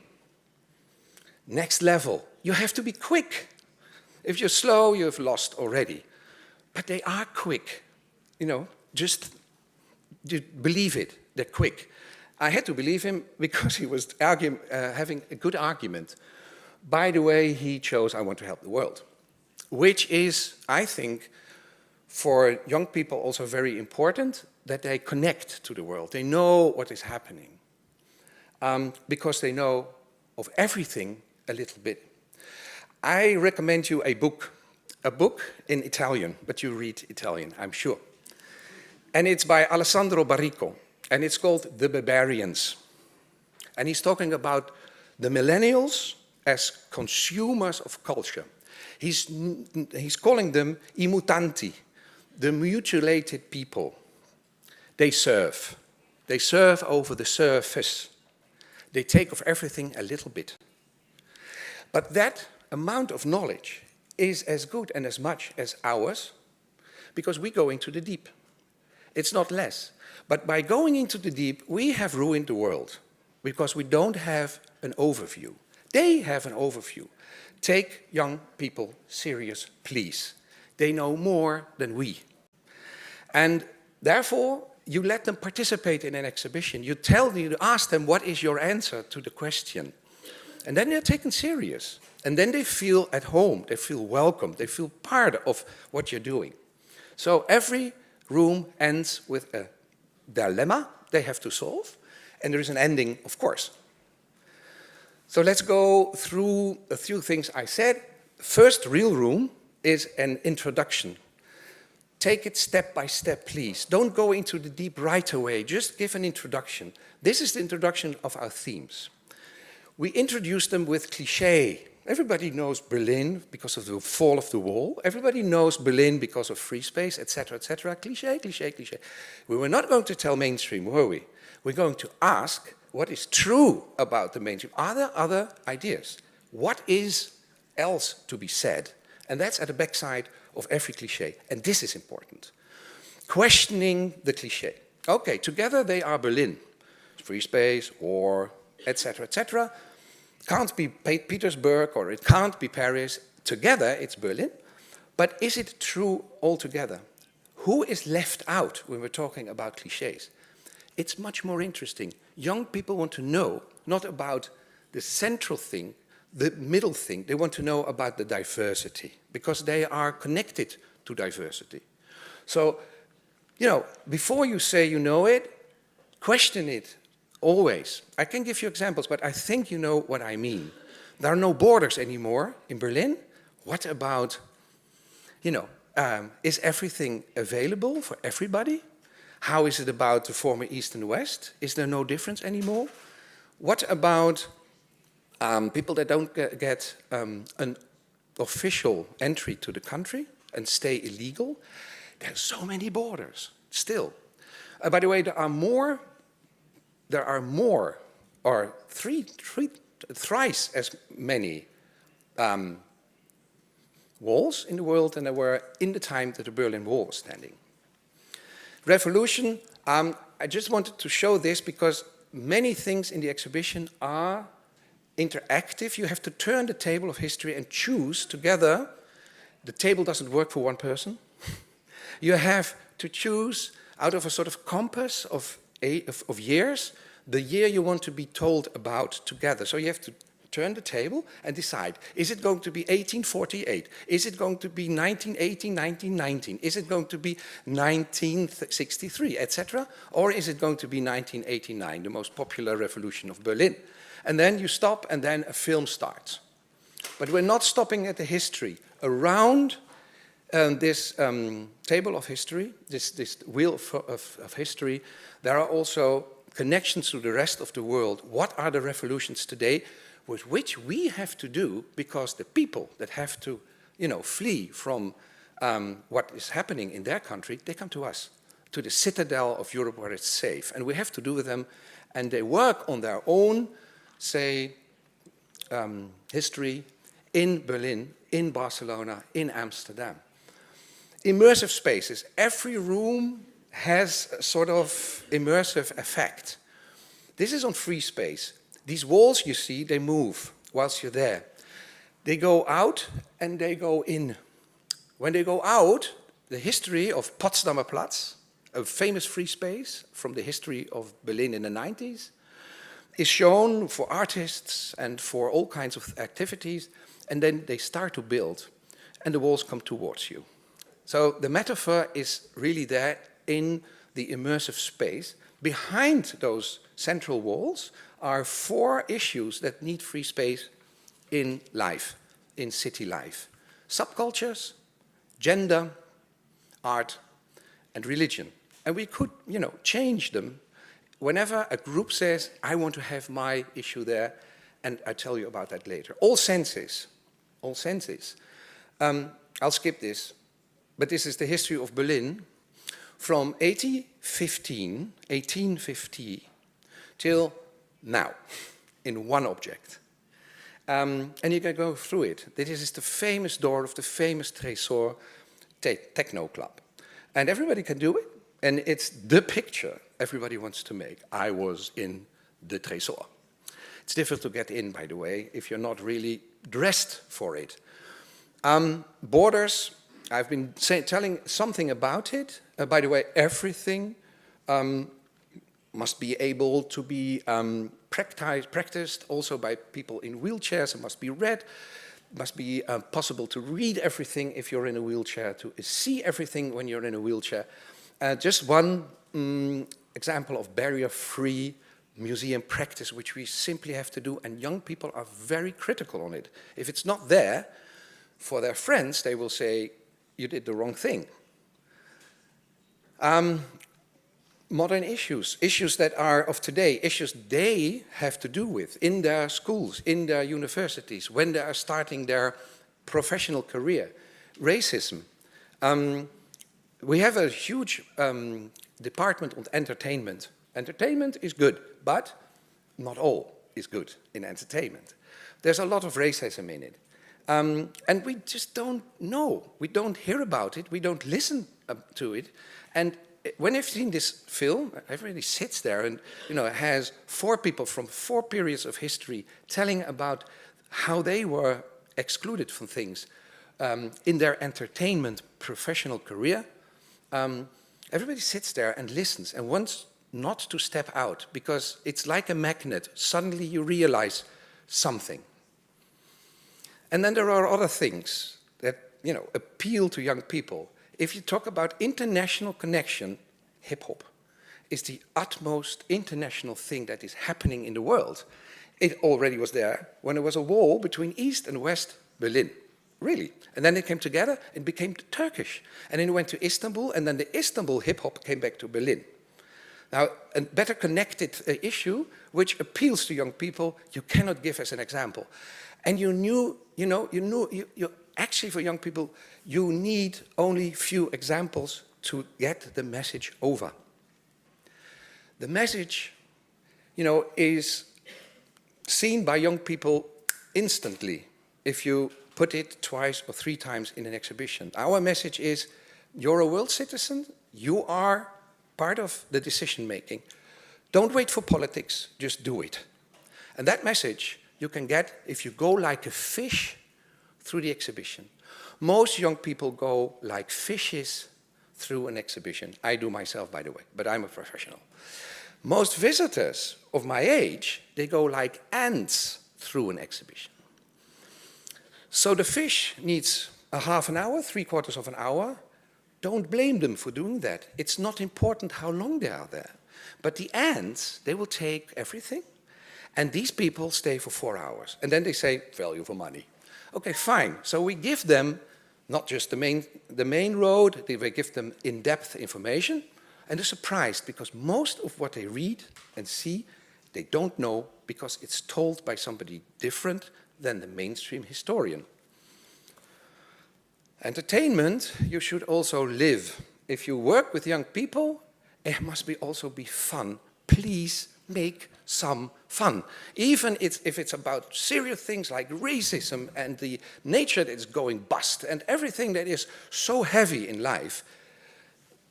Next level. You have to be quick. If you're slow, you've lost already. But they are quick. Just believe it. They're quick. I had to believe him because he was having a good argument. By the way, he chose I want to help the world, which is, I think, for young people also very important, that they connect to the world. They know what is happening because they know of everything a little bit. I recommend you a book in Italian, but you read Italian, I'm sure. And it's by Alessandro Barrico, and it's called The Barbarians. And he's talking about the millennials as consumers of culture. He's calling them I mutanti, the mutilated people. They serve over the surface. They take of everything a little bit. But that amount of knowledge is as good and as much as ours because we go into the deep. It's not less. But by going into the deep, we have ruined the world because we don't have an overview. They have an overview. Take young people serious, please. They know more than we. And therefore, you let them participate in an exhibition. You ask them, what is your answer to the question? And then they're taken serious. And then they feel at home, they feel welcome, they feel part of what you're doing. So every room ends with a dilemma they have to solve, and there is an ending, of course. So let's go through a few things I said. First real room is an introduction. Take it step by step, please. Don't go into the deep right away, just give an introduction. This is the introduction of our themes. We introduce them with cliché. Everybody knows Berlin because of the fall of the wall. Everybody knows Berlin because of free space, etc., etc. Cliché, cliché, cliché. We were not going to tell mainstream, were we? We're going to ask what is true about the mainstream. Are there other ideas? What is else to be said? And that's at the backside of every cliché. And this is important. Questioning the cliché. Okay, together they are Berlin. Free space, war, etc., etc. Can't be Petersburg or it can't be Paris. Together it's Berlin. But is it true altogether? Who is left out when we're talking about clichés? It's much more interesting. Young people want to know not about the central thing, the middle thing. They want to know about the diversity because they are connected to diversity. So, before you say you know it, question it. Always. I can give you examples, but I think you know what I mean. There are no borders anymore in Berlin. What about, is everything available for everybody? How is it about the former East and West? Is there no difference anymore? What about people that don't get an official entry to the country and stay illegal? There are so many borders still. By the way, there are more or thrice as many walls in the world than there were in the time that the Berlin Wall was standing. Revolution, I just wanted to show this because many things in the exhibition are interactive. You have to turn the table of history and choose together. The table doesn't work for one person. You have to choose out of a sort of compass of years, the year you want to be told about together. So you have to turn the table and decide, is it going to be 1848? Is it going to be 1918, 1919? Is it going to be 1963, etc.? Or is it going to be 1989, the most popular revolution of Berlin? And then you stop and then a film starts. But we're not stopping at the history. Around this table of history, this wheel of history, there are also connections to the rest of the world. What are the revolutions today with which we have to do because the people that have to, flee from what is happening in their country, they come to us, to the citadel of Europe where it's safe. And we have to do with them, and they work on their own, say, history in Berlin, in Barcelona, in Amsterdam. Immersive spaces. Every room has a sort of immersive effect. This is on free space. These walls you see, they move whilst you're there. They go out and they go in. When they go out, the history of Potsdamer Platz, a famous free space from the history of Berlin in the 90s, is shown for artists and for all kinds of activities, and then they start to build, and the walls come towards you. So the metaphor is really there in the immersive space. Behind those central walls are 4 issues that need free space in life, in city life. Subcultures, gender, art, and religion. And we could, change them whenever a group says, I want to have my issue there, and I'll tell you about that later. All senses. I'll skip this, but this is the history of Berlin from 1850 till now, in one object. And you can go through it. This is the famous door of the famous Tresor techno club. And everybody can do it, and it's the picture everybody wants to make. I was in the Tresor. It's difficult to get in, by the way, if you're not really dressed for it. Borders, I've been telling something about it. By the way, everything must be able to be practiced also by people in wheelchairs. It must be read. It must be possible to read everything if you're in a wheelchair, to see everything when you're in a wheelchair. Just one example of barrier-free museum practice, which we simply have to do, and young people are very critical on it. If it's not there, for their friends, they will say, you did the wrong thing. Modern issues that are of today, issues they have to do with in their schools, in their universities, when they are starting their professional career. Racism. We have a huge department on entertainment. Entertainment is good, but not all is good in entertainment. There's a lot of racism in it. And we just don't know. We don't hear about it. We don't listen to it. And when I've seen this film, everybody sits there and has 4 people from 4 periods of history telling about how they were excluded from things in their entertainment professional career. Everybody sits there and listens and wants not to step out, because it's like a magnet. Suddenly you realize something. And then there are other things that appeal to young people. If you talk about international connection, hip-hop is the utmost international thing that is happening in the world. It already was there when there was a wall between East and West Berlin. Really. And then it came together and became Turkish. And then it went to Istanbul, and then the Istanbul hip-hop came back to Berlin. Now, a better connected issue, which appeals to young people, you cannot give as an example. And actually for young people, you need only few examples to get the message over. The message, is seen by young people instantly if you put it 2 or 3 times in an exhibition. Our message is, you're a world citizen, you are part of the decision making. Don't wait for politics, just do it. And that message you can get if you go like a fish through the exhibition. Most young people go like fishes through an exhibition. I do myself, by the way, but I'm a professional. Most visitors of my age, they go like ants through an exhibition. So the fish needs a half an hour, 3/4 of an hour. Don't blame them for doing that. It's not important how long they are there. But the ants, they will take everything. And these people stay for 4 hours. And then they say, value for money. Okay, fine. So we give them not just the main road, we give them in-depth information. And they're surprised because most of what they read and see, they don't know because it's told by somebody different than the mainstream historian. Entertainment, you should also live. If you work with young people, it must also be fun. Please make some fun. Even if it's about serious things like racism and the nature that is going bust and everything that is so heavy in life,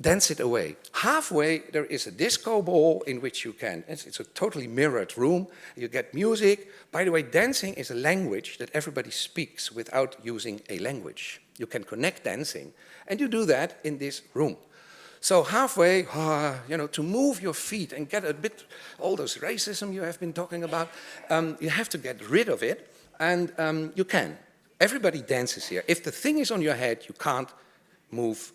dance it away. Halfway, there is a disco ball in which you can, it's a totally mirrored room, you get music. By the way, dancing is a language that everybody speaks without using a language. You can connect dancing, and you do that in this room. So halfway, to move your feet and get a bit, all those racism you have been talking about, you have to get rid of it, and you can. Everybody dances here. If the thing is on your head, you can't move,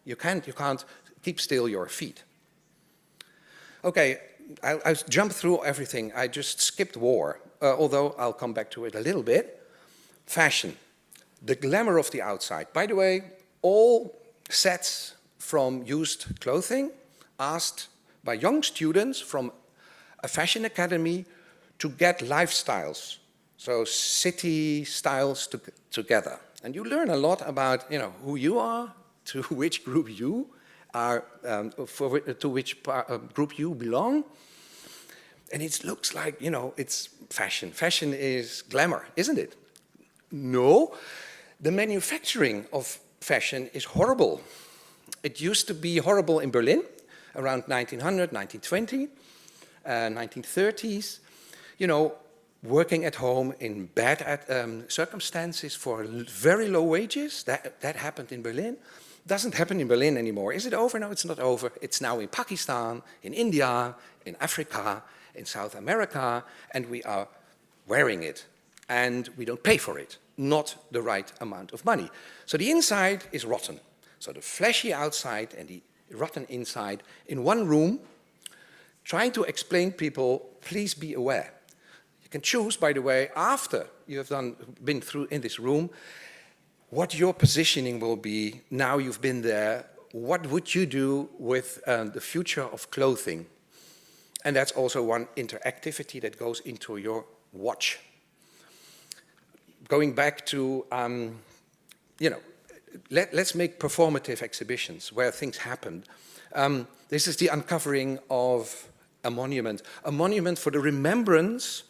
you can't keep still your feet. Okay, I'll jump through everything. I just skipped war, although I'll come back to it a little bit. Fashion, the glamour of the outside. By the way, all sets from used clothing asked by young students from a fashion academy to get lifestyles, so city styles together. And you learn a lot about who you are, to which group you are, to which group you belong. And it looks like, it's fashion. Fashion is glamour, isn't it? No, the manufacturing of fashion is horrible. It used to be horrible in Berlin around 1900, 1920, 1930s. Working at home in bad circumstances for very low wages. That happened in Berlin. Doesn't happen in Berlin anymore. Is it over? No, it's not over. It's now in Pakistan, in India, in Africa, in South America, and we are wearing it. And we don't pay for it. Not the right amount of money. So the inside is rotten. So the flashy outside and the rotten inside in one room, trying to explain people, please be aware. You can choose, by the way, after you have been through in this room, what your positioning will be. Now you've been there, what would you do with the future of clothing? And that's also one interactivity that goes into your watch. Going back to, let's make performative exhibitions where things happen. This is the uncovering of a monument for the remembrance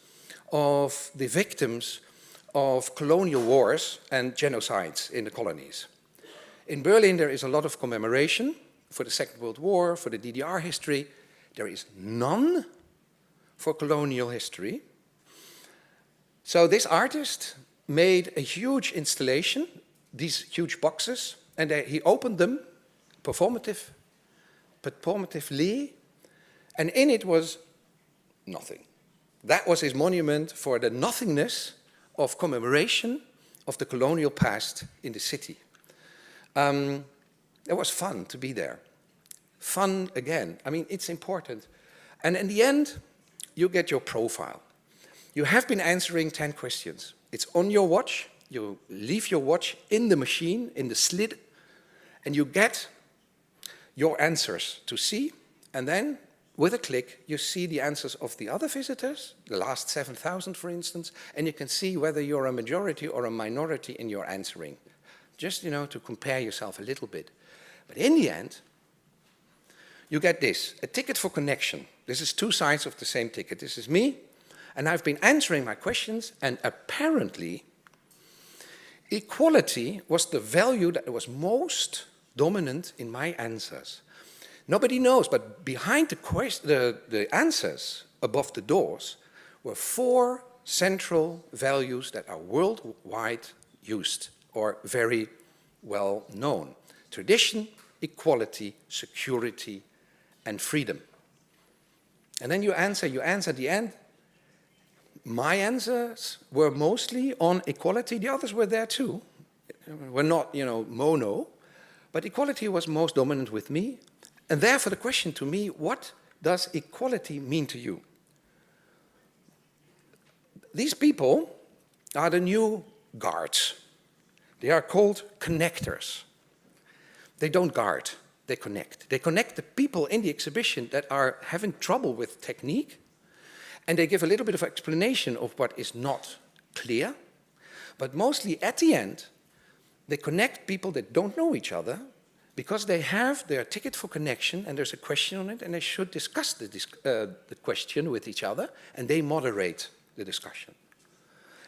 of the victims of colonial wars and genocides in the colonies. In Berlin, there is a lot of commemoration for the Second World War, for the DDR history. There is none for colonial history. So this artist made a huge installation, these huge boxes, and he opened them performatively, and in it was nothing. That was his monument for the nothingness of commemoration of the colonial past in the city. It was fun to be there. Fun again. I mean, it's important. And in the end, you get your profile. You have been answering 10 questions. It's on your watch. You leave your watch in the machine, in the slit, and you get your answers to see. And then, with a click, you see the answers of the other visitors, the last 7,000, for instance, and you can see whether you're a majority or a minority in your answering. Just, to compare yourself a little bit. But in the end, you get this, a ticket for connection. This is two sides of the same ticket. This is me, and I've been answering my questions, and apparently, equality was the value that was most dominant in my answers. Nobody knows, but behind the answers above the doors were 4 central values that are worldwide used or very well known. Tradition, equality, security, and freedom. And then you answer at the end. My answers were mostly on equality. The others were there too. We're not, mono, but equality was most dominant with me. And therefore the question to me, what does equality mean to you? These people are the new guards. They are called connectors. They don't guard, they connect. They connect the people in the exhibition that are having trouble with technique, and they give a little bit of explanation of what is not clear. But mostly at the end, They connect people that don't know each other because they have their ticket for connection and there's a question on it and they should discuss the question with each other and they moderate the discussion.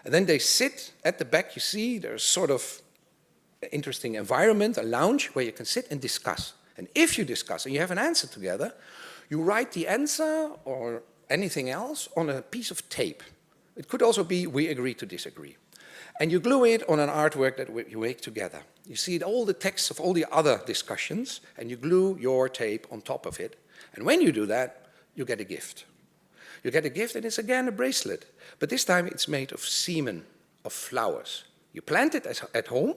And then they sit at the back, you see, there's sort of an interesting environment, a lounge where you can sit and discuss. And if you discuss and you have an answer together, you write the answer or anything else on a piece of tape. It could also be, we agree to disagree. And you glue it on an artwork that you make together. You see all the texts of all the other discussions, and you glue your tape on top of it. And when you do that, you get a gift. You get a gift, and it's again a bracelet. But this time it's made of semen, of flowers. You plant it at home,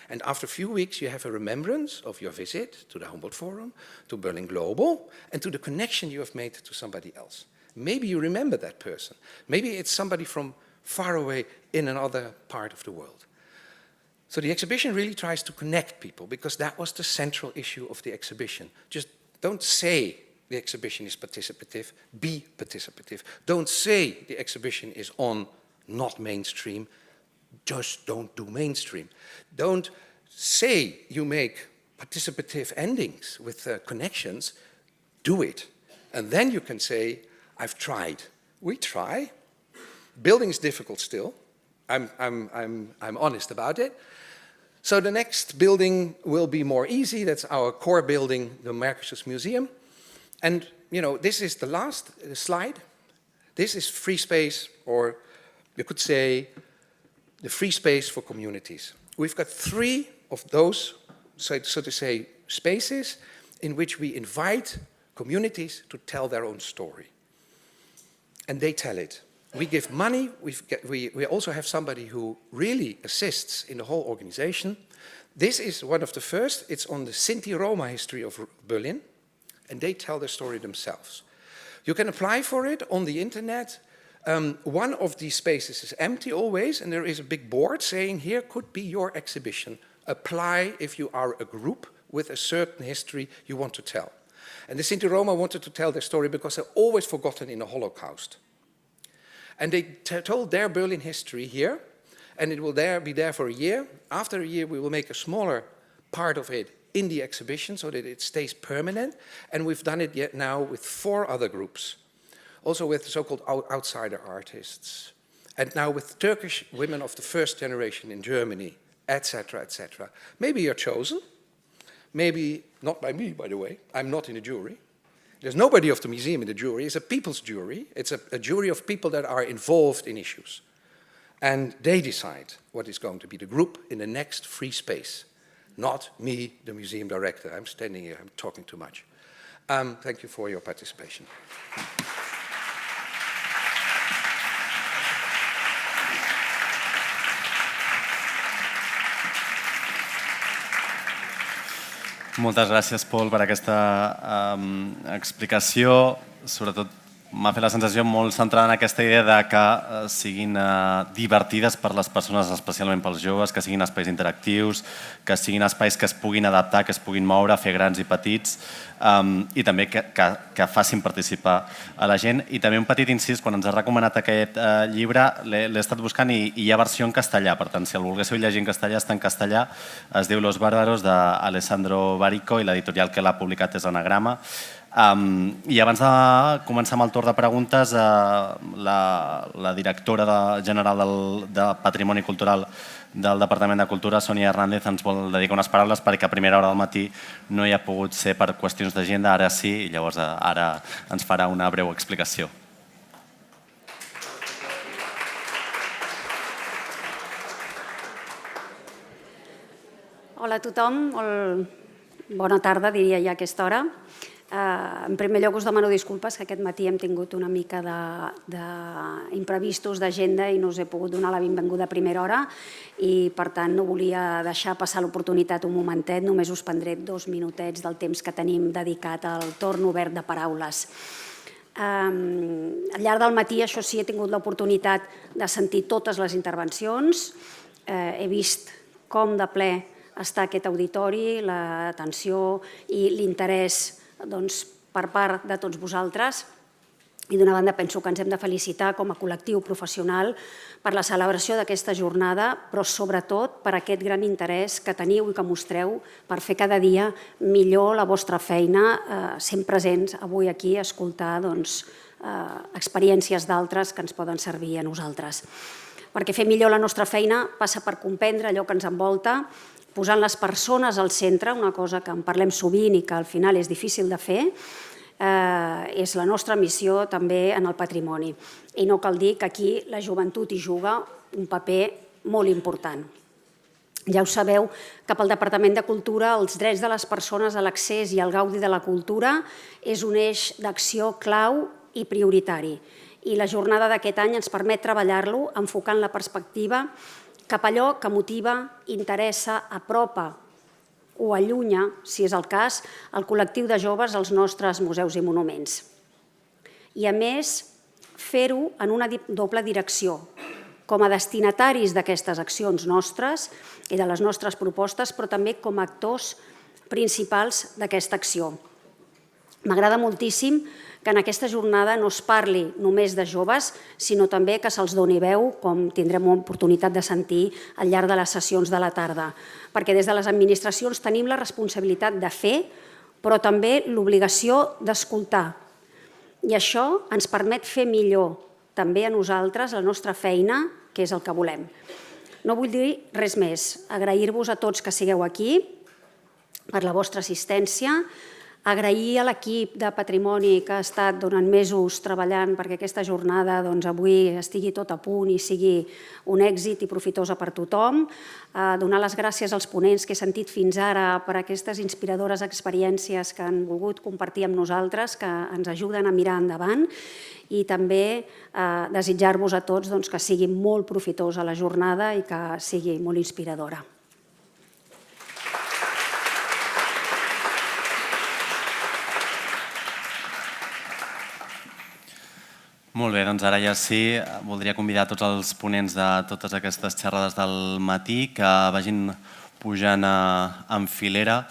and after a few weeks you have a remembrance of your visit to the Humboldt Forum, to Berlin Global, and to the connection you have made to somebody else. Maybe you remember that person. Maybe it's somebody from far away in another part of the world. So the exhibition really tries to connect people because that was the central issue of the exhibition. Just don't say the exhibition is participative, be participative. Don't say the exhibition is on not mainstream, just don't do mainstream. Don't say you make participative endings with connections, do it. And then you can say, I've tried. We try. Building is difficult still. I'm honest about it. So the next building will be more easy. That's our core building, the Mercus Museum. And you know, this is the last slide. This is free space, or you could say the free space for communities. We've got 3 of those, so to say, spaces in which we invite communities to tell their own story. And they tell it. We give money, we also have somebody who really assists in the whole organization. This is one of the first, it's on the Sinti-Roma history of Berlin, and they tell their story themselves. You can apply for it on the internet. One of these spaces is empty always, and there is a big board saying, here could be your exhibition. Apply if you are a group with a certain history you want to tell. And the Sinti-Roma wanted to tell their story because they're always forgotten in the Holocaust. And they told their Berlin history here, and it will be there for a year. After a year, we will make a smaller part of it in the exhibition so that it stays permanent. And we've done it yet now with 4 other groups, also with so-called outsider artists, and now with Turkish women of the first generation in Germany, etc., etc. Maybe you're chosen, maybe not by me, by the way. I'm not in the jury. There's nobody of the museum in the jury. It's a people's jury. It's a jury of people that are involved in issues. And they decide what is going to be the group in the next free space. Not me, the museum director. I'm standing here, I'm talking too much. Thank you for your participation. Moltes gràcies, Pol, per aquesta explicació. Sobretot m'ha fet la sensació molt centrada en aquesta idea de que siguin divertides per les persones, especialment pels joves, que siguin espais interactius, que siguin espais que es puguin adaptar, que es puguin moure, fer grans i petits, i també que facin participar a la gent. I també un petit incís, quan ens ha recomanat aquest llibre, l'he estat buscant i hi ha versió en castellà, per tant, si el volguéssiu llegir en castellà, està en castellà, es diu Los Bárbaros, d'Alessandro Barico, i l'editorial que l'ha publicat és Anagrama. I abans de començar amb el torn de preguntes, la directora general de Patrimoni Cultural del Departament de Cultura, Sònia Hernández, ens vol dedicar unes paraules perquè a primera hora del matí no hi ha pogut ser per qüestions d'agenda, ara sí, i llavors ara ens farà una breu explicació. Hola a tothom, bona tarda, diria ja a aquesta hora. En primer lloc us demano disculpes que aquest matí hem tingut una mica d'imprevistos d'agenda i no us he pogut donar la benvinguda a primera hora i per tant no volia deixar passar l'oportunitat un momentet, només us prendré 2 minutets del temps que tenim dedicat al torn obert de paraules. Al llarg del matí, això sí, he tingut l'oportunitat de sentir totes les intervencions, he vist com de ple està aquest auditori, l'atenció i l'interès per part de tots vosaltres. I d'una banda penso que ens hem de felicitar com a col·lectiu professional per la celebració d'aquesta jornada, però sobretot per aquest gran interès que teniu i que mostreu per fer cada dia millor la vostra feina, sent presents avui aquí a escoltar experiències d'altres que ens poden servir a nosaltres. Perquè fer millor la nostra feina passa per comprendre allò que ens envolta, posant les persones al centre, una cosa que en parlem sovint i que al final és difícil de fer, és la nostra missió també en el patrimoni. I no cal dir que aquí la joventut hi juga un paper molt important. Ja ho sabeu que pel Departament de Cultura els drets de les persones a l'accés i al gaudi de la cultura és un eix d'acció clau i prioritari. I la jornada d'aquest any ens permet treballar-lo enfocant la perspectiva cap a allò que motiva, interessa, apropa o allunya, si és el cas, el col·lectiu de joves als nostres museus i monuments. I a més, fer-ho en una doble direcció, com a destinataris d'aquestes accions nostres i de les nostres propostes, però també com a actors principals d'aquesta acció. M'agrada moltíssim que en aquesta jornada no es parli només de joves, sinó també que se'ls doni veu, com tindrem oportunitat de sentir al llarg de les sessions de la tarda. Perquè des de les administracions tenim la responsabilitat de fer, però també l'obligació d'escoltar. I això ens permet fer millor també a nosaltres la nostra feina, que és el que volem. No vull dir res més. Agrair-vos a tots que sigueu aquí per la vostra assistència, agrair a l'equip de Patrimoni que ha estat durant mesos treballant perquè aquesta jornada avui estigui tot a punt i sigui un èxit i profitosa per tothom, donar les gràcies als ponents que he sentit fins ara per aquestes inspiradores experiències que han volgut compartir amb nosaltres, que ens ajuden a mirar endavant, i també desitjar-vos a tots que sigui molt profitosa la jornada i que sigui molt inspiradora. Molt bé, doncs ara ja sí, voldria convidar tots els ponents de totes aquestes xerrades del matí que vagin pujant en filera.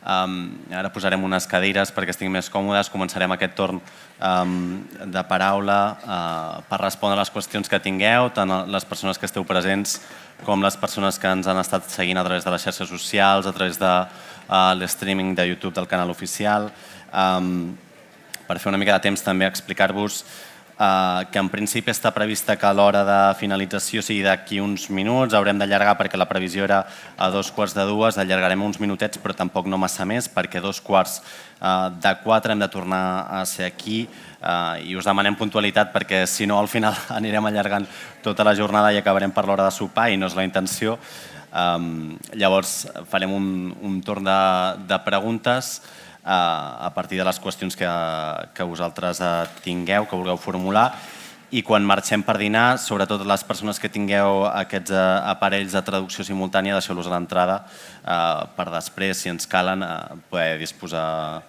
Ara posarem unes cadires perquè estiguin més còmodes. Començarem aquest torn de paraula per respondre a les qüestions que tingueu, tant les persones que esteu presents com les persones que ens han estat seguint a través de les xarxes socials, a través de l'streaming de YouTube del canal oficial. Per fer una mica de temps també explicar-vos que en principi està prevista que l'hora de finalització sigui d'aquí uns minuts. Haurem d'allargar perquè la previsió era a 2:45, allargarem uns minutets però tampoc no massa més perquè a 3:45 hem de tornar a ser aquí i us demanem puntualitat perquè si no al final anirem allargant tota la jornada i acabarem per l'hora de sopar i no és la intenció. Llavors farem un torn de preguntes a partir de les qüestions que vosaltres tingueu, que vulgueu formular, i quan marxem per dinar, sobretot les persones que tingueu aquests aparells de traducció simultània, deixeu-los a l'entrada per després, si ens calen, poder disposar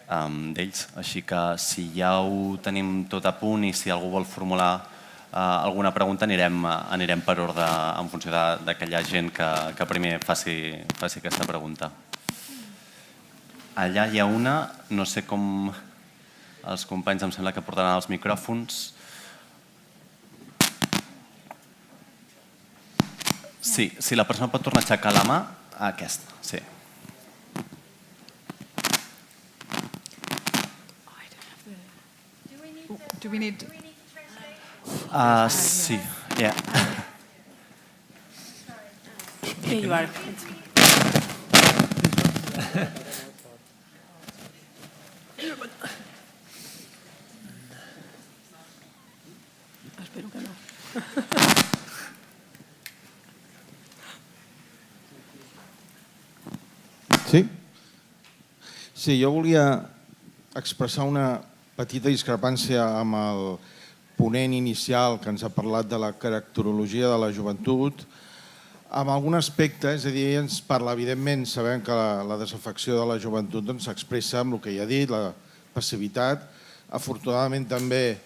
d'ells. Així que si ja ho tenim tot a punt i si algú vol formular alguna pregunta anirem per ordre en funció d'aquella gent que primer faci aquesta pregunta. Allà hi ha una, no sé com els companys em sembla que portaran els micròfons. Sí, si la persona pot tornar a aixecar la mà, aquesta, sí. Do we need... Sí, yeah. Here you are. Espero que no. Sí? Sí, jo volia expressar una petita discrepància amb el ponent inicial que ens ha parlat de la caracterologia de la joventut, amb algun aspecte, és a dir, ell ens parla, evidentment, sabem que la desafecció de la joventut s'expressa amb el que ja ha dit, la passivitat, afortunadament també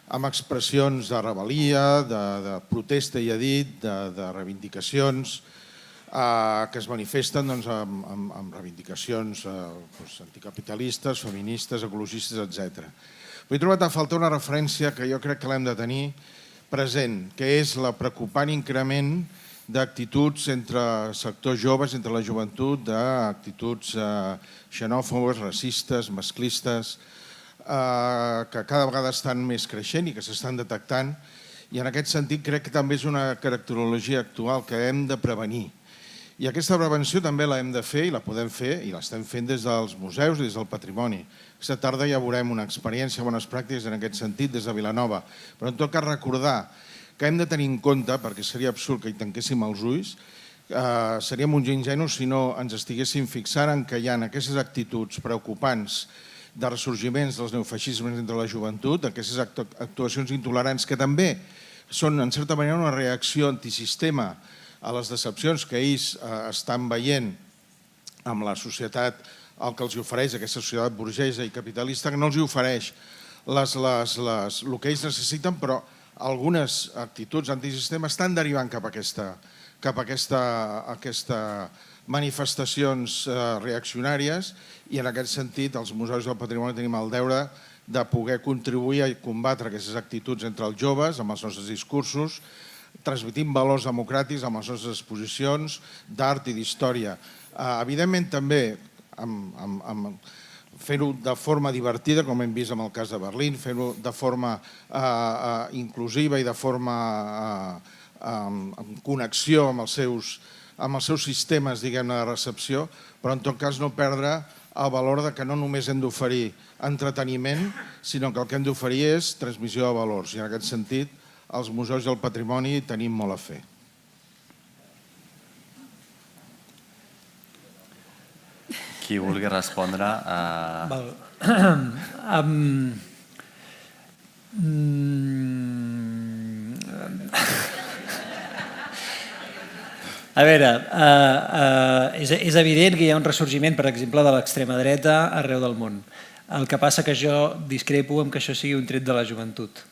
amb expressions de rebel·lia, de protesta, ja ha dit, de reivindicacions, que es manifesten amb reivindicacions anticapitalistes, feministes, ecologistes, etc. Però he trobat a faltar una referència que jo crec que l'hem de tenir present, que és la preocupant increment d'actituds entre sectors joves, entre la joventut, d'actituds xenòfobes, racistes, masclistes, que cada vegada estan més creixent i que s'estan detectant. I en aquest sentit crec que també és una caracterologia actual que hem de prevenir. I aquesta prevenció també l'hem de fer i la podem fer i l'estem fent des dels museus i des del patrimoni. Aquesta tarda ja veurem una experiència, bones pràctiques en aquest sentit des de Vilanova. Però en tot cas recordar que hem de tenir en compte, perquè seria absurd que hi tanquéssim els ulls, seríem uns ingenus si no ens estiguéssim fixant en que hi ha aquestes actituds preocupants de ressorgiments dels neofeixismes entre la joventut, aquestes actuacions intolerants que també són, en certa manera, una reacció antisistema a les decepcions que ells estan veient amb la societat, el que els ofereix aquesta societat burgesa i capitalista, que no els ofereix el que ells necessiten, però algunes actituds antisistema estan derivant cap a aquestes manifestacions reaccionàries i en aquest sentit els museus del patrimoni tenim el deure de poder contribuir a combatre aquestes actituds entre els joves amb els nostres discursos, transmitint valors democràtics amb les nostres exposicions d'art i d'història. Evidentment també fer-ho de forma divertida, com hem vist en el cas de Berlín, fer-ho de forma inclusiva i de forma en connexió amb els seus sistemes de recepció, però en tot cas no perdre el valor que no només hem d'oferir entreteniment, sinó que el que hem d'oferir és transmissió de valors. I en aquest sentit, els museus del patrimoni tenim molt a fer. Qui vulgui respondre... A veure, és evident que hi ha un ressorgiment, per exemple, de l'extrema dreta arreu del món. El que passa que jo discrepo amb que això sigui un tret de la joventut.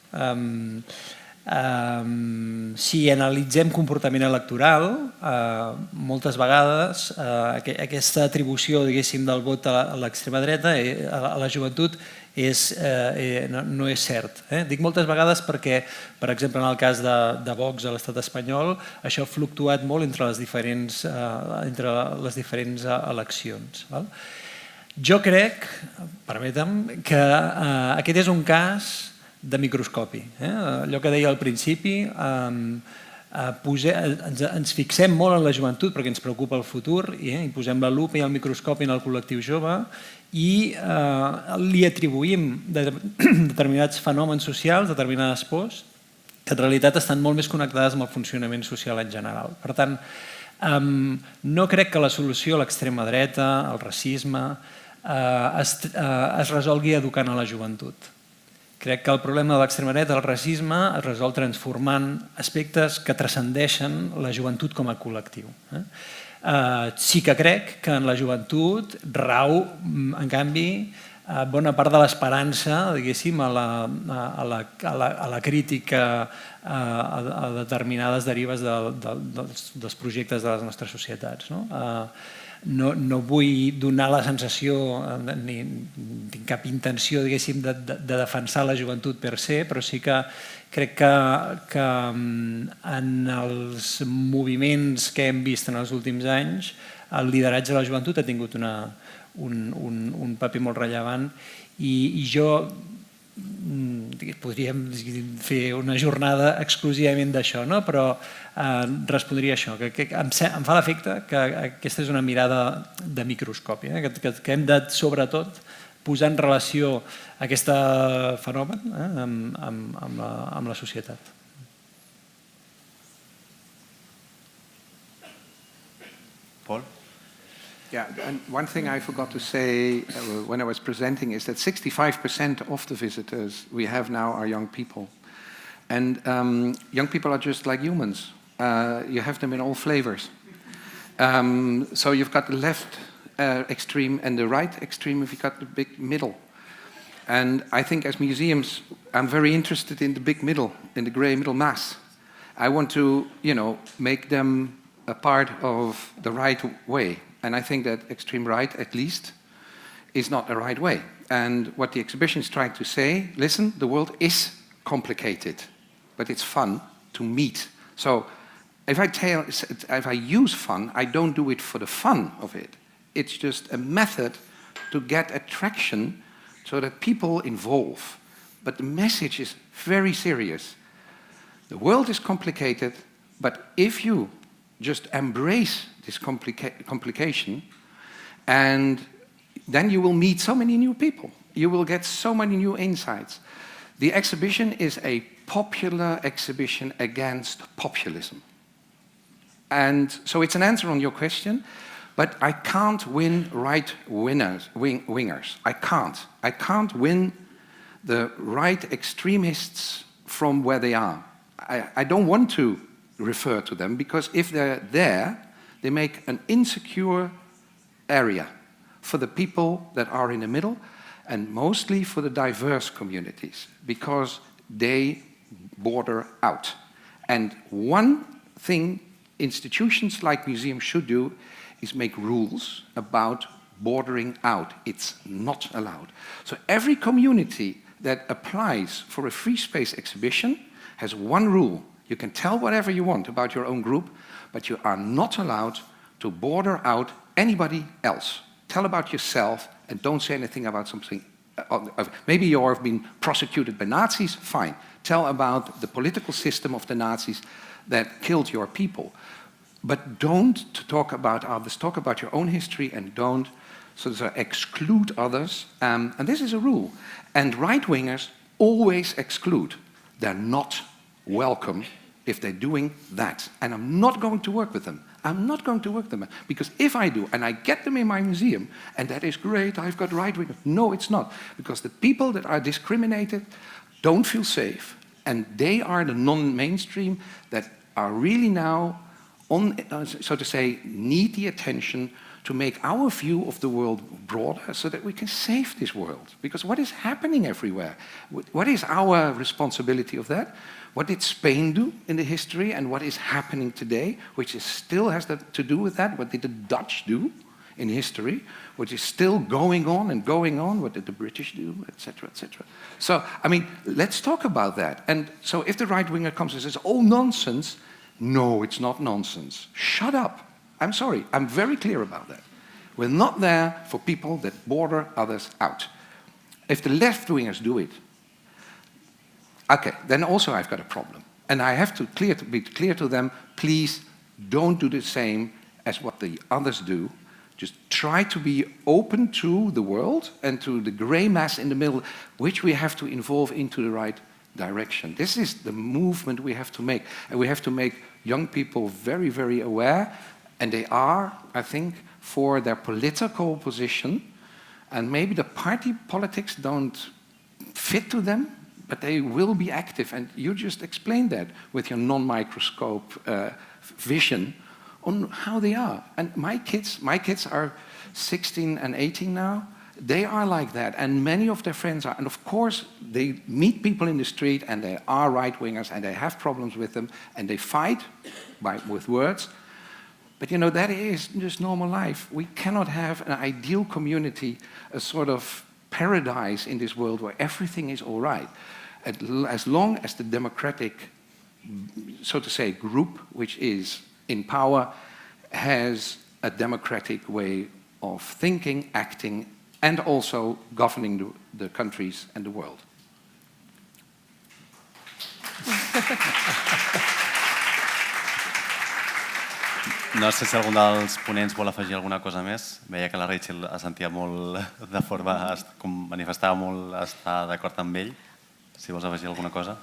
Si analitzem comportament electoral, moltes vegades aquesta atribució, diguéssim, del vot a l'extrema dreta, a la joventut, no és cert. Dic moltes vegades perquè, per exemple, en el cas de Vox a l'estat espanyol, això ha fluctuat molt entre les diferents eleccions. Jo crec, permetem, que aquest és un cas de microscopi. Allò que deia al principi, ens fixem molt en la joventut perquè ens preocupa el futur i posem la lupa i el microscopi en el col·lectiu jove i li atribuïm determinats fenòmens socials, determinades pors, que en realitat estan molt més connectades amb el funcionament social en general. Per tant, no crec que la solució a l'extrema dreta, al racisme, es resolgui educant a la joventut. Crec que el problema de l'extrema dreta, el racisme, es resol transformant aspectes que transcendeixen la joventut com a col·lectiu. Sí que crec que en la joventut rau, en canvi, bona part de l'esperança, diguéssim, a la crítica a determinades derives dels projectes de les nostres societats. No vull donar la sensació, ni tinc cap intenció, diguéssim, de defensar la joventut per se, però sí que crec que en els moviments que hem vist en els últims anys, el lideratge de la joventut ha tingut un paper molt rellevant i jo podríem fer una jornada exclusivament d'això, però respondria això, que em fa l'efecte que aquesta és una mirada de microscopi, que hem de, sobretot, posar en relació aquest fenomen amb la societat. Paul? Yeah, and one thing I forgot to say when I was presenting is that 65% of the visitors we have now are young people. And young people are just like humans. You have them in all flavors. So you've got the left extreme and the right extreme, if you've got the big middle. And I think as museums, I'm very interested in the big middle, in the grey middle mass. I want to, make them a part of the right way. And I think that extreme right, at least, is not the right way. And what the exhibition is trying to say, listen, the world is complicated, but it's fun to meet. So if I use fun, I don't do it for the fun of it. It's just a method to get attraction so that people involve. But the message is very serious. The world is complicated, but if you just embrace this complication, and then you will meet so many new people. You will get so many new insights. The exhibition is a popular exhibition against populism. And so it's an answer on your question, but I can't win wingers. I can't. I can't win the right extremists from where they are. I don't want to refer to them, because if they're there, they make an insecure area for the people that are in the middle, and mostly for the diverse communities, because they border out. And one thing institutions like museums should do is make rules about bordering out. It's not allowed. So every community that applies for a free space exhibition has one rule. You can tell whatever you want about your own group, but you are not allowed to border out anybody else. Tell about yourself and don't say anything about something. Maybe you have been prosecuted by Nazis, fine. Tell about the political system of the Nazis that killed your people. But don't talk about others, talk about your own history, and don't sort of exclude others. And this is a rule. And right-wingers always exclude. They're not welcome if they're doing that. And I'm not going to work with them. I'm not going to work with them. Because if I do, and I get them in my museum, and that is great, I've got right-wingers. No, it's not. Because the people that are discriminated don't feel safe. And they are the non-mainstream that are really now, so to say, need the attention to make our view of the world broader so that we can save this world. Because what is happening everywhere? What is our responsibility of that? What did Spain do in the history, and what is happening today, which still has to do with that? What did the Dutch do in history, which is still going on and going on? What did the British do, etc., etc.? So, I mean, let's talk about that. And so if the right-winger comes and says, oh, nonsense, no, it's not nonsense. Shut up. I'm sorry, I'm very clear about that. We're not there for people that border others out. If the left-wingers do it, okay, then also I've got a problem. And I have to be clear to them, please don't do the same as what the others do. Just try to be open to the world and to the gray mass in the middle, which we have to involve into the right direction. This is the movement we have to make. And we have to make young people very, very aware. And they are, I think, for their political position. And maybe the party politics don't fit to them, but they will be active. And you just explained that with your non-microscope vision on how they are. And my kids are 16 and 18 now. They are like that, and many of their friends are. And of course, they meet people in the street, and they are right-wingers, and they have problems with them, and they fight with words. But you know, that is just normal life. We cannot have an ideal community, a sort of paradise in this world where everything is all right. As long as the democratic, so to say, group which is in power has a democratic way of thinking, acting, and also governing the countries and the world. No sé si algun dels ponents vol afegir alguna cosa més. Veia que la Rachel es sentia molt de forma, com manifestava molt estar d'acord amb ell. Si vols afegir alguna cosa.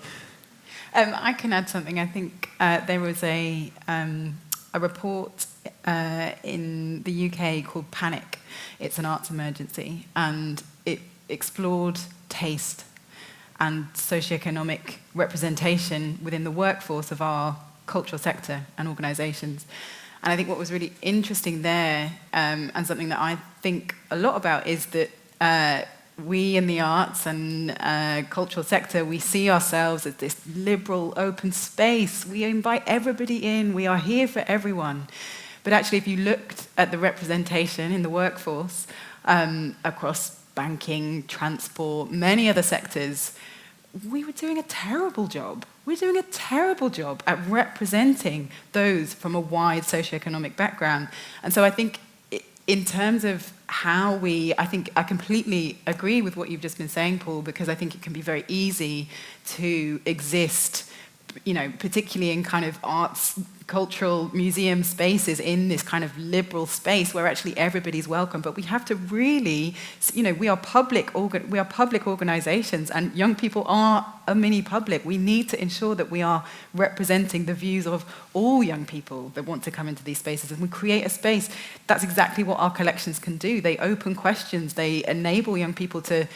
I can add something. I think there was a report in the UK called Panic. It's an arts emergency, and it explored taste and socioeconomic representation within the workforce of our cultural sector and organisations. And I think what was really interesting there, and something that I think a lot about, is that we in the arts and cultural sector, we see ourselves as this liberal, open space. We invite everybody in. We are here for everyone. But actually, if you looked at the representation in the workforce across banking, transport, many other sectors, we were doing a terrible job. We're doing a terrible job at representing those from a wide socioeconomic background. And so I think in terms of how I completely agree with what you've just been saying, Paul, because I think it can be very easy to exist, particularly in kind of arts, cultural museum spaces in this kind of liberal space where actually everybody's welcome. But we have to really, we are public organizations, and young people are a mini public. We need to ensure that we are representing the views of all young people that want to come into these spaces. And we create a space. That's exactly what our collections can do. They open questions. They enable young people to,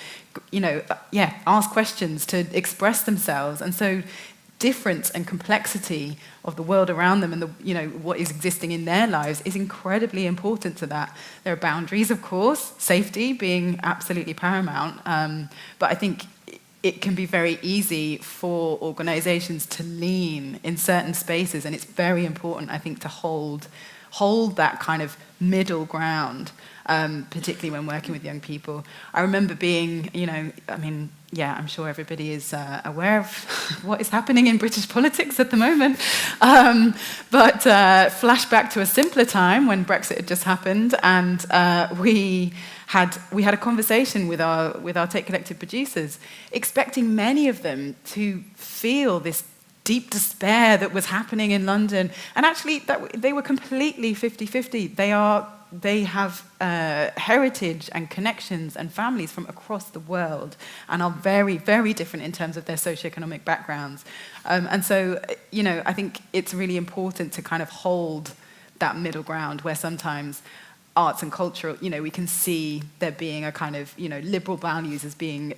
ask questions, to express themselves. And so difference and complexity of the world around them and what is existing in their lives is incredibly important to that. There are boundaries, of course, safety being absolutely paramount, but I think it can be very easy for organizations to lean in certain spaces, and it's very important, I think, to hold that kind of middle ground, particularly when working with young people. I remember being, I'm sure everybody is aware of what is happening in British politics at the moment. But flashback to a simpler time when Brexit had just happened, and we had a conversation with our Take Collective producers, expecting many of them to feel this deep despair that was happening in London. And actually, they were completely 50-50. They have heritage and connections and families from across the world and are very, very different in terms of their socioeconomic backgrounds. And so, I think it's really important to kind of hold that middle ground where sometimes arts and culture, we can see there being a kind of, liberal values as being,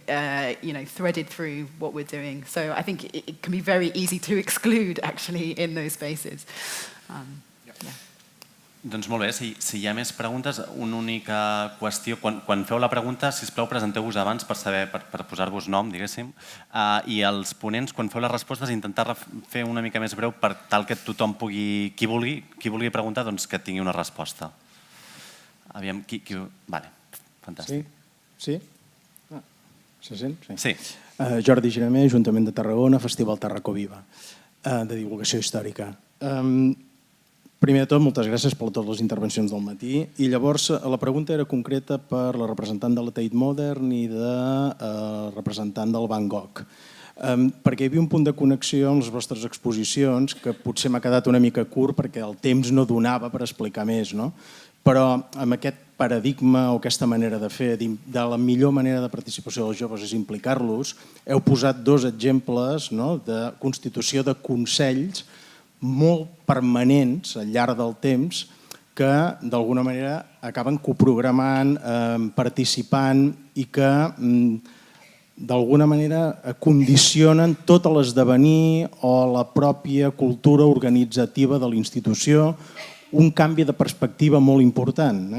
threaded through what we're doing. So I think it can be very easy to exclude, actually, in those spaces. Doncs molt bé, si hi ha més preguntes, una única qüestió. Quan feu la pregunta, sisplau, presenteu-vos abans per saber, per posar-vos nom, diguéssim, i els ponents, quan feu les respostes, intentar fer una mica més breu per tal que tothom pugui, qui vulgui preguntar, doncs que tingui una resposta. Aviam, Vale, fantàstic. Sí? Se sent? Sí. Jordi Giramé, Ajuntament de Tarragona, Festival Tarracó Viva, de divulgació històrica. Primer de tot, moltes gràcies per totes les intervencions del matí. I llavors, la pregunta era concreta per la representant de la Tate Modern i de representant del Van Gogh. Perquè hi havia un punt de connexió amb les vostres exposicions que potser m'ha quedat una mica curt perquè el temps no donava per explicar més, no? Però amb aquest paradigma o aquesta manera de fer, de la millor manera de participació dels joves és implicar-los, heu posat dos exemples de constitució de consells molt permanents al llarg del temps que d'alguna manera acaben coprogramant, participant i que d'alguna manera condicionen tot l'esdevenir o la pròpia cultura organitzativa de la institució, un canvi de perspectiva molt important.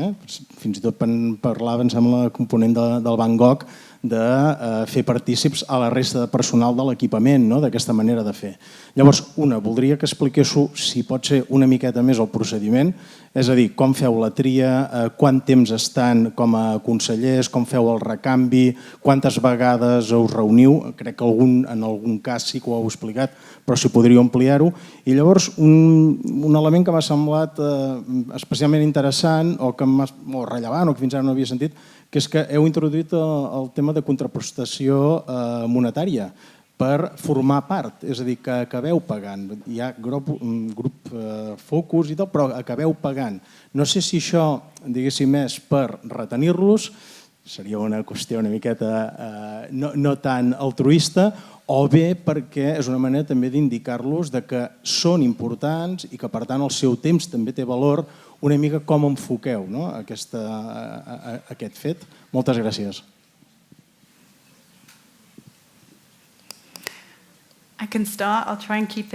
Fins i tot parlava, em sembla, el component del Van Gogh de fer partícips a la resta de personal de l'equipament, d'aquesta manera de fer. Llavors, voldria que expliquéssiu, si pot ser una miqueta més el procediment, és a dir, com feu la tria, quant temps estan com a consellers, com feu el recanvi, quantes vegades us reuniu, crec que en algun cas sí que ho heu explicat, però si podríeu ampliar-ho. I llavors, un element que m'ha semblat especialment interessant o rellevant o que fins ara no havia sentit, que és que heu introduït el tema de contraprestació monetària per formar part, és a dir, que acabeu pagant. Hi ha grup focus i tal, però acabeu pagant. No sé si això, diguéssim, és per retenir-los, seria una qüestió una miqueta no tan altruista, o bé perquè és una manera també d'indicar-los que són importants i que, per tant, el seu temps també té valor. Una mica com enfoqueu aquest fet. Moltes gràcies. I can start. I'll try and keep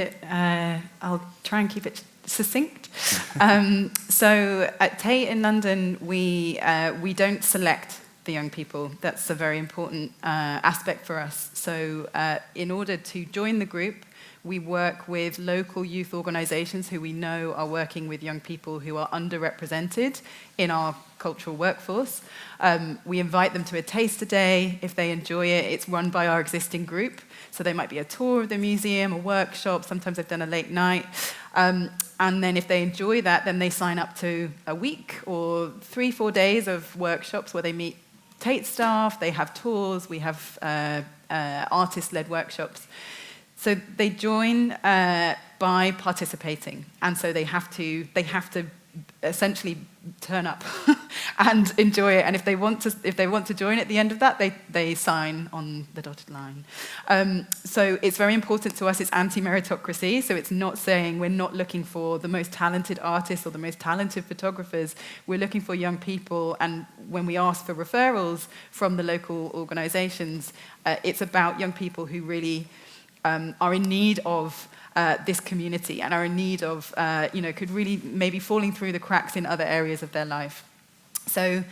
it succinct. So at Tate in London, we don't select the young people. That's a very important aspect for us. So in order to join the group, We work with local youth organisations who we know are working with young people who are underrepresented in our cultural workforce. We invite them to a taster day. If they enjoy it, it's run by our existing group. So they might be a tour of the museum, a workshop, sometimes they've done a late night. And then if they enjoy that, then they sign up to a week or 3-4 days of workshops where they meet Tate staff, they have tours, we have artist-led workshops. So they join by participating, and so they have to essentially turn up and enjoy it. And if they want to join at the end of that, they sign on the dotted line. So it's very important to us. It's anti-meritocracy. So it's not saying we're not looking for the most talented artists or the most talented photographers. We're looking for young people. And when we ask for referrals from the local organisations, it's about young people who really are in need of this community and are in need of, could really maybe falling through the cracks in other areas of their life. So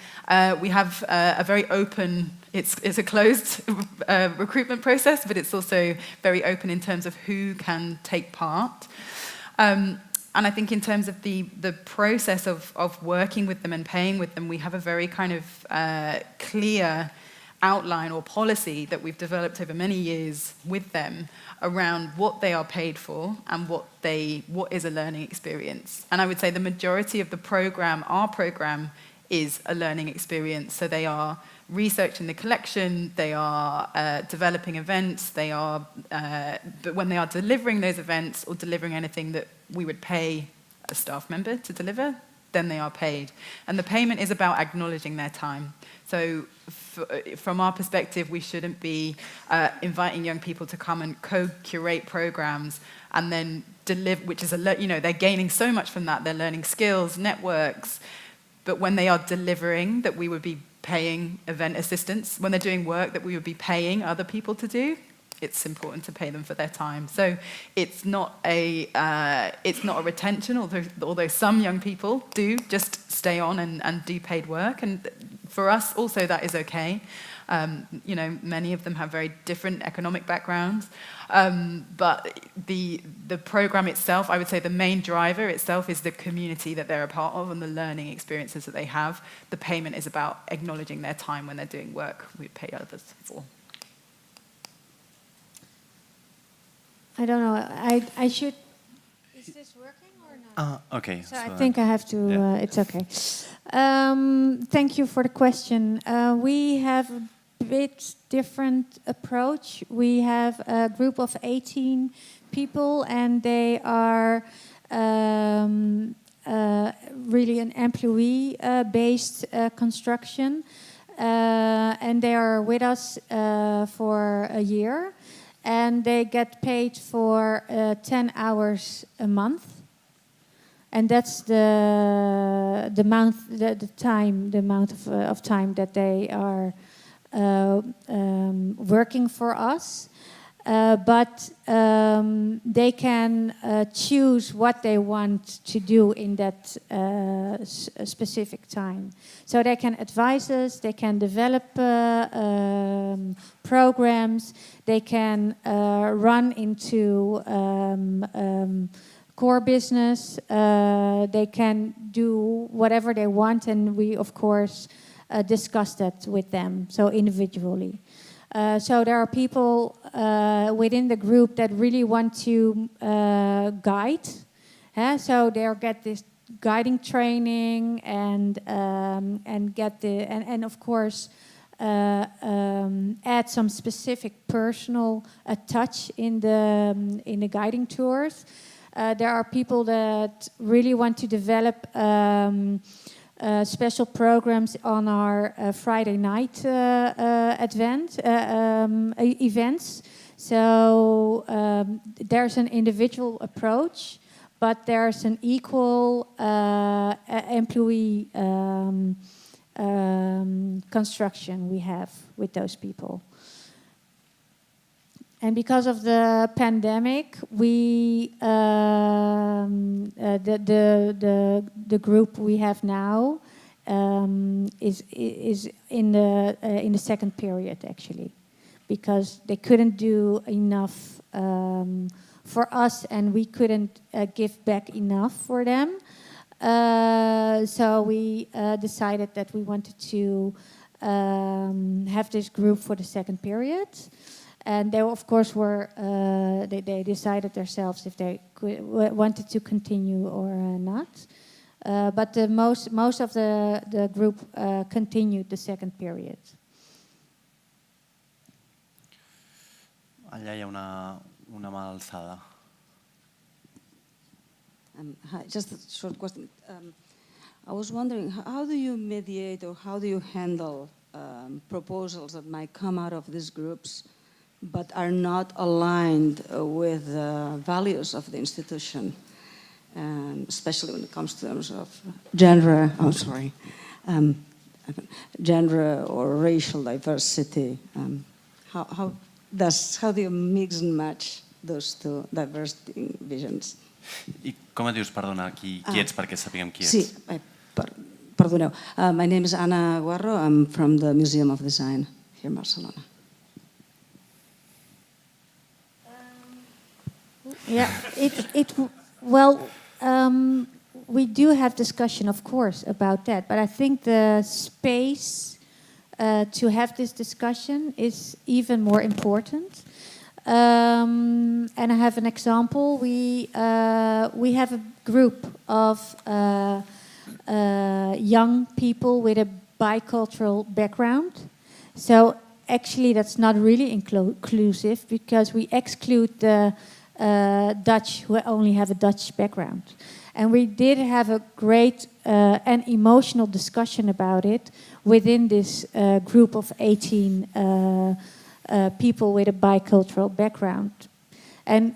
we have a very open, it's a closed recruitment process, but it's also very open in terms of who can take part. And I think in terms of the process of working with them and paying with them, we have a very kind of clear outline or policy that we've developed over many years with them around what they are paid for and what is a learning experience. And I would say the majority of the program, our program, is a learning experience. So they are researching the collection, they are developing events, but when they are delivering those events or delivering anything that we would pay a staff member to deliver, then they are paid. And the payment is about acknowledging their time. So from our perspective, we shouldn't be inviting young people to come and co-curate programs and then deliver, which is, they're gaining so much from that. They're learning skills, networks. But when they are delivering, that we would be paying event assistants. When they're doing work that we would be paying other people to do, it's important to pay them for their time. So it's not a retention, although some young people do just stay on and do paid work. And for us also that is okay. Many of them have very different economic backgrounds. But the program itself, I would say the main driver itself is the community that they're a part of and the learning experiences that they have. The payment is about acknowledging their time when they're doing work we pay others for. I don't know. I should. Is this working or not? Okay. So I think I have to. Yeah. It's okay. Thank you for the question. We have a bit different approach. We have a group of 18 people, and they are really an employee-based construction, and they are with us for a year. And they get paid for 10 hours a month, and that's the amount of time that they are working for us. But they can choose what they want to do in that specific time. So they can advise us, they can develop programs, they can run into core business, they can do whatever they want, and we, of course, discuss that with them, so individually. So there are people within the group that really want to guide. So they'll get this guiding training and get and of course add some specific personal touch in the guiding tours. There are people that really want to develop special programs on our Friday night events. So there's an individual approach, but there's an equal employee construction we have with those people. And because of the pandemic, we the group we have now is in the second period actually, because they couldn't do enough for us, and we couldn't give back enough for them. So we decided that we wanted to have this group for the second period. And they, of course, were they decided themselves if they wanted to continue or not. But most of the group continued the second period. Allà hi ha una mà alçada. Hi, just a short question. I was wondering, how do you mediate or how do you handle proposals that might come out of these groups but are not aligned with the values of the institution, especially when it comes to terms of gender, gender or racial diversity? How do you mix and match those two diverse visions? I com et dius, perdona, qui ets perquè sapiguem qui ets? Sí, perdoneu. My name is Ana Guarro. I'm from the Museum of Design here in Barcelona. Yeah, we do have discussion, of course, about that. But I think the space to have this discussion is even more important. And I have an example. We have a group of young people with a bicultural background. So actually, that's not really inclusive because we exclude the Dutch who only have a Dutch background. And we did have a great and emotional discussion about it within this group of 18 people with a bicultural background. And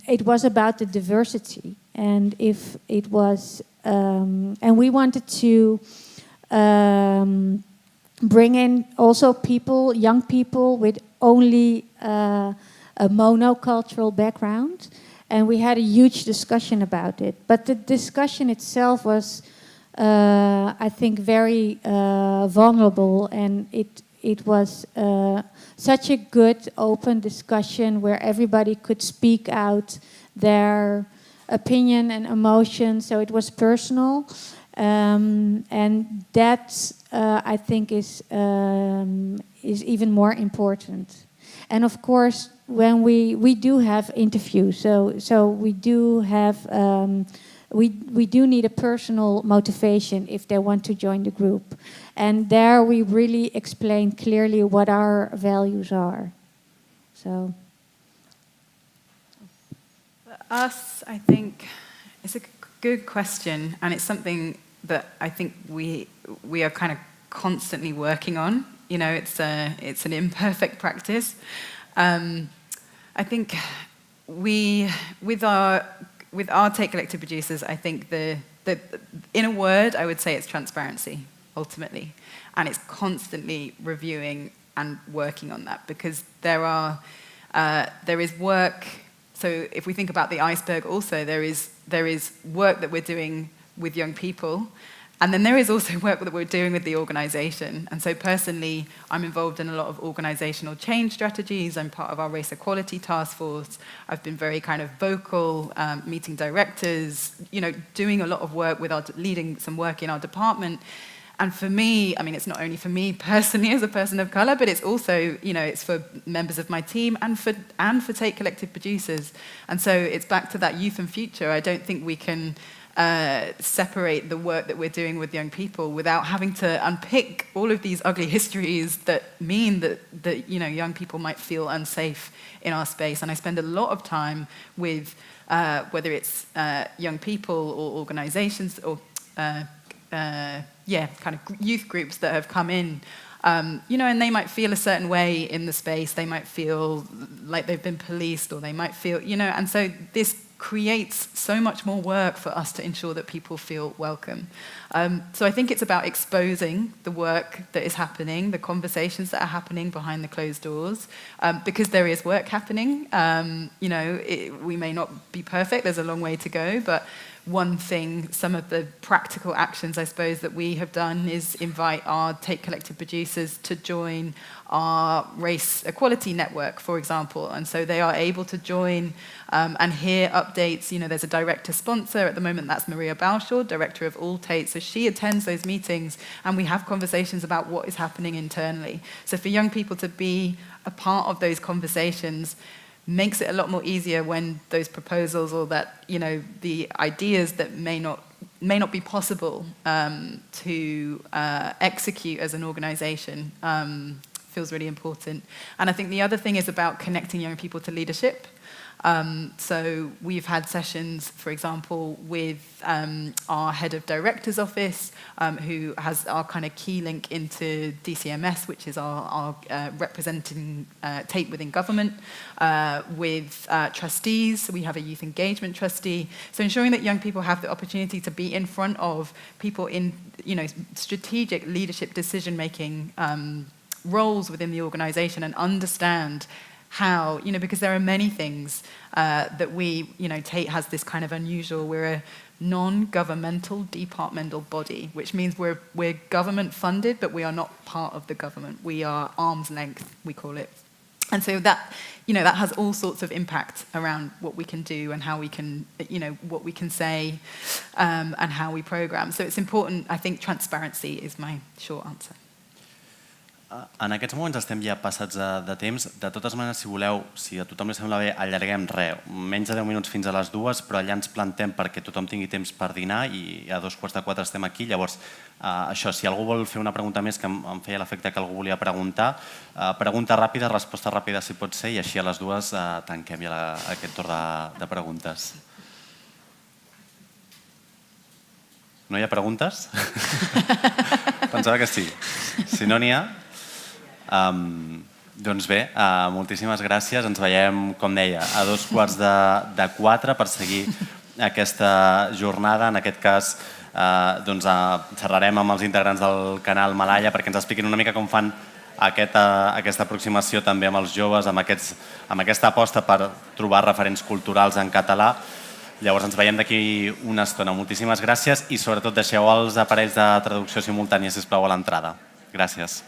it was about the diversity. And if it was, and we wanted to bring in also people, young people with only a monocultural background. And we had a huge discussion about it. But the discussion itself was, I think, very vulnerable, and it was such a good open discussion where everybody could speak out their opinion and emotion. So it was personal, and that I think is even more important. And of course, when we do have interviews, so we do have we do need a personal motivation if they want to join the group, and there we really explain clearly what our values are. So, for us, I think it's a good question, and it's something that I think we are kind of constantly working on. You know, it's an imperfect practice. I think with our Take Collective producers, I think the in a word, I would say it's transparency ultimately, and it's constantly reviewing and working on that because there is work. So if we think about the iceberg, also there is work that we're doing with young people. And then there is also work that we're doing with the organisation. And so personally, I'm involved in a lot of organisational change strategies. I'm part of our race equality task force. I've been very kind of vocal, meeting directors, doing a lot of work with leading some work in our department. And for me, I mean, it's not only for me personally as a person of colour, but it's also, it's for members of my team and for Take Collective producers. And so it's back to that youth and future. I don't think we can separate the work that we're doing with young people without having to unpick all of these ugly histories that mean that young people might feel unsafe in our space. And I spend a lot of time with whether it's young people or organizations or kind of youth groups that have come in, and they might feel a certain way in the space. They might feel like they've been policed, or they might feel, and so this creates so much more work for us to ensure that people feel welcome. So I think it's about exposing the work that is happening, the conversations that are happening behind the closed doors, because there is work happening. We may not be perfect, there's a long way to go, but one thing, some of the practical actions, I suppose, that we have done is invite our Tate Collective producers to join our race equality network, for example. And so they are able to join and hear updates. There's a director sponsor at the moment, that's Maria Balshaw, director of all Tate. So she attends those meetings and we have conversations about what is happening internally. So for young people to be a part of those conversations makes it a lot more easier when those proposals or that, the ideas that may not be possible to execute as an organization feels really important. And I think the other thing is about connecting young people to leadership. So we've had sessions, for example, with our head of director's office, who has our kind of key link into DCMS, which is our representing Tate within government, with trustees. So we have a youth engagement trustee. So ensuring that young people have the opportunity to be in front of people in, strategic leadership decision-making roles within the organization and understand how, because there are many things that we, Tate has this kind of unusual, we're a non-governmental departmental body, which means we're government funded, but we are not part of the government. We are arm's length, we call it. And so that, that has all sorts of impact around what we can do and how we can, what we can say and how we program. So it's important, I think transparency is my short answer. En aquests moments estem ja passats de temps. De totes maneres, si voleu, si a tothom li sembla bé, allarguem menys de 10 minuts fins a les 2, però allà ens plantem perquè tothom tingui temps per dinar i a 3:45 estem aquí. Llavors, això, si algú vol fer una pregunta més, que em feia l'efecte que algú volia preguntar, pregunta ràpida, resposta ràpida si pot ser, i així a les 2 tanquem ja aquest torn de preguntes. No hi ha preguntes? Pensava que sí. Si no n'hi ha... Doncs bé, moltíssimes gràcies. Ens veiem, com deia, a 3:45 per seguir aquesta jornada. En aquest cas, xerrarem amb els integrants del canal Malaya perquè ens expliquin una mica com fan aquesta aproximació també amb els joves, amb aquesta aposta per trobar referents culturals en català. Llavors ens veiem d'aquí una estona. Moltíssimes gràcies i sobretot deixeu els aparells de traducció simultània, sisplau, a l'entrada. Gràcies.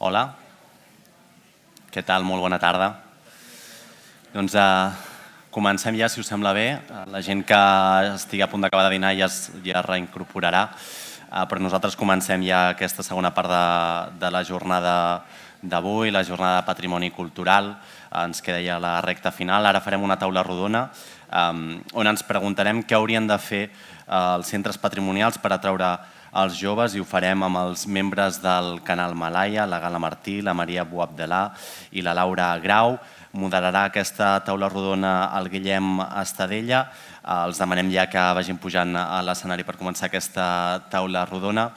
Hola. Què tal? Molt bona tarda. Doncs comencem ja, si us sembla bé. La gent que estigui a punt d'acabar de dinar ja es reincorporarà, però nosaltres comencem ja aquesta segona part de la jornada d'avui, la jornada de Patrimoni Cultural. Ens queda ja la recta final. Ara farem una taula rodona on ens preguntarem què haurien de fer els centres patrimonials per atraure els joves, i ho farem amb els membres del canal Malaya, la Gala Martí, la Maria Boabdelà i la Laura Grau. Moderarà aquesta taula rodona el Guillem Estadella. Els demanem ja que vagin pujant a l'escenari per començar aquesta taula rodona.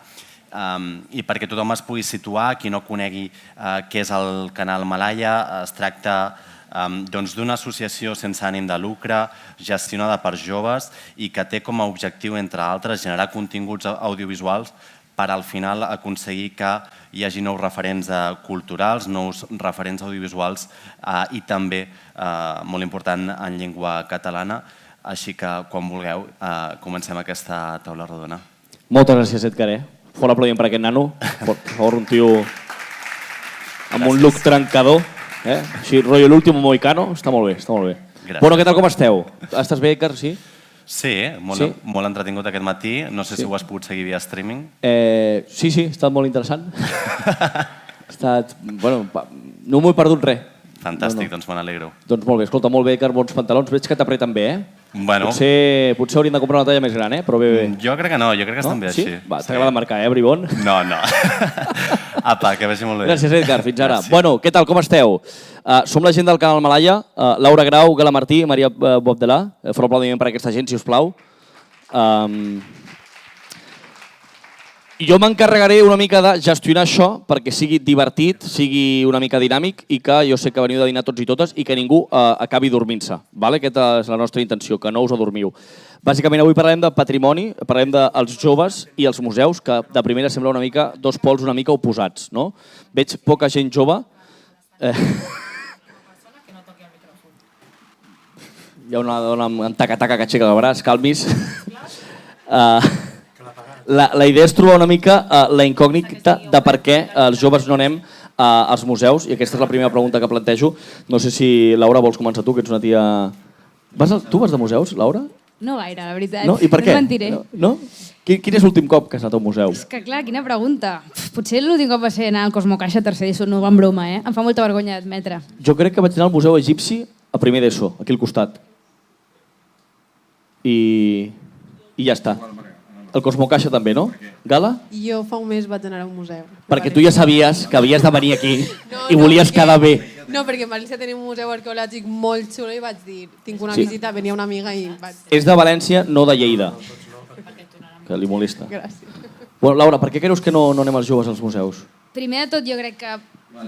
I perquè tothom es pugui situar, qui no conegui què és el canal Malaya, es tracta d'una associació sense ànim de lucre, gestionada per joves i que té com a objectiu, entre altres, generar continguts audiovisuals per al final aconseguir que hi hagi nous referents culturals, nous referents audiovisuals i també, molt important, en llengua catalana. Així que, quan vulgueu, comencem aquesta taula rodona. Moltes gràcies, Edgar. Fort aplaudiment per aquest nano. Per favor, un tio amb un look trencador. Així, rotllo l'último mohicano. Està molt bé, està molt bé. Bueno, què tal, com esteu? Estàs bé, Edgar, sí? Sí, molt entretingut aquest matí. No sé si ho has pogut seguir via streaming. Sí, ha estat molt interessant. Ha estat... Bueno, no m'ho he perdut res. Fantàstic, doncs me n'alegro. Doncs molt bé, escolta, molt bé, Edgar, bons pantalons. Veig que t'apreten bé, Bueno. Potser hauríem de comprar una talla més gran, però bé. Jo crec que no, jo crec que estan bé així. Va, t'agrada marcar, bribón? No. Apa, que vagi molt bé. Gràcies, Edgar, fins ara. Bueno, què tal, com esteu? Som la gent del canal Malaya, Laura Grau, Gala Martí, Maria Boabdelà. Fort aplaudiment per aquesta gent, si us plau. Jo m'encarregaré una mica de gestionar això perquè sigui divertit, sigui una mica dinàmic i que jo sé que veniu de dinar tots i totes i que ningú acabi dormint-se. Aquesta és la nostra intenció, que no us adormiu. Bàsicament avui parlarem de patrimoni, parlarem dels joves i els museus, que de primera sembla una mica dos pols una mica oposats. Veig poca gent jove. Hi ha una dona amb taca-taca que aixeca el braç, calmis. La idea és trobar una mica la incògnita de per què els joves no anem als museus, i aquesta és la primera pregunta que plantejo. No sé si, Laura, vols començar tu, que ets una tia... Tu vas de museus, Laura? No gaire, la veritat. No? I per què? No et mentiré. No? Quin és l'últim cop que has anat a un museu? És que clar, quina pregunta. Potser l'últim cop va ser anar al Cosmocaixa a tercer d'ESO, no va en broma, Em fa molta vergonya d'admetre. Jo crec que vaig anar al Museu Egipci a primer d'ESO, aquí al costat. I ja està. El Cosmocaixa també, no? Gala? Jo fa un mes vaig anar a un museu. Perquè tu ja sabies que havies de venir aquí i volies quedar bé. No, perquè a València tenim un museu arqueològic molt xulo i vaig dir, tinc una visita, venia una amiga i vaig... És de València, no de Lleida. Que li molesta. Gràcies. Bueno, Laura, per què creus que no anem els joves als museus? Primer de tot, jo crec que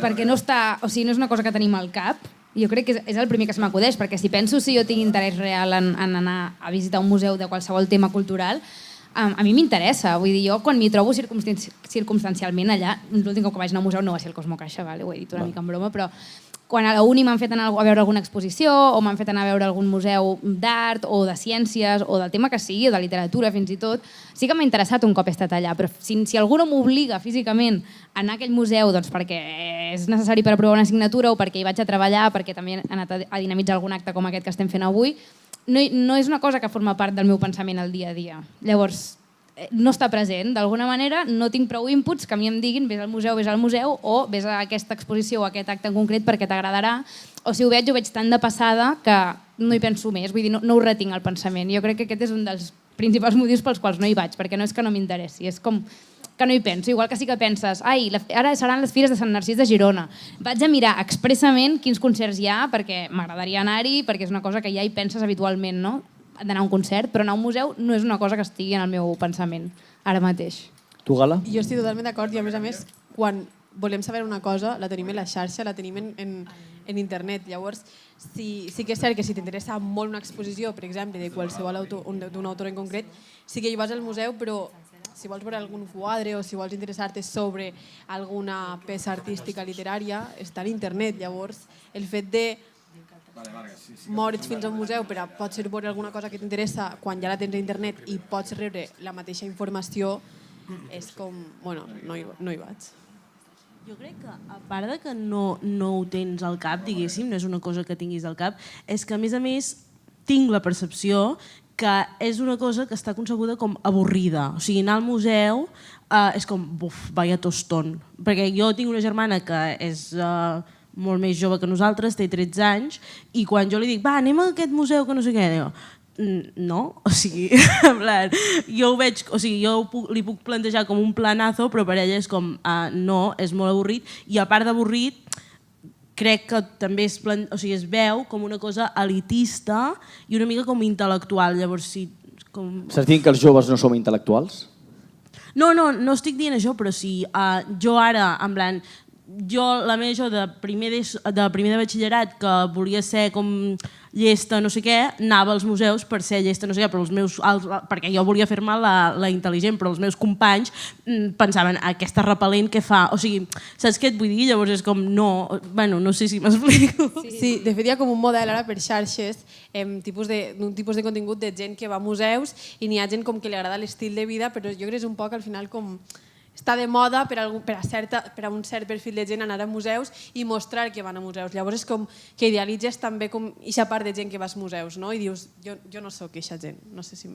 perquè no està... O sigui, no és una cosa que tenim al cap. Jo crec que és el primer que se m'acudeix, perquè si penso si jo tinc interès real en anar a visitar un museu de qualsevol tema cultural, a mi m'interessa. Vull dir, jo quan m'hi trobo circumstancialment allà, l'últim cop que vaig anar a un museu no va ser el Cosmocaixa, ho he dit una mica en broma, però quan a la uni m'han fet anar a veure alguna exposició o m'han fet anar a veure algun museu d'art o de ciències o del tema que sigui, o de literatura fins i tot, sí que m'ha interessat un cop he estat allà, però si algú no m'obliga físicament a anar a aquell museu perquè és necessari per aprovar una assignatura o perquè hi vaig a treballar, perquè també he anat a dinamitzar algun acte com aquest que estem fent avui, no és una cosa que forma part del meu pensament al dia a dia. Llavors, no està present. D'alguna manera no tinc prou inputs que a mi em diguin vés al museu o vés a aquesta exposició o a aquest acte en concret perquè t'agradarà, o si ho veig tan de passada que no hi penso més, vull dir, no ho retinc al pensament. Jo crec que aquest és un dels principals motius pels quals no hi vaig, perquè no és que no m'interessi, és com que no hi penso. Igual que sí que penses, ara seran les Fires de Sant Narcís de Girona. Vaig a mirar expressament quins concerts hi ha perquè m'agradaria anar-hi, perquè és una cosa que ja hi penses habitualment, no? D'anar a un concert, però anar a un museu no és una cosa que estigui en el meu pensament ara mateix. Tu, Gala? Jo estic totalment d'acord i a més, quan volem saber una cosa, la tenim en la xarxa, la tenim en internet. Llavors, sí que és cert que si t'interessa molt una exposició, per exemple, de qualsevol autor, d'un autor en concret, sí que hi vas al museu, però si vols veure algun quadre o si vols interessar-te sobre alguna peça artística literària, està en internet. Llavors, el fet de moure's fins a un museu per a potser veure alguna cosa que t'interessa quan ja la tens a internet i pots rebre la mateixa informació és com, bueno, no hi vaig. Jo crec que, a part de que no ho tens al cap, diguéssim, no és una cosa que tinguis al cap, és que, a més, tinc la percepció que és una cosa que està concebuda com avorrida. O sigui, anar al museu és com, buf, vaya tostón. Perquè jo tinc una germana que és molt més jove que nosaltres, té 13 anys, i quan jo li dic, va, anem a aquest museu que no sé què, diu, no, o sigui, en plan, jo ho veig, o sigui, jo li puc plantejar com un planazo, però per ella és com, no, és molt avorrit, i a part d'avorrit, crec que també es veu com una cosa elitista i una mica com intel·lectual, llavors sí... Estàs dient que els joves no som intel·lectuals? No estic dient això, però sí, jo ara, en plan, la meva jo de primer de batxillerat, que volia ser com llesta no sé què, anava als museus per ser llesta no sé què, perquè jo volia fer-me la intel·ligent, però els meus companys pensaven, aquesta repel·lent què fa? O sigui, saps què et vull dir? Llavors és com, no sé si m'explico. Sí, de fet hi ha com un model ara per xarxes, un tipus de contingut de gent que va a museus i n'hi ha gent com que li agrada l'estil de vida, però jo crec que és un poc al final com... està de moda per a un cert perfil de gent anar a museus i mostrar que van a museus. Llavors és com que idealitzes també com aquesta part de gent que vas a museus, no? I dius, jo no sóc aquesta gent, no sé si...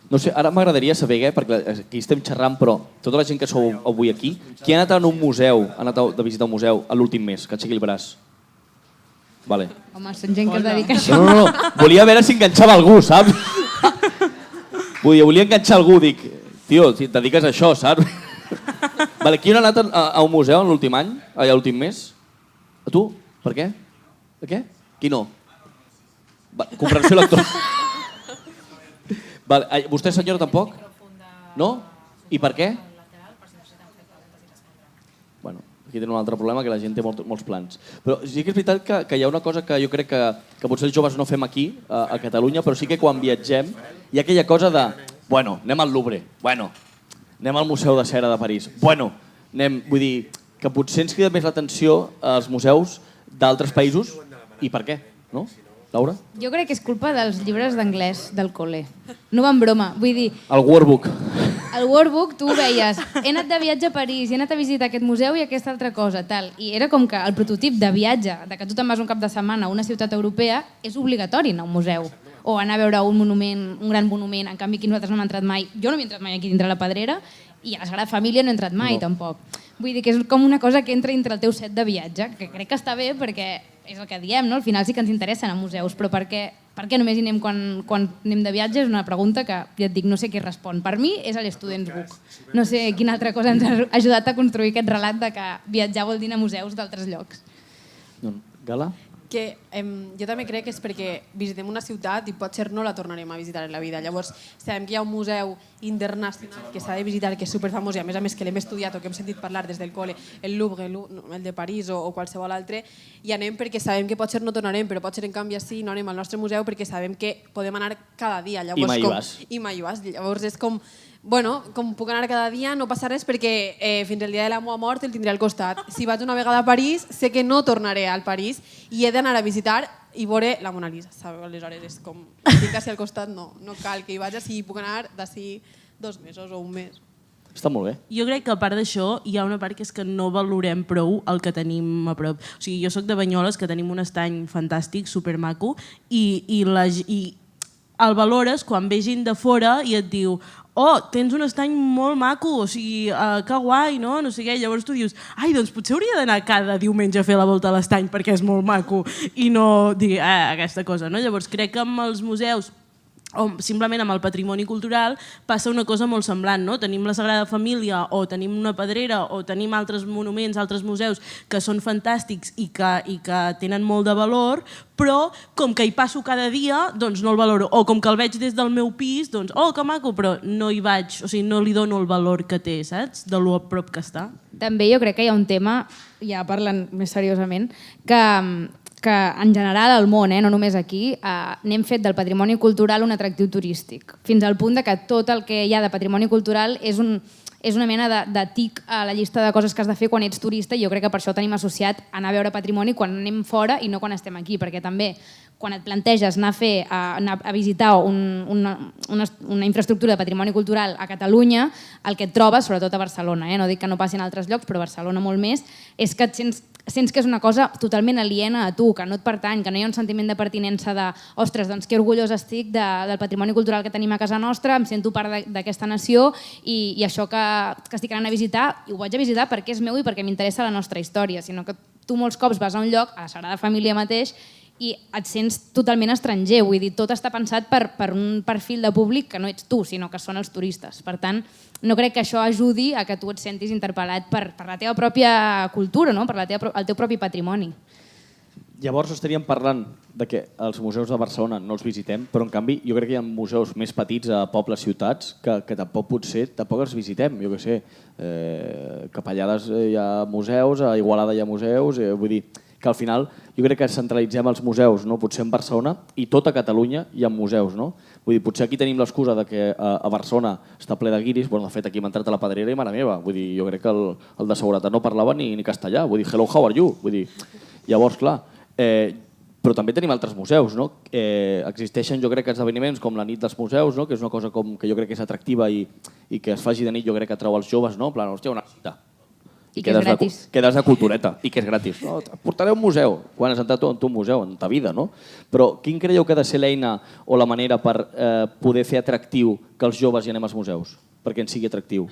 No sé, ara m'agradaria saber, perquè aquí estem xerrant, però tota la gent que sou avui aquí, qui ha anat a un museu, ha anat de visita a un museu l'últim mes? Que aixequi el braç. Vale. Home, són gent que es dedica a això. No, volia veure si enganxava algú, saps? Volia enganxar algú, dic... Tio, si et dediques a això, saps? Vale, qui ha anat a un museu l'últim any? L'últim mes? A tu? Per què? Per què? Qui no? Comprensió lectora. Vostè, senyora, tampoc? No? I per què? Bueno, aquí tenim un altre problema, que la gent té molts plans. Però sí que és veritat que hi ha una cosa que jo crec que potser els joves no fem aquí, a Catalunya, però sí que quan viatgem hi ha aquella cosa de bueno, anem al Louvre, bueno, anem al Museu de Cera de París, bueno, vull dir, que potser ens crida més l'atenció als museus d'altres països, i per què, no? Laura? Jo crec que és culpa dels llibres d'anglès del col·le. No va en broma, vull dir... El workbook. El workbook, tu veies, he anat de viatge a París, he anat a visitar aquest museu i aquesta altra cosa, tal. I era com que el prototip de viatge, de que tu te'n vas un cap de setmana a una ciutat europea, és obligatori anar a un museu. O anar a veure un monument, un gran monument, en canvi aquí nosaltres no hem entrat mai. Jo no m'he entrat mai aquí dintre la Pedrera i a la Sagrada Família no he entrat mai, tampoc. Vull dir que és com una cosa que entra entre el teu set de viatge, que crec que està bé perquè és el que diem, no? Al final sí que ens interessa anar a museus, però per què només hi anem quan anem de viatge? És una pregunta que, ja et dic, no sé qui respon. Per mi és l'Students Book. No sé quina altra cosa ens ha ajudat a construir aquest relat de que viatjar vol dir anar a museus d'altres llocs. Gala? Que jo també crec que és perquè visitem una ciutat i potser no la tornarem a visitar en la vida. Llavors, sabem que hi ha un museu internacional que s'ha de visitar, que és superfamós i a més que l'hem estudiat o que hem sentit parlar des del col·le, el Louvre, el de París o qualsevol altre, i anem perquè sabem que potser no tornarem, però potser en canvi sí, no anem al nostre museu perquè sabem que podem anar cada dia. I mai hi vas. I mai hi vas. Llavors és com... Bueno, com puc anar cada dia no passa res perquè fins el dia de la meva mort el tindré al costat. Si vaig una vegada a París, sé que no tornaré al París i he d'anar a visitar i veure la Mona Lisa. Aleshores és com, estic quasi al costat, no cal que hi vagi, si puc anar d'ací 2 mesos o un mes. Està molt bé. Jo crec que a part d'això hi ha una part que és que no valorem prou el que tenim a prop. O sigui, jo soc de Banyoles, que tenim un estany fantàstic, supermaco, i el valores quan ve gent de fora i et diu tens un estany molt maco, o sigui, que guai, no? No sé què. Llavors tu dius, doncs potser hauria d'anar cada diumenge a fer la volta a l'estany perquè és molt maco i no dir aquesta cosa, no? Llavors crec que amb els museus o simplement amb el patrimoni cultural passa una cosa molt semblant, no? Tenim la Sagrada Família o tenim una Pedrera o tenim altres monuments, altres museus que són fantàstics i que tenen molt de valor, però com que hi passo cada dia, doncs no el valoro. O com que el veig des del meu pis, doncs, que maco, però no hi vaig, o sigui, no li dono el valor que té, saps? De lo a prop que està. També jo crec que hi ha un tema, ja parlant més seriosament, que en general al món, no només aquí, n'hem fet del patrimoni cultural un atractiu turístic, fins al punt que tot el que hi ha de patrimoni cultural és és una mena de tic a la llista de coses que has de fer quan ets turista, i jo crec que per això tenim associat anar a veure patrimoni quan anem fora i no quan estem aquí, perquè també quan et planteges anar a visitar una infraestructura de patrimoni cultural a Catalunya, el que et trobes, sobretot a Barcelona, no dic que no passi en altres llocs, però a Barcelona molt més, és que et sents que és una cosa totalment aliena a tu, que no et pertany, que no hi ha un sentiment de pertinença de ostres, doncs que orgullós estic del patrimoni cultural que tenim a casa nostra, em sento part d'aquesta nació i això que estic anant a visitar, i ho vaig a visitar perquè és meu i perquè m'interessa la nostra història, sinó que tu molts cops vas a un lloc, a la Sagrada Família mateix, i et sents totalment estranger, vull dir, tot està pensat per un perfil de públic que no ets tu, sinó que són els turistes. Per tant, no crec que això ajudi a que tu et sentis interpel·lat per la teva pròpia cultura, per el teu propi patrimoni. Llavors estaríem parlant de que els museus de Barcelona no els visitem, però en canvi jo crec que hi ha museus més petits a pobles, ciutats, que tampoc els visitem, jo què sé. A Capellades hi ha museus, a Igualada hi ha museus, vull dir que al final jo crec que centralitzem els museus, potser en Barcelona, i tot a Catalunya hi ha museus. Vull dir, potser aquí tenim l'excusa que a Barcelona està ple de guiris, de fet aquí hem entrat a la Pedrera i mare meva, vull dir, jo crec que el de seguretat no parlava ni castellà, vull dir, hello, how are you? Vull dir, llavors, clar, però també tenim altres museus, existeixen jo crec que esdeveniments com la nit dels museus, que és una cosa que jo crec que és atractiva i que es faci de nit jo crec que atrau els joves, en plan, hòstia, una cita. I que és gratis. Quedes de cultureta i que és gratis. Et portaré a un museu. Quan has entrat en un museu, en ta vida, no? Però quin creieu que ha de ser l'eina o la manera per poder fer atractiu que els joves hi anem als museus? Perquè ens sigui atractiu.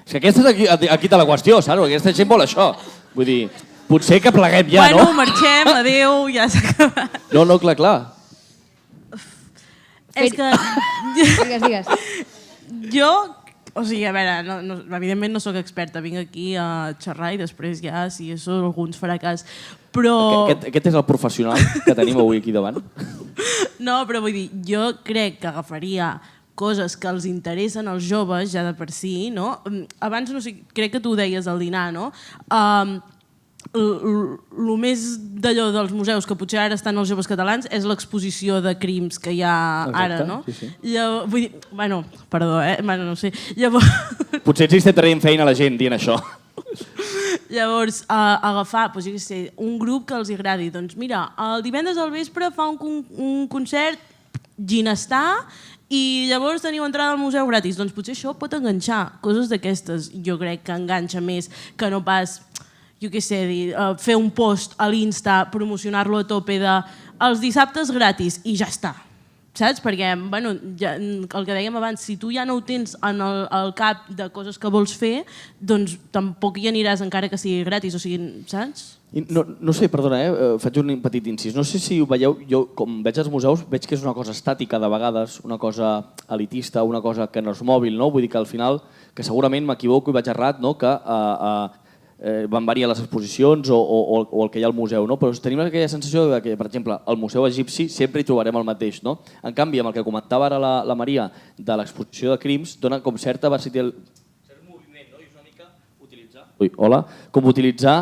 És que aquesta és aquí de la qüestió, saps? Aquesta gent vol això. Vull dir, potser que pleguem ja, no? Bueno, marxem, adéu, ja s'ha acabat. No, clar. És que... Digues. Jo... O sigui, a veure, evidentment no sóc experta, vinc aquí a xerrar i després ja, si això alguns farà cas, però... Aquest és el professional que tenim avui aquí davant? No, però vull dir, jo crec que agafaria coses que els interessen als joves ja de per si, no? Abans, no sé, crec que tu ho deies al dinar, no? El més d'allò dels museus que potser ara estan els joves catalans és l'exposició de crims que hi ha ara, no? Vull dir, bueno, perdó, no sé. Potser ens intentarem feina a la gent dient això. Llavors, agafar, jo què sé, un grup que els agradi. Doncs mira, el divendres al vespre fa un concert ginestar i llavors teniu entrada al museu gratis. Doncs potser això pot enganxar. Coses d'aquestes jo crec que enganxa més que no pas... jo què sé, fer un post a l'Insta, promocionar-lo a tope de els dissabtes gratis i ja està. Saps? Perquè, bueno, el que dèiem abans, si tu ja no ho tens en el cap de coses que vols fer, doncs tampoc hi aniràs encara que sigui gratis, o sigui, saps? No sé, perdona, faig un petit incís. No sé si ho veieu, jo com veig als museus veig que és una cosa estàtica de vegades, una cosa elitista, una cosa que no és mòbil, no? Vull dir que al final, que segurament m'equivoco i vaig errat, no? Que van variar les exposicions o el que hi ha al museu, no? Però tenim aquella sensació que, per exemple, al Museu Egipci sempre hi trobarem el mateix, no? En canvi, amb el que comentava ara la Maria de l'exposició de crims, dona com certa versatilitat, com utilitzar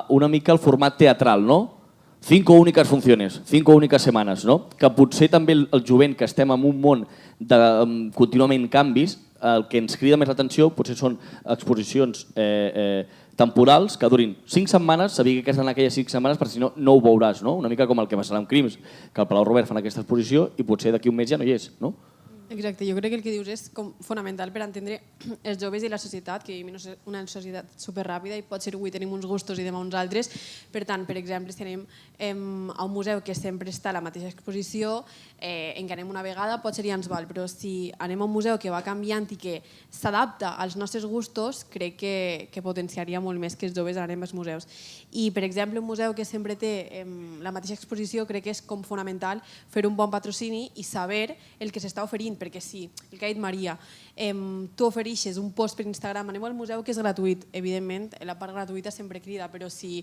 una mica el format teatral, no? 5 úniques funcions, 5 úniques setmanes, no? Que potser també el jovent que estem en un món de contínuament canvis, el que ens crida més l'atenció potser són exposicions temporals que durin 5 setmanes, saber que has d'anar aquelles 5 setmanes perquè si no, no ho veuràs, no? Una mica com el que passarà amb Crims, que al Palau Robert fan aquesta exposició i potser d'aquí un mes ja no hi és, no? Exacte, jo crec que el que dius és fonamental per entendre els joves i la societat, que vivim una societat superràpida i pot ser avui tenim uns gustos i demà uns altres. Per tant, per exemple, si anem a un museu que sempre està a la mateixa exposició, en què anem una vegada potser ja ens val, però si anem a un museu que va canviant i que s'adapta als nostres gustos, crec que potenciaria molt més que els joves anem als museus. I, per exemple, un museu que sempre té la mateixa exposició, crec que és com fonamental fer un bon patrocini i saber el que s'està oferint, perquè si, el que ha dit Maria, tu ofereixes un post per Instagram, anem al museu que és gratuït, evidentment, la part gratuïta sempre crida, però si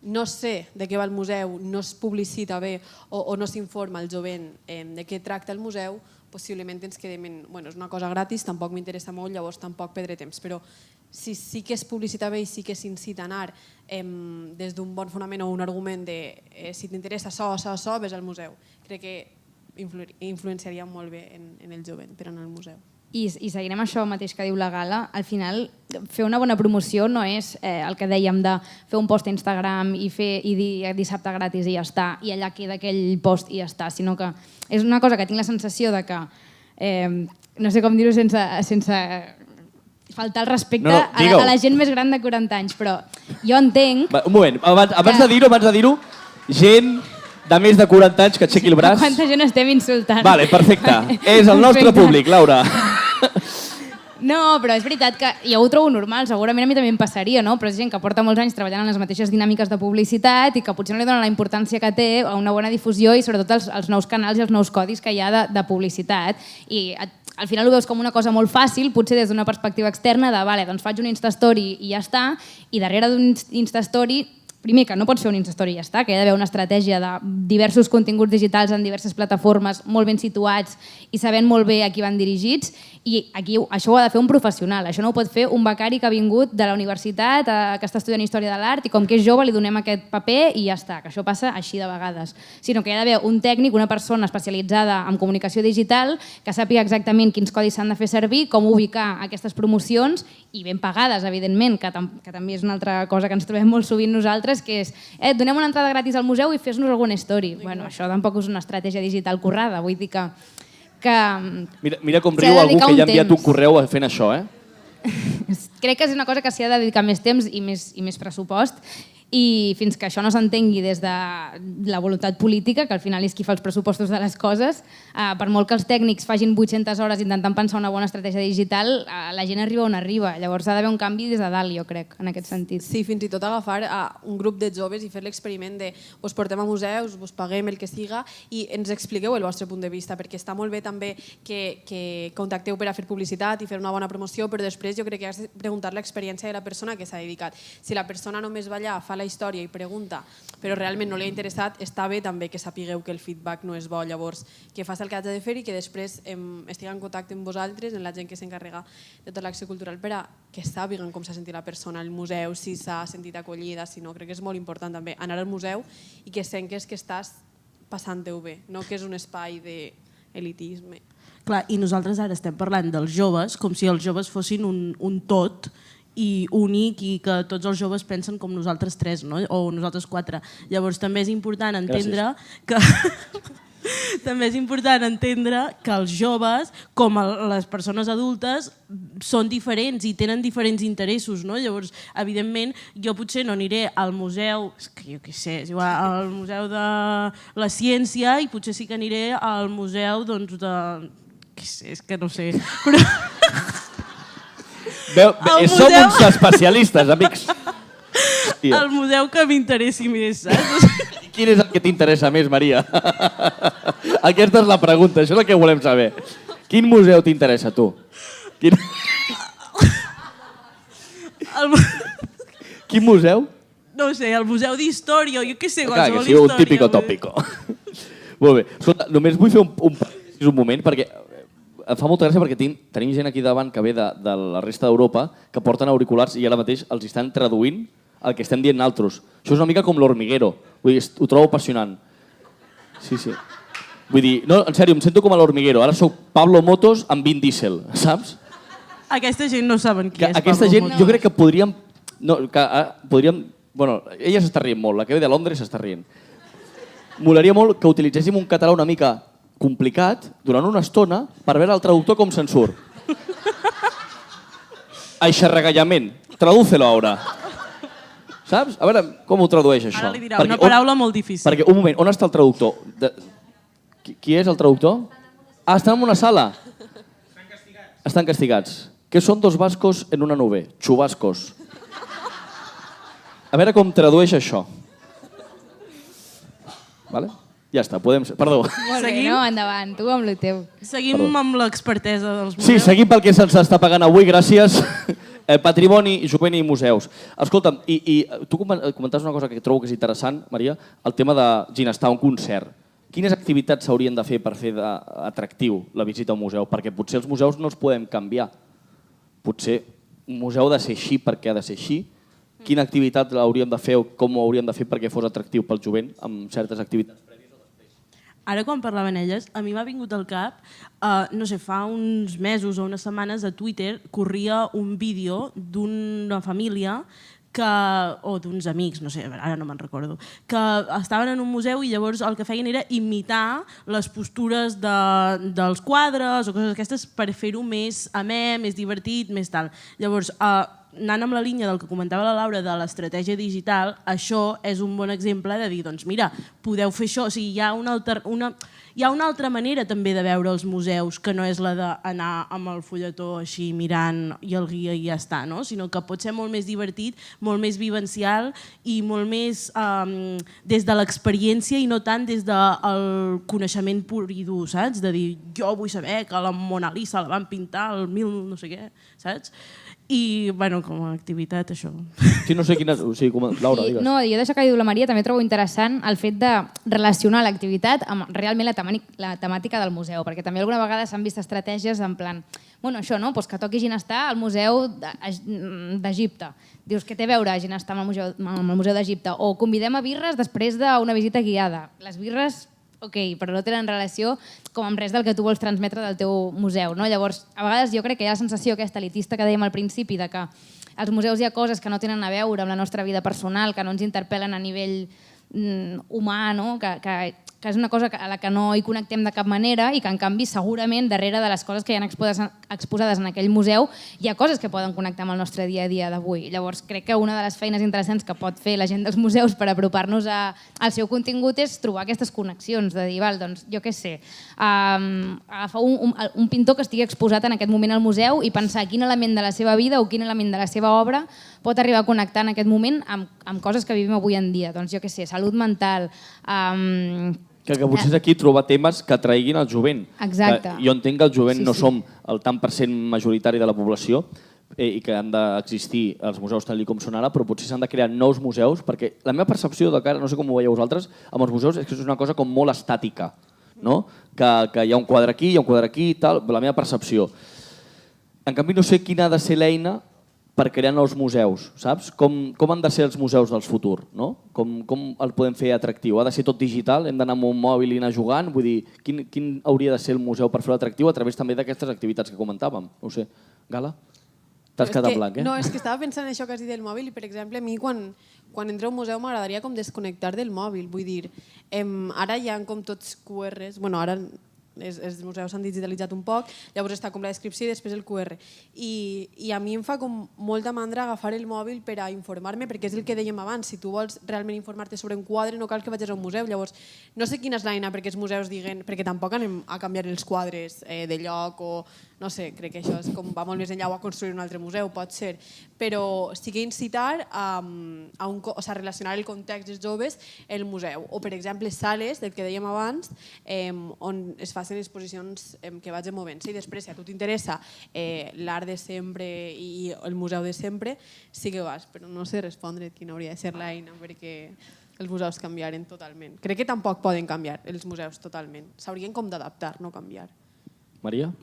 no sé de què va el museu, no es publicita bé o no s'informa el jovent de què tracta el museu, possiblement ens quedem en, bueno, és una cosa gratis, tampoc m'interessa molt, llavors tampoc perdré temps, però si sí que es publicita bé i sí que s'incita a anar des d'un bon fonament o un argument de si t'interessa ves al museu. Crec que influenciaria molt bé en el jovent per anar al museu. i seguirem això mateix que diu la Gala. Al final, fer una bona promoció no és el que dèiem de fer un post a Instagram i dir dissabte gratis i ja està, i allà queda aquell post i ja està, sinó que és una cosa que tinc la sensació de que, no sé com dir-ho sense faltar el respecte a la gent més gran de 40 anys, però jo entenc... Un moment, abans de dir-ho, gent de més de 40 anys que aixequi el braç. Quanta gent estem insultant. Vale, perfecte. És el nostre públic, Laura. No, però és veritat que jo ho trobo normal, segurament a mi també em passaria, no? Però és gent que porta molts anys treballant en les mateixes dinàmiques de publicitat i que potser no li dona la importància que té a una bona difusió i sobretot als nous canals i als nous codis que hi ha de publicitat. I al final ho veus com una cosa molt fàcil, potser des d'una perspectiva externa de, vale, doncs faig un Instastory i ja està, i darrere d'un Instastory, primer, que no pots fer un Instastory i ja està, que hi ha d'haver una estratègia de diversos continguts digitals en diverses plataformes molt ben situats i sabent molt bé a qui van dirigits, i aquí això ho ha de fer un professional, això no ho pot fer un becari que ha vingut de la universitat, que està estudiant Història de l'Art i com que és jove li donem aquest paper i ja està, que això passa així de vegades. Sinó que hi ha d'haver un tècnic, una persona especialitzada en comunicació digital que sàpiga exactament quins codis s'han de fer servir, com ubicar aquestes promocions i ben pagades, evidentment, que també és una altra cosa que ens trobem molt sovint nosaltres, que és, et donem una entrada gratis al museu i fes-nos alguna story. Bueno, això tampoc és una estratègia digital currada, vull dir que Mira com riu algú que ja ha enviat un correu fent això, crec que és una cosa que s'hi ha de dedicar més temps i més pressupost, i fins que això no s'entengui des de la voluntat política, que al final és qui fa els pressupostos de les coses, per molt que els tècnics facin 800 hores intentant pensar una bona estratègia digital, la gent arriba on arriba. Llavors ha d'haver un canvi des de dalt, jo crec, en aquest sentit. Sí, fins i tot agafar un grup de joves i fer l'experiment de vos portem a museus, vos paguem el que siga i ens expliqueu el vostre punt de vista, perquè està molt bé també que contacteu per a fer publicitat i fer una bona promoció, però després jo crec que has de preguntar l'experiència de la persona que s'ha dedicat. Si la persona només va allà, fa la història i pregunta, però realment no li ha interessat, està bé també que sapigueu que el feedback no és bo, llavors que faci el que haig de fer i que després estigui en contacte amb vosaltres, amb la gent que s'encarrega de tota l'acció cultural, per a que sàpiguen com s'ha sentit la persona al museu, si s'ha sentit acollida, si no. Crec que és molt important també anar al museu i que sentes que estàs passant-ho bé, no que és un espai d'elitisme. Clar, i nosaltres ara estem parlant dels joves com si els joves fossin un tot i únic i que tots els joves pensen com nosaltres tres, no? O nosaltres quatre. Llavors també és important entendre que els joves, com les persones adultes, són diferents i tenen diferents interessos, no? Llavors, evidentment, jo potser no aniré al museu, que jo què sé, és igual, al museu de la ciència i potser sí que aniré al museu, doncs, de... què sé, és que no sé, però... Som uns especialistes, amics. El museu que m'interessi més, saps? Quin és el que t'interessa més, Maria? Aquesta és la pregunta, això és el que volem saber. Quin museu t'interessa, tu? Quin museu? No sé, el museu d'història, jo què sé, Clar, qualsevol història. que sigui un típico tòpico. Molt bé. Escolta, només vull fer un moment, perquè em fa molta gràcia perquè tenim gent aquí davant que ve de la resta d'Europa que porten auriculars i ara mateix els estan traduint el que estem dient altres. Això és una mica com l'hormiguero. Vull dir, ho trobo apassionant. Sí. Vull dir, no, en sèrio, em sento com a l'hormiguero. Ara soc Pablo Motos amb Vin Diesel, saps? Aquesta gent no saben qui és Pablo Motos. Aquesta gent, jo crec que podríem... Bueno, ella s'està rient molt, la que ve de Londres s'està rient. Molaria molt que utilitzéssim un català una mica complicat durant una estona per veure el traductor com se'n surt. Aixarregallament. Tradúcelo ara. Saps? A veure com ho tradueix, això. Ara li dirà una paraula molt difícil. Perquè, un moment, on està el traductor? Qui és el traductor? Ah, estan en una sala. Estan castigats. Què són dos bascos en una nube? Xubascos. A veure com tradueix això. Vale? Ja està, podem... Perdó. Molt bé, no? Endavant, tu amb el teu. Seguim amb l'expertesa dels museus. Sí, seguim pel que se'ns està pagant avui, gràcies. Patrimoni, jovent i museus. Escolta'm, i tu comentaves una cosa que trobo que és interessant, Maria, el tema de ginestar un concert. Quines activitats s'haurien de fer per fer atractiu la visita a un museu? Perquè potser els museus no els podem canviar. Potser un museu ha de ser així perquè ha de ser així. Quina activitat hauríem de fer o com ho hauríem de fer perquè fos atractiu pel jovent amb certes activitats? Ara quan parlaven elles, a mi m'ha vingut al cap, no sé, fa uns mesos o unes setmanes a Twitter corria un vídeo d'una família o d'uns amics, no sé, ara no me'n recordo, que estaven en un museu i llavors el que feien era imitar les postures dels quadres o coses aquestes per fer-ho més amè, més divertit, més tal. Llavors, anant amb la línia del que comentava la Laura de l'estratègia digital, això és un bon exemple de dir, doncs mira, podeu fer això, o sigui, hi ha una altra manera també de veure els museus que no és la d'anar amb el fulletó així mirant i el guia i ja està, sinó que pot ser molt més divertit, molt més vivencial i molt més des de l'experiència i no tant des del coneixement pur i dur, saps? De dir, jo vull saber que la Mona Lisa la van pintar el 1000 no sé què, saps? I, bueno, com a activitat, això. Sí, no sé quina... O sigui, Laura, digues. No, jo d'això que diu la Maria també trobo interessant el fet de relacionar l'activitat amb realment la temàtica del museu, perquè també alguna vegada s'han vist estratègies en plan, bueno, això, no? Pues que toqui Ginestar al Museu d'Egipte. Dius, què té a veure Ginestar amb el Museu d'Egipte? O convidem a birres després d'una visita guiada. Les birres, ok, però no tenen relació com amb res del que tu vols transmetre del teu museu. Llavors, a vegades jo crec que hi ha la sensació aquesta elitista que dèiem al principi de que als museus hi ha coses que no tenen a veure amb la nostra vida personal, que no ens interpel·len a nivell humà, que és una cosa a la que no hi connectem de cap manera i que, en canvi, segurament, darrere de les coses que hi ha exposades en aquell museu, hi ha coses que poden connectar amb el nostre dia a dia d'avui. Llavors, crec que una de les feines interessants que pot fer la gent dels museus per apropar-nos al seu contingut és trobar aquestes connexions, de dir, doncs, jo què sé, agafar un pintor que estigui exposat en aquest moment al museu i pensar quin element de la seva vida o quin element de la seva obra pot arribar a connectar en aquest moment amb coses que vivim avui en dia. Doncs, jo què sé, salut mental, que potser és aquí trobar temes que atraiguin el jovent. Exacte. Jo entenc que el jovent no som el tant per cent majoritari de la població i que han d'existir els museus tal com són ara, però potser s'han de crear nous museus, perquè la meva percepció de cara, no sé com ho veieu vosaltres, amb els museus és que és una cosa com molt estàtica, que hi ha un quadre aquí, hi ha un quadre aquí, tal, la meva percepció. En canvi, no sé quina ha de ser l'eina per crear nous museus, saps? Com han de ser els museus del futur, no? Com el podem fer atractiu? Ha de ser tot digital? Hem d'anar amb un mòbil i anar jugant? Vull dir, quin hauria de ser el museu per fer-lo atractiu a través també d'aquestes activitats que comentàvem? No ho sé. Gala? T'has quedat en blanc, No, és que estava pensant això que has dit del mòbil i, per exemple, a mi quan entro a un museu m'agradaria com desconnectar del mòbil. Vull dir, ara hi ha com tots QRs, bueno, ara els museus s'han digitalitzat un poc, llavors està com la descripció i després el QR. I a mi em fa com molta mandra agafar el mòbil per a informar-me, perquè és el que dèiem abans, si tu vols realment informar-te sobre un quadre no cal que vagis a un museu. Llavors, no sé quina és l'eina perquè els museus diguen, perquè tampoc anem a canviar els quadres de lloc o no sé, crec que això és com va molt més enllà o a construir un altre museu, pot ser, però sí que incitar a relacionar el context dels joves el museu. O, per exemple, sales, del que dèiem abans, on es facin exposicions que vagin movent-se i després, si a tu t'interessa l'art de sempre i el museu de sempre, sí que vas, però no sé respondre quina hauria de ser l'eina perquè els museus canviaren totalment. Crec que tampoc poden canviar els museus totalment. S'haurien com d'adaptar, no canviar. Maria?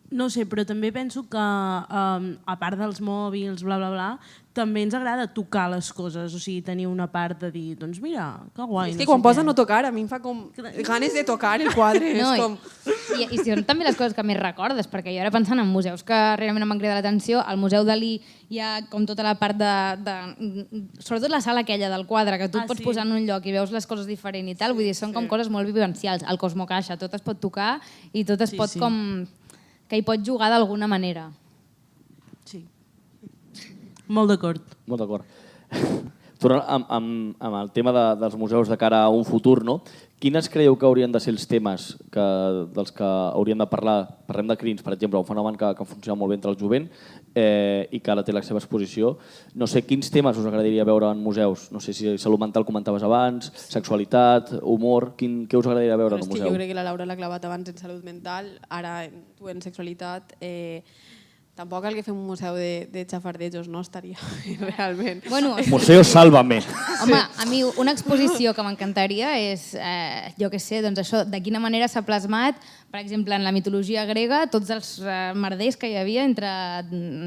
No sé, però també penso que, a part dels mòbils, bla, bla, bla, també ens agrada tocar les coses, o sigui, tenir una part de dir, doncs mira, que guai. És que quan posa no tocar, a mi em fa com ganes de tocar el quadre. I són també les coses que més recordes, perquè jo ara pensant en museus que realment em van cridar l'atenció, al Museu Dalí hi ha com tota la part sobretot la sala aquella del quadre, que tu pots posar en un lloc i veus les coses diferents i tal, vull dir, són com coses molt vivencials. Al Cosmo Caixa tot es pot tocar i tot es pot com que hi pots jugar d'alguna manera. Sí. Molt d'acord. Molt d'acord. Tornant amb el tema dels museus de cara a un futur, no? Quines creieu que haurien de ser els temes dels que hauríem de parlar? Parlem de Crins, per exemple, un fenomen que funciona molt bé entre el jovent i que ara té la seva exposició. No sé quins temes us agradaria veure en museus. No sé si salut mental comentaves abans, sexualitat, humor, què us agradaria veure en un museu? Jo crec que la Laura l'ha clavat abans en salut mental, ara tu en sexualitat. tampoc cal que fem un museu de xafardejos, no? Estaria realment... Museu Sálvame. Home, a mi una exposició que m'encantaria és, jo què sé, doncs això, de quina manera s'ha plasmat, per exemple, en la mitologia grega, tots els merders que hi havia entre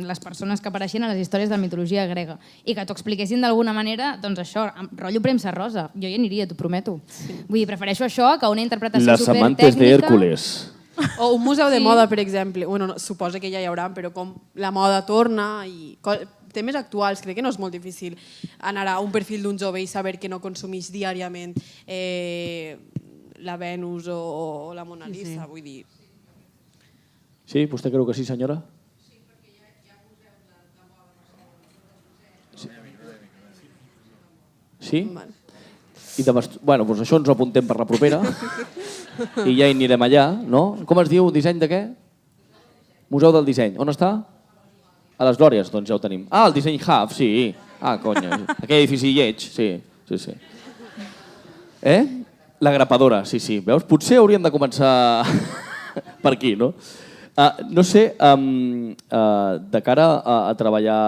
les persones que apareixien a les històries de la mitologia grega i que t'ho expliquessin d'alguna manera, doncs això, rotllo premsa rosa. Jo hi aniria, t'ho prometo. Vull dir, prefereixo això que una interpretació Las amantes de Hércules. O un museu de moda, per exemple. Bueno, suposa que ja hi haurà, però com la moda torna i temes actuals, crec que no és molt difícil anar a un perfil d'un jove i saber que no consumeix diàriament la Venus o la Mona Lisa, vull dir. Sí, vostè creu que sí, senyora? Sí, perquè hi ha museus de moda. Sí? Bueno, doncs això ens ho apuntem per la propera i ja hi anirem allà, no? Com es diu? Disseny de què? Museu del disseny. On està? A les Glòries, doncs ja ho tenim. Ah, el disseny Hub, sí. Ah, conya. Aquell edifici lleig, sí. La grapadora, sí. Veus? Potser hauríem de començar per aquí, no? No sé, de cara a treballar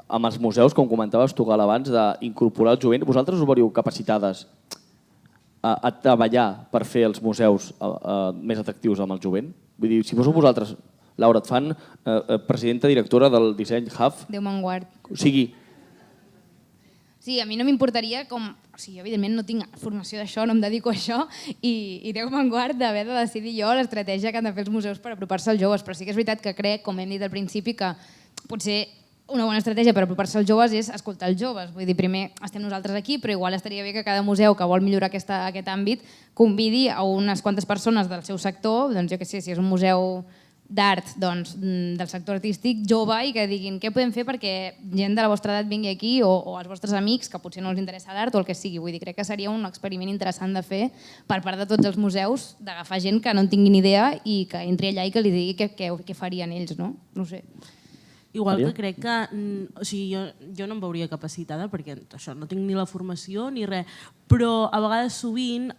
amb els museus, com comentaves tu, Gal, abans, d'incorporar el jovent, vosaltres us veuríeu capacitades a treballar per fer els museus més atractius amb el jovent? Vull dir, si fos vosaltres, Laura, et fan presidenta directora del Disseny Hub. Déu me'n guard. O sigui... Sí, a mi no m'importaria com... O sigui, evidentment no tinc formació d'això, no em dedico a això i Déu me'n guard d'haver de decidir jo l'estratègia que han de fer els museus per apropar-se als joves, però sí que és veritat que crec, com hem dit al principi, que potser una bona estratègia per apropar-se als joves és escoltar els joves. Vull dir, primer estem nosaltres aquí, però igual estaria bé que cada museu que vol millorar aquest àmbit convidi a unes quantes persones del seu sector, doncs jo què sé, si és un museu d'art del sector artístic jove i que diguin què podem fer perquè gent de la vostra edat vingui aquí o els vostres amics que potser no els interessa l'art o el que sigui. Vull dir, crec que seria un experiment interessant de fer per part de tots els museus, d'agafar gent que no en tinguin idea i que entri allà i que li digui què farien ells, no? No ho sé. Igual que crec que... O sigui, jo no em veuria capacitada perquè això no tinc ni la formació ni res, però a vegades sovint...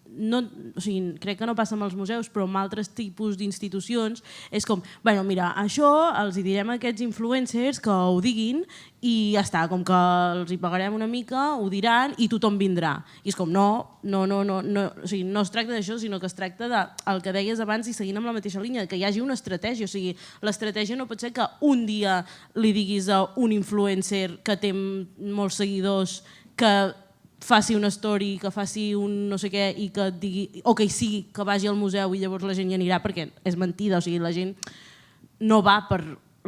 o sigui, crec que no passa amb els museus, però amb altres tipus d'institucions és com, bueno, mira, això els hi direm a aquests influencers que ho diguin i ja està, com que els hi pagarem una mica, ho diran i tothom vindrà. I és com, no, o sigui, no es tracta d'això, sinó que es tracta del que deies abans i seguint amb la mateixa línia, que hi hagi una estratègia, o sigui, l'estratègia no pot ser que un dia li diguis a un influencer que té molts seguidors que faci una story, que faci un no sé què i que digui, o que hi sigui, que vagi al museu i llavors la gent hi anirà, perquè és mentida, o sigui, la gent no va per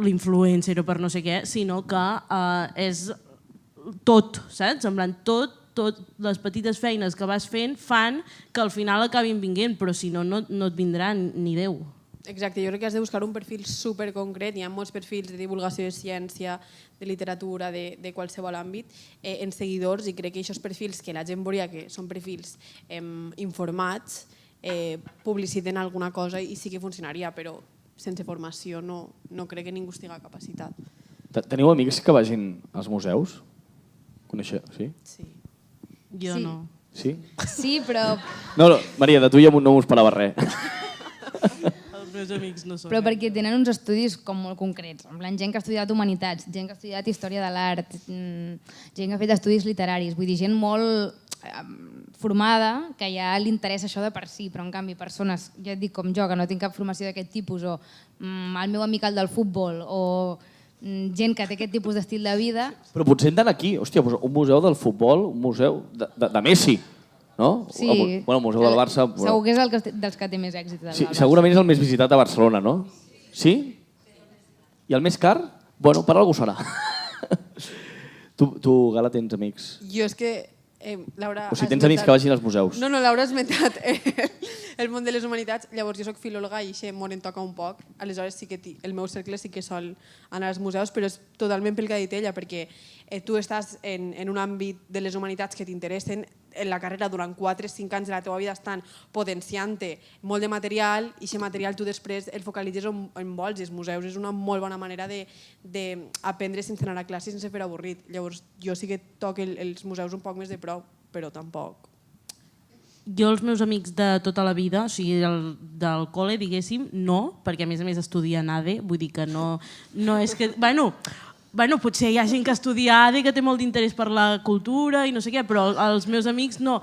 l'influencer o per no sé què, sinó que és tot, saps? Semblant tot les petites feines que vas fent fan que al final acabin vinguent, però si no, no et vindrà ni Déu. Exacte, jo crec que has de buscar un perfil superconcret, hi ha molts perfils de divulgació de ciència, de literatura, de qualsevol àmbit, en seguidors, i crec que aquests perfils que la gent veuria que són perfils informats, publiciten alguna cosa i sí que funcionaria, però sense formació no crec que ningú estigui capacitat. Teniu amics que vagin als museus? Coneixeu, sí? Sí. Jo no. Sí? Sí, però... No, Maria, de tu ja no m'ho esperava res. Els meus amics no són. Però perquè tenen uns estudis com molt concrets, en plan gent que ha estudiat humanitats, gent que ha estudiat història de l'art, gent que ha fet estudis literaris, vull dir, gent molt formada, que ja li interessa això de per si, però en canvi persones, ja et dic com jo, que no tinc cap formació d'aquest tipus, o el meu amic el del futbol, o gent que té aquest tipus d'estil de vida... Però potser hem d'anar aquí, hòstia, un museu del futbol, un museu de Messi, no? Sí. Bueno, el museu del Barça... Segur que és dels que té més èxit. Sí, segurament és el més visitat a Barcelona, no? Sí? I el més car? Bueno, per algú serà. Tu, Gala, tens amics? Jo és que... Laura, o sigui, tens amics que vagin als museus. No, Laura ha esmentat el món de les humanitats, llavors jo soc filòloga i aquest món em toca un poc, aleshores sí que el meu cercle sí que sol anar als museus, però és totalment pel que ha dit ella, perquè tu estàs en un àmbit de les humanitats que t'interessen, en la carrera durant 4-5 anys de la teva vida estan potenciant-te molt de material i aquest material tu després el focalitzes on vols i els museus és una molt bona manera d'aprendre sense anar a classe i sense fer avorrit. Llavors jo sí que toco els museus un poc més de prop, però tampoc. jo els meus amics de tota la vida, o sigui, del col·le, diguéssim, no, perquè a més estudia en ADE, vull dir que no és que... Bueno, potser hi ha gent que estudia ADE que té molt d'interès per la cultura i no sé què, però els meus amics no.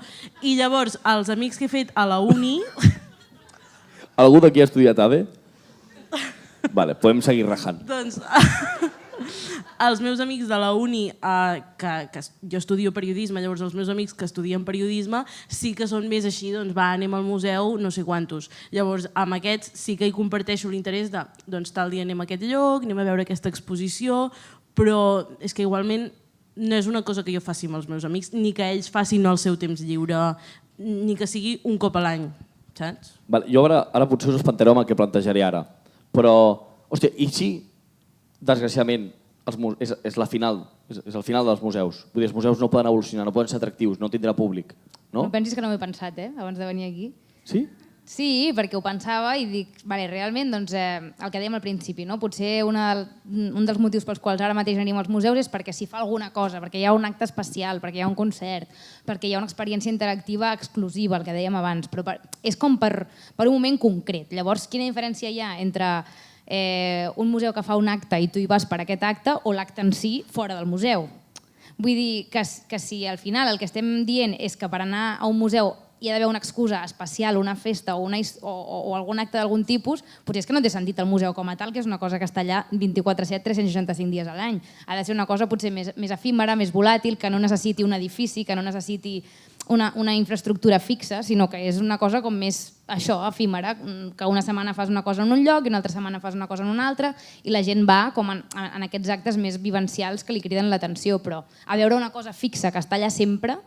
I llavors, els amics que he fet a la uni... Algú d'aquí ha estudiat ADE? Vale, podem seguir rajant. Doncs els meus amics de la uni, que jo estudio periodisme, llavors els meus amics que estudien periodisme sí que són més així, doncs va, anem al museu, no sé quantos. Llavors, amb aquests sí que hi comparteixo l'interès de, doncs tal dia anem a aquest lloc, anem a veure aquesta exposició, però és que igualment no és una cosa que jo faci amb els meus amics, ni que ells facin el seu temps lliure, ni que sigui un cop a l'any, saps? Jo ara potser us espantareu amb el que plantejaré ara, però, hòstia, i si, desgraciadament, és el final dels museus? Vull dir, els museus no poden evolucionar, no poden ser atractius, no tindrà públic, no? No pensis que no m'ho he pensat, abans de venir aquí. Sí? Sí, perquè ho pensava i dic, realment, doncs, el que dèiem al principi, potser un dels motius pels quals ara mateix anem als museus és perquè s'hi fa alguna cosa, perquè hi ha un acte especial, perquè hi ha un concert, perquè hi ha una experiència interactiva exclusiva, el que dèiem abans, però és com per un moment concret. Llavors, quina diferència hi ha entre un museu que fa un acte i tu hi vas per aquest acte o l'acte en si fora del museu? Vull dir que si al final el que estem dient és que per anar a un museu hi ha d'haver una excusa especial, una festa o algun acte d'algun tipus, potser és que no té sentit el museu com a tal, que és una cosa que està allà 24/7, 365 dies a l'any. Ha de ser una cosa potser més efímera, més volàtil, que no necessiti un edifici, que no necessiti una infraestructura fixa, sinó que és una cosa com més això, efímera, que una setmana fas una cosa en un lloc i una altra setmana fas una cosa en una altra i la gent va com en aquests actes més vivencials que li criden l'atenció, però a veure una cosa fixa que està allà sempre,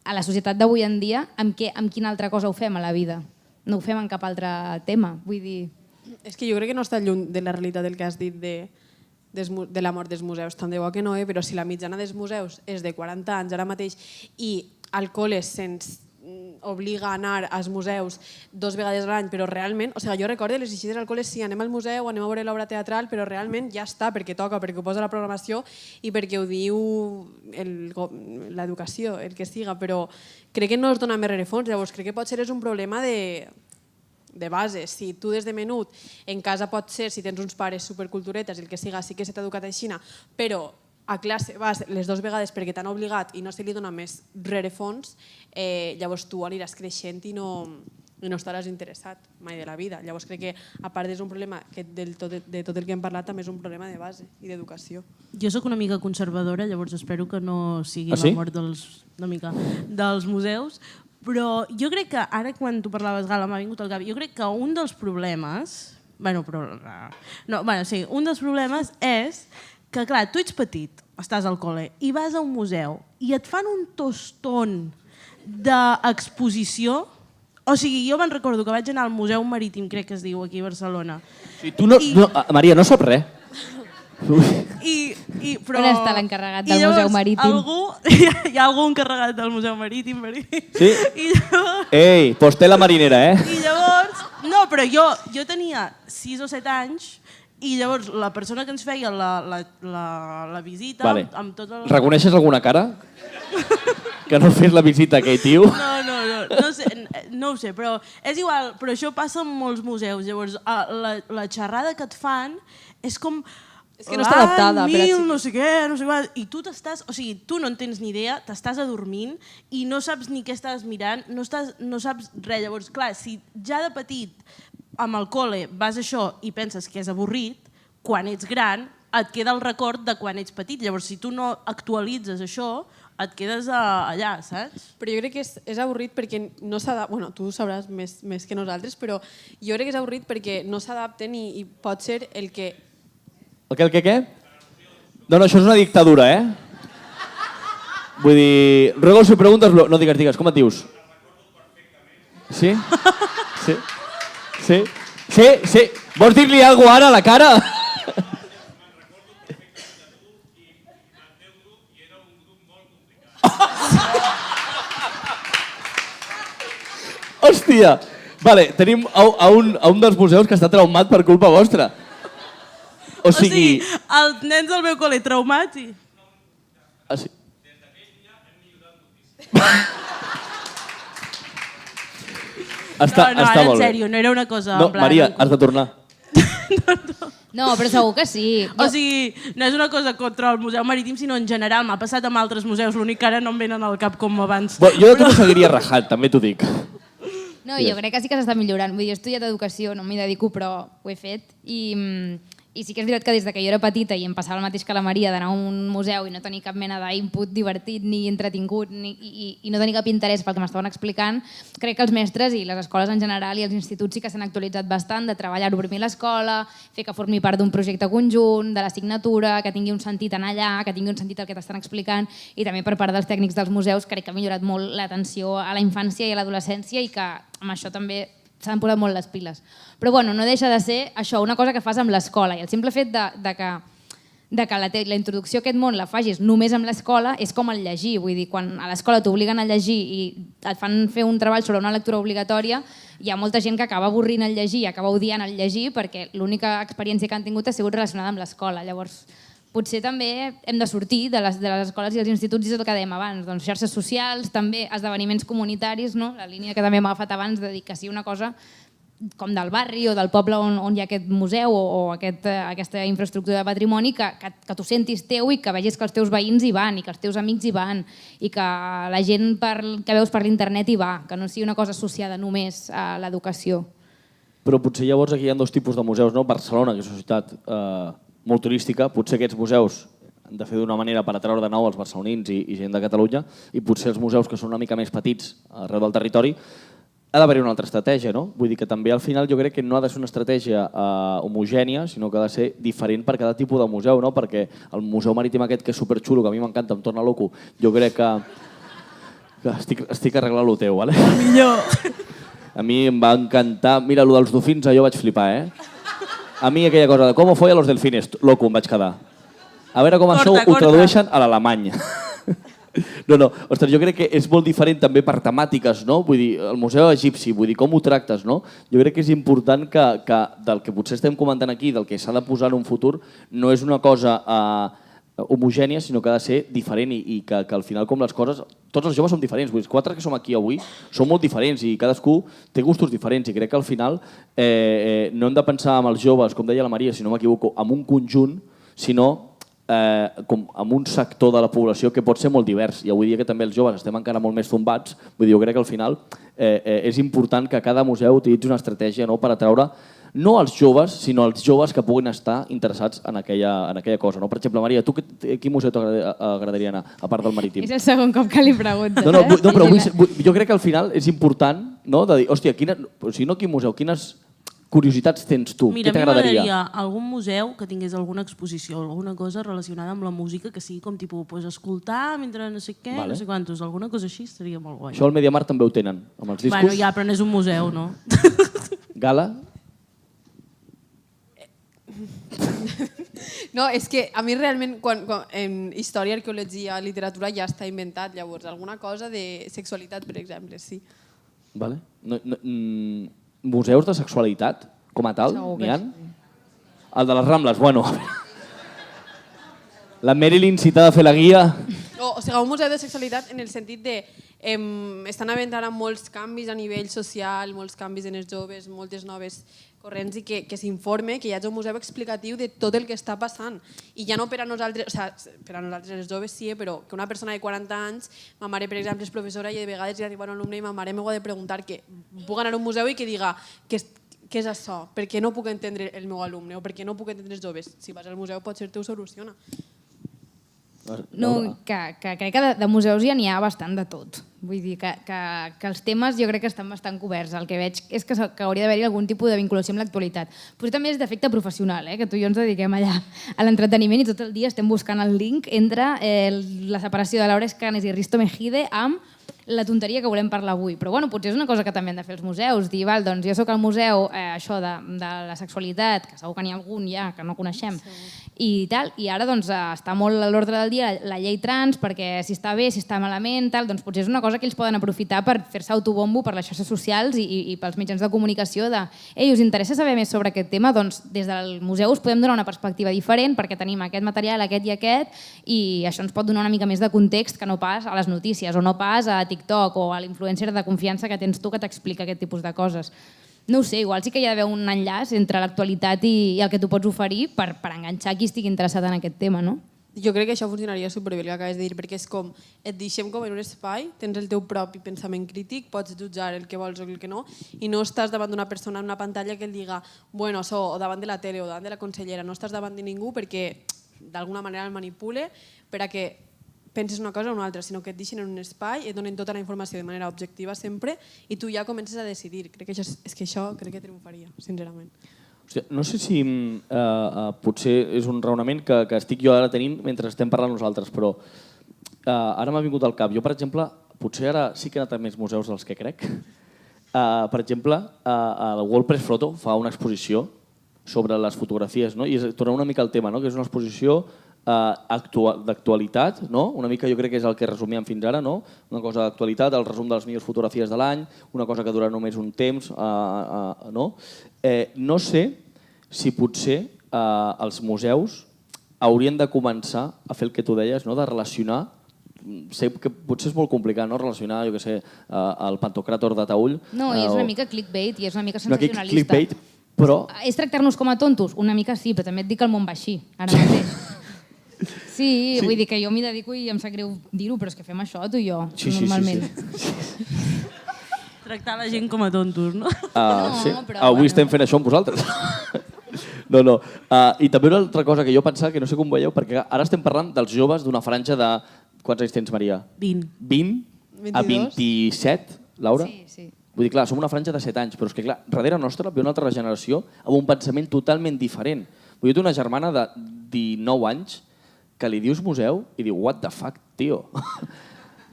a la societat d'avui en dia, amb quina altra cosa ho fem a la vida? No ho fem en cap altre tema, vull dir... És que jo crec que no està lluny de la realitat del que has dit de la mort dels museus, tant de bo que no, però si la mitjana dels museus és de 40 anys ara mateix i al col·le se'ns obliga a anar als museus 2 vegades a l'any, però realment, o sigui, jo recordo les visites al col·le, sí, anem al museu, anem a veure l'obra teatral, però realment ja està, perquè toca, perquè ho posa la programació i perquè ho diu l'educació, el que siga, però crec que no es dona més rerefons, llavors crec que potser és un problema de base. Si tu des de menut en casa pot ser, si tens uns pares superculturetes, el que siga, sí que se t'ha educat així, però a classe vas les 2 vegades perquè t'han obligat i no se li dona més rerefons, llavors tu aniràs creixent i no estaràs interessat mai de la vida. Llavors crec que, a part d'un problema de tot el que hem parlat, també és un problema de base i d'educació. Jo sóc una mica conservadora, llavors espero que no sigui la mort dels museus, però jo crec que, ara quan tu parlaves, Gala, m'ha vingut al cap, jo crec que un dels problemes... un dels problemes és que, clar, tu ets petit, estàs al col·le i vas a un museu i et fan un tostón d'exposició. O sigui, jo me'n recordo que vaig anar al Museu Marítim, crec que es diu, aquí a Barcelona. Maria, no sap res. On està l'encarregat del Museu Marítim? Hi ha algú encarregat del Museu Marítim. Sí? Ei, postela marinera, I llavors... No, però jo tenia 6 o 7 anys i llavors la persona que ens feia la visita... Reconeixes alguna cara? Que no fes la visita a aquell tio? No ho sé, però és igual, però això passa en molts museus. Llavors, la xerrada que et fan és com... És que no està adaptada. No sé què, no sé què... I tu t'estàs... O sigui, tu no en tens ni idea, t'estàs adormint i no saps ni què estàs mirant, no saps res. Llavors, clar, si ja de petit amb el col·le vas a això i penses que és avorrit, quan ets gran et queda el record de quan ets petit. Llavors, si tu no actualitzes això, et quedes allà, saps? Però jo crec que és avorrit perquè no s'adapten... Bueno, tu ho sabràs més que nosaltres, però jo crec que és avorrit perquè no s'adapten i pot ser el que... El què? No, això és una dictadura, Vull dir, ruego si preguntes... No, digues, com et dius? Sí? Sí? Vols dir-li alguna cosa ara a la cara? Hòstia! Vale, tenim a un dels museus que està traumat per culpa vostra. O sigui... Els nens del meu col·le traumats i... ara en sèrio, no era una cosa... No, Maria, has de tornar. No, però segur que sí. O sigui, no és una cosa contra el Museu Marítim, sinó en general. M'ha passat amb altres museus, l'únic que ara no em venen al cap com abans. Jo de tu no seguiria rajat, també t'ho dic. No, jo crec que sí que s'està millorant. Vull dir, jo he estudiat educació, no m'hi dedico, però ho he fet. I sí que és veritat que des que jo era petita i em passava el mateix que la Maria d'anar a un museu i no tenir cap mena d'input divertit ni entretingut i no tenir cap interès pel que m'estaven explicant, crec que els mestres i les escoles en general i els instituts sí que s'han actualitzat bastant de treballar-ho primer a l'escola, fer que formi part d'un projecte conjunt, de l'assignatura, que tingui un sentit en allà, que tingui un sentit el que t'estan explicant, i també per part dels tècnics dels museus crec que ha millorat molt l'atenció a la infància i a l'adolescència i que amb això també s'han posat molt les piles. Però bueno, no deixa de ser això, una cosa que fas amb l'escola, i el simple fet de que la introducció a aquest món la facis només amb l'escola és com el llegir, vull dir, quan a l'escola t'obliguen a llegir i et fan fer un treball sobre una lectura obligatòria, hi ha molta gent que acaba avorrint el llegir i acaba odiant el llegir perquè l'única experiència que han tingut ha sigut relacionada amb l'escola. Llavors, potser també hem de sortir de les escoles i els instituts, i és el que dèiem abans, doncs xarxes socials, també esdeveniments comunitaris, no? La línia que també hem agafat abans de dir que sigui una cosa com del barri o del poble on hi ha aquest museu o aquesta infraestructura de patrimoni, que t'ho sentis teu i que vegis que els teus veïns hi van i que els teus amics hi van i que la gent que veus per l'internet hi va, que no sigui una cosa associada només a l'educació. Però potser llavors aquí hi ha dos tipus de museus, no? Barcelona, que és una ciutat molt turística, potser aquests museus han de fer d'una manera per atraure de nou els barcelonins i gent de Catalunya, i potser els museus que són una mica més petits arreu del territori ha d'haver una altra estratègia, no? Vull dir que també al final jo crec que no ha de ser una estratègia homogènia, sinó que ha de ser diferent per cada tipus de museu, no? Perquè el Museu Marítim aquest, que és superxulo, que a mi m'encanta, em torna loco, jo crec que estic arreglant lo teu, ¿vale? Millor. A mi em va encantar, mira, lo dels dofins jo vaig flipar, A mi aquella cosa de com folla los delfines, loco, em vaig quedar. A veure com això ho tradueixen a l'alemany. No, ostres, jo crec que és molt diferent també per temàtiques, no? Vull dir, el museu egipci, vull dir, com ho tractes, no? Jo crec que és important que del que potser estem comentant aquí, del que s'ha de posar en un futur, no és una cosa homogènia, sinó que ha de ser diferent i que al final, com les coses, tots els joves som diferents. Vull dir, els 4 que som aquí avui som molt diferents i cadascú té gustos diferents, i crec que al final no hem de pensar en els joves, com deia la Maria, si no m'equivoco, en un conjunt, sinó com en un sector de la població que pot ser molt divers, i avui dia que també els joves estem encara molt més tombats, vull dir, jo crec que al final és important que cada museu utilitzi una estratègia per atraure no els joves, sinó els joves que puguin estar interessats en aquella cosa. Per exemple, Maria, tu a quin museu t'agradaria anar, a part del Marítim? És el segon cop que li preguntes. No, però jo crec que al final és important de dir, hòstia, no quin museu, quines curiositats tens tu? Mira, què t'agradaria? Mira, a mi m'agradaria algun museu que tingués alguna exposició, alguna cosa relacionada amb la música, que sigui com tipus escoltar mentre no sé què, no sé quantos, alguna cosa així estaria molt guai. Això al Mediamar també ho tenen, amb els discos. Bueno, ja, però no és un museu, no? Gala? No, és que a mi realment en història, arqueologia, literatura ja està inventat, llavors alguna cosa de sexualitat, per exemple, sí. Vale. Museus de sexualitat, com a tal, n'hi ha? El de les Rambles, bueno. La Marilyn citada a fer la guia. O sigui, un museu de sexualitat en el sentit de estan havent ara molts canvis a nivell social, molts canvis en els joves, moltes noves corrents, i que s'informe, que hi hagi un museu explicatiu de tot el que està passant. I ja no per a nosaltres, o sigui, per a nosaltres els joves sí, però que una persona de 40 anys, ma mare, per exemple, és professora i de vegades li arriba un alumne i ma mare m'ho ha de preguntar que puc anar a un museu i que diga què és això, per què no puc entendre el meu alumne o per què no puc entendre els joves. Si vas al museu potser t'ho soluciona. No, que crec que de museus ja n'hi ha bastant de tot. Vull dir que els temes jo crec que estan bastant coberts. El que veig és que hauria d'haver-hi algun tipus de vinculació amb l'actualitat. Potser també és d'efecte professional, que tu i jo ens dediquem allà a l'entreteniment i tot el dia estem buscant el link entre la separació de Laura Escanes i Risto Mejide amb la tonteria que volem parlar avui. Però bueno, potser és una cosa que també han de fer els museus, dir, doncs jo soc al museu això de la sexualitat, que segur que n'hi ha algun ja que no coneixem, i tal, i ara està molt a l'ordre del dia la llei trans, perquè si està bé, si està malament, doncs potser és una cosa cosa que ells poden aprofitar per fer-se autobombo per les xarxes socials i pels mitjans de comunicació de «Ei, us interessa saber més sobre aquest tema? Doncs des del museu us podem donar una perspectiva diferent perquè tenim aquest material, aquest i això ens pot donar una mica més de context que no pas a les notícies o no pas a TikTok o a l'influencer de confiança que tens tu que t'explica aquest tipus de coses». No ho sé, igual sí que hi ha d'haver un enllaç entre l'actualitat i el que tu pots oferir per enganxar qui estigui interessat en aquest tema, no? Jo crec que això funcionaria superbé, el que acabes de dir, perquè és com, et deixem com en un espai, tens el teu propi pensament crític, pots jutjar el que vols o el que no, i no estàs davant d'una persona en una pantalla que el diga, bueno, o davant de la tele o davant de la consellera, no estàs davant de ningú perquè d'alguna manera el manipule per a que penses una cosa o una altra, sinó que et deixen en un espai, et donen tota la informació de manera objectiva sempre i tu ja comences a decidir. Crec que això triomfaria, sincerament. No sé si potser és un raonament que estic jo ara tenint mentre estem parlant nosaltres, però ara m'ha vingut al cap. Jo, per exemple, potser ara sí que he anat a més museus dels que crec. Per exemple, el World Press Photo fa una exposició sobre les fotografies, i torna una mica al tema, que és una exposició d'actualitat, una mica jo crec que és el que resumíem fins ara, una cosa d'actualitat, el resum de les millors fotografies de l'any, una cosa que dura només un temps. No sé si potser els museus haurien de començar a fer el que tu deies, de relacionar, sé que potser és molt complicat relacionar, jo què sé, el pantocràtor de Taüll. No, i és una mica clickbait i és una mica sensacionalista. Clickbait, però... És tractar-nos com a tontos? Una mica sí, però també et dic que el món va així, ara mateix. Sí, vull dir que jo m'hi dedico i em sap greu dir-ho, però és que fem això, tu i jo, normalment. Tractar la gent com a tontos, no? Sí, avui estem fent això amb vosaltres. No. I també una altra cosa que jo pensava, que no sé com veieu, perquè ara estem parlant dels joves d'una franja de... Quants anys tens, Maria? 20. 20 a 27, Laura? Sí. Vull dir, clar, som una franja de 7 anys, però és que, clar, darrere nostra ve una altra generació amb un pensament totalment diferent. Jo tinc una germana de 19 anys que li dius museu i diu, what the fuck, tio?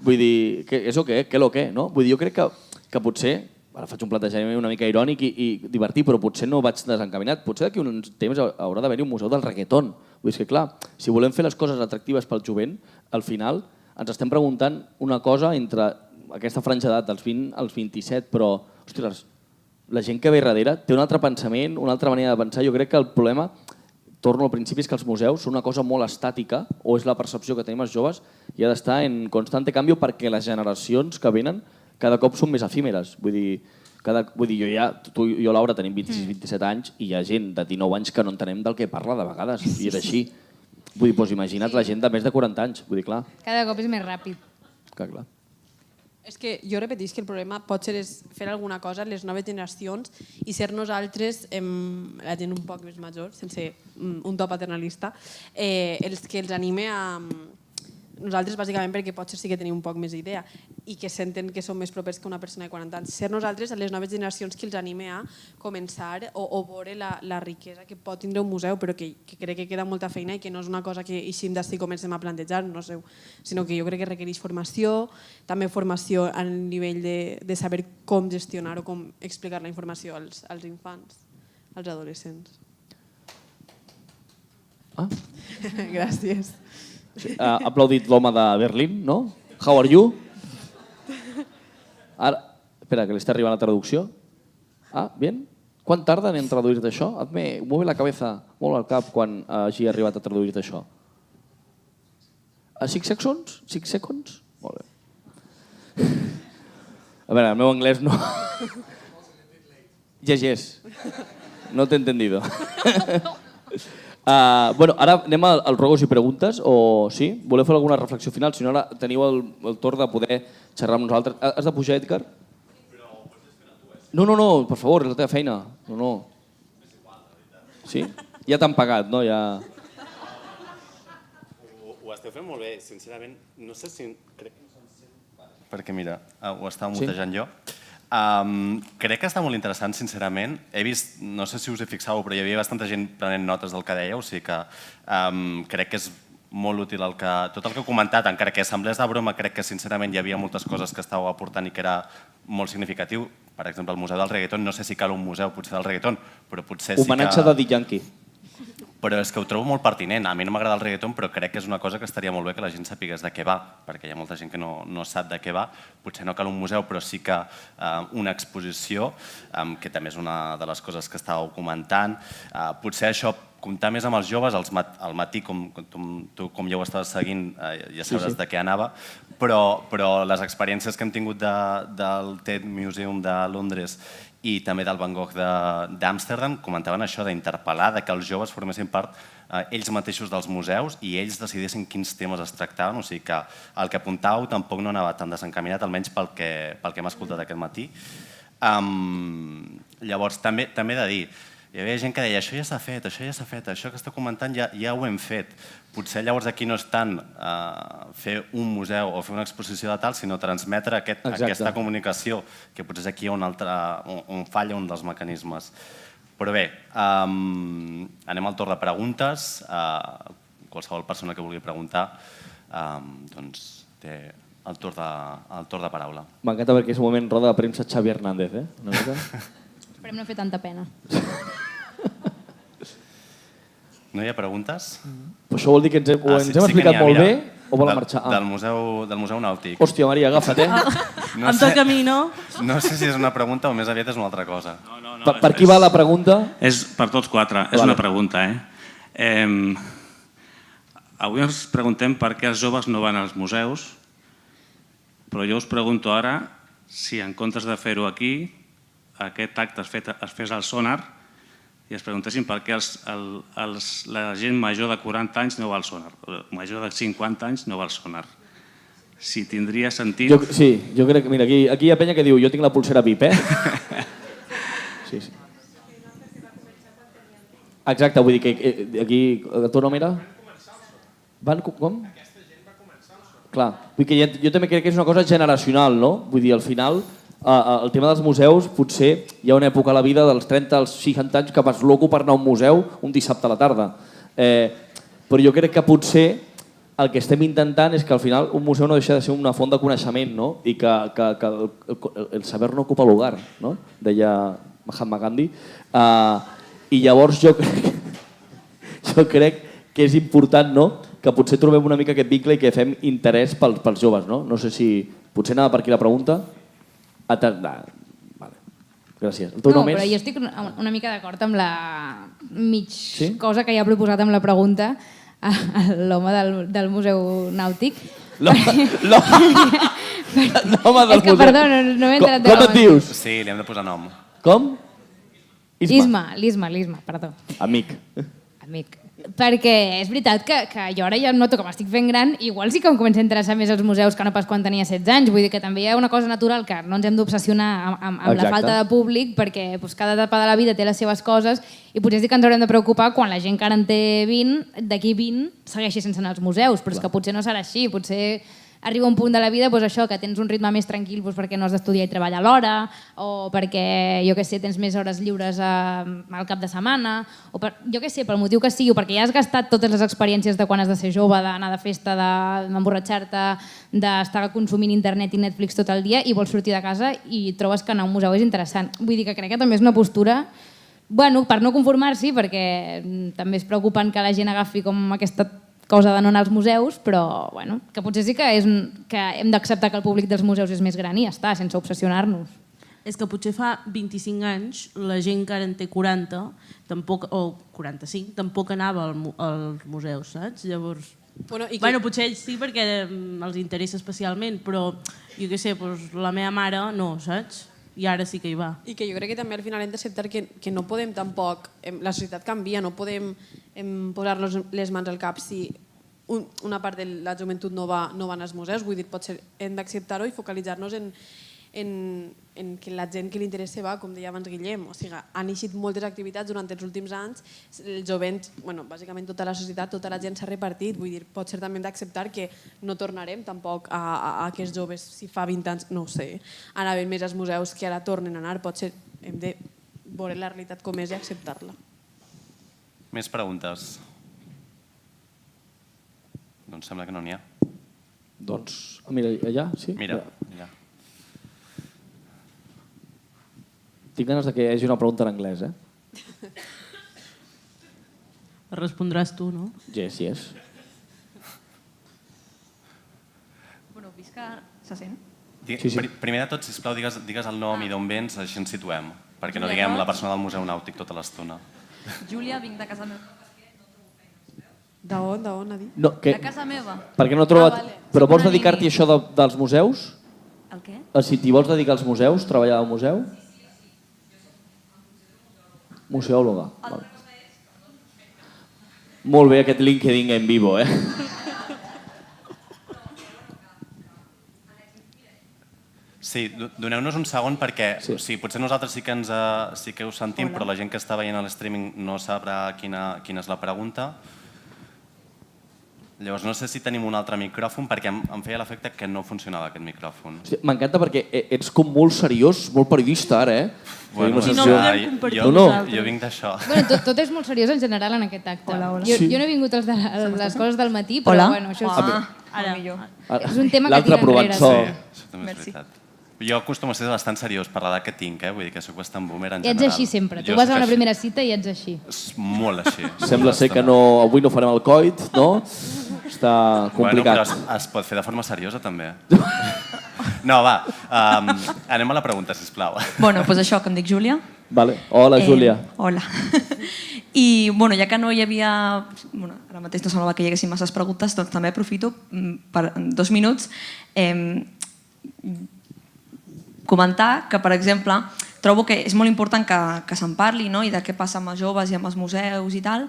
Vull dir, és o què? Què lo què? Vull dir, jo crec que potser, ara faig un plantejament una mica irònic i divertit, però potser no vaig desencaminat. Potser d'aquí uns temps haurà d'haver-hi un museu del reggaeton. Vull dir que, clar, si volem fer les coses atractives pel jovent, al final ens estem preguntant una cosa entre aquesta franja d'edat dels 20 als 27, però, ostres, la gent que ve darrere té un altre pensament, una altra manera de pensar. Jo crec que el problema, torno al principi, és que els museus són una cosa molt estàtica, o és la percepció que tenim els joves, i ha d'estar en constant canvi perquè les generacions que venen cada cop són més efímeres. Vull dir, tu i jo, Laura, tenim 26-27 anys i hi ha gent de 19 anys que no entenem del que parla de vegades, i és així. Vull dir, imagina't la gent de més de 40 anys, vull dir, clar. Cada cop és més ràpid. Clar. És que jo repetís que el problema pot ser fer alguna cosa a les noves generacions i ser nosaltres, la gent un poc més major, sense un to paternalista, els que els anime a... Nosaltres, bàsicament, perquè potser sí que tenim un poc més idea i que senten que som més propers que una persona de 40 anys. Ser nosaltres a les noves generacions que els anime a començar o veure la riquesa que pot tindre un museu, però que crec que queda molta feina i que no és una cosa que així d'ací comencem a plantejar, no sé, sinó que jo crec que requereix formació, també formació a nivell de saber com gestionar o com explicar la informació als infants, als adolescents. Gràcies. Ha aplaudit l'home de Berlín, no? How are you? Ara, espera, que li està arribant la traducció. Bien. Quan tarden en traduir-te això? Mueve la cabeza molt al cap quan hagi arribat a traduir-te això. 6 seconds? 6 seconds? Molt bé. A veure, el meu anglès no... Yes. No t'he entendido. Ara anem als ruegos i preguntes, o sí? Voleu fer alguna reflexió final? Si no, ara teniu el torn de poder xerrar amb nosaltres. Has de pujar, Edgar? No, per favor, és la teva feina. No. Sí? Ja t'han pagat, no? Ho esteu fent molt bé, sincerament. No sé si... Perquè mira, ho estava mutejant jo. Crec que està molt interessant, sincerament. He vist, no sé si us hi fixàveu, però hi havia bastanta gent prenent notes del que dèieu, o sigui que crec que és molt útil tot el que heu comentat, encara que semblés de broma, crec que sincerament hi havia moltes coses que estàveu aportant i que era molt significatiu. Per exemple, el Museu del Reggaeton, no sé si cal un museu potser del reggaeton, però potser sí que... Homenatge de Yankee. però és que ho trobo molt pertinent. A mi no m'agrada el reggaeton, però crec que és una cosa que estaria molt bé que la gent sapigués de què va, perquè hi ha molta gent que no sap de què va. Potser no cal un museu, però sí que una exposició, que també és una de les coses que estàveu comentant. Potser això, comptar més amb els joves, al matí, tu com ja ho estaves seguint, ja sabràs de què anava, però les experiències que hem tingut del Tate Museum de Londres i també del Van Gogh d'Amsterdam comentaven això d'interpel·lar, que els joves formessin part ells mateixos dels museus i ells decidissin quins temes es tractaven, o sigui que el que apuntàveu tampoc no anava tan desencaminat, almenys pel que hem escoltat aquest matí. Llavors, també he de dir, hi havia gent que deia això ja s'ha fet, això que esteu comentant ja ho hem fet. Potser llavors aquí no és tant fer un museu o fer una exposició de tal, sinó transmetre aquesta comunicació, que potser és aquí on falla un dels mecanismes. Però bé, anem al torn de preguntes. Qualsevol persona que vulgui preguntar té el torn de paraula. M'encanta perquè és un moment roda de premsa Xavi Hernández, una mica. Esperem no fer tanta pena. No hi ha preguntes? Però això vol dir que ens hem explicat molt bé o volen marxar? Del Museu Nàutic. Hòstia, Maria, agafa't, Em toca a mi, no? No sé si és una pregunta o més aviat és una altra cosa. Per qui va la pregunta? És per tots quatre, és una pregunta. Avui ens preguntem per què els joves no van als museus, però jo us pregunto ara si en comptes de fer-ho aquí, aquest acte es fes al Sonar i es preguntessin per què la gent major de 40 anys no va al Sonar, major de 50 anys no va al Sonar. Si tindria sentit... Sí, jo crec que, mira, aquí hi ha penya que diu jo tinc la pulsera VIP, Sí. Exacte, vull dir que aquí... El teu nom era? Com? Clar, vull dir que jo també crec que és una cosa generacional, no? Vull dir, al final... El tema dels museus, potser hi ha una època a la vida dels 30 als 60 anys que vas loco per anar a un museu un dissabte a la tarda. Però jo crec que potser el que estem intentant és que al final un museu no deixa de ser una font de coneixement, no? I que el saber no ocupa lugar, no? Deia Mahatma Gandhi. I llavors jo crec que és important, no? Que potser trobem una mica aquest vincle i que fem interès pels joves, no? No sé si... Potser anava per aquí la pregunta. Vale. Gràcies. El teu nom és? Però jo estic una mica d'acord amb la cosa que ja ha proposat amb la pregunta l'home del Museu Nàutic. L'home del museu. Perdó, no m'he enterat de com et dius? Sí, li hem de posar nom. Com? L'Isma, perdó. Amic. Perquè és veritat que jo ara ja noto que m'estic fent gran, igual sí que em comença a interessar més els museus que no pas quan tenia 16 anys. Vull dir que també hi ha una cosa natural que no ens hem d'obsessionar amb la falta de públic, perquè cada etapa de la vida té les seves coses i potser sí que ens haurem de preocupar quan la gent que ara en té 20, d'aquí 20 segueixi sense anar als museus, però és que potser no serà així, potser arriba un punt de la vida això que tens un ritme més tranquil perquè no has d'estudiar i treballar alhora, o perquè, jo què sé, tens més hores lliures al cap de setmana, o jo què sé, pel motiu que sigui, o perquè ja has gastat totes les experiències de quan has de ser jove, d'anar de festa, d'emborratxar-te, d'estar consumint internet i Netflix tot el dia i vols sortir de casa i trobes que anar a un museu és interessant. Vull dir que crec que també és una postura per no conformar-s'hi, perquè també és preocupant que la gent agafi com aquesta cosa de no anar als museus, però que potser sí que hem d'acceptar que el públic dels museus és més gran i ja està, sense obsessionar-nos. És que potser fa 25 anys la gent que ara en té 40 o 45 tampoc anava als museus, saps? Llavors, potser ells sí perquè els interessa especialment, però jo què sé, la meva mare no, saps? I ara sí que hi va. I que jo crec que també al final hem d'acceptar que no podem tampoc, la societat canvia, no podem posar-nos les mans al cap si una part de la joventut no va als museus. Vull dir, potser hem d'acceptar-ho i focalitzar-nos en que la gent que li interessa va, com deia abans Guillem. O sigui, han eixit moltes activitats durant els últims anys, el jovent, bàsicament tota la societat, tota la gent s'ha repartit. Vull dir, potser també hem d'acceptar que no tornarem tampoc a aquests joves, si fa 20 anys, no ho sé, anaven més als museus que ara tornen a anar. Potser hem de veure la realitat com és i acceptar-la. Més preguntes? Doncs sembla que no n'hi ha. Doncs, mira, allà, sí? Mira, allà. Tinc ganes que hi hagi una pregunta en anglès, Respondràs tu, no? Yes, yes. Bueno, vist que se sent? Primer de tot, sisplau, digues el nom i d'on vens, així ens situem, perquè no diguem la persona del Museu Nàutic tota l'estona. Júlia, vinc de casa meva. D'on ha dit? De casa meva. Perquè no he trobat... Però vols dedicar-t'hi a això dels museus? El què? Si t'hi vols dedicar als museus, treballar al museu? Museòloga. Molt bé aquest LinkedIn en vivo, eh? Sí, doneu-nos un segon perquè potser nosaltres sí que us sentim, però la gent que està veient el streaming no sabrà quina és la pregunta. Llavors no sé si tenim un altre micròfon perquè em feia l'efecte que no funcionava aquest micròfon. M'encanta perquè ets com molt seriós, molt periodista ara, eh? Bueno, jo vinc d'això. Tot és molt seriós en general en aquest acte. Jo no he vingut a les coses del matí, però bueno, això és un tema que tinc enrere. Això també és veritat. Jo acostumo a ser bastant seriós per l'edat que tinc, vull dir que soc bastant boomer en general. Ets així sempre, tu vas a una primera cita i ets així. Molt així. Sembla ser que avui no farem el coit, no? Està complicat. Bueno, però es pot fer de forma seriosa també. No, va, anem a la pregunta, sisplau. Bueno, doncs això, que em dic Júlia. Hola, Júlia. Hola. I, bueno, ja que no hi havia... Ara mateix no semblava que hi haguessin masses preguntes, doncs també aprofito per 2 minuts comentar que, per exemple, trobo que és molt important que se'n parli i de què passa amb els joves i amb els museus i tal,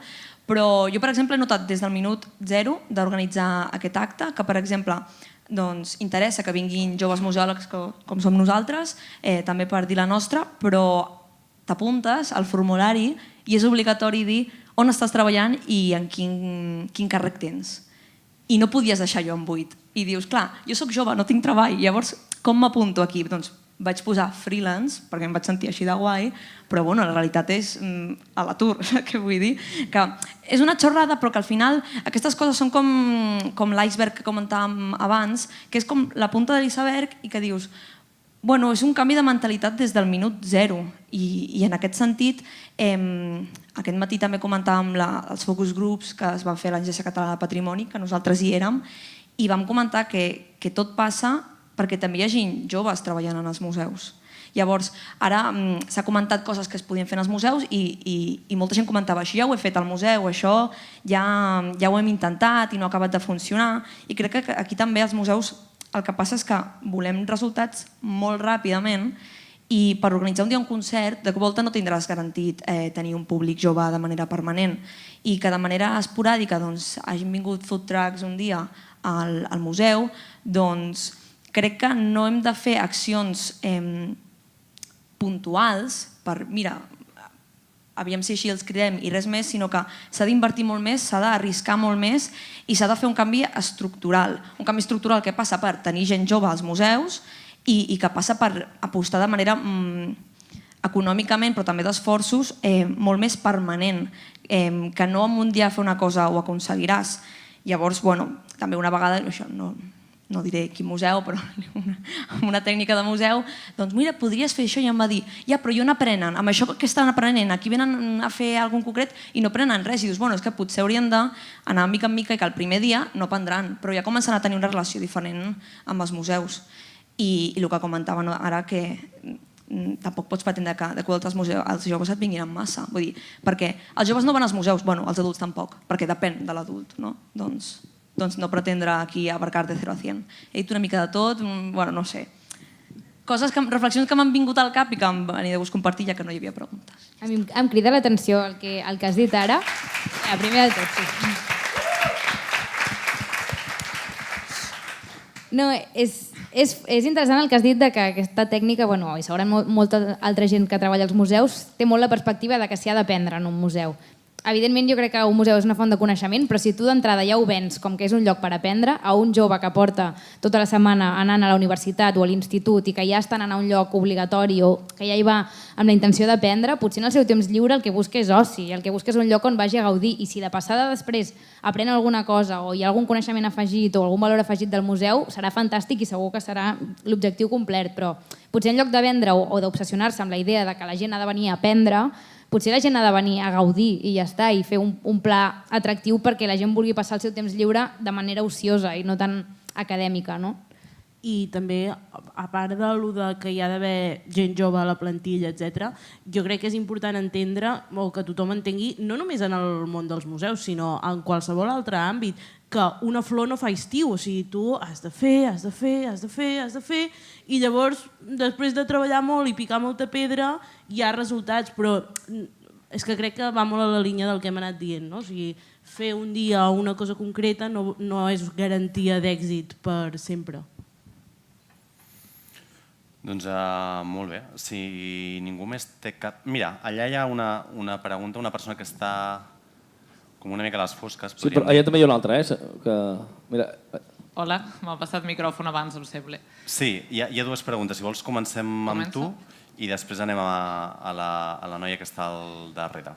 però jo, per exemple, he notat des del minut 0 d'organitzar aquest acte que, per exemple, interessa que vinguin joves museòlegs com som nosaltres, també per dir la nostra, però t'apuntes al formulari i és obligatori dir on estàs treballant i en quin càrrec tens. I no podies deixar allò en buit. I dius, clar, jo soc jove, no tinc treball, llavors com m'apunto aquí? Doncs vaig posar freelance, perquè em vaig sentir així de guai, però la realitat és a l'atur, què vull dir? Que és una xorrada, però que al final aquestes coses són com l'iceberg que comentàvem abans, que és com la punta de l'iceberg i que dius, bueno, és un canvi de mentalitat des del minut 0 i en aquest sentit aquest matí també comentàvem els focus groups que es van fer a l'Agència Catalana de Patrimoni, que nosaltres hi érem, i vam comentar que tot passa perquè també hi hagi joves treballant en els museus. Llavors, ara s'ha comentat coses que es podien fer en els museus i molta gent comentava, això ja ho he fet al museu, això ja ho hem intentat i no ha acabat de funcionar. I crec que aquí també als museus el que passa és que volem resultats molt ràpidament i per organitzar un dia un concert, de volta no tindràs garantit tenir un públic jove de manera permanent i que de manera esporàdica hagin vingut food trucks un dia al museu, doncs crec que no hem de fer accions puntuals per, mira, aviam si així els cridem i res més, sinó que s'ha d'invertir molt més, s'ha d'arriscar molt més i s'ha de fer un canvi estructural. Un canvi estructural que passa per tenir gent jove als museus i que passa per apostar de manera econòmicament, però també d'esforços, molt més permanent, que no en un dia fer una cosa ho aconseguiràs. Llavors, també una vegada, això no diré quin museu, però amb una tècnica de museu, doncs mira, podries fer això i em va dir, ja, però jo n'aprenen, amb això que estan aprenent, aquí venen a fer alguna cosa concret i no aprenen res, i dius, és que potser haurien d'anar mica en mica i que el primer dia no aprendran, però ja comencen a tenir una relació diferent amb els museus. I el que comentaven ara, que tampoc pots pretendre que de cul els joves et vinguin en massa, vull dir, perquè els joves no van als museus, els adults tampoc, perquè depèn de l'adult, no? Doncs no pretendre aquí abarcar de 0 a 100. He dit una mica de tot, no sé. Reflexions que m'han vingut al cap i que m'aniré de gust compartir ja que no hi havia preguntes. A mi em crida l'atenció el que has dit ara. Primer de tot, sí. No, és interessant el que has dit de que aquesta tècnica, i segurament molta altra gent que treballa als museus, té molt la perspectiva de que s'hi ha d'aprendre en un museu. Evidentment, jo crec que un museu és una font de coneixement, però si tu d'entrada ja ho vens com que és un lloc per aprendre, a un jove que porta tota la setmana anant a la universitat o a l'institut i que ja està anant a un lloc obligatori o que ja hi va amb la intenció d'aprendre, potser en el seu temps lliure el que busca és oci, el que busca és un lloc on vagi a gaudir, i si de passada després aprèn alguna cosa o hi ha algun coneixement afegit o algun valor afegit del museu, serà fantàstic i segur que serà l'objectiu complet, però Potser en lloc de vendre o d'obsessionar-se amb la idea de que la gent ha de venir a aprendre, potser la gent ha de venir a gaudir i ja està, i fer un pla atractiu perquè la gent vulgui passar el seu temps lliure de manera ociosa i no tan acadèmica, no? I també, a part de que hi ha d'haver gent jove a la plantilla, etc., jo crec que és important entendre, o que tothom entengui, no només en el món dels museus, sinó en qualsevol altre àmbit, que una flor no fa estiu, o sigui, tu has de fer, i llavors, després de treballar molt i picar molta pedra, hi ha resultats, però és que crec que va molt a la línia del que hem anat dient, no? O sigui, fer un dia una cosa concreta no és garantia d'èxit per sempre. Doncs molt bé, si ningú més té cap... Mira, allà hi ha una pregunta, una persona que està com una mica a les fosques. Sí, però allà també hi ha una altra, Hola, m'ha passat micròfon abans, em sembla. Sí, hi ha dues preguntes. Si vols comencem amb tu i després anem a la noia que està al darrere.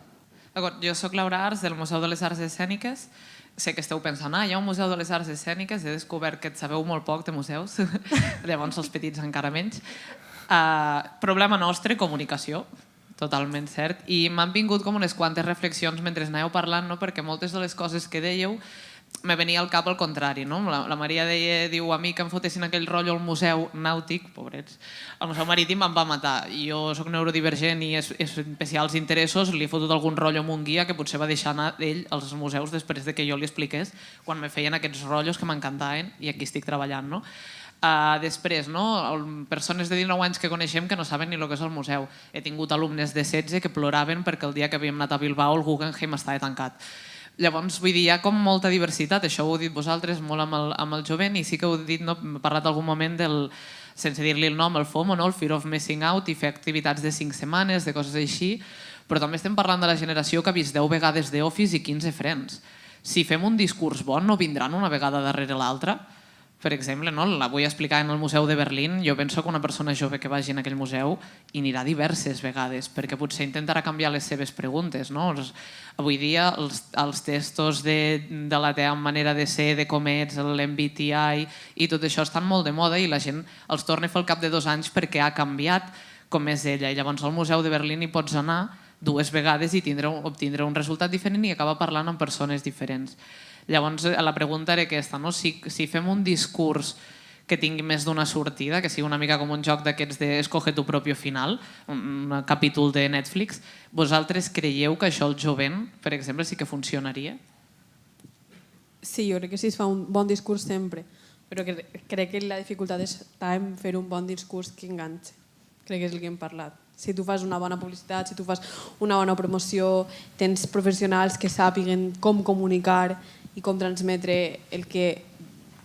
D'acord, jo soc Laura Ars, del Museu de les Arts Escèniques. Sé que esteu pensant, hi ha un Museu de les Arts Escèniques, he descobert que sabeu molt poc de museus, llavors els petits encara menys. Problema nostre, comunicació, totalment cert, i m'han vingut com unes quantes reflexions mentre anàveu parlant, perquè moltes de les coses que dèieu me venia al cap al contrari. La Maria diu a mi que em fotessin aquell rotllo al museu nàutic, pobrets, el museu marítim em va matar. Jo soc neurodivergent i especials interessos, li he fotut algun rotllo amb un guia que potser va deixar anar ell als museus després de que jo li expliqués quan me feien aquests rotllos que m'encantaven i aquí estic treballant. Després, persones de 19 anys que coneixem que no saben ni el que és el museu. He tingut alumnes de 16 que ploraven perquè el dia que havíem anat a Bilbao el Guggenheim estava tancat. Llavors, vull dir, hi ha com molta diversitat, això ho heu dit vosaltres molt amb el jovent i sí que heu dit, hem parlat algun moment del, sense dir-li el nom, el FOMO, el Fear of Missing Out, i fer activitats de 5 setmanes, de coses així, però també estem parlant de la generació que ha vist 10 vegades The Office i 15 Friends. Si fem un discurs bon, no vindran una vegada darrere l'altra? Per exemple, la vull explicar en el Museu de Berlín, jo penso que una persona jove que vagi en aquell museu hi anirà diverses vegades, perquè potser intentarà canviar les seves preguntes. Avui dia els testos de la teva manera de ser, de com ets, l'MBTI i tot això estan molt de moda i la gent els torna a fer al cap de 2 anys perquè ha canviat com és ella. I llavors al Museu de Berlín hi pots anar 2 vegades i obtindre un resultat diferent i acabar parlant amb persones diferents. Llavors, la pregunta era aquesta, si fem un discurs que tingui més d'una sortida, que sigui una mica com un joc d'aquests d'escoge tu propio final, un capítol de Netflix, vosaltres creieu que això el jovent, per exemple, sí que funcionaria? Sí, jo crec que sí, es fa un bon discurs sempre, però crec que la dificultat està en fer un bon discurs que enganxe. Crec que és el que hem parlat. Si tu fas una bona publicitat, si tu fas una bona promoció, tens professionals que sàpiguen com comunicar i com transmetre el que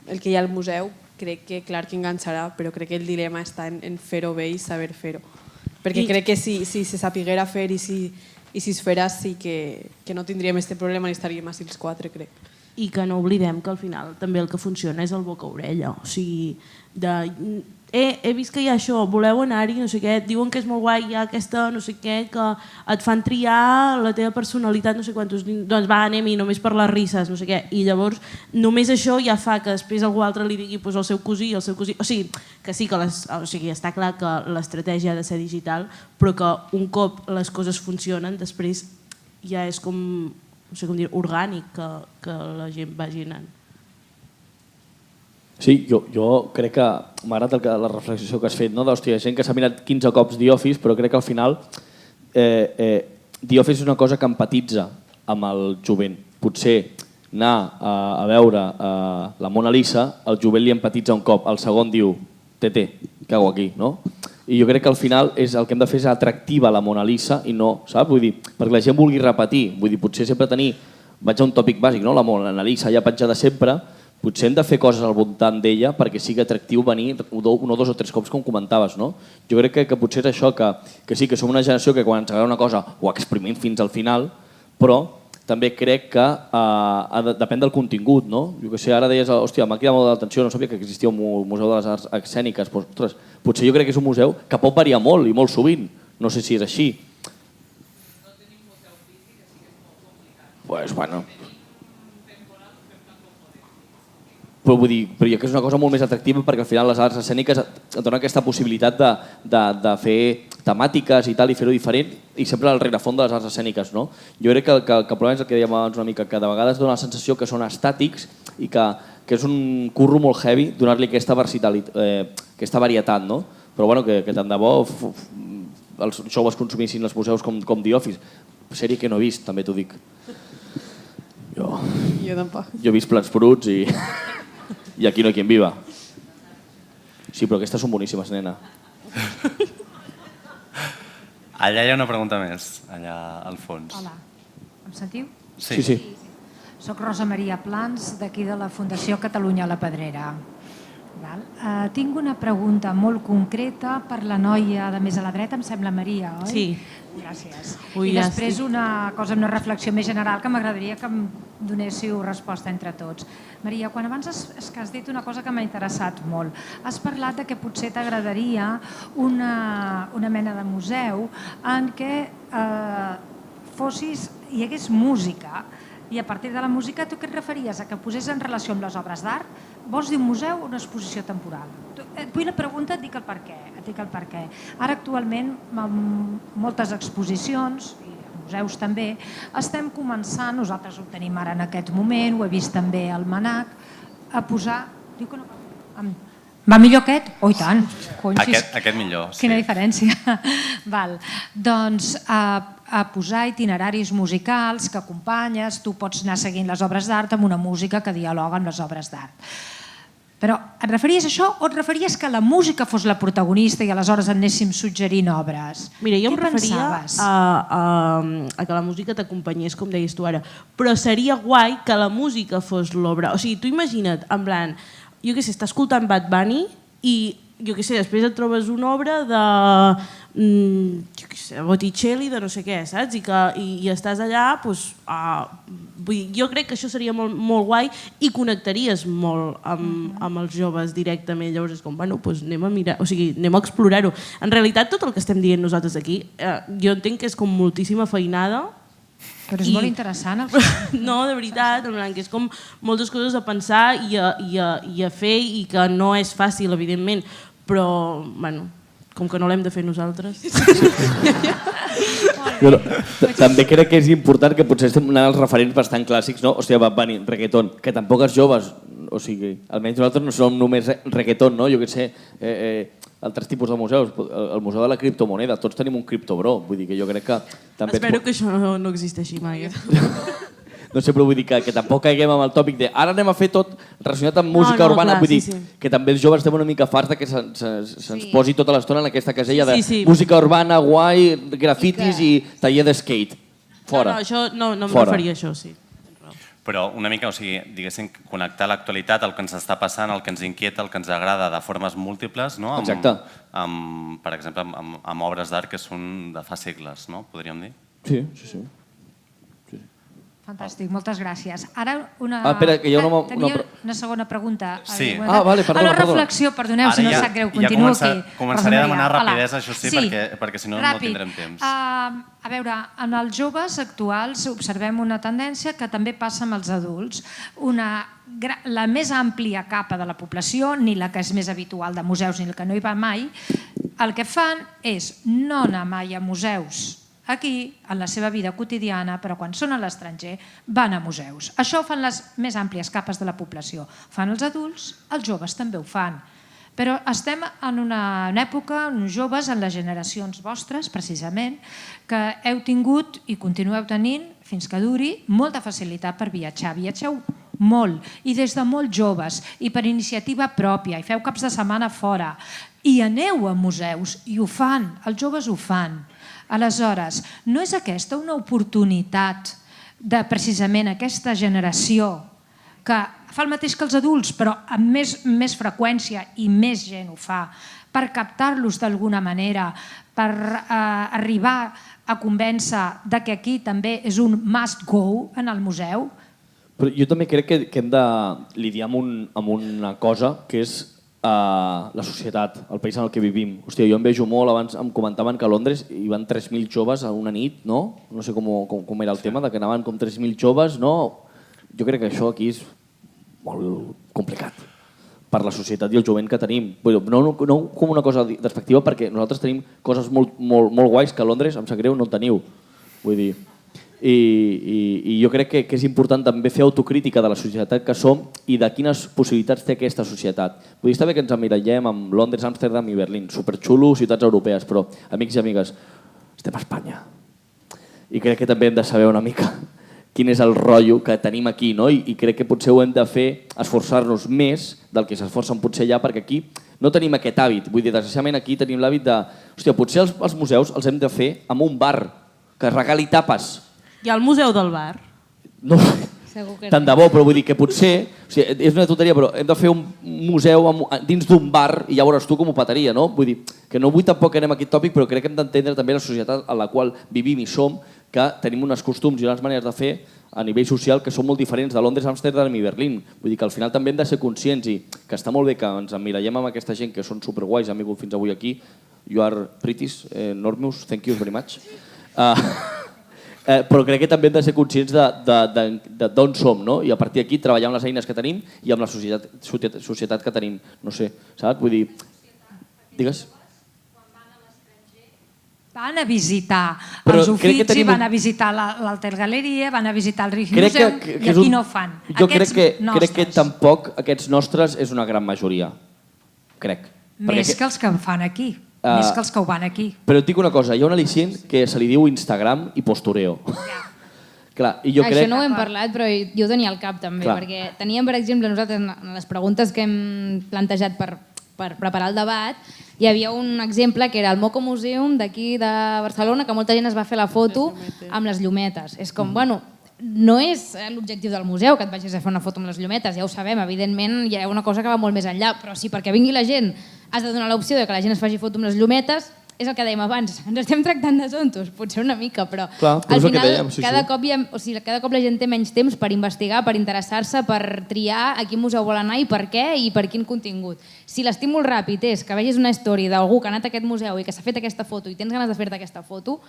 hi ha al museu, crec que clar que enganxarà, però crec que el dilema està en fer-ho bé i saber fer-ho. Perquè crec que si se sapiguera fer i si es farà sí que no tindríem aquest problema ni estaríem així els 4, crec. I que no oblidem que al final també el que funciona és el boca-orella. O sigui, he vist que hi ha això, voleu anar-hi, no sé què, et diuen que és molt guai, hi ha aquesta no sé què, que et fan triar la teva personalitat, no sé quantos, doncs va, anem-hi només per les risses, no sé què, i llavors només això ja fa que després algú altre li digui el seu cosí, o sigui, que sí que està clar que l'estratègia ha de ser digital, però que un cop les coses funcionen, després ja és com, no sé com dir, orgànic que la gent vagi anant. Sí, jo crec que m'ha agradat la reflexió que has fet, d'hòstia, hi ha gent que s'ha mirat 15 cops The Office, però crec que al final The Office és una cosa que empatitza amb el jovent. Potser anar a veure la Mona Lisa, el jovent li empatitza un cop, el segon diu, tete, cago aquí, no? I jo crec que al final el que hem de fer és atractiva la Mona Lisa i no, saps? Vull dir, perquè la gent vulgui repetir, vull dir, potser sempre vaig a un tòpic bàsic, no? La Mona Lisa ja penja de sempre, potser hem de fer coses al voltant d'ella perquè sigui atractiu venir 1 o 2 o 3 cops com comentaves, no? Jo crec que potser és això, que sí, que som una generació que quan ens agrada una cosa ho exprimim fins al final, però també crec que depèn del contingut, no? Jo que sé, ara deies, hòstia, m'ha cridat molt l'atenció, no sabia que existia un museu de les arts escèniques, doncs, ostres, potser jo crec que és un museu que pot variar molt i molt sovint, no sé si és així. No tenim museu físic, així que és molt complicat. Pues bueno. però vull dir, jo crec que és una cosa molt més atractiva perquè al final les arts escèniques et donen aquesta possibilitat de fer temàtiques i tal i fer-ho diferent i sempre al rerefons de les arts escèniques, no? Jo crec que el problema és el que dèiem abans una mica, que de vegades dona la sensació que són estàtics i que és un curro molt heavy donar-li aquesta varietat, no? Però bueno, que tant de bo els joves consumissin els museus com The Office. Sèrie que no he vist, també t'ho dic. Jo tampoc. Jo he vist Plats bruts i aquí no hi ha quien viva. Sí, però aquestes són boníssimes, nena. Allà hi ha una pregunta més, allà al fons. Hola, em sentiu? Sí. Soc Rosa Maria Plans, d'aquí de la Fundació Catalunya La Pedrera. Tinc una pregunta molt concreta per la noia de més a la dreta, em sembla Maria, oi? Sí. Gràcies. Ui, I ja després estic. una reflexió més general que m'agradaria que em donéssiu resposta entre tots. Maria, quan abans has dit una cosa que m'ha interessat molt. Has parlat de que potser t'agradaria una mena de museu en què hi hagués música i a partir de la música tu què et referies? A que posés en relació amb les obres d'art? Vols dir un museu o una exposició temporal? Et vull la pregunta, et dic el per què. Ara actualment, amb moltes exposicions, i museus també, estem començant, nosaltres ho tenim ara en aquest moment, ho he vist també al MANAC, a posar... Diu que no va. Va millor aquest? Oh, i tant. Aquest millor, sí. Quina diferència. Doncs a posar itineraris musicals que acompanyes, tu pots anar seguint les obres d'art amb una música que dialoga amb les obres d'art. Però et referies a això o et referies que la música fos la protagonista i aleshores anéssim suggerint obres? Mira, jo em Què referia pensaves? a que la música t'acompanyés, com deies tu ara, però seria guai que la música fos l'obra. O sigui, tu imagina't, en plan, jo què sé, estàs escoltant Bad Bunny i jo què sé, després et trobes una obra de Botticelli, de no sé què, saps? I estàs allà, jo crec que això seria molt guai i connectaries molt amb els joves directament. Llavors és com, bueno, anem a mirar, o sigui, anem a explorar-ho. En realitat, tot el que estem dient nosaltres aquí, jo entenc que és com moltíssima feinada. Però és molt interessant. No, de veritat, que és com moltes coses a pensar i a fer i que no és fàcil, evidentment, però, bueno, com que no l'hem de fer nosaltres. També crec que és important que potser estem anant als referents bastant clàssics, no? Hòstia, Bad Bunny, reggaeton, que tampoc els joves, o sigui, almenys nosaltres no som només reggaeton, no? Jo què sé, altres tipus de museus, el museu de la criptomoneda, tots tenim un criptobro, vull dir que jo crec que... Espero que això no existeixi mai. No sé, però vull dir que tampoc caiguem amb el tòpic de ara anem a fer tot relacionat amb música urbana, vull dir que també els joves estem una mica farts que se'ns posi tota l'estona en aquesta casella de música urbana, guai, grafitis i taller de skate. Fora. No, això no em referia a això, sí. Però una mica, o sigui, diguéssim, connectar l'actualitat, el que ens està passant, el que ens inquieta, el que ens agrada de formes múltiples, no? Exacte. Per exemple, amb obres d'art que són de fa segles, no? Podríem dir? Sí. Fantàstic, moltes gràcies. Ara tenia una segona pregunta. Sí. Perdona. Una reflexió, perdoneu, si no sap greu, continuo aquí. Començaré a demanar rapidesa, això sí, perquè si no no tindrem temps. A veure, en els joves actuals observem una tendència que també passa amb els adults. La més àmplia capa de la població, ni la que és més habitual de museus ni la que no hi va mai, el que fan és no anar mai a museus aquí, en la seva vida quotidiana, però quan són a l'estranger van a museus. Això ho fan les més àmplies capes de la població. Fan els adults, els joves també ho fan. Però estem en una època, uns joves, en les generacions vostres, precisament, que heu tingut i continueu tenint, fins que duri, molta facilitat per viatjar. Viatgeu molt, i des de molt joves, i per iniciativa pròpia, i feu caps de setmana fora, i aneu a museus, i ho fan, els joves ho fan. Aleshores, no és aquesta una oportunitat de precisament aquesta generació que fa el mateix que els adults, però amb més freqüència i més gent ho fa, per captar-los d'alguna manera, per arribar a convèncer que aquí també és un must go en el museu? Però jo també crec que hem de lidiar amb una cosa que és la societat, el país en el que vivim. Hòstia, jo em vejo molt, abans em comentaven que a Londres hi van 3.000 joves a una nit, no? No sé com era el tema, de que anaven com 3.000 joves, no? Jo crec que això aquí és molt complicat per la societat i el jovent que tenim. No com una cosa despectiva, perquè nosaltres tenim coses molt guais que a Londres, em sap greu, no teniu. Vull dir, i jo crec que és important també fer autocrítica de la societat que som i de quines possibilitats té aquesta societat. Vull dir, està bé que ens emmirallem amb Londres, Amsterdam i Berlín, superxulo, ciutats europees, però, amics i amigues, estem a Espanya. I crec que també hem de saber una mica quin és el rotllo que tenim aquí, no? I crec que potser ho hem de fer esforçar-nos més del que s'esforcen potser allà, perquè aquí no tenim aquest hàbit. Vull dir, desgraciadament aquí tenim l'hàbit de... Hòstia, potser els museus els hem de fer amb un bar, que regali tapes. Hi ha el museu del bar? No, tant de bo, però vull dir que potser... És una tonteria, però hem de fer un museu dins d'un bar i ja veuràs tu com ho petaria, no? Vull dir, que no vull tampoc que anem a aquest tòpic, però crec que hem d'entendre també la societat en la qual vivim i som, que tenim uns costums i unes maneres de fer a nivell social que són molt diferents de Londres, Amsterdam i Berlín. Vull dir que al final també hem de ser conscients i que està molt bé que ens emmirallem amb aquesta gent que són superguais, han vingut fins avui aquí. You are pretty, enormous, thank you very much. Però crec que també hem de ser conscients d'on som, no? I a partir d'aquí treballar amb les eines que tenim i amb la societat que tenim. No sé, saps? Vull dir... Digues. Van a visitar els Uffizi, van a visitar l'Altergaleria, van a visitar el Rijksmuseum i aquí no fan. Jo crec que tampoc aquests nostres és una gran majoria. Crec. Més que els que en fan aquí. Més que els que ho van aquí. Però et dic una cosa, hi ha un al·licient que se li diu Instagram i postureo. Clar, i jo crec... Això no ho hem parlat, però jo ho tenia al cap també, perquè teníem, per exemple, nosaltres en les preguntes que hem plantejat per preparar el debat, hi havia un exemple que era el Moco Museum d'aquí de Barcelona, que molta gent es va fer la foto amb les llumetes. És com, bueno, no és l'objectiu del museu que et vagis a fer una foto amb les llumetes, ja ho sabem, evidentment hi ha una cosa que va molt més enllà, però si perquè vingui la gent has de donar l'opció de que la gent es faci foto amb les llumetes, és el que dèiem abans, ens estem tractant de tontos, potser una mica, però al final cada cop la gent té menys temps per investigar, per interessar-se, per triar a quin museu vol anar i per què i per quin contingut. Si l'estímul ràpid és que vegis una història d'algú que ha anat a aquest museu i que s'ha fet aquesta foto i tens ganes de fer-te aquesta foto,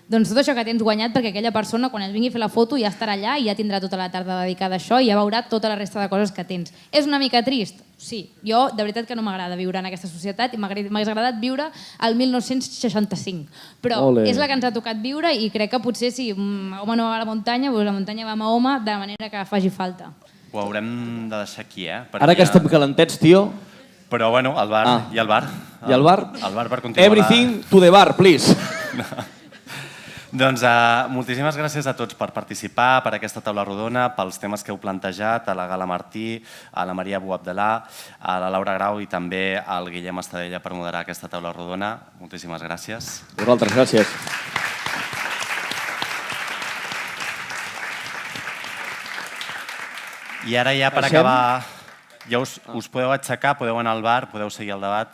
doncs tot això que tens guanyat perquè aquella persona quan es vingui a fer la foto ja estarà allà i ja tindrà tota la tarda dedicada a això i ja veurà tota la resta de coses que tens. És una mica trist? Sí. Jo de veritat que no m'agrada viure en aquesta societat i m'hagués agradat viure al 1965. Però és la que ens ha tocat viure i crec que potser si home no va a la muntanya, doncs la muntanya va a Mahoma de manera que faci falta. Ho haurem de deixar aquí, Ara que estem calentets, tio... Però bueno, el bar, i el bar. I el bar? El bar per continuar. Everything to the bar, please. Doncs moltíssimes gràcies a tots per participar, per aquesta taula rodona, pels temes que heu plantejat, a la Gala Martí, a la Maria Bouabdelà, a la Laura Grau i també al Guillem Estadella per moderar aquesta taula rodona. Moltíssimes gràcies. A vosaltres, gràcies. I ara ja per acabar, ja us podeu aixecar, podeu anar al bar, podeu seguir el debat.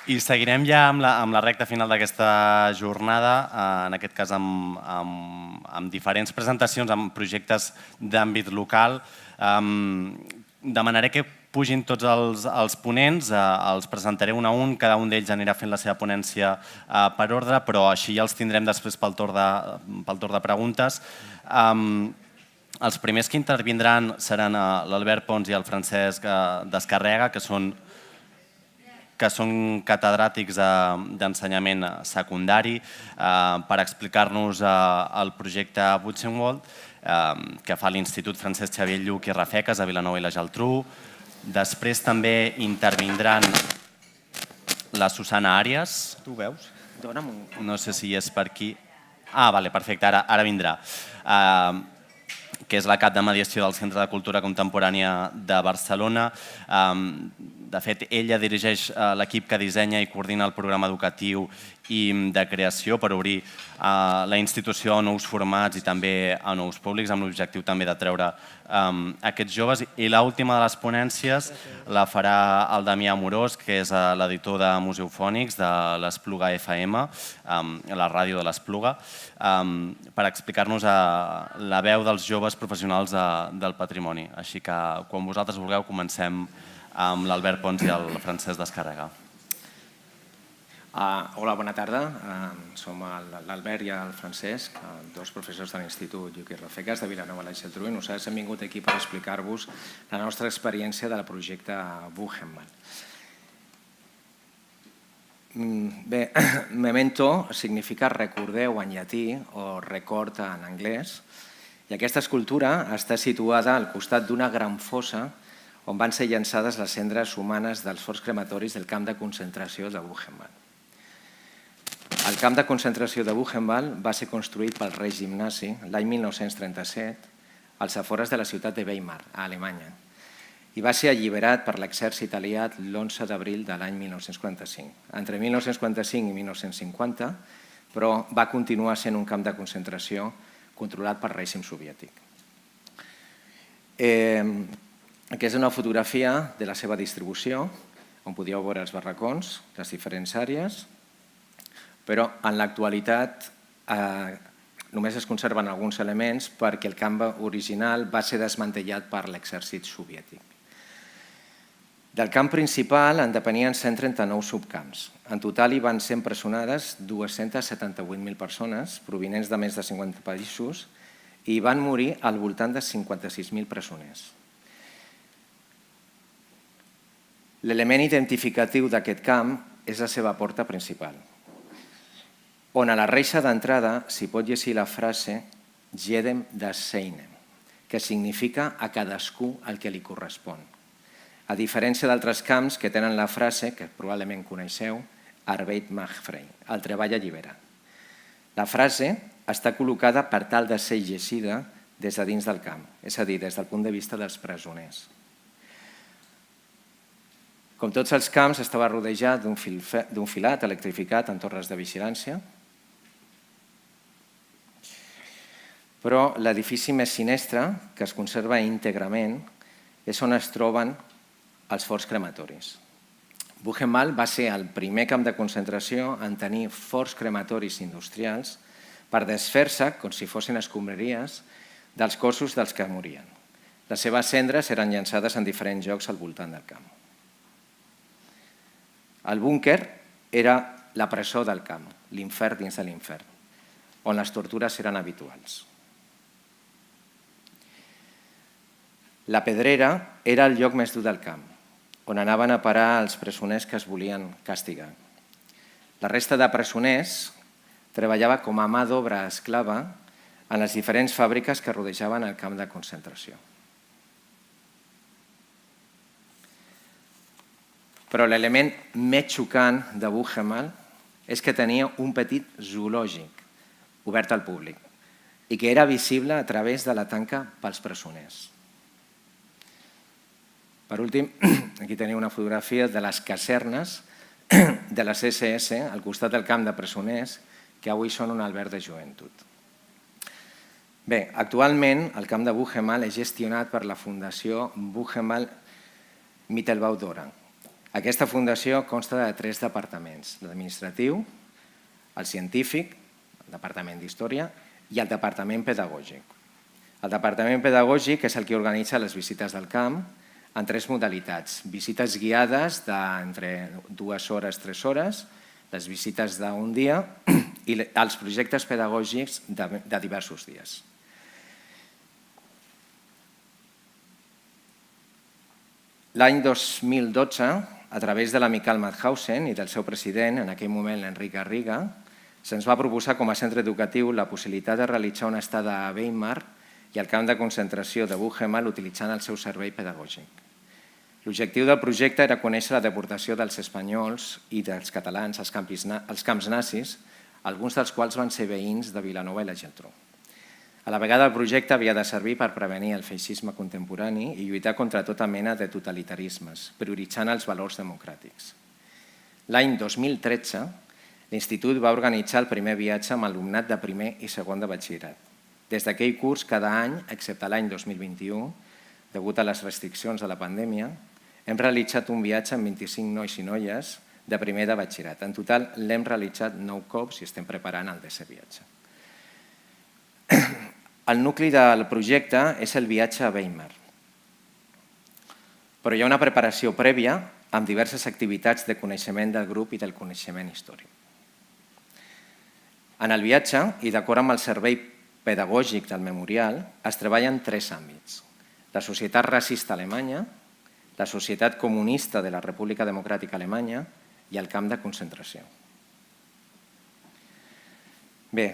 I seguirem ja amb la recta final d'aquesta jornada, en aquest cas amb diferents presentacions, amb projectes d'àmbit local. Demanaré que pugin tots els ponents, els presentaré un a un, cada un d'ells anirà fent la seva ponència per ordre, però així ja els tindrem després pel torn de preguntes. Els primers que intervindran seran l'Albert Pons i el Francesc Descarrega, que són catedràtics d'ensenyament secundari, per explicar-nos el projecte Buchenwald, que fa l'Institut Francesc Xavier Lluch i Rafeques a Vilanova i la Geltrú. Després també intervindran la Susana Àrias. Tu veus? No sé si és per aquí. Ah, vale, perfecte, ara vindrà. Que és la cap de mediació del Centre de Cultura Contemporània de Barcelona. De fet, ella dirigeix l'equip que dissenya i coordina el programa educatiu i de creació per obrir la institució a nous formats i també a nous públics, amb l'objectiu també d'atreure aquests joves. I l'última de les ponències la farà el Damià Amorós, que és l'editor de Museofònics de l'Espluga FM, la ràdio de l'Espluga, per explicar-nos la veu dels joves professionals del patrimoni. Així que, quan vosaltres vulgueu, comencem amb l'Albert Pons i el Francesc Descarrega. Hola, bona tarda. Som l'Albert i el Francesc, dos professors de l'Institut Lluís Rafegues de Vilanova i la Geltrú, i nosaltres hem vingut aquí per explicar-vos la nostra experiència del projecte Buchenwald. Bé, memento significa recordeu en llatí o record en anglès, i aquesta escultura està situada al costat d'una gran fossa on van ser llançades les cendres humanes dels forns crematoris del camp de concentració de Buchenwald. El camp de concentració de Buchenwald va ser construït pel règim nazi l'any 1937 als afores de la ciutat de Weimar, a Alemanya, i va ser alliberat per l'exèrcit aliat l'11 d'abril de l'any 1945. Entre 1945 i 1950, però va continuar sent un camp de concentració controlat pel règim soviètic. Aquesta és una fotografia de la seva distribució, on podíeu veure els barracons, les diferents àrees, però en l'actualitat només es conserven alguns elements perquè el camp original va ser desmantellat per l'exèrcit soviètic. Del camp principal en depenien 139 subcamps. En total hi van ser empresonades 278.000 persones provinents de més de 50 països i van morir al voltant de 56.000 presoners. L'element identificatiu d'aquest camp és la seva porta principal, on a la reixa d'entrada s'hi pot llegir la frase «Jedem das seinem», que significa a cadascú el que li correspon. A diferència d'altres camps que tenen la frase, que probablement coneixeu, Arbeit macht frei, el treball allibera. La frase està col·locada per tal de ser llegida des de dins del camp, és a dir, des del punt de vista dels presoners. Com tots els camps, estava rodejat d'un filat electrificat amb torres de vigilància, però l'edifici més sinistre, que es conserva íntegrament, és on es troben els forns crematoris. Buchenwald va ser el primer camp de concentració en tenir forns crematoris industrials per desfer-se, com si fossin escombraries, dels cossos dels que morien. Les seves cendres eren llançades en diferents llocs al voltant del camp. El búnquer era la presó del camp, l'infern dins de l'infern, on les tortures eren habituals. La pedrera era el lloc més dur del camp, on anaven a parar els presoners que es volien castigar. La resta de presoners treballava com a mà d'obra esclava en les diferents fàbriques que rodejaven el camp de concentració. Però l'element més xocant de Buchenwald és que tenia un petit zoològic obert al públic i que era visible a través de la tanca pels presoners. Per últim, aquí teniu una fotografia de les casernes de les SS al costat del camp de presoners, que avui són un alberg de joventut. Bé, actualment el camp de Buchenwald és gestionat per la Fundació Buchenwald Mittelbau d'Ora. Aquesta fundació consta de 3 departaments, l'administratiu, el científic, el departament d'història, i el departament pedagògic. El departament pedagògic és el que organitza les visites del camp, en 3 modalitats. Visites guiades d'entre 2 hores, 3 hores, les visites d'un dia i els projectes pedagògics de diversos dies. L'any 2012, a través de l'amical Mauthausen i del seu president, en aquell moment l'Enric Garriga, se'ns va proposar com a centre educatiu la possibilitat de realitzar una estada a Weimar i al camp de concentració de Buchenwald utilitzant el seu servei pedagògic. L'objectiu del projecte era conèixer la deportació dels espanyols i dels catalans als camps nazis, alguns dels quals van ser veïns de Vilanova i la Geltrú. A la vegada el projecte havia de servir per prevenir el feixisme contemporani i lluitar contra tota mena de totalitarismes, prioritzant els valors democràtics. L'any 2013, l'Institut va organitzar el primer viatge amb alumnat de primer i segon de batxillerat. Des d'aquell curs, cada any, excepte l'any 2021, degut a les restriccions de la pandèmia, hem realitzat un viatge amb 25 nois i noies de primer de batxillerat. En total l'hem realitzat 9 cops i estem preparant el 10è viatge. El nucli del projecte és el viatge a Weimar. Però hi ha una preparació prèvia amb diverses activitats de coneixement del grup i del coneixement històric. En el viatge, i d'acord amb el servei pedagògic del memorial, es treballa en 3 àmbits: la societat racista alemanya, la societat comunista de la República Democràtica Alemanya i el camp de concentració. Bé,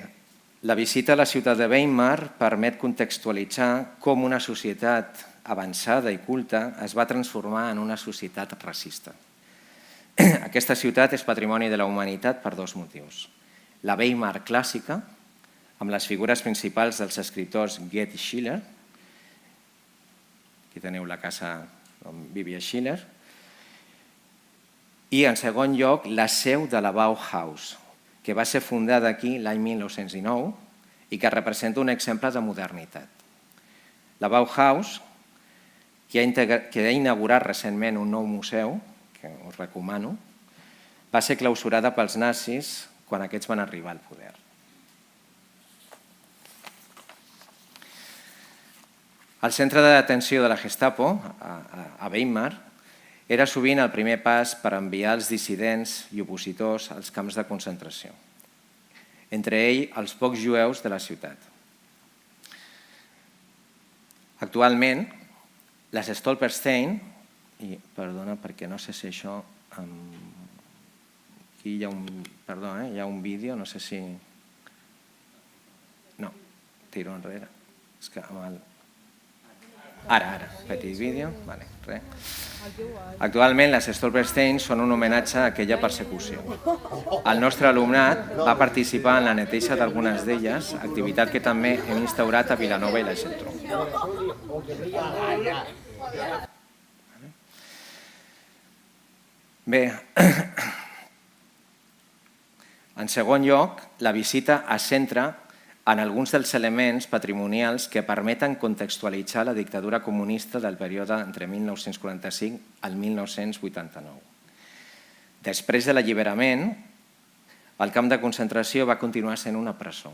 la visita a la ciutat de Weimar permet contextualitzar com una societat avançada i culta es va transformar en una societat racista. Aquesta ciutat és patrimoni de la humanitat per 2 motius. La Weimar clàssica, amb les figures principals dels escriptors Goethe i Schiller. Aquí teniu la casa on vivia Schiller. I, en segon lloc, la seu de la Bauhaus, que va ser fundada aquí l'any 1919 i que representa un exemple de modernitat. La Bauhaus, que ha inaugurat recentment un nou museu, que us recomano, va ser clausurada pels nazis quan aquests van arribar al poder. El centre de detenció de la Gestapo, a Weimar, era sovint el primer pas per enviar els dissidents i opositors als camps de concentració, entre ells els pocs jueus de la ciutat. Actualment, les Stolperstein, i perdona perquè no sé si això... Aquí hi ha un vídeo, no sé si... No, tiro enrere. És que amb el... Ara, petit vídeo. Actualment, les Stolperstein són un homenatge a aquella persecució. El nostre alumnat va participar en la neteja d'algunes d'elles, activitat que també hem instaurat a Vilanova i la Geltrú. Bé, en segon lloc, la visita es centra en alguns dels elements patrimonials que permeten contextualitzar la dictadura comunista del període entre 1945 al 1989. Després de l'alliberament, el camp de concentració va continuar sent una presó,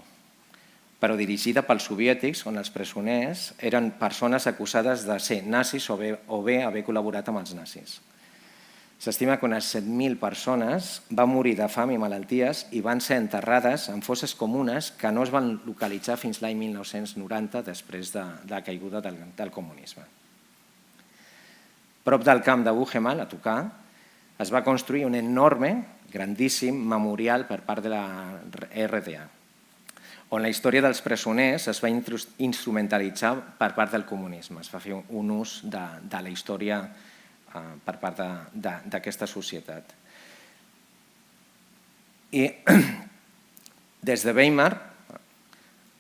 però dirigida pels soviètics, on els presoners eren persones acusades de ser nazis o bé haver col·laborat amb els nazis. S'estima que unes 7.000 persones van morir de fam i malalties i van ser enterrades en fosses comunes que no es van localitzar fins l'any 1990, després de la caiguda del comunisme. Prop del camp de Buchenwald, a tocar, es va construir un enorme, grandíssim memorial per part de la RDA, on la història dels presoners es va instrumentalitzar per part del comunisme. Es va fer un ús de la història per part d'aquesta societat. I des de Weimar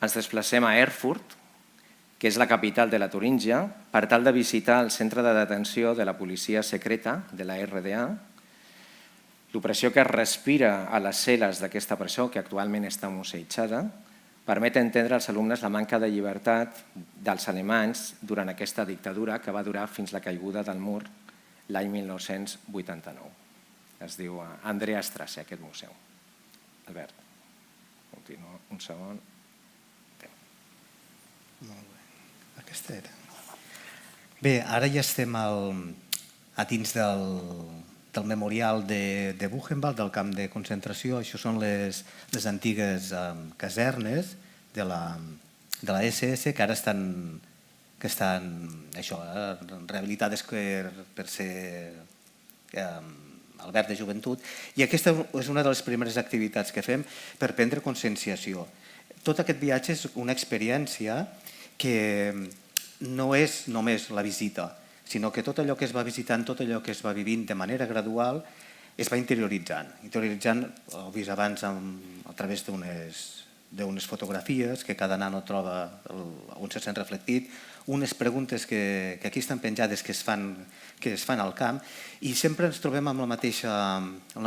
ens desplacem a Erfurt, que és la capital de la Turíngia, per tal de visitar el centre de detenció de la policia secreta de la RDA. L'opressió que es respira a les cel·les d'aquesta presó, que actualment està museïtzada, permet entendre als alumnes la manca de llibertat dels alemanys durant aquesta dictadura que va durar fins la caiguda del mur l'any 1989. Es diu Andreasstrasse, aquest museu. Albert, continua un segon. Molt bé. Aquesta era. Bé, ara ja estem a dins del memorial de Buchenwald, del camp de concentració. Això són les antigues casernes de la SS, que ara estan rehabilitades per ser alberg de joventut. I aquesta és una de les primeres activitats que fem per prendre conscienciació. Tot aquest viatge és una experiència que no és només la visita, sinó que tot allò que es va visitant, tot allò que es va vivint de manera gradual, es va interioritzant. Interioritzant, ho he vist abans, a través d'unes fotografies que cada nano troba on se sent reflectit, unes preguntes que aquí estan penjades que es fan al camp, i sempre ens trobem amb la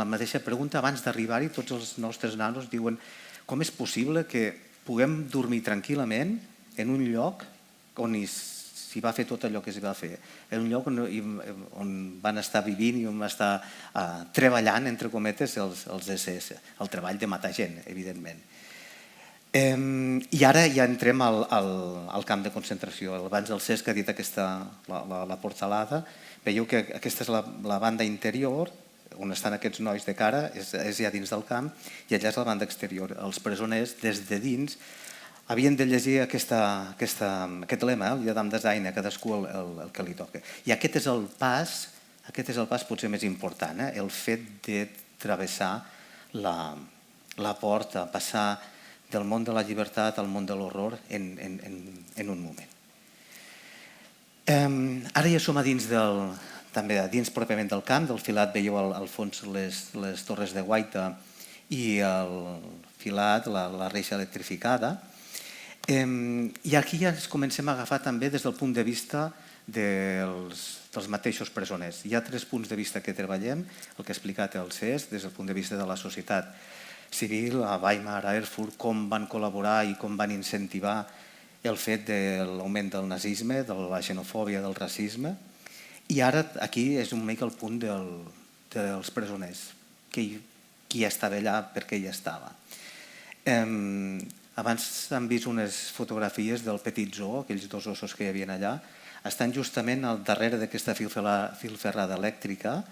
mateixa pregunta. Abans d'arribar-hi, tots els nostres nanos diuen: com és possible que puguem dormir tranquil·lament en un lloc on s'hi va fer tot allò que s'hi va fer, en un lloc on van estar vivint i on van estar treballant, entre cometes, els SS, el treball de matar gent, evidentment. I ara ja entrem al camp de concentració. Abans el Cesc ha dit la portalada. Veieu que aquesta és la banda interior, on estan aquests nois de cara, és ja dins del camp, i allà és la banda exterior. Els presoners, des de dins, havien de llegir aquest lema, el Yadam Design, a cadascú el que li toca. I aquest és el pas potser més important, el fet de travessar la porta, passar del món de la llibertat al món de l'horror en un moment. Ara ja som també dins pròpiament del camp, del filat veieu al fons les torres de guaita i el filat, la reixa electrificada. I aquí ja ens comencem a agafar també des del punt de vista dels mateixos presoners. Hi ha 3 punts de vista que treballem, el que ha explicat el Cesc, des del punt de vista de la societat civil, a Weimar, a Erfurt, com van col·laborar i com van incentivar el fet de l'augment del nazisme, de la xenofòbia, del racisme. I ara aquí és un mica el punt dels presoners, qui estava allà, per què hi estava. Abans han vist unes fotografies del petit zoo, aquells 2 ossos que hi havia allà, estan justament al darrere d'aquesta filferrada elèctrica.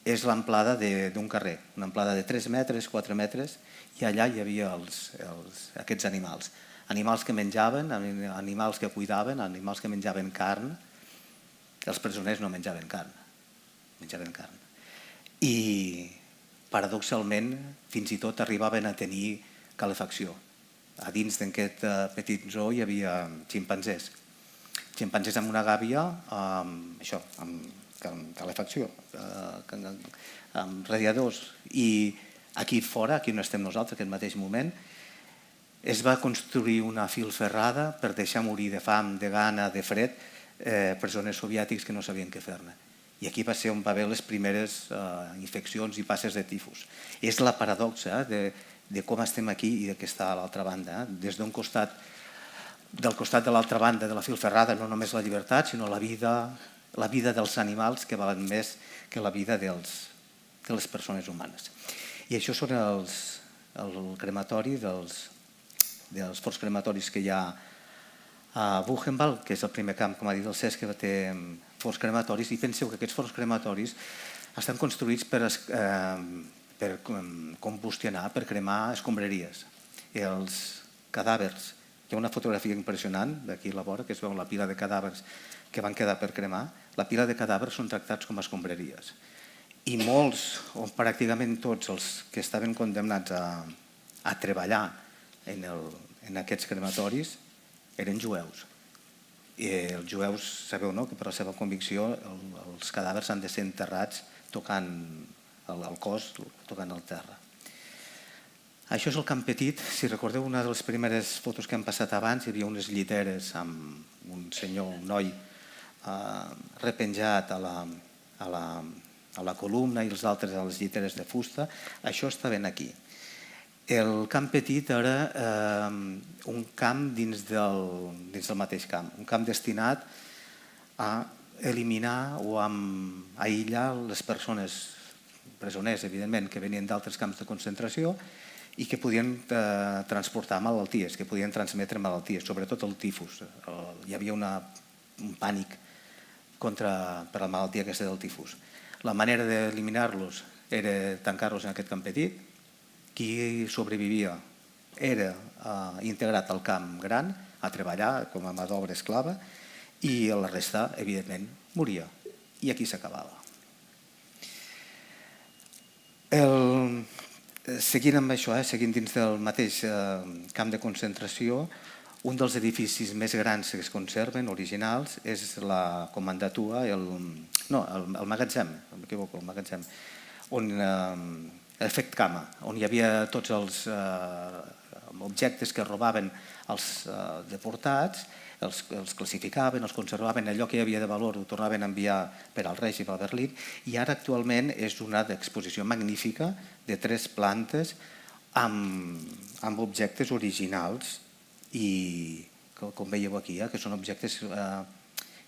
És l'amplada d'un carrer, una amplada de 3 metres, 4 metres, i allà hi havia aquests animals. Animals que menjaven, animals que cuidaven, animals que menjaven carn. Els presoners no menjaven carn, menjaven carn. I, paradoxalment, fins i tot arribaven a tenir calefacció. A dins d'aquest petit zoo hi havia ximpanzés. Ximpanzés amb una gàbia, amb calefacció, amb radiadors. I aquí fora, aquí on estem nosaltres, en aquest mateix moment, es va construir una filferrada per deixar morir de fam, de gana, de fred, presoners soviètics que no sabien què fer-ne. I aquí va ser on va haver les primeres infeccions i passes de tifus. És la paradoxa de com estem aquí i de què està a l'altra banda. Des d'un costat, del costat de l'altra banda de la filferrada, no només la llibertat, sinó la vida dels animals que valen més que la vida de les persones humanes. I això són el crematori dels forts crematoris que hi ha a Buchenwald, que és el primer camp, com ha dit el Cesc, que té forts crematoris, i penseu que aquests forts crematoris estan construïts per combustionar, per cremar escombraries. Els cadàvers, hi ha una fotografia impressionant d'aquí a la vora, que es veu la pila de cadàvers que van quedar per cremar. La pila de cadàvers són tractats com a escombraries. I molts, o pràcticament tots, els que estaven condemnats a treballar en aquests crematoris eren jueus. I els jueus, sabeu, que per la seva convicció els cadàvers han de ser enterrats tocant el cos, tocant el terra. Això és el camp petit. Si recordeu una de les primeres fotos que hem passat abans, hi havia unes lliteres amb un senyor, un noi, repenjat a la columna i els altres a les lliteres de fusta. Això està ben aquí. El camp petit era un camp dins del mateix camp, un camp destinat a eliminar o a aïllar les persones presoners, evidentment, que venien d'altres camps de concentració i que podien transportar malalties, que podien transmetre malalties, sobretot el tifus. Hi havia un pànic per la malaltia aquesta del tifus. La manera d'eliminar-los era tancar-los en aquest camp petit. Qui sobrevivia era integrat al camp gran, a treballar com a mà d'obra esclava, i la resta, evidentment, moria. I aquí s'acabava. Seguint amb això, seguint dins del mateix camp de concentració, un dels edificis més grans que es conserven, originals, és la comandatua, el magatzem, m'equivoco, el magatzem, l'efect cama, on hi havia tots els objectes que robaven els deportats, els classificaven, els conservaven, allò que hi havia de valor ho tornaven a enviar per al règim a Berlín, i ara actualment és una exposició magnífica de 3 plantes amb objectes originals i, com veieu aquí, que són objectes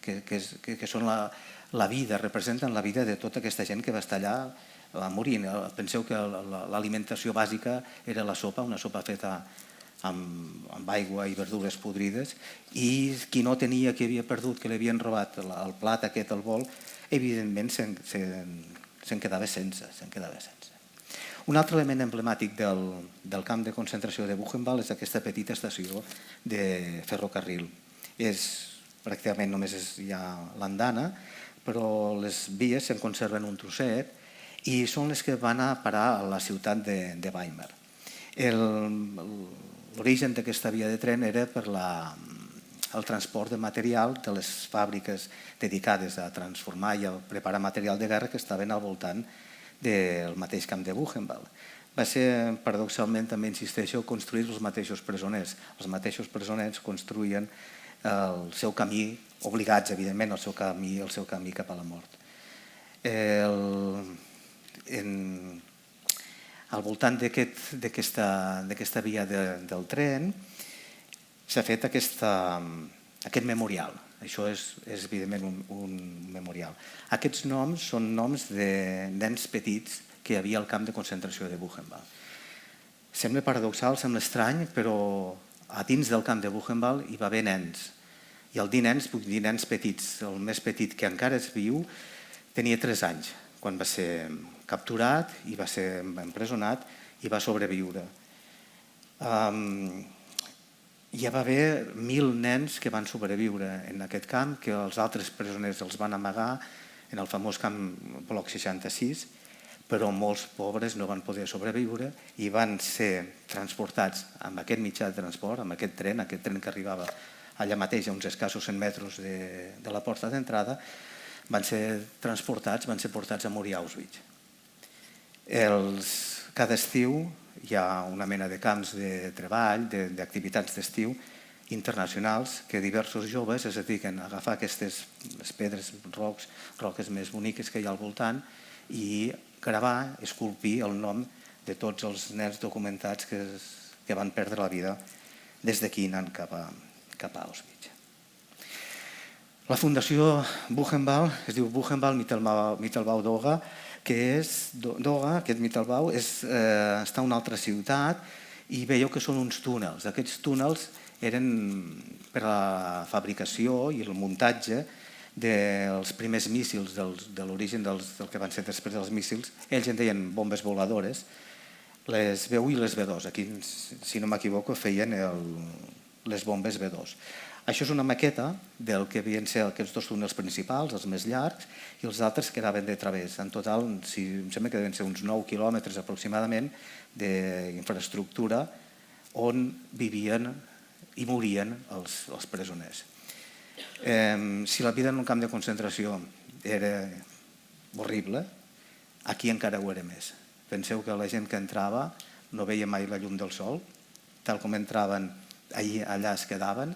que són la vida, representen la vida de tota aquesta gent que va estar allà morint. Penseu que l'alimentació bàsica era la sopa, una sopa feta amb aigua i verdures podrides, i qui no tenia, qui havia perdut, que li havien robat el plat aquest al vol, evidentment se'n quedava sense. Un altre element emblemàtic del camp de concentració de Buchenwald és aquesta petita estació de ferrocarril. Pràcticament només hi ha l'andana, però les vies se'n conserven un trosset i són les que van a parar a la ciutat de Weimar. L'origen d'aquesta via de tren era per el transport de material de les fàbriques dedicades a transformar i a preparar material de guerra que estaven al voltant del mateix camp de Buchenwald. Va ser, paradoxalment, també insisteixo, construir els mateixos presoners. Els mateixos presoners construïen el seu camí, obligats, evidentment, el seu camí cap a la mort. Al voltant d'aquesta via del tren s'ha fet aquest memorial. Això és evidentment un memorial. Aquests noms són noms de nens petits que hi havia al camp de concentració de Buchenwald. Sembla paradoxal, sembla estrany, però a dins del camp de Buchenwald hi va haver nens. I al dir nens, puc dir nens petits. El més petit, que encara és viu, tenia 3 anys, quan va ser capturat i va ser empresonat i va sobreviure. Hi va haver 1.000 nens que van sobreviure en aquest camp, que els altres presoners els van amagar en el famós camp bloc 66, però molts pobres no van poder sobreviure i van ser transportats amb aquest mitjà de transport, amb aquest tren que arribava allà mateix, a uns escassos 100 metres de la porta d'entrada, van ser transportats, van ser portats a morir a Auschwitz. Cada estiu hi ha una mena de camps de treball, d'activitats d'estiu internacionals, que diversos joves es dediquen a agafar aquestes pedres, roques més boniques que hi ha al voltant i gravar, esculpir el nom de tots els nens documentats que van perdre la vida des d'aquí anant cap a Auschwitz. La Fundació Buchenwald es diu Buchenwald Mittelbau Doga, que és Doga, aquest Mittelbau, està a una altra ciutat i veieu que són uns túnels. Aquests túnels eren per a la fabricació i el muntatge dels primers míssils, de l'origen del que van ser després dels míssils. Ells en deien bombes voladores, les B1 i les B2. Aquí, si no m'equivoco, feien les bombes B2. Això és una maqueta del que havien ser aquests 2 túnels principals, els més llargs, i els altres que anaven de través. En total, em sembla que deuen ser uns 9 quilòmetres aproximadament d'infraestructura on vivien i morien els presoners. Si la vida en un camp de concentració era horrible, aquí encara ho era més. Penseu que la gent que entrava no veia mai la llum del sol, tal com entraven, allà es quedaven,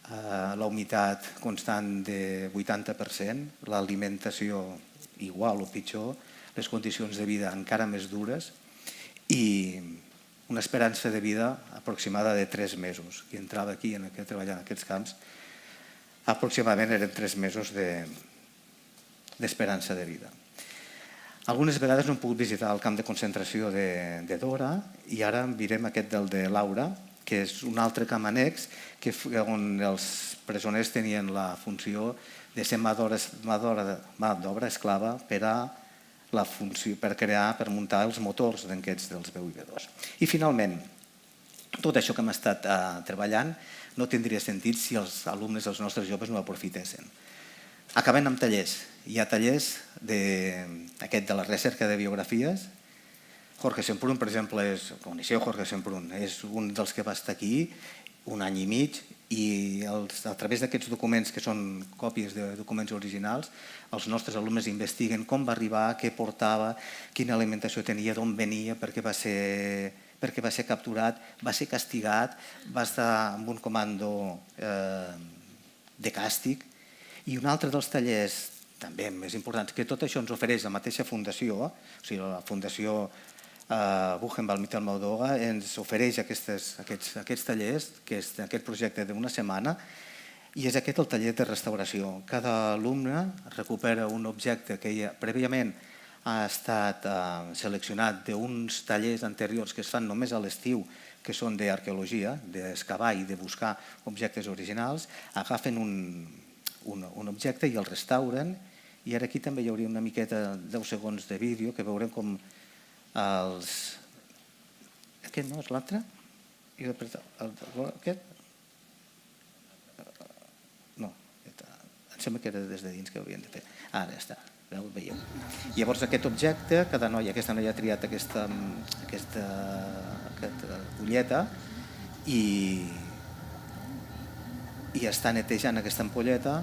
la humitat constant de 80%, l'alimentació igual o pitjor, les condicions de vida encara més dures i una esperança de vida aproximada de 3 mesos. Qui entrava aquí a treballar en aquests camps, aproximadament eren 3 mesos d'esperança de vida. Algunes vegades no hem pogut visitar el camp de concentració de Dora i ara mirem aquest del de Laura, que és un altre camp annex on els presoners tenien la funció de ser mà d'obra esclava per muntar els motors d'aquests dels B1 i B2. I finalment, tot això que hem estat treballant no tindria sentit si els alumnes, els nostres joves, no aprofitessin. Acabem amb tallers. Hi ha tallers aquest de la recerca de biografies. Jorge Semprún, per exemple, coneixeu Jorge Semprún, és un dels que va estar aquí 1 any i mig i a través d'aquests documents, que són còpies de documents originals, els nostres alumnes investiguen com va arribar, què portava, quina alimentació tenia, d'on venia, per què va ser capturat, va ser castigat, va estar en un comando de càstig. I un altre dels tallers, també més importants, que tot això ens ofereix la mateixa fundació, o sigui, la Fundació Buchenwald Mittelbau Doga ens ofereix aquests tallers, que és aquest projecte d'una setmana, i és aquest el taller de restauració. Cada alumne recupera un objecte que prèviament ha estat seleccionat d'uns tallers anteriors que es fan només a l'estiu que són d'arqueologia, d'excavar i de buscar objectes originals, agafen un objecte i el restauren, i ara aquí també hi hauria una miqueta, 10 segons de vídeo, que veurem com els... Aquest no és l'altre? Aquest? No, em sembla que era des de dins que ho havien de fer. Ara ja està. Veieu? Llavors aquest objecte, aquesta noia ha triat aquesta ampolleta i està netejant aquesta ampolleta,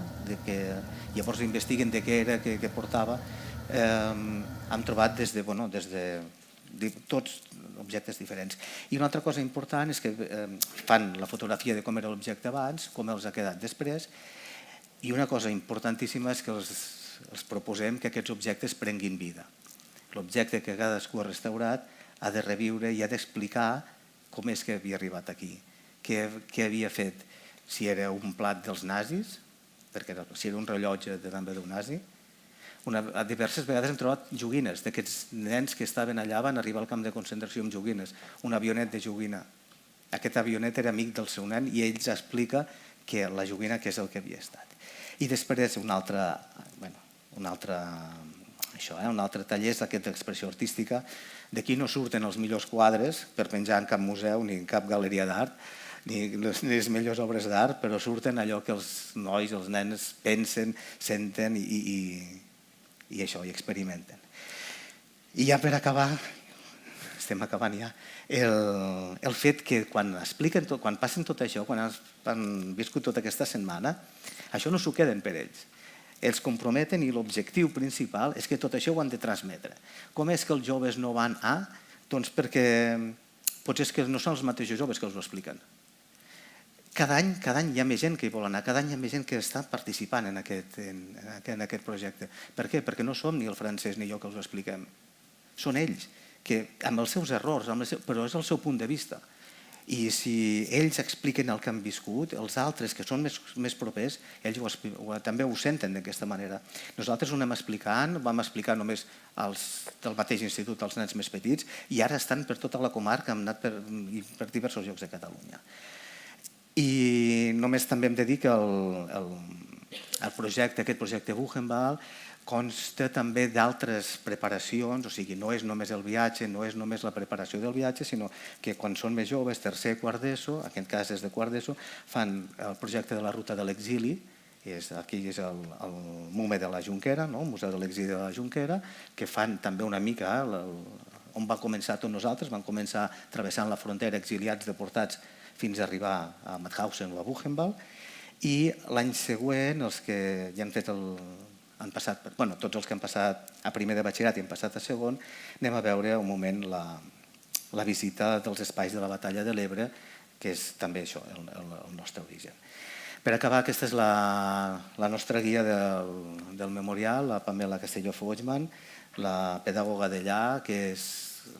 llavors investiguen de què era, què portava. Hem trobat des de tots objectes diferents. I una altra cosa important és que fan la fotografia de com era l'objecte abans, com els ha quedat després, i una cosa importantíssima és que els proposem que aquests objectes prenguin vida. L'objecte que cadascú ha restaurat ha de reviure i ha d'explicar com és que havia arribat aquí, què havia fet, si era un plat dels nazis, perquè si era un rellotge també d'un nazi. Diverses vegades hem trobat joguines d'aquests nens que estaven allà, van arribar al camp de concentració amb joguines, un avionet de joguina. Aquest avionet era amic del seu nen i ell explica que la joguina què és el que havia estat. I després un altre taller és aquesta expressió artística. D'aquí no surten els millors quadres per penjar en cap museu ni en cap galeria d'art, ni les millors obres d'art, però surten allò que els nois, els nens pensen, senten i això, i experimenten. I ja per acabar, estem acabant ja, el fet que quan expliquen tot, quan passen tot això, quan han viscut tota aquesta setmana, això no s'ho queden per ells. Ells comprometen i l'objectiu principal és que tot això ho han de transmetre. Com és que els joves no van a? Doncs perquè potser és que no són els mateixos joves que els ho expliquen. Cada any hi ha més gent que hi vol anar, cada any hi ha més gent que està participant en aquest projecte. Per què? Perquè no som ni el francès ni jo que us ho expliquem. Són ells, que amb els seus errors, però és el seu punt de vista. I si ells expliquen el que han viscut, els altres que són més propers, ells també ho senten d'aquesta manera. Nosaltres ho anem explicant, vam explicar només del mateix institut als nens més petits i ara estan per tota la comarca, han anat per diversos llocs de Catalunya. I només també hem de dir que aquest projecte Buchenwald consta també d'altres preparacions, o sigui, no és només el viatge, no és només la preparació del viatge, sinó que quan són més joves, tercer, quart d'ESO, en aquest cas és de quart d'ESO, fan el projecte de la ruta de l'exili, aquí és el MUME de la Jonquera, el Museu de l'Exili de la Jonquera, que fan també una mica on va començar tots nosaltres, van començar travessant la frontera exiliats deportats fins a arribar a Mauthausen o a Buchenwald, i l'any següent els que ja han fet tots els que han passat a primer de batxillerat i han passat a segon, anem a veure un moment la visita dels espais de la batalla de l'Ebre, que és també això, el nostre origen. Per acabar, aquesta és la nostra guia del memorial, la Pamela Castelló-Foixman, la pedagoga d'allà, que és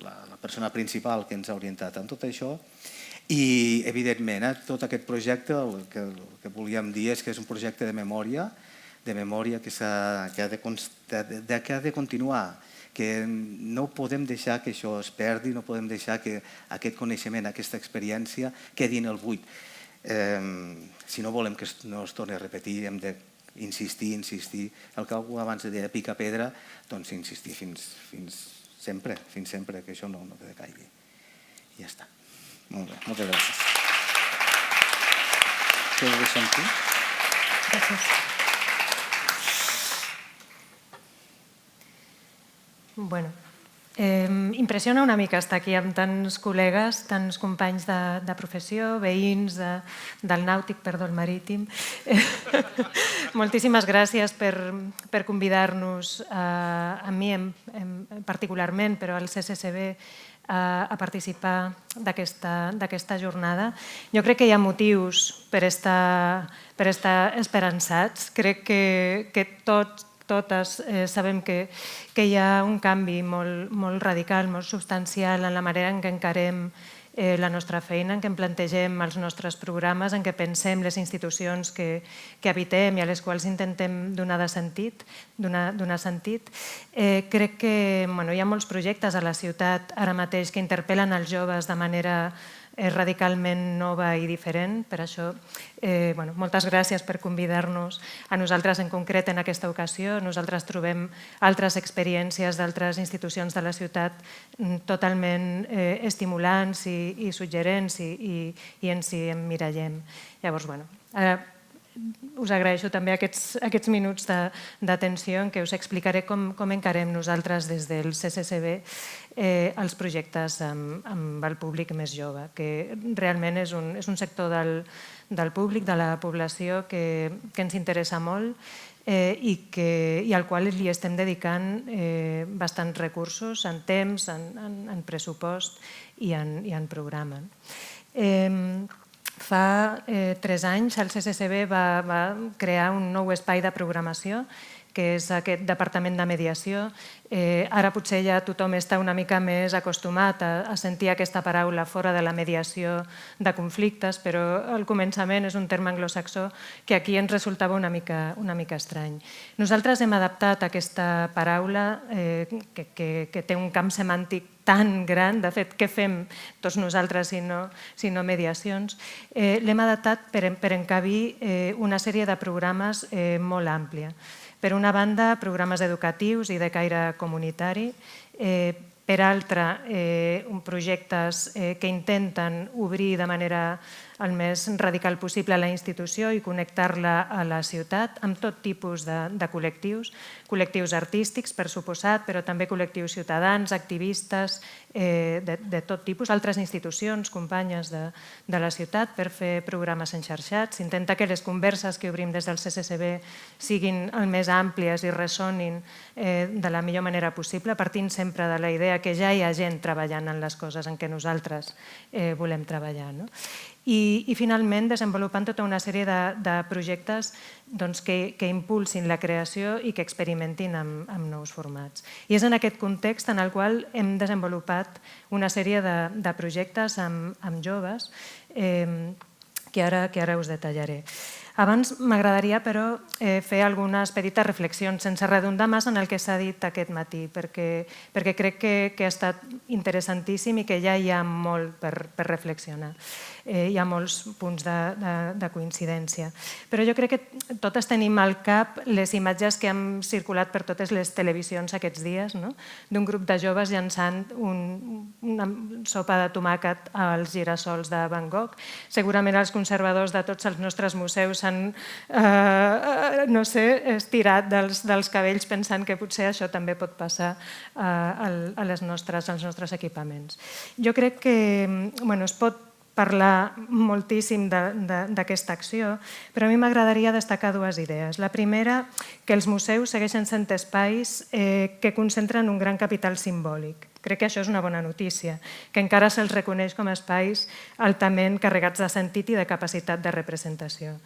la persona principal que ens ha orientat en tot això. I, evidentment, tot aquest projecte, el que volíem dir és que és un projecte de memòria que ha de continuar, que no podem deixar que això es perdi, no podem deixar que aquest coneixement, aquesta experiència quedi en el buit. Si no volem que no es torni a repetir, hem d'insistir, el que algú abans deia picar pedra, doncs insistir fins sempre, que això no decaigui. I ja està. Molt bé, moltes gràcies. Què ho deixem aquí? Gràcies. Bueno, impressiona una mica estar aquí amb tants col·legues, tants companys de professió, veïns del nàutic, perdó, el marítim. Moltíssimes gràcies per convidar-nos, a mi particularment, però al CCCB, a participar d'aquesta jornada. Jo crec que hi ha motius per estar esperançats. Crec que totes sabem que hi ha un canvi molt radical, molt substancial en la manera en què encarem la nostra feina, en què plantegem els nostres programes, en què pensem les institucions que habitem i a les quals intentem donar sentit. Crec que hi ha molts projectes a la ciutat ara mateix que interpel·len els joves de manera radicalment nova i diferent. Per això, moltes gràcies per convidar-nos a nosaltres en concret en aquesta ocasió. Nosaltres trobem altres experiències d'altres institucions de la ciutat totalment estimulants i suggerents i ens hi emmirallem. Llavors, us agraeixo també aquests minuts d'atenció en què us explicaré com encarem nosaltres des del CCCB els projectes amb el públic més jove, que realment és un sector del públic, de la població, que ens interessa molt i al qual li estem dedicant bastants recursos en temps, en pressupost i en programa. Fa 3 anys el CCCB va crear un nou espai de programació, que és aquest departament de mediació. Ara potser ja tothom està una mica més acostumat a sentir aquesta paraula fora de la mediació de conflictes, però al començament és un terme anglosaxó que aquí ens resultava una mica estrany. Nosaltres hem adaptat aquesta paraula que té un camp semàntic tan gran, de fet, què fem tots nosaltres si no mediacions? L'hem adaptat per encabir una sèrie de programes molt àmplia. Per una banda, programes educatius i de caire comunitari. Per altra, projectes que intenten obrir de manera el més radical possible la institució i connectar-la a la ciutat amb tot tipus de col·lectius, col·lectius artístics, per suposat, però també col·lectius ciutadans, activistes, de tot tipus, altres institucions, companyes de la ciutat, per fer programes enxarxats. S'intenta que les converses que obrim des del CCCB siguin el més àmplies i ressonin de la millor manera possible, partint sempre de la idea que ja hi ha gent treballant en les coses en què nosaltres volem treballar. I finalment desenvolupant tota una sèrie de projectes que impulsin la creació i que experimentin amb nous formats. I és en aquest context en el qual hem desenvolupat una sèrie de projectes amb joves que ara us detallaré. Abans m'agradaria, però, fer algunes petites reflexions, sense redundar massa en el que s'ha dit aquest matí, perquè crec que ha estat interessantíssim i que ja hi ha molt per reflexionar. Hi ha molts punts de coincidència. Però jo crec que totes tenim al cap les imatges que han circulat per totes les televisions aquests dies, d'un grup de joves llançant una sopa de tomàquet als girassols de Van Gogh. Segurament els conservadors de tots els nostres museus s'han estirat dels cabells pensant que potser això també pot passar als nostres equipaments. Jo crec que es pot parlar moltíssim d'aquesta acció, però a mi m'agradaria destacar dues idees. La primera, que els museus segueixen sent espais que concentren un gran capital simbòlic. Crec que això és una bona notícia, que encara se'ls reconeix com a espais altament carregats de sentit i de capacitat de representació.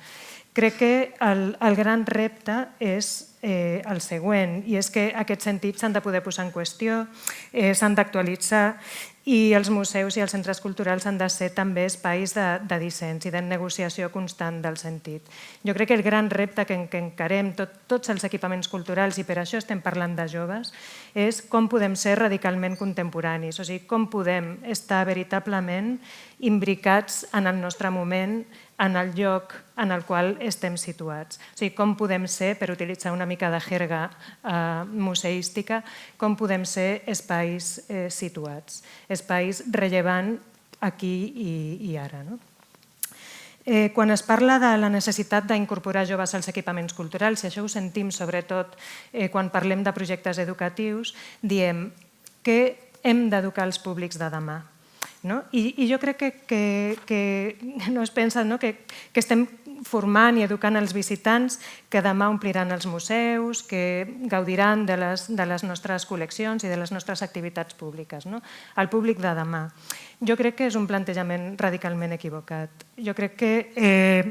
Crec que el gran repte és el següent, i és que aquests sentits s'han de poder posar en qüestió, s'han d'actualitzar, i els museus i els centres culturals han de ser també espais de dissens i de negociació constant del sentit. Jo crec que el gran repte que encarem tots els equipaments culturals, i per això estem parlant de joves, és com podem ser radicalment contemporanis, o sigui, com podem estar veritablement imbricats en el nostre moment, en el lloc en el qual estem situats. O sigui, com podem ser, per utilitzar una mica de jerga museística, com podem ser espais situats, espais rellevant aquí i ara. Quan es parla de la necessitat d'incorporar joves als equipaments culturals, i això ho sentim sobretot quan parlem de projectes educatius, diem que hem d'educar els públics de demà. I jo crec que no es pensa que estem formant i educant els visitants que demà ompliran els museus, que gaudiran de les nostres col·leccions i de les nostres activitats públiques. El públic de demà. Jo crec que és un plantejament radicalment equivocat. Jo crec que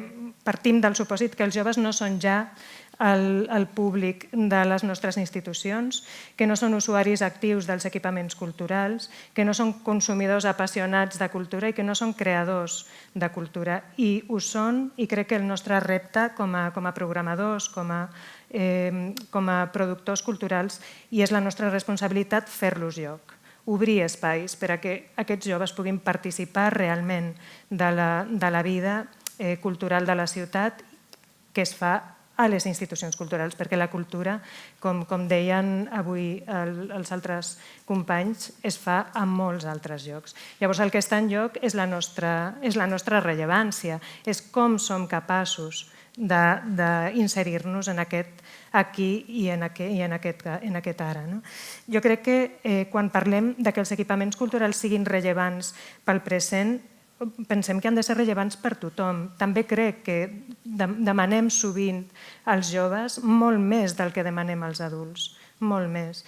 partim del supòsit que els joves no són ja el públic de les nostres institucions, que no són usuaris actius dels equipaments culturals, que no són consumidors apassionats de cultura i que no són creadors de cultura. I ho són, i crec que el nostre repte com a programadors, com a productors culturals, i és la nostra responsabilitat fer-los lloc. obrir espais per a que aquests joves puguin participar realment de la vida cultural de la ciutat que es fa a les institucions culturals, perquè la cultura, com deien avui els altres companys, es fa en molts altres llocs. Llavors el que està en lloc és la nostra rellevància, és com som capaços d'inserir-nos en aquest aquí i en aquest ara. Jo crec que quan parlem que els equipaments culturals siguin rellevants pel present, pensem que han de ser rellevants per tothom. També crec que demanem sovint als joves molt més del que demanem als adults, molt més.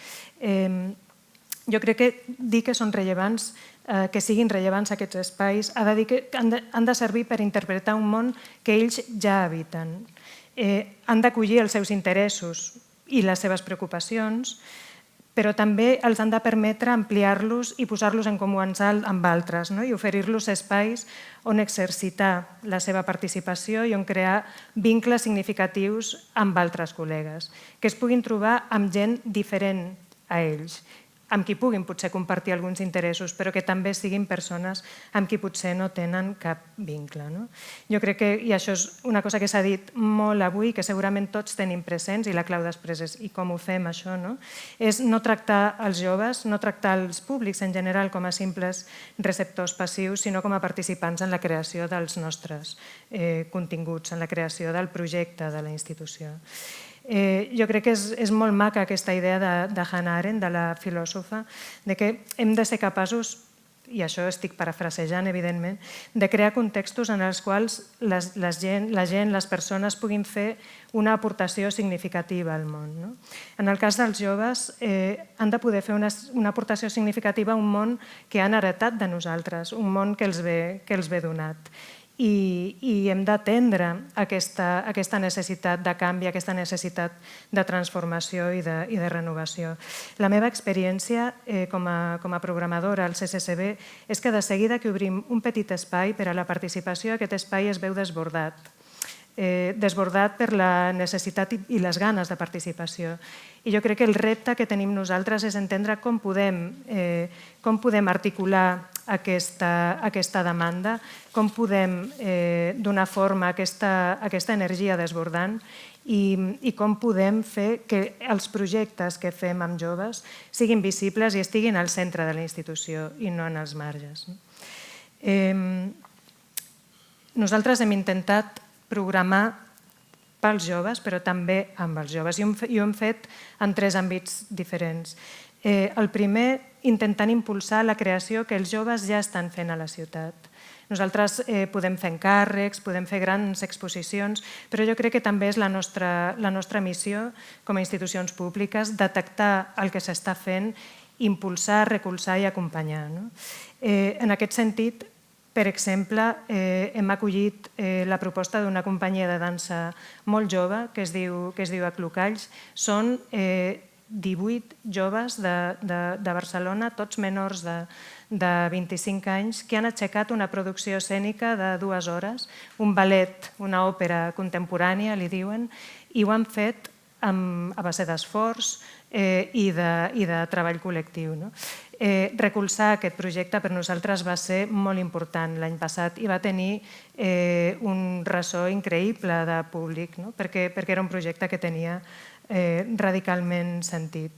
Jo crec que dir que són rellevants, que siguin rellevants aquests espais, ha de dir que han de servir per interpretar un món que ells ja habiten. Han d'acollir els seus interessos i les seves preocupacions, però també els han de permetre ampliar-los i posar-los en comú amb altres i oferir-los espais on exercitar la seva participació i on crear vincles significatius amb altres col·legues, que es puguin trobar amb gent diferent a ells, amb qui puguin potser compartir alguns interessos, però que també siguin persones amb qui potser no tenen cap vincle. Jo crec que, i això és una cosa que s'ha dit molt avui, que segurament tots tenim presents, i la clau després és i com ho fem això, és no tractar els joves, no tractar els públics en general com a simples receptors passius, sinó com a participants en la creació dels nostres continguts, en la creació del projecte de la institució. Jo crec que és molt maca aquesta idea de Hannah Arendt, de la filòsofa, de que hem de ser capaços, i això estic parafrasejant evidentment, de crear contextos en els quals la gent, les persones puguin fer una aportació significativa al món. En el cas dels joves han de poder fer una aportació significativa a un món que han heretat de nosaltres, un món que els ve donat. I hem d'atendre aquesta necessitat de canvi, aquesta necessitat de transformació i de renovació. La meva experiència com a programadora al CCCB és que de seguida que obrim un petit espai per a la participació, aquest espai es veu desbordat. Desbordat per la necessitat i les ganes de participació. I jo crec que el repte que tenim nosaltres és entendre com podem articular aquesta demanda, com podem donar forma a aquesta energia desbordant i com podem fer que els projectes que fem amb joves siguin visibles i estiguin al centre de la institució i no en els marges. Nosaltres hem intentat programar pels joves, però també amb els joves, i ho hem fet en 3 àmbits diferents. El primer, intentant impulsar la creació que els joves ja estan fent a la ciutat. Nosaltres podem fer encàrrecs, podem fer grans exposicions, però jo crec que també és la nostra missió com a institucions públiques detectar el que s'està fent, impulsar, recolzar i acompanyar. En aquest sentit, per exemple, hem acollit la proposta d'una companyia de dansa molt jove que es diu Aclocalls. Són 18 joves de Barcelona, tots menors de 25 anys, que han aixecat una producció escènica de 2 hores, un ballet, una òpera contemporània, li diuen, i ho han fet a base d'esforç i de treball col·lectiu. Recolzar aquest projecte per nosaltres va ser molt important l'any passat i va tenir un ressò increïble de públic, perquè era un projecte que tenia radicalment sentit.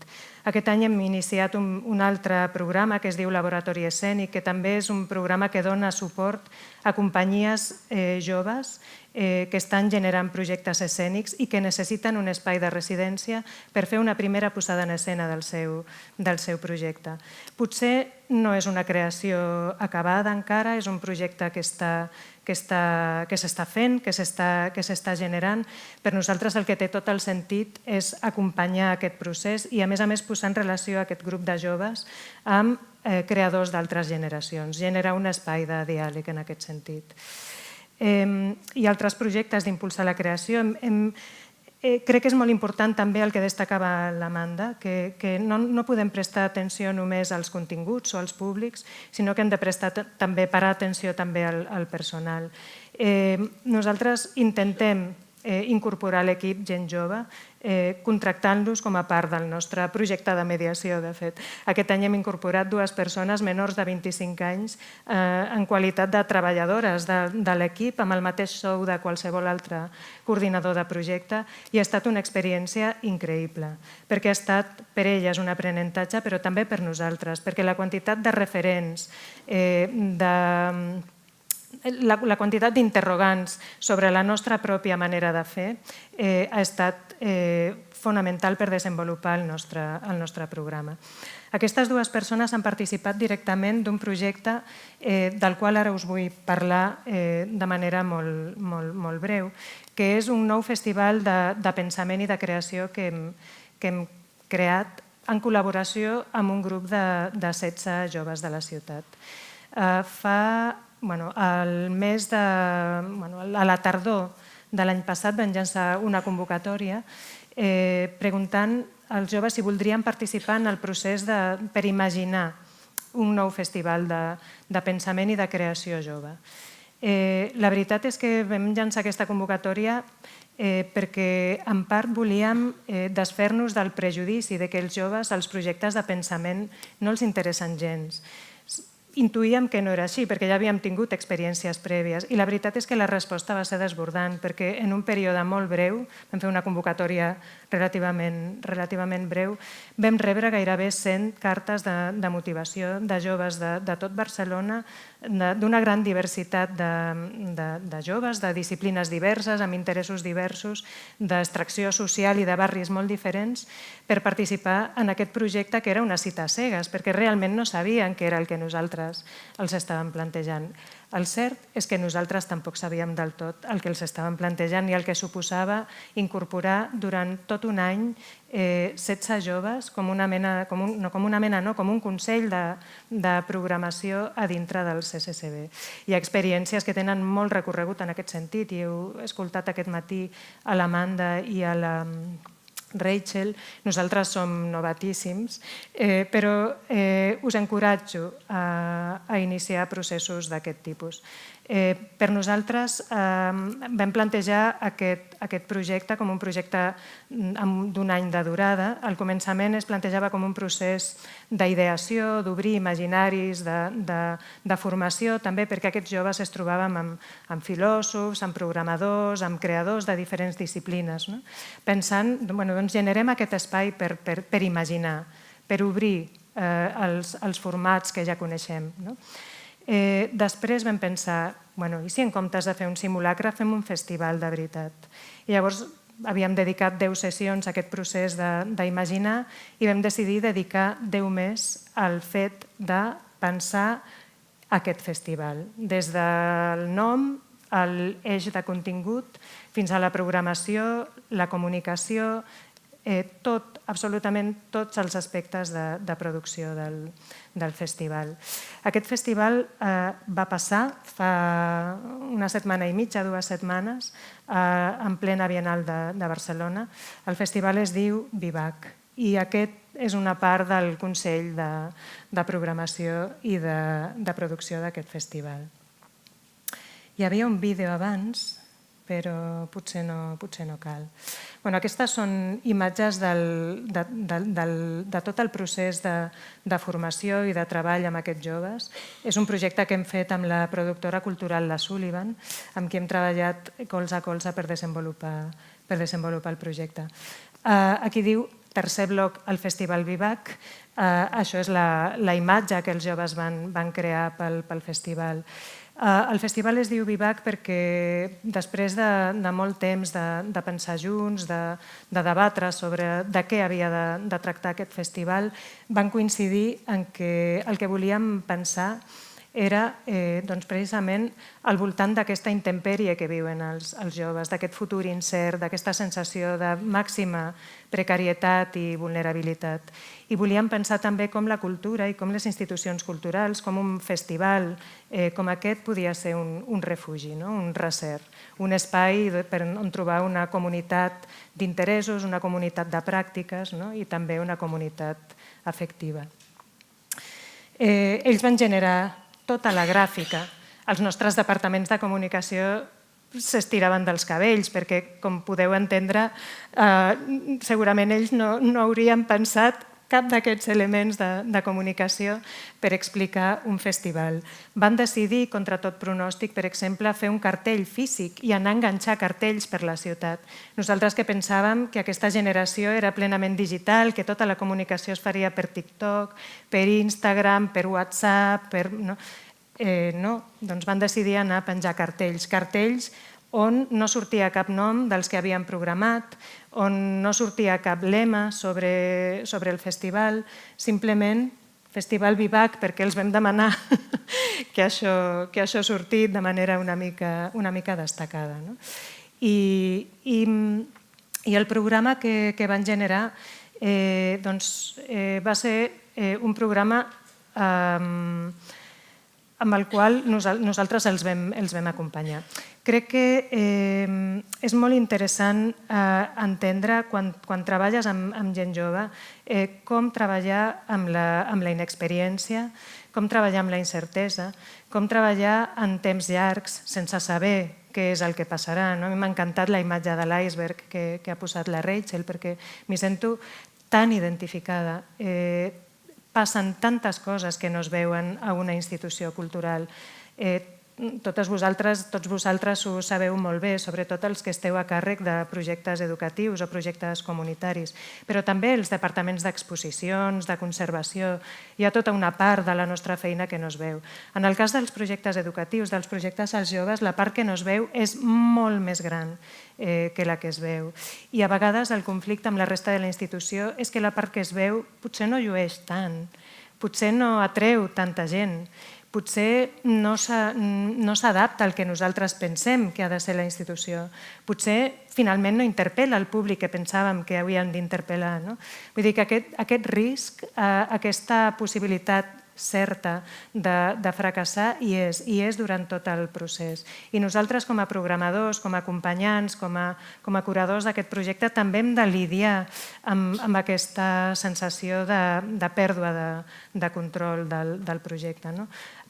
Aquest any hem iniciat un altre programa que es diu Laboratori Escènic, que també és un programa que dona suport a companyies joves que estan generant projectes escènics i que necessiten un espai de residència per fer una primera posada en escena del seu projecte. Potser no és una creació acabada encara, és un projecte que s'està fent, que s'està generant. Per nosaltres el que té tot el sentit és acompanyar aquest procés i a més posar en relació aquest grup de joves amb creadors d'altres generacions, generar un espai de diàleg en aquest sentit. I altres projectes d'impulsar la creació. Crec que és molt important també el que destacava l'Amanda, que no podem prestar atenció només als continguts o als públics, sinó que hem de parar atenció també al personal. Nosaltres intentem incorporar a l'equip gent jove, contractant-los com a part del nostre projecte de mediació, de fet. Aquest any hem incorporat 2 persones menors de 25 anys en qualitat de treballadores de l'equip, amb el mateix sou de qualsevol altre coordinador de projecte, i ha estat una experiència increïble, perquè ha estat per elles un aprenentatge, però també per nosaltres, perquè la quantitat de referents, la quantitat d'interrogants sobre la nostra pròpia manera de fer ha estat fonamental per desenvolupar el nostre programa. Aquestes 2 persones han participat directament d'un projecte del qual ara us vull parlar de manera molt breu, que és un nou festival de pensament i de creació que hem creat en col·laboració amb un grup de 16 joves de la ciutat. A la tardor de l'any passat vam llançar una convocatòria preguntant als joves si voldrien participar en el procés per imaginar un nou festival de pensament i de creació jove. La veritat és que vam llançar aquesta convocatòria perquè en part volíem desfer-nos del prejudici que els joves, els projectes de pensament, no els interessen gens. Intuïem que no era així, perquè ja havíem tingut experiències prèvies, i la veritat és que la resposta va ser desbordant, perquè en un període molt breu, vam fer una convocatòria relativament breu, vam rebre gairebé 100 cartes de motivació de joves de tot Barcelona, d'una gran diversitat de joves, de disciplines diverses, amb interessos diversos, d'extracció social i de barris molt diferents, per participar en aquest projecte que era una cita a cegues, perquè realment no sabien què era el que nosaltres els estàvem plantejant. El cert és que nosaltres tampoc sabíem del tot el que els estàvem plantejant i el que suposava incorporar durant tot un any 16 joves com un consell de programació a dintre del CCCB. Hi ha experiències que tenen molt recorregut en aquest sentit i heu escoltat aquest matí a l'Amanda i a la Rachel. Nosaltres som novatíssims, però us encoratjo a iniciar processos d'aquest tipus. Per nosaltres vam plantejar aquest projecte com un projecte d'un any de durada. Al començament es plantejava com un procés d'ideació, d'obrir imaginaris, de formació, també perquè aquests joves es trobaven amb filòsofs, amb programadors, amb creadors de diferents disciplines, pensant, doncs generem aquest espai per imaginar, per obrir els formats que ja coneixem. Després vam pensar, i si en comptes de fer un simulacre fem un festival de veritat? I llavors havíem dedicat 10 sessions a aquest procés d'imaginar i vam decidir dedicar 10 més al fet de pensar aquest festival. Des del nom, l'eix de contingut, fins a la programació, la comunicació, absolutament tots els aspectes de producció del festival. Aquest festival va passar fa una setmana i mitja, 2 setmanes, en plena Bienal de Barcelona. El festival es diu Vivac i aquest és una part del Consell de Programació i de producció d'aquest festival. Hi havia un vídeo abans, però potser no cal. Aquestes són imatges de tot el procés de formació i de treball amb aquests joves. És un projecte que hem fet amb la productora cultural La Sullivan, amb qui hem treballat colze a colze per desenvolupar el projecte. Aquí diu tercer bloc al Festival Vivac. Això és la imatge que els joves van crear pel festival. El festival es diu Vivac perquè després de molt temps de pensar junts, de debatre sobre de què havia de tractar aquest festival, van coincidir en que el que volíem pensar era precisament al voltant d'aquesta intempèrie que viuen els joves, d'aquest futur incert, d'aquesta sensació de màxima precarietat i vulnerabilitat. I volíem pensar també com la cultura i com les institucions culturals, com un festival com aquest podia ser un refugi, un recert, un espai on trobar una comunitat d'interessos, una comunitat de pràctiques i també una comunitat afectiva. Ells van generar tota la gràfica. Els nostres departaments de comunicació s'estiraven dels cabells, perquè, com podeu entendre, segurament ells no haurien pensat cap d'aquests elements de comunicació per explicar un festival. Van decidir, contra tot pronòstic, per exemple, fer un cartell físic i anar a enganxar cartells per la ciutat. Nosaltres que pensàvem que aquesta generació era plenament digital, que tota la comunicació es faria per TikTok, per Instagram, per WhatsApp, no, doncs van decidir anar a penjar cartells. Cartells on no sortia cap nom dels que havien programat, on no sortia cap lema sobre el festival, simplement Festival Vivac, perquè els vam demanar que això sortit de manera una mica destacada. I el programa que van generar va ser un programa amb el qual nosaltres els vam acompanyar. Crec que és molt interessant entendre, quan treballes amb gent jove, com treballar amb la inexperiència, com treballar amb la incertesa, com treballar en temps llargs sense saber què és el que passarà. A mi m'ha encantat la imatge de l'iceberg que ha posat la Rachel, perquè m'hi sento tan identificada. Passen tantes coses que no es veuen a una institució cultural. Tots vosaltres ho sabeu molt bé, sobretot els que esteu a càrrec de projectes educatius o projectes comunitaris, però també els departaments d'exposicions, de conservació. Hi ha tota una part de la nostra feina que no es veu. En el cas dels projectes educatius, dels projectes als joves, la part que no es veu és molt més gran que la que es veu. I a vegades el conflicte amb la resta de la institució és que la part que es veu potser no llueix tant, potser no atreu tanta gent, potser no s'adapta al que nosaltres pensem que ha de ser la institució. Potser finalment no interpel·la el públic que pensàvem que havíem d'interpel·lar. Vull dir que aquest risc, aquesta possibilitat certa de fracassar hi és durant tot el procés. I nosaltres com a programadors, com a acompanyants, com a curadors d'aquest projecte també hem de lidiar amb aquesta sensació de pèrdua de control del projecte.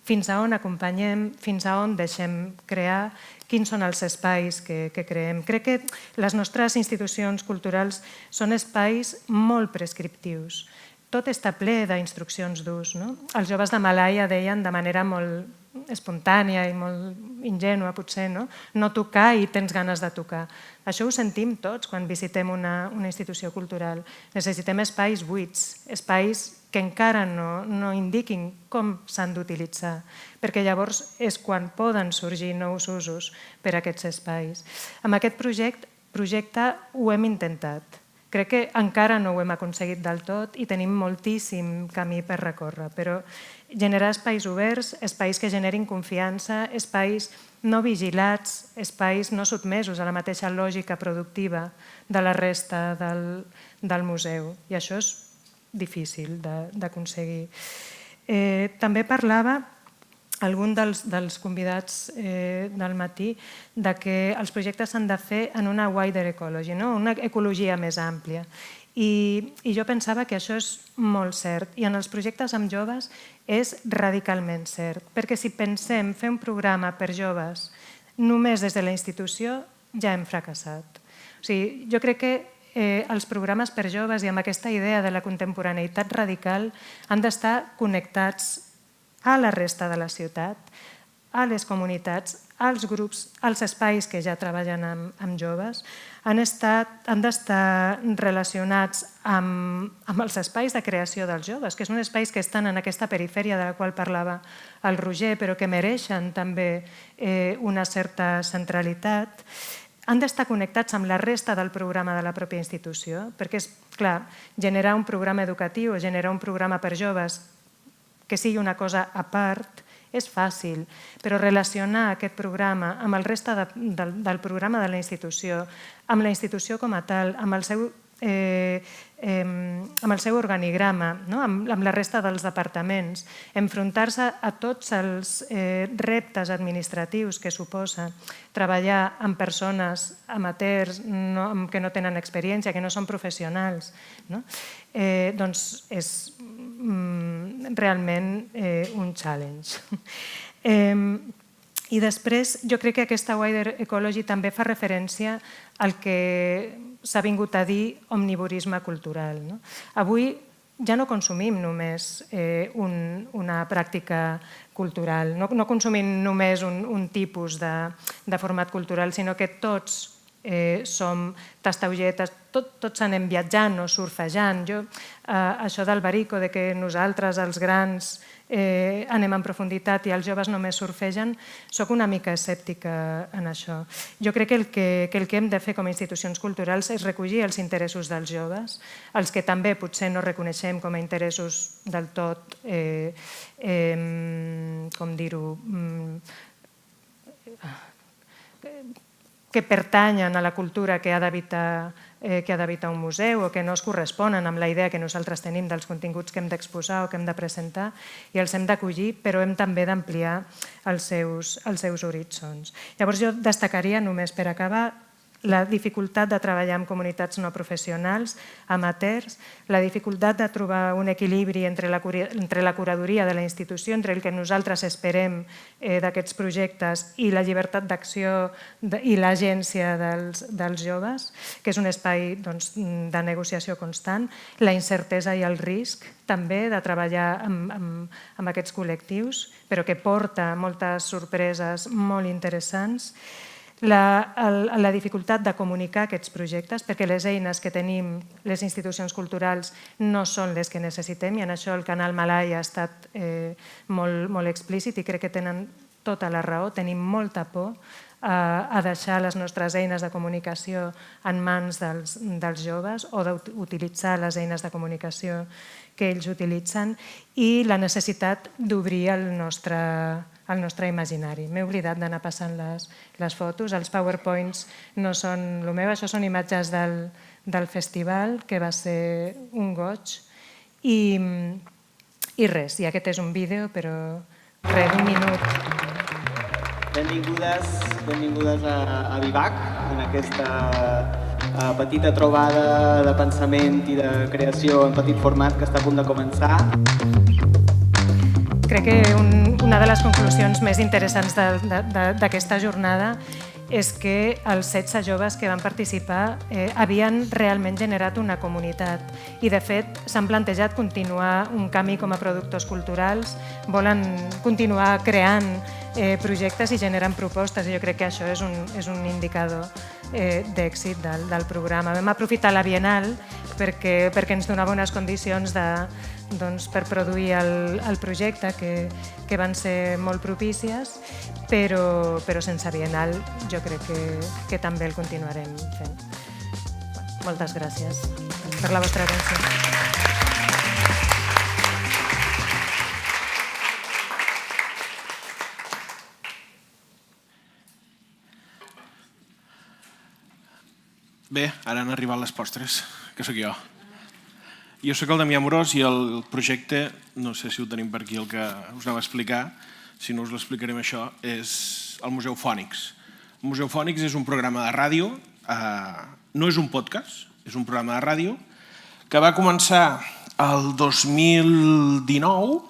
Fins a on acompanyem, fins a on deixem crear, quins són els espais que creem. Crec que les nostres institucions culturals són espais molt prescriptius. Tot està ple d'instruccions d'ús. Els joves de Malaia deien de manera molt espontània i molt ingènua, potser, no tocar i tens ganes de tocar. Això ho sentim tots quan visitem una institució cultural. Necessitem espais buits, espais que encara no indiquin com s'han d'utilitzar, perquè llavors és quan poden sorgir nous usos per a aquests espais. Amb aquest projecte ho hem intentat. Crec que encara no ho hem aconseguit del tot i tenim moltíssim camí per recórrer, però generar espais oberts, espais que generin confiança, espais no vigilats, espais no sotmesos a la mateixa lògica productiva de la resta del museu. I això és difícil d'aconseguir. També parlava algun dels convidats del matí de que els projectes s'han de fer en una wider ecology, una ecologia més àmplia. I jo pensava que això és molt cert i en els projectes amb joves és radicalment cert, perquè si pensem fer un programa per joves només des de la institució ja hem fracassat. Jo crec que els programes per joves i amb aquesta idea de la contemporaneïtat radical han d'estar connectats a la resta de la ciutat, a les comunitats, als grups, als espais que ja treballen amb joves, han d'estar relacionats amb els espais de creació dels joves, que són espais que estan en aquesta perifèria de la qual parlava el Roger, però que mereixen també una certa centralitat. Han d'estar connectats amb la resta del programa de la pròpia institució, perquè, és clar, generar un programa educatiu o generar un programa per joves que sigui una cosa a part és fàcil, però relacionar aquest programa amb el reste del programa de la institució, amb la institució com a tal, amb el seu organigrama, amb la resta dels departaments, enfrontar-se a tots els reptes administratius que suposa treballar amb persones amateurs que no tenen experiència, que no són professionals, doncs és realment un challenge. I després jo crec que aquesta wider ecology també fa referència al que s'ha vingut a dir omnivorisme cultural. Avui ja no consumim només una pràctica cultural, no consumim només un tipus de format cultural, sinó que tots som tastaugetes, tots anem viatjant o surfejant. Això del barico, de que nosaltres, els grans, anem en profunditat i els joves només surfegen, soc una mica escèptica en això. Jo crec que el que hem de fer com a institucions culturals és recollir els interessos dels joves, els que també potser no reconeixem com a interessos del tot, com dir-ho, que pertanyen a la cultura que ha d'habitar un museu o que no es corresponen amb la idea que nosaltres tenim dels continguts que hem d'exposar o que hem de presentar, i els hem d'acollir, però hem també d'ampliar els seus horitzons. Llavors jo destacaria, només per acabar, la dificultat de treballar amb comunitats no professionals, amateurs, la dificultat de trobar un equilibri entre la curadoria de la institució, entre el que nosaltres esperem d'aquests projectes i la llibertat d'acció i l'agència dels joves, que és un espai de negociació constant, la incertesa i el risc també de treballar amb aquests col·lectius, però que porta moltes sorpreses molt interessants, la dificultat de comunicar aquests projectes, perquè les eines que tenim les institucions culturals no són les que necessitem, i en això el canal Malai ha estat molt explícit i crec que tenen tota la raó. Tenim molta por a deixar les nostres eines de comunicació en mans dels joves o d'utilitzar les eines de comunicació que ells utilitzen, i la necessitat d'obrir el nostre imaginari. M'he oblidat d'anar passant les fotos, els PowerPoints no són el meu, això són imatges del festival, que va ser un goig, i res, i aquest és un vídeo, però res, d'un minut. Benvingudes a Vivac, en aquesta petita trobada de pensament i de creació en petit format que està a punt de començar. Crec que una de les conclusions més interessants d'aquesta jornada és que els 16 joves que van participar havien realment generat una comunitat i, de fet, s'han plantejat continuar un camí com a productors culturals, volen continuar creant projectes i generant propostes, i jo crec que això és un indicador d'èxit del programa. Vam aprofitar la Bienal perquè ens donava unes condicions per produir el projecte que van ser molt propícies, però sense Bienal jo crec que també el continuarem fent. Moltes gràcies per la vostra atenció. Bé, ara han arribat les postres, que sóc jo. Jo sóc el Damià Amorós i el projecte, no sé si ho tenim per aquí el que us anava a explicar, si no us l'explicarem això, és el Museu Fònics. El Museu Fònics és un programa de ràdio, no és un podcast, és un programa de ràdio, que va començar el 2019,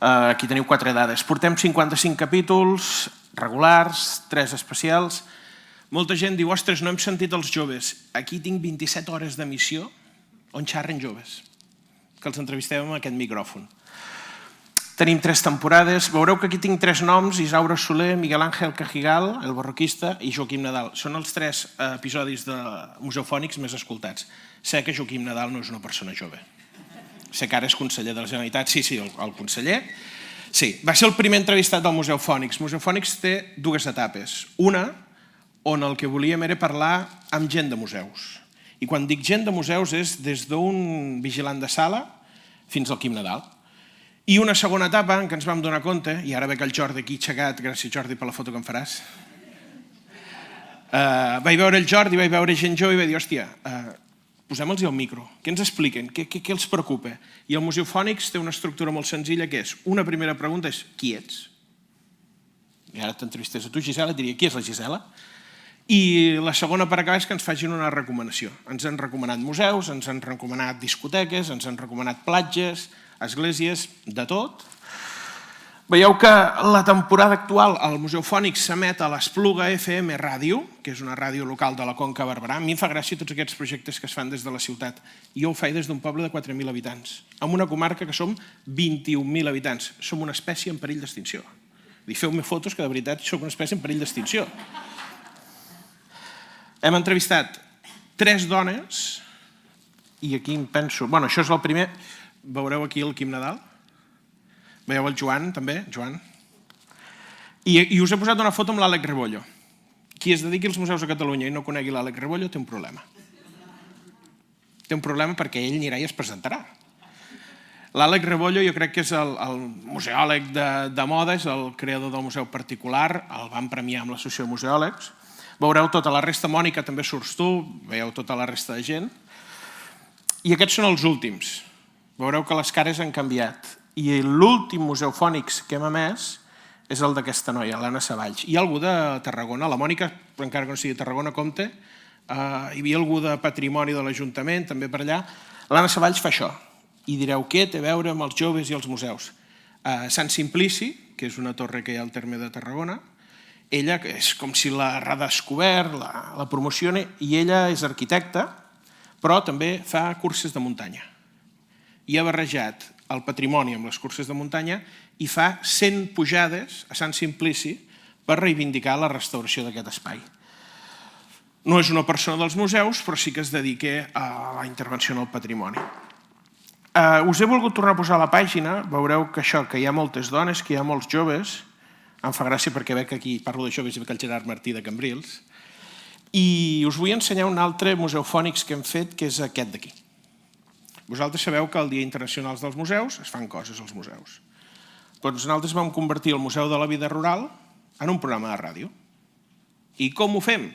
aquí teniu 4 dades, portem 55 capítols regulars, 3 especials. Molta gent diu, ostres, no hem sentit els joves. Aquí tinc 27 hores d'emissió on xerren joves, que els entrevisteu amb aquest micròfon. Tenim 3 temporades. Veureu que aquí tinc 3 noms, Isaura Soler, Miguel Ángel Cajigal, el barroquista, i Joaquim Nadal. Són els 3 episodis de Museu Fònics més escoltats. Sé que Joaquim Nadal no és una persona jove. Sé que ara és conseller de la Generalitat. Sí, el conseller. Sí, va ser el primer entrevistat del Museu Fònics. Museu Fònics té 2 etapes. Una, on el que volíem era parlar amb gent de museus. I quan dic gent de museus és des d'un vigilant de sala fins al Quim Nadal. I una segona etapa en què ens vam donar compte, i ara veig el Jordi aquí aixecat, gràcies Jordi per la foto que em faràs, vaig veure el Jordi, vaig veure gent jove i vaig dir, hòstia, posem-los el micro, què ens expliquen, què els preocupa? I el Museu Fònics té una estructura molt senzilla que és, una primera pregunta és, qui ets? I ara t'entrevistes a tu, Gisela, et diria, qui és la Gisela? I la segona per acabar és que ens facin una recomanació. Ens han recomanat museus, ens han recomanat discoteques, ens han recomanat platges, esglésies, de tot. Veieu que la temporada actual al Museu Fònic s'emet a l'Espluga FM Ràdio, que és una ràdio local de la Conca Barberà. A mi em fa gràcia tots aquests projectes que es fan des de la ciutat. Jo ho faig des d'un poble de 4.000 habitants, en una comarca que som 21.000 habitants. Som una espècie en perill d'extinció. Feu-me fotos que de veritat soc una espècie en perill d'extinció. Hem entrevistat 3 dones, i aquí em penso... Bueno, això és el primer. Veureu aquí el Quim Nadal. Veieu el Joan, també? Joan. I us he posat una foto amb l'Àlex Rebollo. Qui es dediqui als museus a Catalunya i no conegui l'Àlex Rebollo té un problema. Té un problema perquè ell anirà i es presentarà. L'Àlex Rebollo jo crec que és el museòleg de moda, és el creador del museu particular, el van premiar amb l'Associació de Museòlegs. Veureu tota la resta, Mònica, també surts tu, veieu tota la resta de gent. I aquests són els últims. Veureu que les cares han canviat. I l'últim museu fònics que hem emès és el d'aquesta noia, l'Anna Savalls. Hi ha algú de Tarragona, la Mònica, encara que no sigui de Tarragona, compte. Hi havia algú de Patrimoni de l'Ajuntament, també per allà. L'Anna Savalls fa això. I direu, què té a veure amb els joves i els museus? Sant Simplici, que és una torre que hi ha al terme de Tarragona, ella és com si l'ha redescobert, la promociona, i ella és arquitecta, però també fa curses de muntanya. I ha barrejat el patrimoni amb les curses de muntanya i fa 100 pujades a Sant Simplici per reivindicar la restauració d'aquest espai. No és una persona dels museus, però sí que es dedica a la intervenció en el patrimoni. Us he volgut tornar a posar a la pàgina, veureu que això, que hi ha moltes dones, que hi ha molts joves, em fa gràcia perquè veig que aquí parlo de joves i veig el Gerard Martí de Cambrils, i us vull ensenyar un altre museu fònics que hem fet, que és aquest d'aquí. Vosaltres sabeu que el Dia Internacional dels Museus es fan coses als museus. Doncs nosaltres vam convertir el Museu de la Vida Rural en un programa de ràdio. I com ho fem?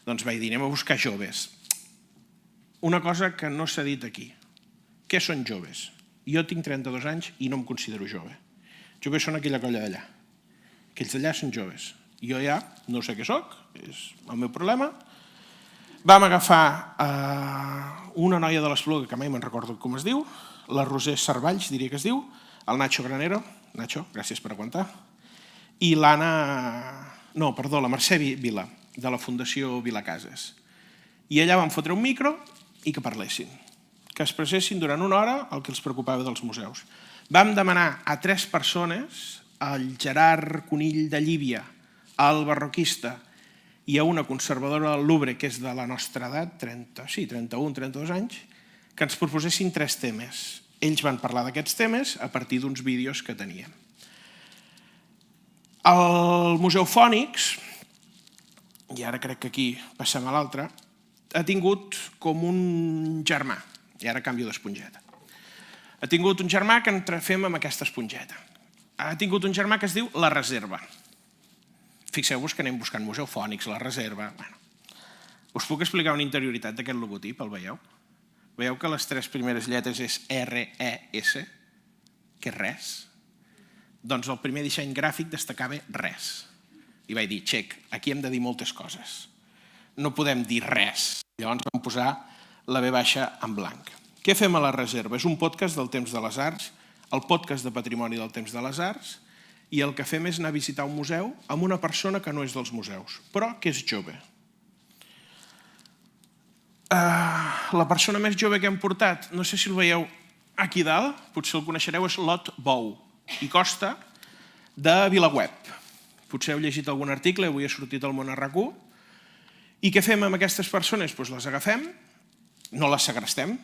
Doncs vaig dir, anem a buscar joves. Una cosa que no s'ha dit aquí. Què són joves? Jo tinc 32 anys i no em considero jove. Joves són aquella colla d'allà. Aquells d'allà són joves. Jo ja no sé què soc, és el meu problema. Vam agafar una noia de l'Espluga, que mai me'n recordo com es diu, la Roser Cervalls, diria que es diu, el Nacho Granero, Nacho, gràcies per aguantar, i l'Anna, no, perdó, la Mercè Vila, de la Fundació Vilacases. I allà vam fotre un micro i que parlessin, que expressessin durant una hora el que els preocupava dels museus. Vam demanar a 3 persones, el Gerard Conill de Llívia, el barroquista, i a una conservadora del Louvre, que és de la nostra edat, 31-32 anys, que ens proposessin 3 temes. Ells van parlar d'aquests temes a partir d'uns vídeos que teníem. El Museu Fònics, i ara crec que aquí passem a l'altre, ha tingut com un germà, i ara canvio d'esponjeta. Ha tingut un germà que en fem amb aquesta esponjeta. Ha tingut un germà que es diu La Reserva. Fixeu-vos que anem buscant Museu Fònics, La Reserva... Us puc explicar una interioritat d'aquest logotip, el veieu? Veieu que les 3 primeres lletres és R-E-S, que és res? Doncs el primer disseny gràfic destacava res. I vaig dir, xec, aquí hem de dir moltes coses. No podem dir res. Llavors vam posar la V baixa en blanc. Què fem a La Reserva? És un podcast del Temps de les Arts, el podcast de Patrimoni del Temps de les Arts, i el que fem és anar a visitar un museu amb una persona que no és dels museus, però que és jove. La persona més jove que hem portat, no sé si el veieu aquí dalt, potser el coneixereu, és Lot Bou, i costa de Vilaweb. Potser heu llegit algun article, avui ha sortit al Món RQ. I què fem amb aquestes persones? Doncs les agafem, no les segrestem,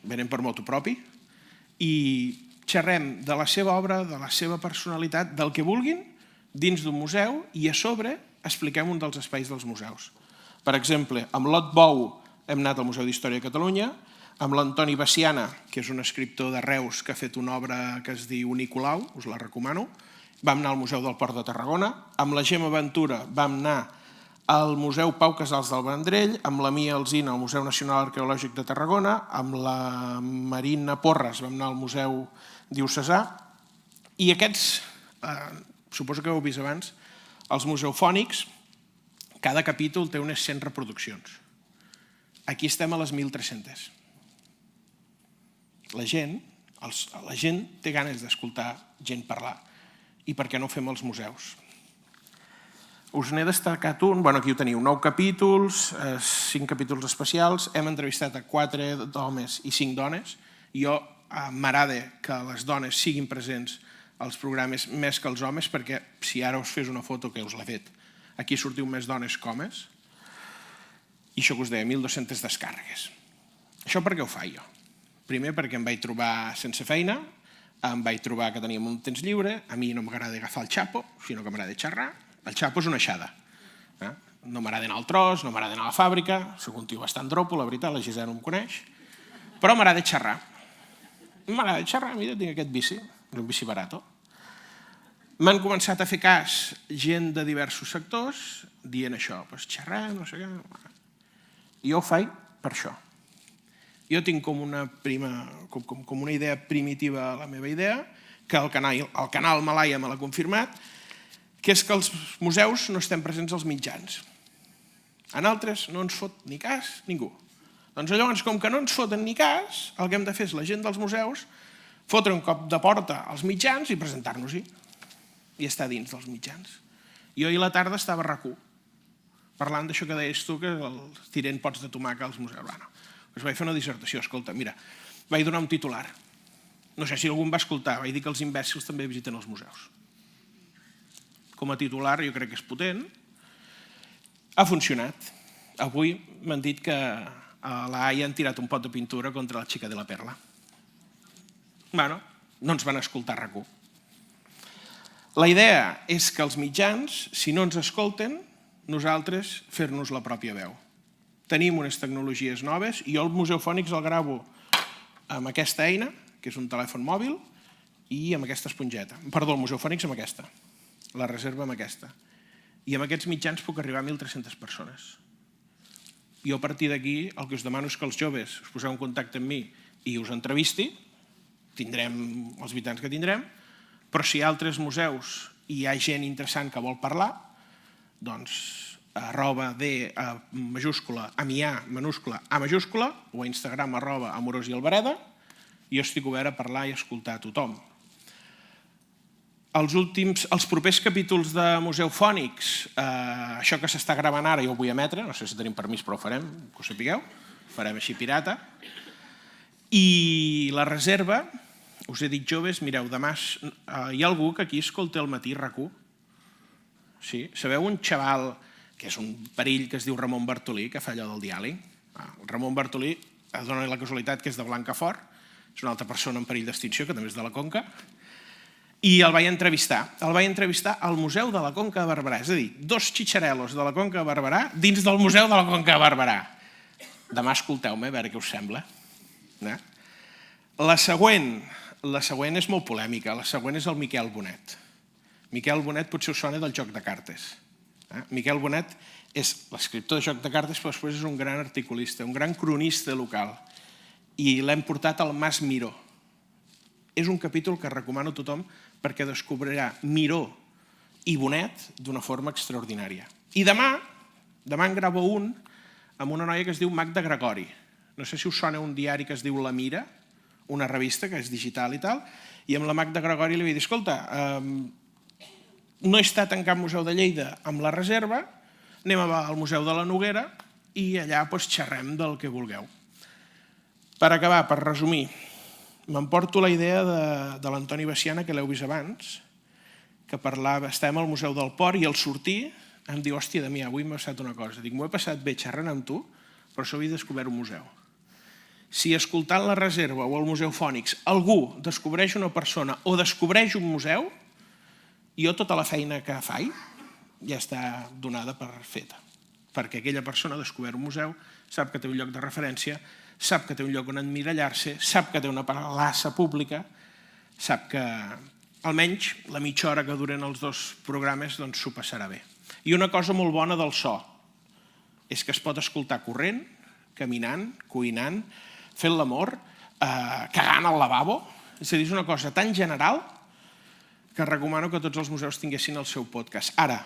venen per motu propi, i xerrem de la seva obra, de la seva personalitat, del que vulguin, dins d'un museu, i a sobre expliquem un dels espais dels museus. Per exemple, amb Lot Bou hem anat al Museu d'Història de Catalunya, amb l'Antoni Baciana, que és un escriptor de Reus que ha fet una obra que es diu Nicolau, us la recomano, vam anar al Museu del Port de Tarragona, amb la Gemma Ventura vam anar al Museu Pau Casals del Vendrell, amb la Mia Alsina al Museu Nacional Arqueològic de Tarragona, amb la Marina Porres vam anar al Museu Diocesà, i aquests, suposo que ho heu vist abans, els museofònics, cada capítol té unes 100 reproduccions. Aquí estem a les 1.300. La gent té ganes d'escoltar gent parlar. I per què no ho fem als museus? Us n'he destacat un, aquí ho teniu, 9 capítols, 5 capítols especials, hem entrevistat a 4 homes i 5 dones. Jo m'agrada que les dones siguin presents als programes més que els homes, perquè si ara us fes una foto que us l'he fet, aquí sortiu més dones que homes, i això que us deia, 1.200 descàrregues. Això per què ho faig jo? Primer perquè em vaig trobar sense feina, em vaig trobar que teníem un temps lliure, a mi no m'agrada agafar el xapo, sinó que m'agrada xerrar. El xapo és una aixada. No m'agrada anar al tros, no m'agrada anar a la fàbrica, soc un tio bastant dropo, la veritat, la Gisela no em coneix, però m'agrada xerrar. M'agrada xerrar, mira, tinc aquest bici, és un bici barato. M'han començat a fer cas gent de diversos sectors dient això, xerrar, no sé què. I jo ho faig per això. Jo tinc com una idea primitiva a la meva idea, que el canal Malaya me l'ha confirmat, que és que els museus no estem presents als mitjans. En altres no ens fot ni cas ningú. Doncs llavors, com que no ens foten ni cas, el que hem de fer és la gent dels museus fotre un cop de porta als mitjans i presentar-nos-hi. I estar dins dels mitjans. Jo ahir a la tarda estava a RAC1, parlant d'això que deies tu, que tirant pots de tomàquet als museus. Doncs vaig fer una dissertació, escolta, mira, vaig donar un titular. No sé si algú em va escoltar, vaig dir que els imbècils també visiten els museus. Com a titular jo crec que és potent. Ha funcionat. Avui m'han dit que a la Haia han tirat un pot de pintura contra la xica de la Perla. No ens van escoltar a RAC1. La idea és que els mitjans, si no ens escolten, nosaltres fer-nos la pròpia veu. Tenim unes tecnologies noves i jo el Museu Fònics el gravo amb aquesta eina, que és un telèfon mòbil, i amb aquesta esponjeta. Perdó, el Museu Fònics amb aquesta. La reserva amb aquesta. I amb aquests mitjans puc arribar a 1.300 persones. Jo a partir d'aquí el que us demano és que els joves us poseu en contacte amb mi i us entrevisti, tindrem els mitjans que tindrem, però si hi ha altres museus i hi ha gent interessant que vol parlar, doncs @d majúscula, amià, minúscula, a majúscula, o a Instagram @amorosialbereda, i jo estic obert a parlar i a escoltar a tothom. Els propers capítols de Museu Fònics, això que s'està gravant ara jo ho vull emetre, no sé si tenim permís però ho farem, que ho sapigueu, ho farem així pirata. I la reserva, us he dit joves, mireu, demà hi ha algú que aquí escolta al matí RAC1. Sí? Sabeu un xaval, que és un perill, que es diu Ramon Bartolí, que fa allò del diàleg? El Ramon Bartolí, dona la casualitat que és de Blancafort, és una altra persona en perill d'extinció, que també és de la Conca, i el vaig entrevistar. El vaig entrevistar al Museu de la Conca de Barberà. És a dir, 2 xitxarelos de la Conca de Barberà dins del Museu de la Conca de Barberà. Demà escolteu-me, a veure què us sembla. La següent és molt polèmica. La següent és el Miquel Bonet. Miquel Bonet potser us sona del joc de cartes. Miquel Bonet és l'escriptor de joc de cartes, però després és un gran articulista, un gran cronista local. I l'hem portat al Mas Miró. És un capítol que recomano a tothom perquè descobrirà Miró i Bonet d'una forma extraordinària. I demà en gravo un amb una noia que es diu Magda Gregori. No sé si us sona un diari que es diu La Mira, una revista que és digital i tal, i amb la Magda Gregori li vaig dir, escolta, no he estat en cap museu de Lleida amb la reserva, anem al Museu de la Noguera i allà xerrem del que vulgueu. Per acabar, per resumir, m'emporto la idea de l'Antoni Baciana, que l'heu vist abans, que parlava, estàvem al Museu del Port i al sortir em diu, hòstia, Damià, avui m'ha passat una cosa. Dic, m'ho he passat bé xerrant amb tu, però això havia descobert un museu. Si escoltant la reserva o el Museu Fònics algú descobreix una persona o descobreix un museu, jo tota la feina que faig ja està donada per feta, perquè aquella persona ha descobert un museu, sap que té un lloc de referència, sap que té un lloc on emmirallar-se, sap que té una plaça pública, sap que almenys la mitja hora que duren els 2 programes s'ho passarà bé. I una cosa molt bona del so és que es pot escoltar corrent, caminant, cuinant, fent l'amor, cagant al lavabo. És a dir, és una cosa tan general que recomano que tots els museus tinguessin el seu podcast. Ara,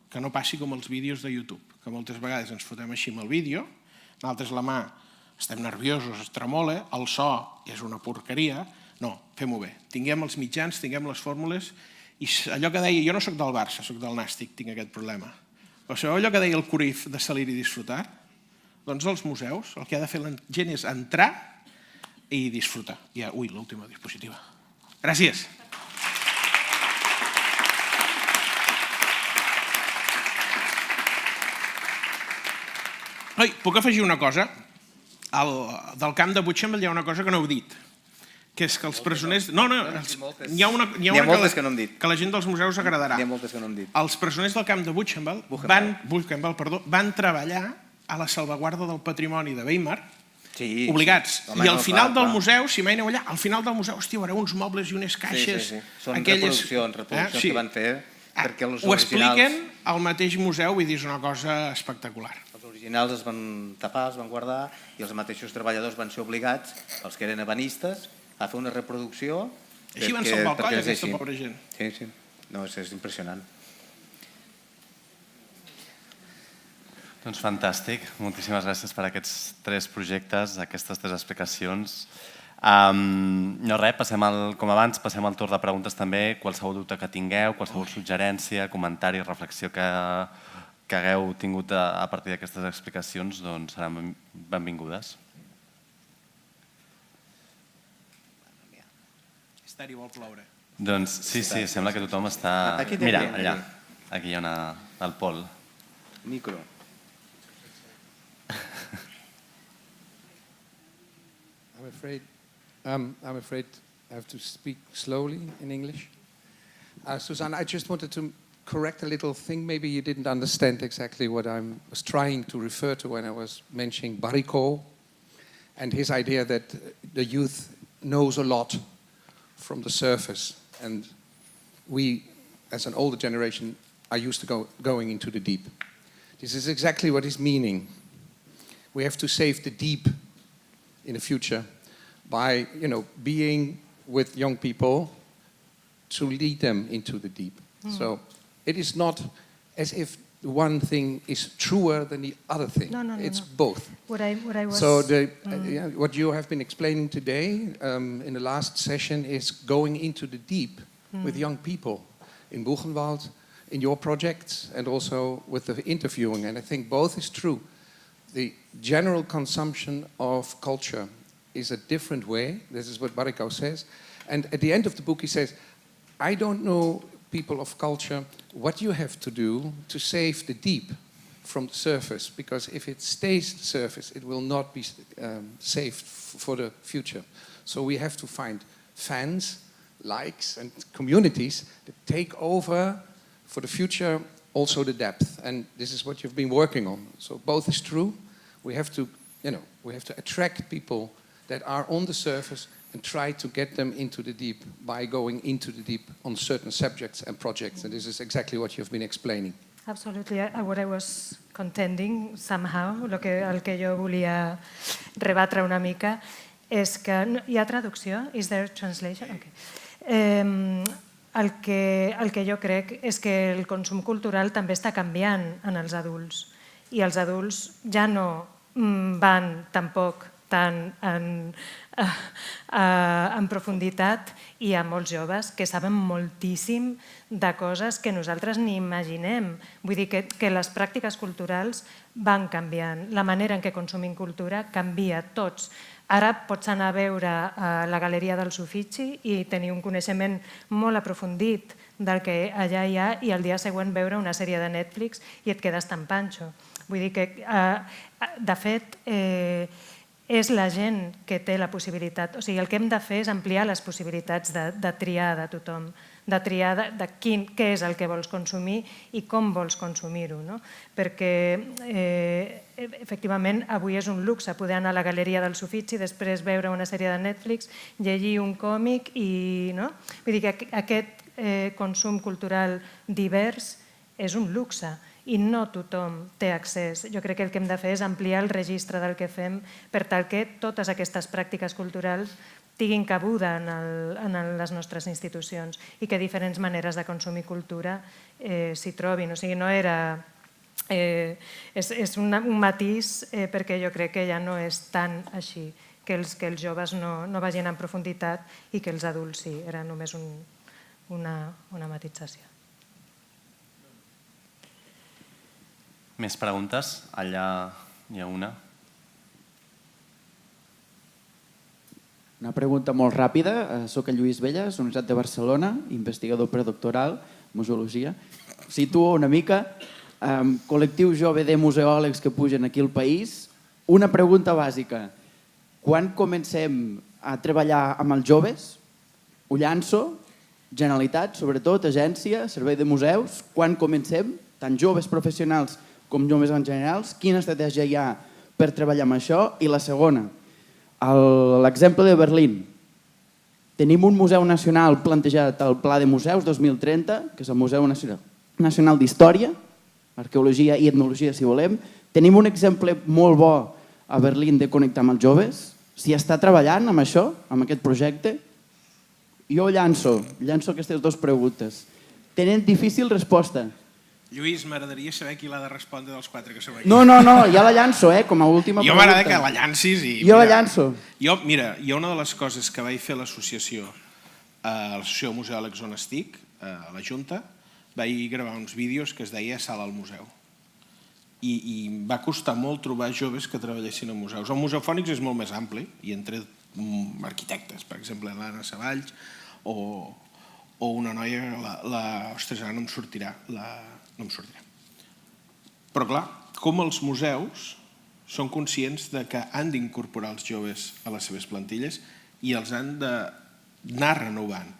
que no passi com els vídeos de YouTube, que moltes vegades ens fotem així amb el vídeo, nosaltres la mà estem nerviosos, es tremola, el so és una porqueria, No, fem-ho bé. Tinguem els mitjans, tinguem les fórmules, i allò que deia, jo no sóc del Barça, sóc del Nàstic, tinc aquest problema. Però sabeu allò que deia el Cruyff de salir i disfrutar? Doncs als museus el que ha de fer la gent és entrar i disfrutar. Ui, l'última diapositiva. Gràcies. Puc afegir una cosa? Del camp de Buchenwald hi ha una cosa que no heu dit, que és que els presoners... No, n'hi ha una que la gent dels museus agradarà. Els presoners del camp de Buchenwald van treballar a la salvaguarda del patrimoni de Weimar, obligats. I al final del museu, si mai aneu allà, al final del museu, hi haurà uns mobles i unes caixes... Són reproduccions que van fer perquè els originals... Ho expliquen al mateix museu, vull dir, és una cosa espectacular. Els originals es van tapar, es van guardar, i els mateixos treballadors van ser obligats, els que eren ebanistes, a fer una reproducció... Així van salvar el coll, aquesta pobra gent. Sí. No, és impressionant. Doncs fantàstic. Moltíssimes gràcies per aquests 3 projectes, aquestes 3 explicacions. No res, com abans, passem al torn de preguntes també. Qualsevol dubte que tingueu, qualsevol suggerència, comentari, reflexió que hagueu tingut a partir d'aquestes explicacions, doncs seran benvingudes. Esteri vol ploure. Doncs sí, sembla que tothom està... Mira, allà. Aquí hi ha el Pol. Micro. I'm afraid I have to speak slowly in English. Susanne, I just wanted to correct a little thing. Maybe you didn't understand exactly what I was trying to refer to when I was mentioning Baricot and his idea that the youth knows a lot from the surface, and we, as an older generation, are used to going into the deep. This is exactly what he's meaning. We have to save the deep in the future by, being with young people to lead them into the deep. So it is not as if one thing is truer than the other thing. No. It's both. What I was... So what you have been explaining today in the last session is going into the deep with young people in Buchenwald, in your projects, and also with the interviewing. And I think both is true. The general consumption of culture is a different way. This is what Baricot says. And at the end of the book he says, I don't know, people of culture, what you have to do to save the deep from the surface, because if it stays the surface, it will not be saved for the future. So we have to find fans, likes, and communities that take over for the future also the depth. And this is what you've been working on. So both is true. We have to, we have to attract people that are on the surface and try to get them into the deep by going into the deep on certain subjects and projects. And this is exactly what you've been explaining. Absolutely. What I was contending somehow, el que jo volia rebatre una mica, és que... Hi ha traducció? Is there translation? Okay. El que jo crec és que el consum cultural també està canviant en els adults. I els adults ja no van tampoc tan en profunditat, i hi ha molts joves que saben moltíssim de coses que nosaltres ni imaginem. Vull dir que les pràctiques culturals van canviant. La manera en què consumim cultura canvia tots. Ara pots anar a veure la Galeria del Uffizi i tenir un coneixement molt aprofundit del que allà hi ha, i el dia següent veure una sèrie de Netflix i et quedes tan panxo. Vull dir que, de fet, és la gent que té la possibilitat. O sigui, el que hem de fer és ampliar les possibilitats de triar de tothom, de triar de què és el que vols consumir i com vols consumir-ho. Perquè, efectivament, avui és un luxe poder anar a la Galeria del Uffizi, després veure una sèrie de Netflix, llegir un còmic i... Vull dir que aquest consum cultural divers és un luxe i no tothom té accés. Jo crec que el que hem de fer és ampliar el registre del que fem per tal que totes aquestes pràctiques culturals tinguin cabuda en les nostres institucions i que diferents maneres de consumir cultura s'hi trobin. O sigui, no era... És un matís perquè jo crec que ja no és tan així. que els joves no vagin en profunditat i que els adults sí, era només una matització. Més preguntes? Allà hi ha una. Una pregunta molt ràpida. Soc el Lluís Velles, Universitat de Barcelona, investigador predoctoral, museologia. Situo una mica col·lectiu jove de museòlegs que pugen aquí al país. Una pregunta bàsica. Quan comencem a treballar amb els joves? Ho llanço, Generalitat, sobretot, agència, servei de museus. Quan comencem? Tant joves professionals com joves en generals. Quina estratègia hi ha per treballar amb això? I la segona, l'exemple de Berlín. Tenim un museu nacional plantejat al Pla de Museus 2030, que és el Museu Nacional d'Història, Arqueologia i Etnologia, si volem. Tenim un exemple molt bo a Berlín de connectar amb els joves. S'hi està treballant amb això, amb aquest projecte? Jo llanço aquestes dues preguntes. Tenen difícil resposta. Lluís, m'agradaria saber qui l'ha de respondre dels quatre que som aquí. No, ja la llanço, com a última pregunta. Jo m'agrada que la llancis. Jo la llanço. Mira, hi ha una de les coses que vaig fer a l'associació Museòlegs on estic, a la Junta, vaig gravar uns vídeos que es deia Sala al museu. I em va costar molt trobar joves que treballessin a museus. El Museu Fònics és molt més ampli, i entre arquitectes, per exemple, l'Anna Savalls, o una noia, ostres, ara no em sortirà, Però clar, com els museus són conscients que han d'incorporar els joves a les seves plantilles i els han d'anar renovant.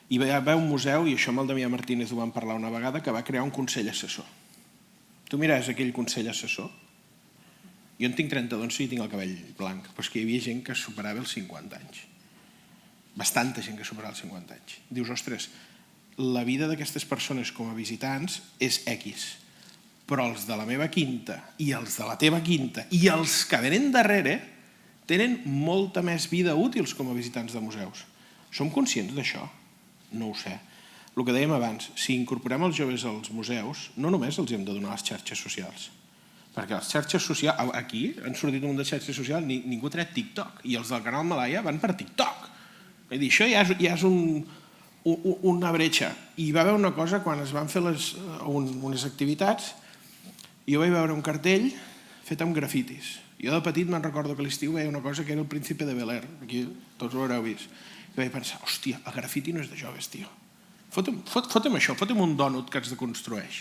Hi va haver un museu, i això amb el Damià Martínez ho vam parlar una vegada, que va crear un consell assessor. Tu mires aquell consell assessor, jo en tinc 32 i tinc el cabell blanc, però és que hi havia gent que superava els 50 anys. Bastanta gent que superava els 50 anys. Dius, ostres, la vida d'aquestes persones com a visitants és X, però els de la meva quinta i els de la teva quinta i els que venen darrere tenen molta més vida útils com a visitants de museus. Som conscients d'això? No ho sé. El que dèiem abans, si incorporem els joves als museus, no només els hem de donar les xarxes socials, perquè les xarxes socials, aquí han sortit un munt de xarxes socials, ningú ha tret TikTok, i els del canal Malaya van per TikTok. Vull dir, això ja és una bretxa. I va haver una cosa, quan es van fer unes activitats, jo vaig veure un cartell fet amb grafitis. Jo de petit me'n recordo que a l'estiu veia una cosa que era el Príncipe de Bel-Air, aquí tots ho haureu vist. I vaig pensar, hòstia, el grafiti no és de joves, tio. Fotem això, fotem un dònut que ens deconstrueix.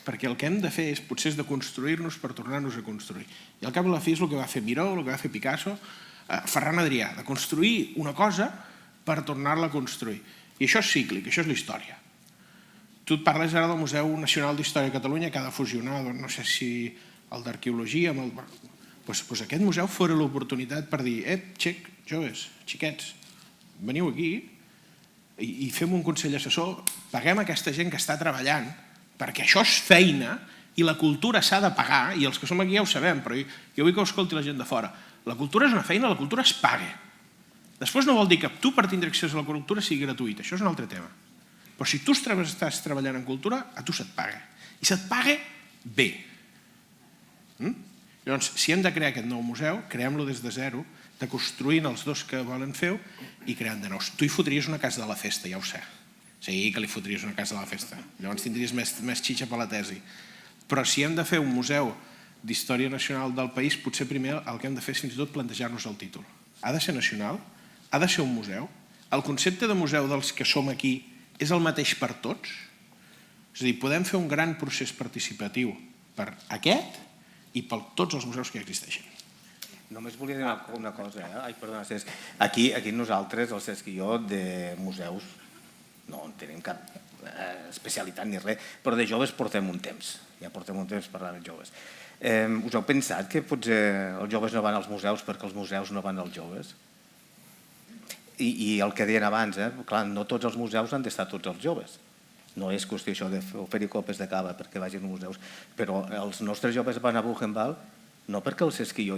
Perquè el que hem de fer potser és de construir-nos per tornar-nos a construir. I al cap i a la fi és el que va fer Miró, el que va fer Picasso, Ferran Adrià, de construir una cosa per tornar-la a construir. I això és cíclic, això és la història. Tu et parles ara del Museu Nacional d'Història de Catalunya, que ha de fusionar, no sé si el d'Arqueologia amb el... Doncs aquest museu fora l'oportunitat per dir, xec, joves, xiquets, veniu aquí i fem un consell assessor, paguem aquesta gent que està treballant, perquè això és feina i la cultura s'ha de pagar, i els que som aquí ja ho sabem, però jo vull que ho escolti la gent de fora. La cultura és una feina, la cultura es paga. Després no vol dir que tu per tindre accés a la cultura sigui gratuït, això és un altre tema. Però si tu estàs treballant en cultura, a tu se't paga. I se't paga bé. Llavors, si hem de crear aquest nou museu, creem-lo des de zero, deconstruint els dos que volen fer-ho i creant de nous. Tu hi fotries una casa de la festa, ja ho sé. Sí, que li fotries una casa de la festa. Llavors tindries més xitxa per la tesi. Però si hem de fer un museu d'història nacional del país, potser primer el que hem de fer és fins i tot plantejar-nos el títol. Ha de ser nacional? Ha de ser un museu? El concepte de museu dels que som aquí és el mateix per tots? És a dir, podem fer un gran procés participatiu per aquest i per tots els museus que ja existeixen. Només volia dir una cosa. Ai, perdona, Cesc. Aquí nosaltres, el Cesc i jo, de museus, no en tenim cap especialitat ni res, però de joves portem un temps. Ja portem un temps parlant de joves. Us heu pensat que potser els joves no van als museus perquè els museus no van als joves? I el que deien abans, clar, no tots els museus han d'estar tots els joves. No és qüestió això d'oferir copes de cava perquè vagin als museus, però els nostres joves van a Buchenwald no perquè els Cesc i jo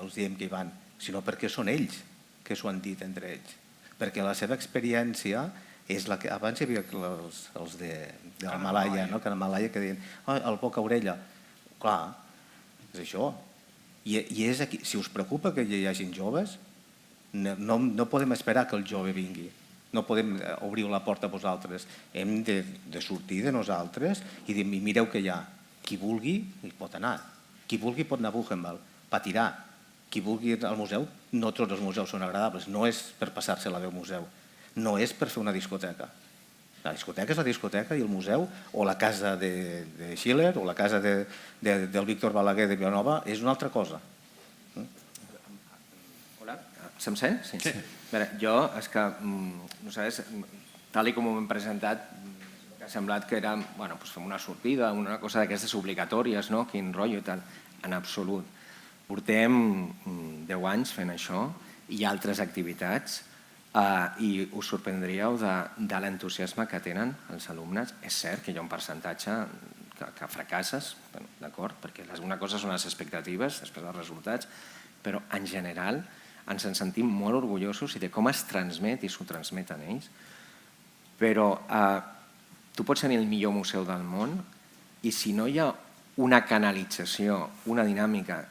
els diem que hi van, sinó perquè són ells que s'ho han dit entre ells. Perquè la seva experiència és la que... Abans hi havia els de la Malaya, que a la Malaya que deien el boca-orella. Clar, és això. I és aquí. Si us preocupa que hi hagi joves, no podem esperar que el jove vingui. No podem obrir la porta a vosaltres. Hem de sortir de nosaltres i dir, mireu que hi ha. Qui vulgui hi pot anar. Qui vulgui pot anar a Buchenwald, patirà. Qui vulgui ir al museu, no tots els museus són agradables. No és per passar-se la veu museu. No és per fer una discoteca. La discoteca és la discoteca i el museu, o la casa de Schiller, o la casa del Víctor Balaguer de Vilanova, és una altra cosa. Hola, se'm sent? Sí. Jo, és que, nosaltres, tal com ho hem presentat, ha semblat que era, bueno, fem una sortida, una cosa d'aquestes obligatòries, no? Quin rotllo i tal. En absolut. Portem 10 anys fent això i altres activitats i us sorprendríeu de l'entusiasme que tenen els alumnes. És cert que hi ha un percentatge que fracasses, d'acord, perquè una cosa són les expectatives, després els resultats, però en general ens en sentim molt orgullosos i de com es transmet i s'ho transmeten ells. Però tu pots tenir el millor museu del món i si no hi ha una canalització, una dinàmica,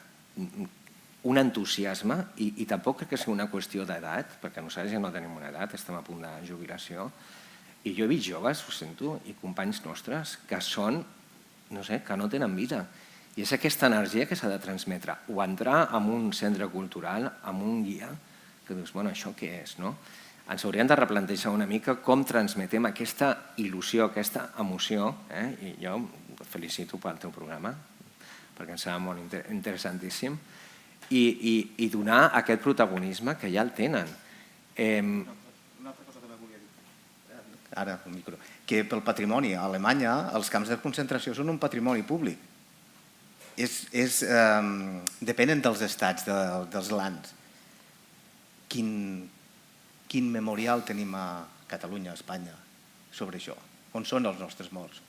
un entusiasme, i tampoc crec que sigui una qüestió d'edat, perquè nosaltres ja no tenim una edat, estem a punt de jubilació, i jo he vist joves, ho sento, i companys nostres, que són, no sé, que no tenen vida. I és aquesta energia que s'ha de transmetre. O entrar en un centre cultural, amb un guia, que dius, bueno, això què és, no? Ens hauríem de replantejar una mica com transmetem aquesta il·lusió, aquesta emoció, i jo et felicito pel teu programa, perquè em sembla molt interessantíssim, i donar aquest protagonisme que ja el tenen. Una altra cosa que volia dir, ara el micro, que pel patrimoni, a Alemanya els camps de concentració són un patrimoni públic. Depenen dels estats, dels lands. Quin memorial tenim a Catalunya, a Espanya, sobre això? On són els nostres morts?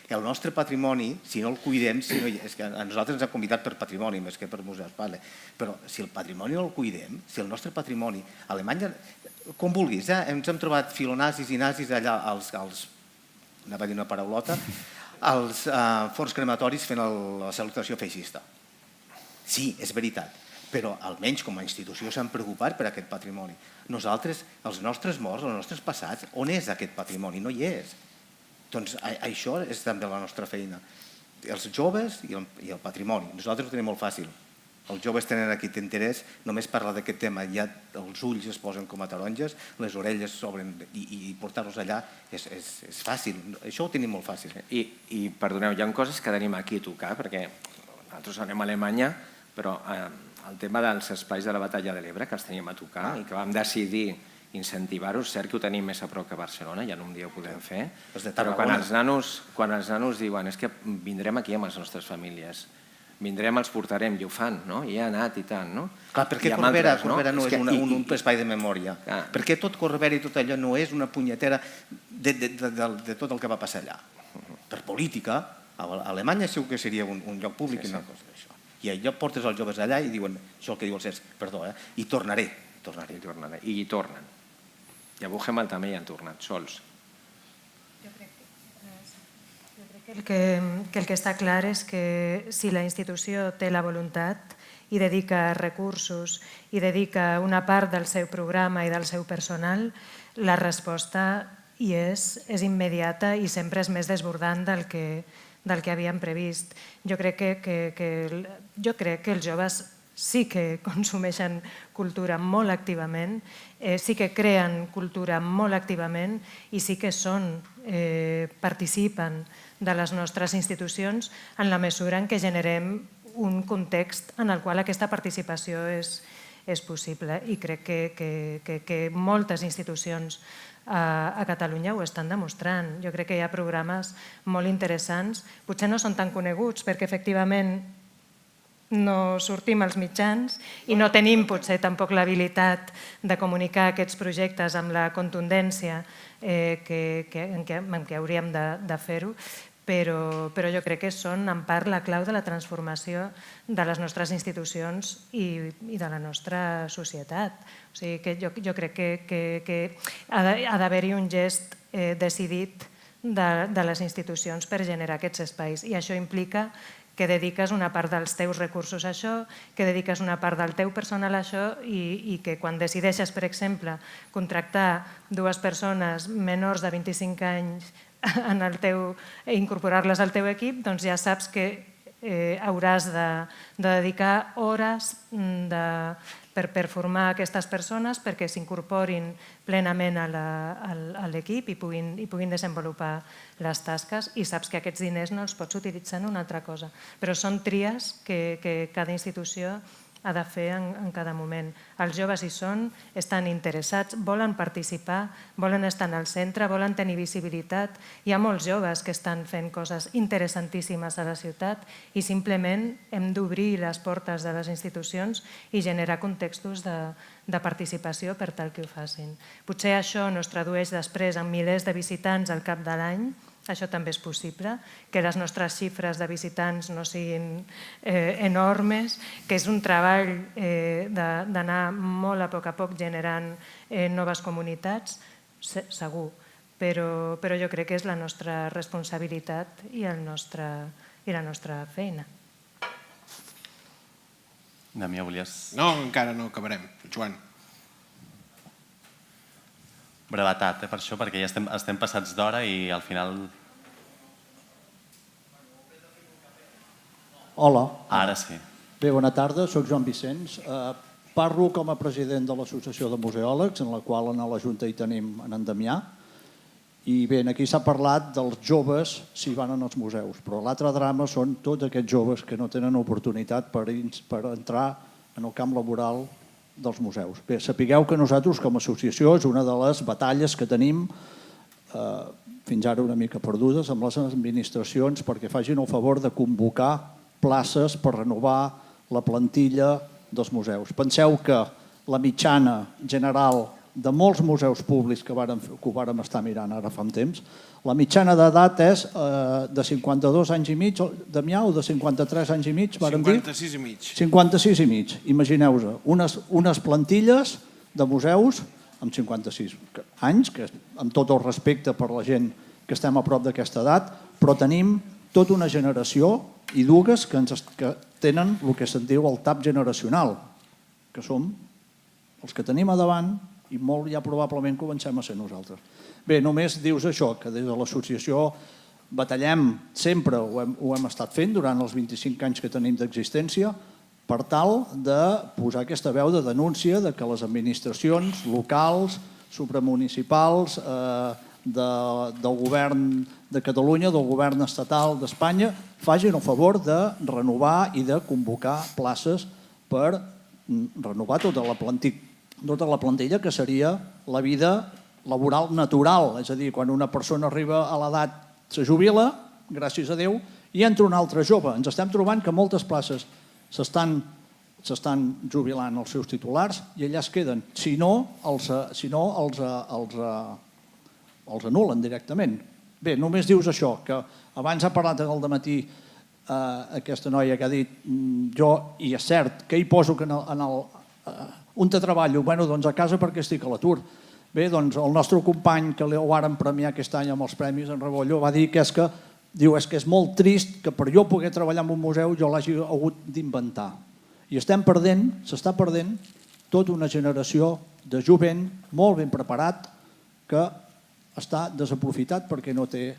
El nostre patrimoni, si no el cuidem, és que a nosaltres ens ha convidat per patrimoni més que per museus, però si el patrimoni no el cuidem, si el nostre patrimoni, a Alemanya, com vulguis, ens hem trobat filonazis i nazis allà, anava a dir una paraulota, als forns crematoris fent la salutació feixista. Sí, és veritat, però almenys com a institució s'han preocupat per aquest patrimoni. Nosaltres, els nostres morts, els nostres passats, on és aquest patrimoni? No hi és. Doncs això és també la nostra feina. Els joves i el patrimoni. Nosaltres ho tenim molt fàcil. Els joves tenen aquest interès, només parlar d'aquest tema, ja els ulls es posen com a taronges, les orelles s'obren i portar-los allà és fàcil. Això ho tenim molt fàcil. I perdoneu, hi ha coses que tenim aquí a tocar, perquè nosaltres anem a Alemanya, però el tema dels espais de la batalla de l'Ebre, que els teníem a tocar i que vam decidir incentivar-ho, és cert que ho tenim més a prop que Barcelona, ja un dia ho podem fer, però quan els nanos diuen és que vindrem aquí amb les nostres famílies, vindrem, els portarem, i ho fan, i ha anat i tant. Clar, per què Corbera no és un espai de memòria? Per què tot Corbera i tot allò no és una punyetera de tot el que va passar allà? Per política, a Alemanya segur que seria un lloc públic i una cosa d'això. I allò portes els joves allà i diuen, això el que diu el Cesc, perdó, i tornaré. I hi tornen. I a Buchenwald també hi han tornat, sols. Jo crec que el que està clar és que si la institució té la voluntat i dedica recursos i dedica una part del seu programa i del seu personal, la resposta hi és immediata i sempre és més desbordant del que havíem previst. Jo crec que els joves sí que consumeixen cultura molt activament, sí que creen cultura molt activament i sí que participen de les nostres institucions en la mesura en què generem un context en el qual aquesta participació és possible. I crec que moltes institucions a Catalunya ho estan demostrant. Jo crec que hi ha programes molt interessants, potser no són tan coneguts perquè efectivament no sortim als mitjans i no tenim potser tampoc l'habilitat de comunicar aquests projectes amb la contundència en què hauríem de fer-ho, però jo crec que són en part la clau de la transformació de les nostres institucions i de la nostra societat. O sigui que jo crec que ha d'haver-hi un gest decidit de les institucions per generar aquests espais i això implica que dediques una part dels teus recursos a això, que dediques una part del teu personal a això i que quan decideixes, per exemple, contractar 2 persones menors de 25 anys i incorporar-les al teu equip, doncs ja saps que hauràs de dedicar hores per formar aquestes persones perquè s'incorporin plenament a l'equip i puguin desenvolupar les tasques i saps que aquests diners no els pots utilitzar en una altra cosa. Però són tries que cada institució ha de fer en cada moment. Els joves hi són, estan interessats, volen participar, volen estar al centre, volen tenir visibilitat. Hi ha molts joves que estan fent coses interessantíssimes a la ciutat i simplement hem d'obrir les portes de les institucions i generar contextos de participació per tal que ho facin. Potser això no es tradueix després en milers de visitants al cap de l'any, això també és possible, que les nostres xifres de visitants no siguin enormes, que és un treball d'anar molt a poc generant noves comunitats, segur, però jo crec que és la nostra responsabilitat i la nostra feina. Damià, volies... No, encara no acabarem. Joan. Brevetat, per això, perquè ja estem passats d'hora i al final... Hola. Ara sí. Bé, bona tarda, soc Joan Vicenç. Parlo com a president de l'Associació de Museòlegs, en la qual a la Junta hi tenim en Damià. I bé, aquí s'ha parlat dels joves si van als museus, però l'altre drama són tots aquests joves que no tenen oportunitat per entrar en el camp laboral dels museus. Bé, sapigueu que nosaltres com a associació és una de les batalles que tenim fins ara una mica perdudes amb les administracions perquè facin el favor de convocar places per renovar la plantilla dels museus. Penseu que la mitjana general de molts museus públics que ho vàrem estar mirant ara fa un temps, la mitjana d'edat és de 52 anys i mig, Damià, o de 53 anys i mig, vàrem dir? 56 i mig. 56 i mig. Imagineu-vos, unes plantilles de museus amb 56 anys, que amb tot el respecte per la gent que estem a prop d'aquesta edat, però tenim tota una generació i dues que tenen el que se'n diu el tap generacional, que som els que tenim a davant i molt ja probablement comencem a ser nosaltres. Bé, només dius això, que des de l'associació batallem sempre, ho hem estat fent durant els 25 anys que tenim d'existència, per tal de posar aquesta veu de denúncia de que les administracions locals, supramunicipals, del govern de Catalunya, del govern estatal d'Espanya, facin el favor de renovar i de convocar places per renovar tota la plantilla que seria la vida laboral natural. És a dir, quan una persona arriba a l'edat, se jubila, gràcies a Déu, i entra un altre jove. Ens estem trobant que moltes places s'estan jubilant els seus titulars i allà es queden. Si no, els anulen directament. Bé, només dius això, que abans ha parlat al dematí aquesta noia que ha dit jo, i és cert, que hi poso on te treballo? Bé, doncs a casa perquè estic a l'atur. Bé, doncs el nostre company que ho vàrem premiar aquest any amb els premis en Rebollo va dir que és que és molt trist que per jo poder treballar en un museu jo l'hagi hagut d'inventar. I estem perdent, s'està perdent tota una generació de jovent molt ben preparat que està desaprofitat perquè no té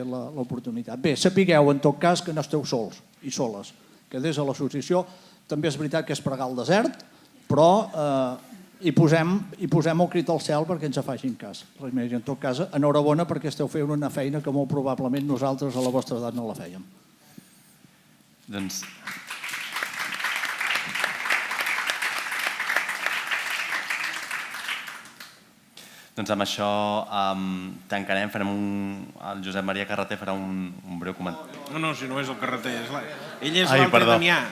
l'oportunitat. Bé, sapigueu en tot cas que no esteu sols i soles, que des de l'associació també és veritat que és pregar el desert, però hi posem el crit al cel perquè ens facin cas. Res més, i en tot cas, enhorabona perquè esteu fent una feina que molt probablement nosaltres a la vostra edat no la fèiem. Doncs amb això tancarem, el Josep Maria Carreter farà un breu comentari. No, si no és el Carreter, ell és l'altre Damià.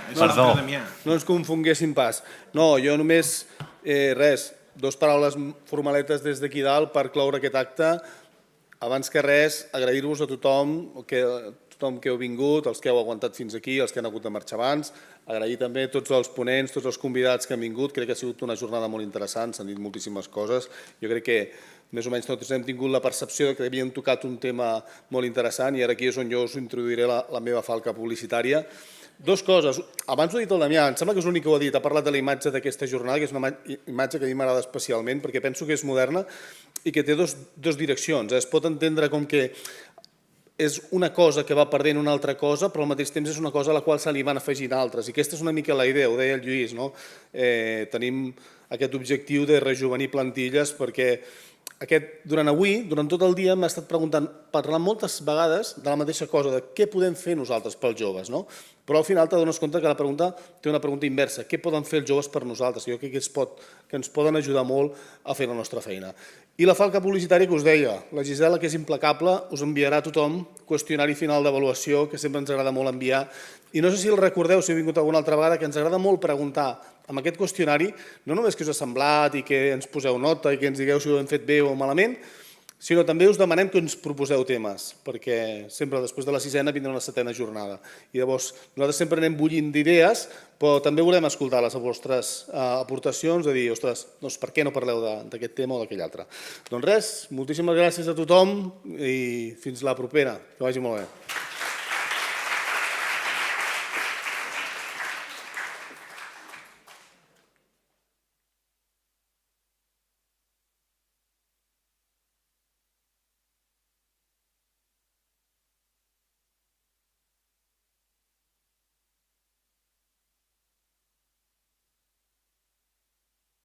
No ens confonguéssim pas. No, jo només, dues paraules formaletes des d'aquí dalt per cloure aquest acte. Abans que res, agrair-vos a tothom, tothom que heu vingut, els que heu aguantat fins aquí, els que han hagut de marxar abans. Agrair també a tots els ponents, tots els convidats que han vingut. Crec que ha sigut una jornada molt interessant, s'han dit moltíssimes coses. Jo crec que més o menys tots hem tingut la percepció que havíem tocat un tema molt interessant i ara aquí és on jo us introduiré la meva falca publicitària. Dues coses. Abans ho ha dit el Damià, em sembla que és l'únic que ho ha dit, ha parlat de la imatge d'aquesta jornada, que és una imatge que a mi m'agrada especialment perquè penso que és moderna i que té dos direccions. Es pot entendre com que és una cosa que va perdent una altra cosa, però al mateix temps és una cosa a la qual se li van afegint altres. I aquesta és una mica la idea, ho deia el Lluís, no? Tenim aquest objectiu de rejuvenir plantilles perquè durant tot el dia m'ha estat parlant moltes vegades de la mateixa cosa, de què podem fer nosaltres pels joves, no? Però al final t'adones compte que la pregunta té una pregunta inversa, què poden fer els joves per nosaltres? Jo crec que ens poden ajudar molt a fer la nostra feina. I la falca publicitària que us deia, la Gisela, que és implacable, us enviarà a tothom qüestionari final d'avaluació, que sempre ens agrada molt enviar. I no sé si el recordeu, si heu vingut alguna altra vegada, que ens agrada molt preguntar amb aquest qüestionari, no només què us ha semblat i que ens poseu nota i que ens digueu si ho hem fet bé o malament, sinó també us demanem que ens proposeu temes, perquè sempre després de la 6a vindrà una 7a jornada. I llavors nosaltres sempre anem bullint d'idees, però també volem escoltar les vostres aportacions, de dir, ostres, per què no parleu d'aquest tema o d'aquell altre. Doncs res, moltíssimes gràcies a tothom i fins la propera. Que vagi molt bé.